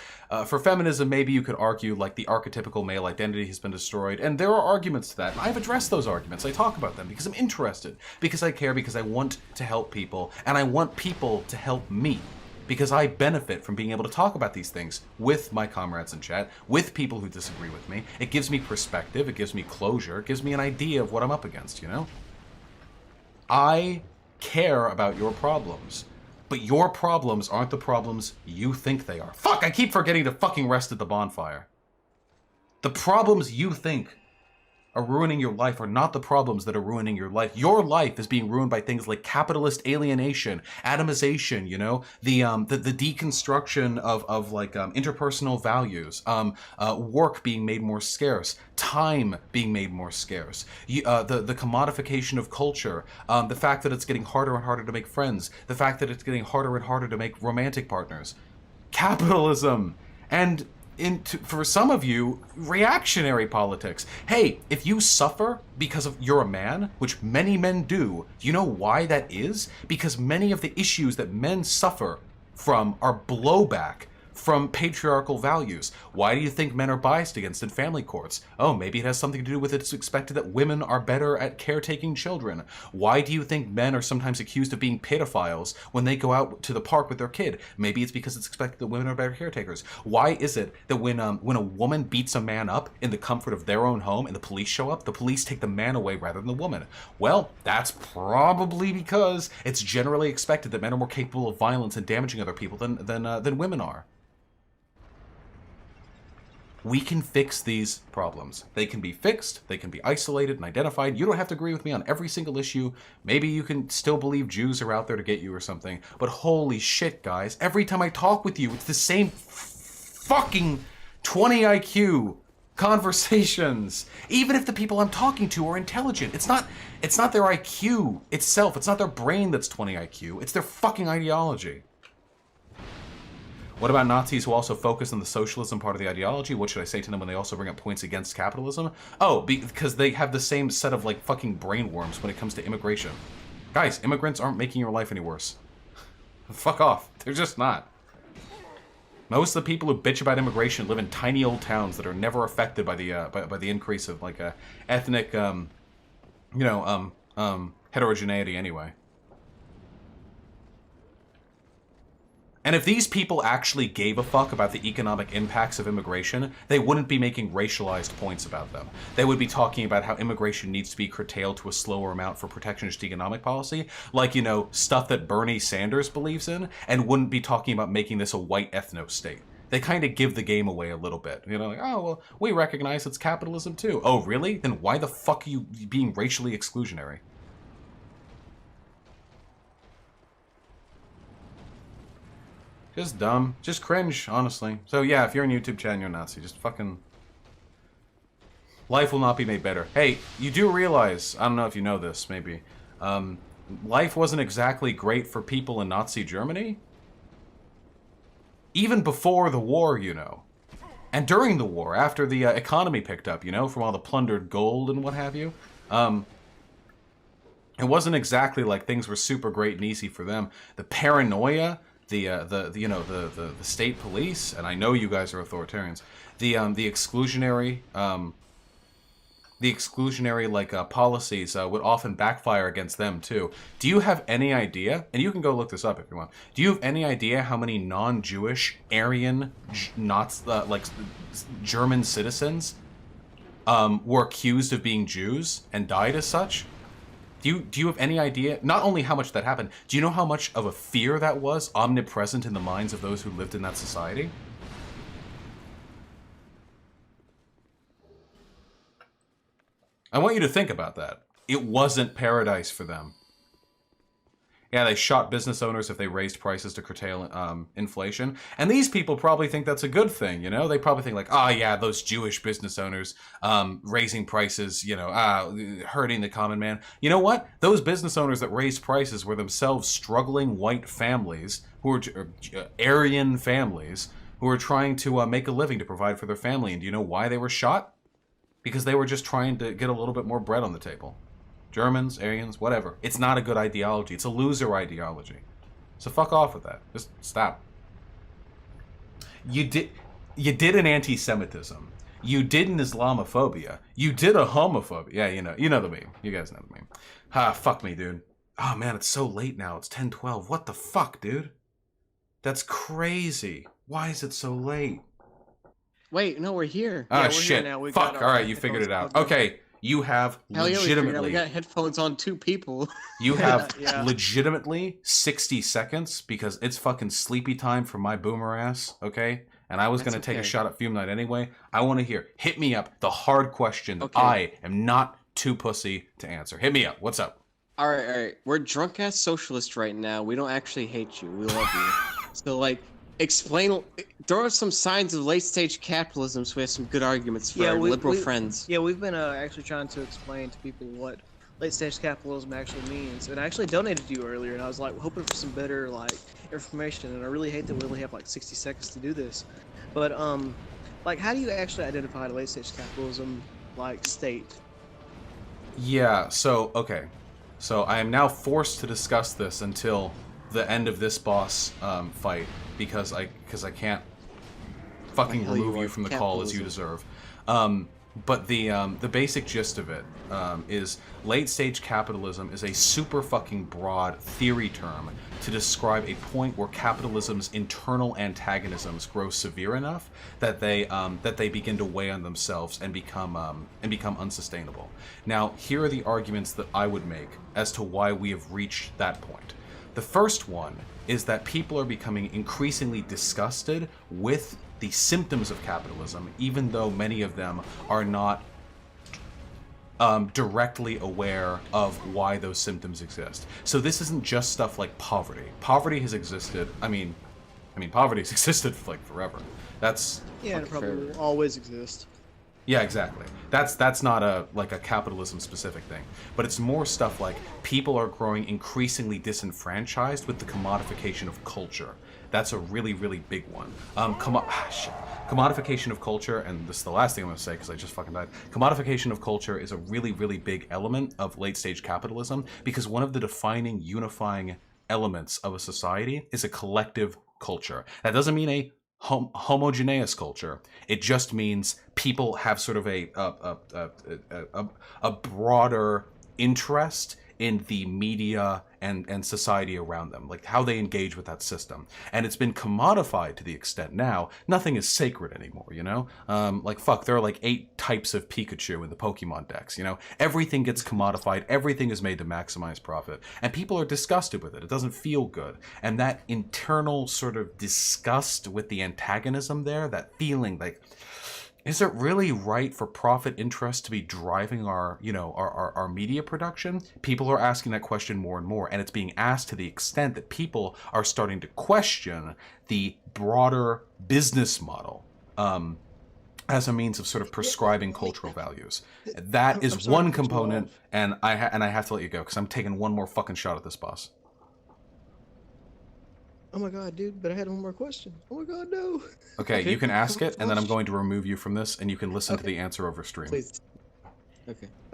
for feminism, maybe you could argue like the archetypical male identity has been destroyed. And there are arguments to that. And I've addressed those arguments. I talk about them because I'm interested, because I care, because I want to help people. And I want people to help me. Because I benefit from being able to talk about these things with my comrades in chat, with people who disagree with me. It gives me perspective, it gives me closure, it gives me an idea of what I'm up against, you know? I care about your problems, but your problems aren't the problems you think they are. Fuck, I keep forgetting to fucking rest at the bonfire. The problems you think are ruining your life are not the problems that are ruining your life. Your life is being ruined by things like capitalist alienation, atomization, you know, the deconstruction of like interpersonal values, work being made more scarce, time being made more scarce, the commodification of culture, the fact that it's getting harder and harder to make friends, the fact that it's getting harder and harder to make romantic partners, capitalism, and for some of you, reactionary politics. Hey, if you suffer because you're a man, which many men do you know why that is? Because many of the issues that men suffer from are blowback from patriarchal values. Why do you think men are biased against in family courts? Oh, maybe it has something to do with it's expected that women are better at caretaking children. Why do you think men are sometimes accused of being pedophiles when they go out to the park with their kid? Maybe it's because it's expected that women are better caretakers. Why is it that when a woman beats a man up in the comfort of their own home and the police show up, the police take the man away rather than the woman? Well, that's probably because it's generally expected that men are more capable of violence and damaging other people than women are. We can fix these problems. They can be fixed, they can be isolated and identified. You don't have to agree with me on every single issue. Maybe you can still believe Jews are out there to get you or something. But holy shit, guys, every time I talk with you, it's the same fucking 20 IQ conversations. Even if the people I'm talking to are intelligent, it's not their IQ itself, it's not their brain that's 20 IQ, it's their fucking ideology. What about Nazis who also focus on the socialism part of the ideology? What should I say to them when they also bring up points against capitalism? Oh, because they have the same set of like fucking brain worms when it comes to immigration. Guys, immigrants aren't making your life any worse. Fuck off. They're just not. Most of the people who bitch about immigration live in tiny old towns that are never affected by the by the increase of like ethnic heterogeneity anyway. And if these people actually gave a fuck about the economic impacts of immigration, they wouldn't be making racialized points about them. They would be talking about how immigration needs to be curtailed to a slower amount for protectionist economic policy, like, you know, stuff that Bernie Sanders believes in, and wouldn't be talking about making this a white ethno-state. They kind of give the game away a little bit. You know, like, oh, well, we recognize it's capitalism too. Oh, really? Then why the fuck are you being racially exclusionary? Just dumb. Just cringe, honestly. So yeah, if you're on YouTube chat and you're a Nazi, just fucking... Life will not be made better. Hey, you do realize, I don't know if you know this, maybe, life wasn't exactly great for people in Nazi Germany? Even before the war, you know. And during the war, after the economy picked up, you know, from all the plundered gold and what have you. It wasn't exactly like things were super great and easy for them. The paranoia... the state police, and I know you guys are authoritarians. The exclusionary policies would often backfire against them too. Do you have any idea? And you can go look this up if you want. Do you have any idea how many non-Jewish Aryan, German citizens were accused of being Jews and died as such? Do you have any idea, not only how much that happened, do you know how much of a fear that was omnipresent in the minds of those who lived in that society? I want you to think about that. It wasn't paradise for them. Yeah, they shot business owners if they raised prices to curtail inflation. And these people probably think that's a good thing, you know? They probably think like, oh yeah, those Jewish business owners raising prices, you know, hurting the common man. You know what? Those business owners that raised prices were themselves struggling white families, who were Aryan families, who were trying to make a living to provide for their family. And do you know why they were shot? Because they were just trying to get a little bit more bread on the table. Germans, Aryans, whatever. It's not a good ideology. It's a loser ideology. So fuck off with that. Just stop. You did an anti-Semitism. You did an Islamophobia. You did a homophobia. Yeah, you know the meme. You guys know the meme. Fuck me, dude. Oh man, it's so late now. It's 10:12. What the fuck, dude? That's crazy. Why is it so late? Wait, no, we're here. Oh, we're shit. Here now. Fuck. All right, you figured it out. Okay. You have legitimately... we got headphones on 2 people. You have legitimately 60 seconds because it's fucking sleepy time for my boomer ass, okay? And I was going to take a shot at Fume Night anyway. I want to hear. Hit me up. The hard question that I am not too pussy to answer. Hit me up. What's up? All right. We're drunk-ass socialists right now. We don't actually hate you. We love you. So, like... Explain. There are some signs of late-stage capitalism, so we have some good arguments for our liberal friends. Yeah, we've been actually trying to explain to people what late-stage capitalism actually means. And I actually donated to you earlier, and I was like hoping for some better information. And I really hate that we only have like 60 seconds to do this. But like, how do you actually identify a late-stage capitalism state? Yeah. So okay. So I am now forced to discuss this until the end of this boss fight. Because I can't fucking remove you from the call as you deserve. But the basic gist of it is late stage capitalism is a super fucking broad theory term to describe a point where capitalism's internal antagonisms grow severe enough that they begin to weigh on themselves and become unsustainable. Now, here are the arguments that I would make as to why we have reached that point. The first one is that people are becoming increasingly disgusted with the symptoms of capitalism, even though many of them are not directly aware of why those symptoms exist. So this isn't just stuff like poverty. Poverty has existed. I mean, poverty has existed for forever. That's it probably will always exist. Yeah, exactly. That's not a capitalism specific thing, but it's more stuff like people are growing increasingly disenfranchised with the commodification of culture. That's a really, really big one. Commodification of culture, and this is the last thing I'm going to say because I just fucking died. Commodification of culture is a really, really big element of late stage capitalism because one of the defining, unifying elements of a society is a collective culture. That doesn't mean a homogeneous culture. It just means people have sort of a broader interest in the media and society around them, like how they engage with that system. And it's been commodified to the extent now, nothing is sacred anymore, you know? Like, fuck, there are like 8 types of Pikachu in the Pokemon decks, you know? Everything gets commodified, everything is made to maximize profit, and people are disgusted with it. It doesn't feel good. And that internal sort of disgust with the antagonism there, that feeling like, is it really right for profit interest to be driving our, you know, our media production? People are asking that question more and more, and it's being asked to the extent that people are starting to question the broader business model as a means of sort of prescribing cultural values. That is one component, and I have to let you go because I'm taking one more fucking shot at this, boss. Oh my god, dude, but I had one more question. Oh my god, no. Okay, you can ask it, and then I'm going to remove you from this, and you can listen to the answer over stream. Please.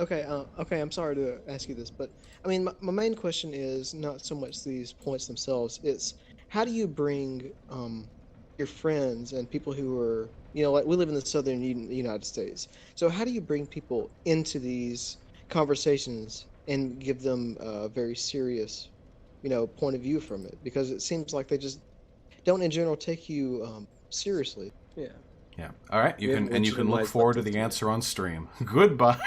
Okay, I'm sorry to ask you this, but I mean, my main question is not so much these points themselves. It's how do you bring your friends and people who are, you know, like we live in the southern United States. So how do you bring people into these conversations and give them a very serious, you know, point of view from it? Because it seems like they just don't in general take you seriously. Yeah. Yeah. All right. You can look forward to the answer on stream. Goodbye.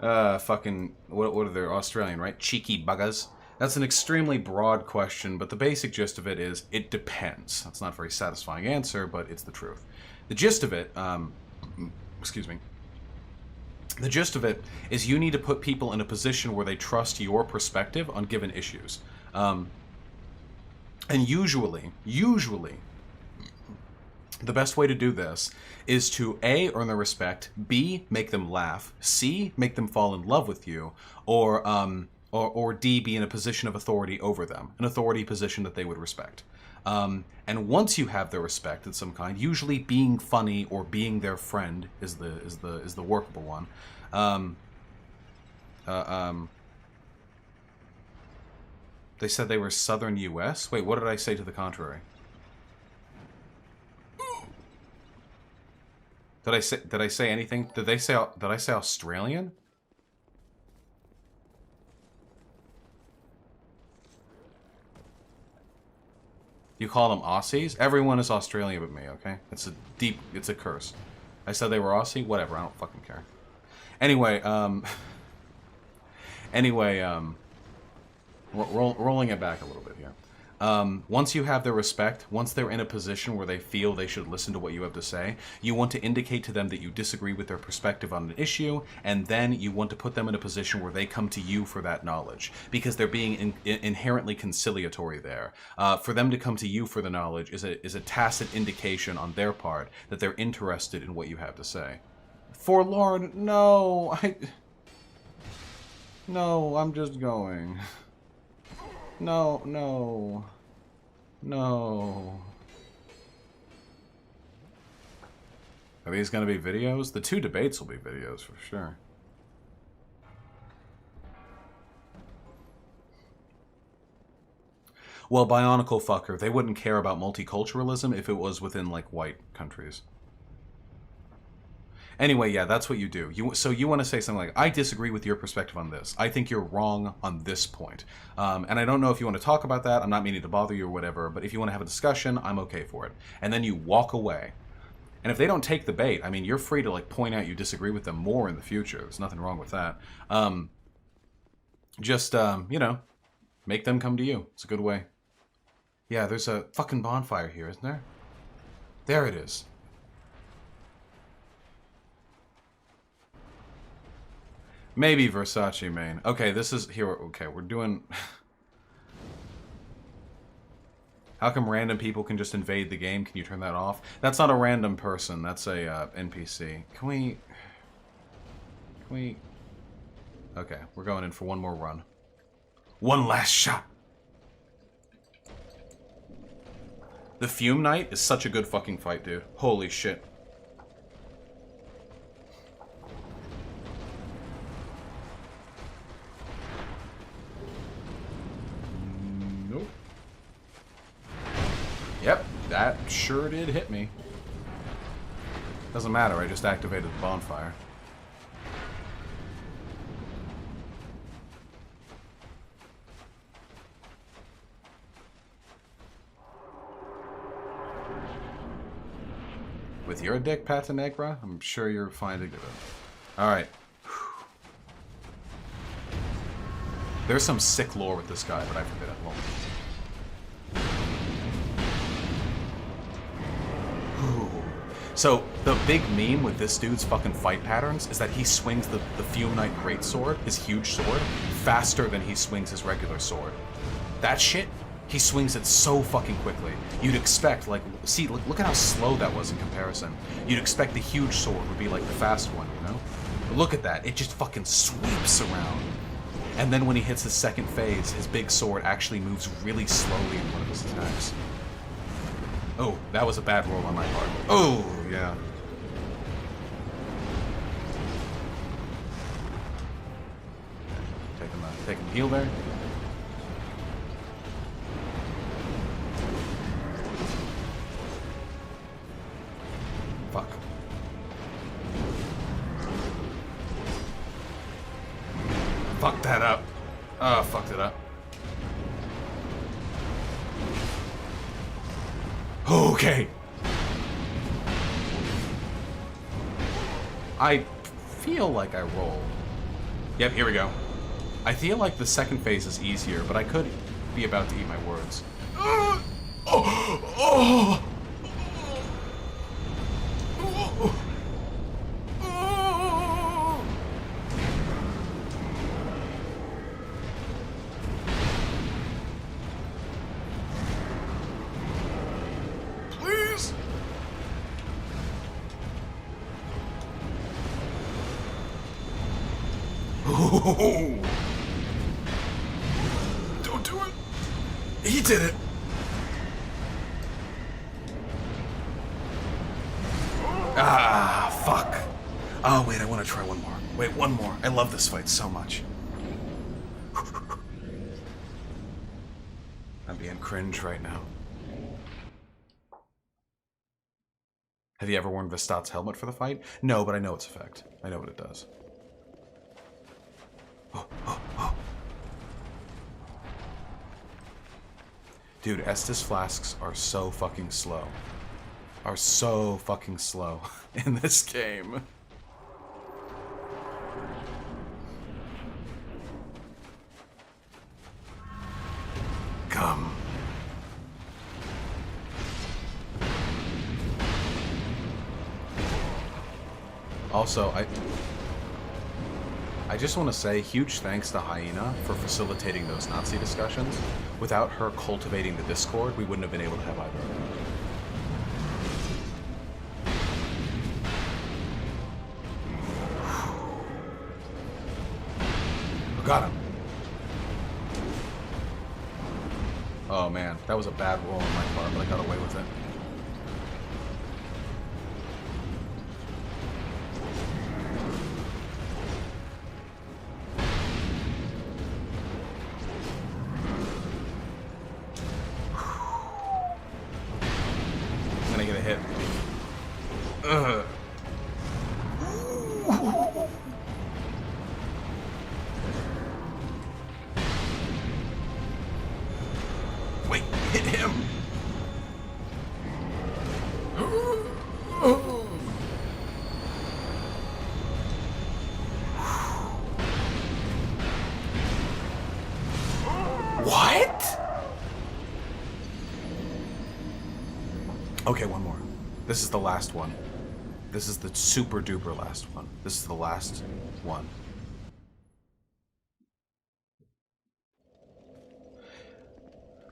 Fucking what are they? Australian, right? Cheeky buggers. That's an extremely broad question, but the basic gist of it is it depends. That's not a very satisfying answer, but it's the truth. The gist of it, excuse me. The gist of it is you need to put people in a position where they trust your perspective on given issues. And usually, the best way to do this is to A, earn their respect, B, make them laugh, C, make them fall in love with you, or D, be in a position of authority over them, an authority position that they would respect. And once you have their respect of some kind, usually being funny or being their friend is the workable one. They said they were southern U.S. Wait, what did I say to the contrary? Did I say anything? Did I say Australian? You call them Aussies? Everyone is Australian but me, okay? It's a curse. I said they were Aussie? Whatever, I don't fucking care. Anyway, rolling it back a little bit here. Once you have their respect, once they're in a position where they feel they should listen to what you have to say, you want to indicate to them that you disagree with their perspective on an issue, and then you want to put them in a position where they come to you for that knowledge, because they're being inherently conciliatory there. For them to come to you for the knowledge is a tacit indication on their part that they're interested in what you have to say. Forlorn, no, no, I'm just going. No. Are these going to be videos? The 2 debates will be videos for sure. Well, Bionicle fucker, they wouldn't care about multiculturalism if it was within, like, white countries. Anyway, yeah, that's what you do. So you want to say something like, I disagree with your perspective on this. I think you're wrong on this point. And I don't know if you want to talk about that. I'm not meaning to bother you or whatever, but if you want to have a discussion, I'm okay for it. And then you walk away. And if they don't take the bait, I mean, you're free to, like, point out you disagree with them more in the future. There's nothing wrong with that. You know, make them come to you. It's a good way. Yeah, there's a fucking bonfire here, isn't there? There it is. Maybe Versace main. Okay, this is here. Okay, we're doing. How come random people can just invade the game? Can you turn that off? That's not a random person. That's a NPC. Can we? Okay, we're going in for one more run. One last shot. The Fume Knight is such a good fucking fight, dude. Holy shit. sure did hit me. Doesn't matter, I just activated the bonfire. With your dick, Pata Negra, I'm sure you're fine to do it. Alright. There's some sick lore with this guy, but I forbid it. Won't. So, the big meme with this dude's fucking fight patterns is that he swings the Fume Knight Greatsword, his huge sword, faster than he swings his regular sword. That shit, he swings it so fucking quickly. You'd expect, like, see, look at how slow that was in comparison. You'd expect the huge sword would be like the fast one, you know? But look at that, it just fucking sweeps around. And then when he hits his second phase, his big sword actually moves really slowly in one of his attacks. Oh, that was a bad roll on my part. Oh, yeah. Take him heal there. Fuck. Fucked that up. Oh, fucked it up. Okay. I feel like I rolled. Yep, here we go. I feel like the second phase is easier, but I could be about to eat my words. Please. Don't do it. He did it. Ah, fuck. Oh, wait, I want to try one more. Wait, one more. I love this fight so much. I'm being cringe right now. Have you ever worn Vistat's helmet for the fight? No, but I know its effect. I know what it does. Dude, Estus flasks are so fucking slow. Are so fucking slow in this game. Come. Also, I just want to say huge thanks to Hyena for facilitating those Nazi discussions. Without her cultivating the Discord, we wouldn't have been able to have either of them. Got him. Oh man, that was a bad roll on my part, but I got away with it. I'm gonna get a hit. Ugh. Wait, hit him! What? Okay, one more. This is the last one. This is the super duper last one. This is the last one.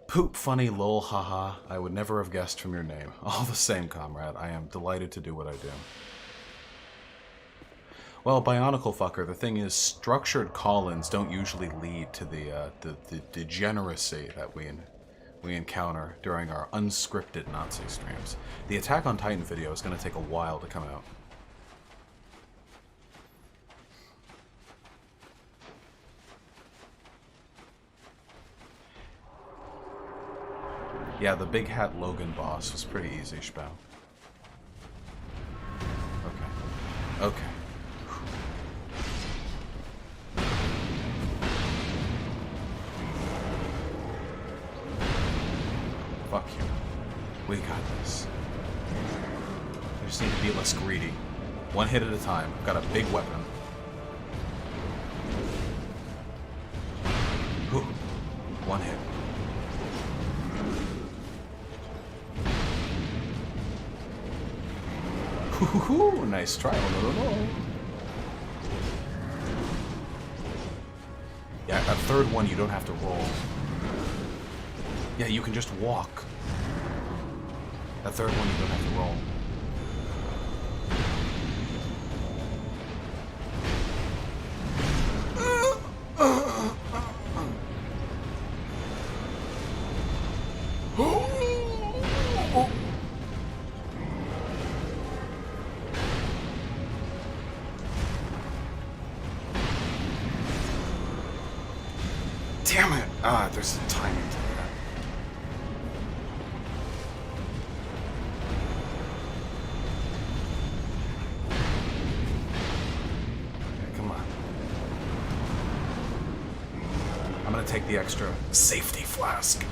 Poop funny lol haha. I would never have guessed from your name. All the same, comrade. I am delighted to do what I do. Well, Bionicle fucker, the thing is, structured call-ins don't usually lead to the degeneracy that we encounter during our unscripted Nazi streams. The Attack on Titan video is going to take a while to come out. Yeah, the Big Hat Logan boss was pretty easy, Shpao. Okay. Okay. Fuck you. We got this. I just need to be less greedy. One hit at a time. I've got a big weapon. Whew. One hit. Hoo-hoo-hoo! Nice try. Oh, no, no, no. Yeah, a third one you don't have to roll. Yeah, you can just walk. That third one you don't have to roll. Damn it! Ah, there's some timing to that. Okay, come on. I'm gonna take the extra safety flask.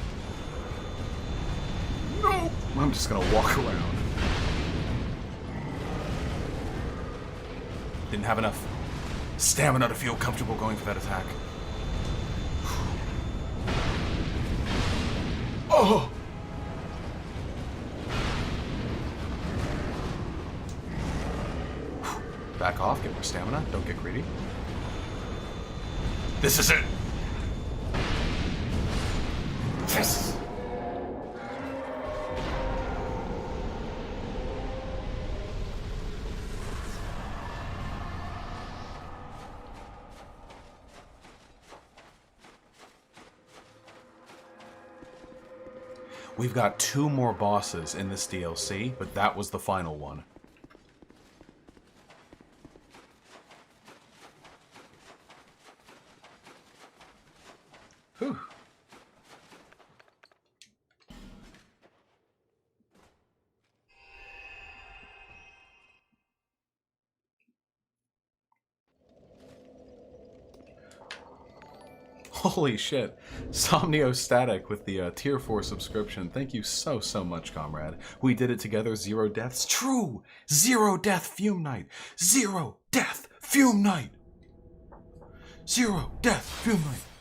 No! I'm just gonna walk around. Didn't have enough stamina to feel comfortable going for that attack. Oh! Back off, get more stamina, don't get greedy. This is it! Yes! We've got 2 more bosses in this DLC, but that was the final one. Whew. Holy shit. Somnio Static with the tier 4 subscription. Thank you so much, comrade. We did it together. 0 deaths. True! 0 death Fume Night. 0 death Fume Night. 0 death Fume Night.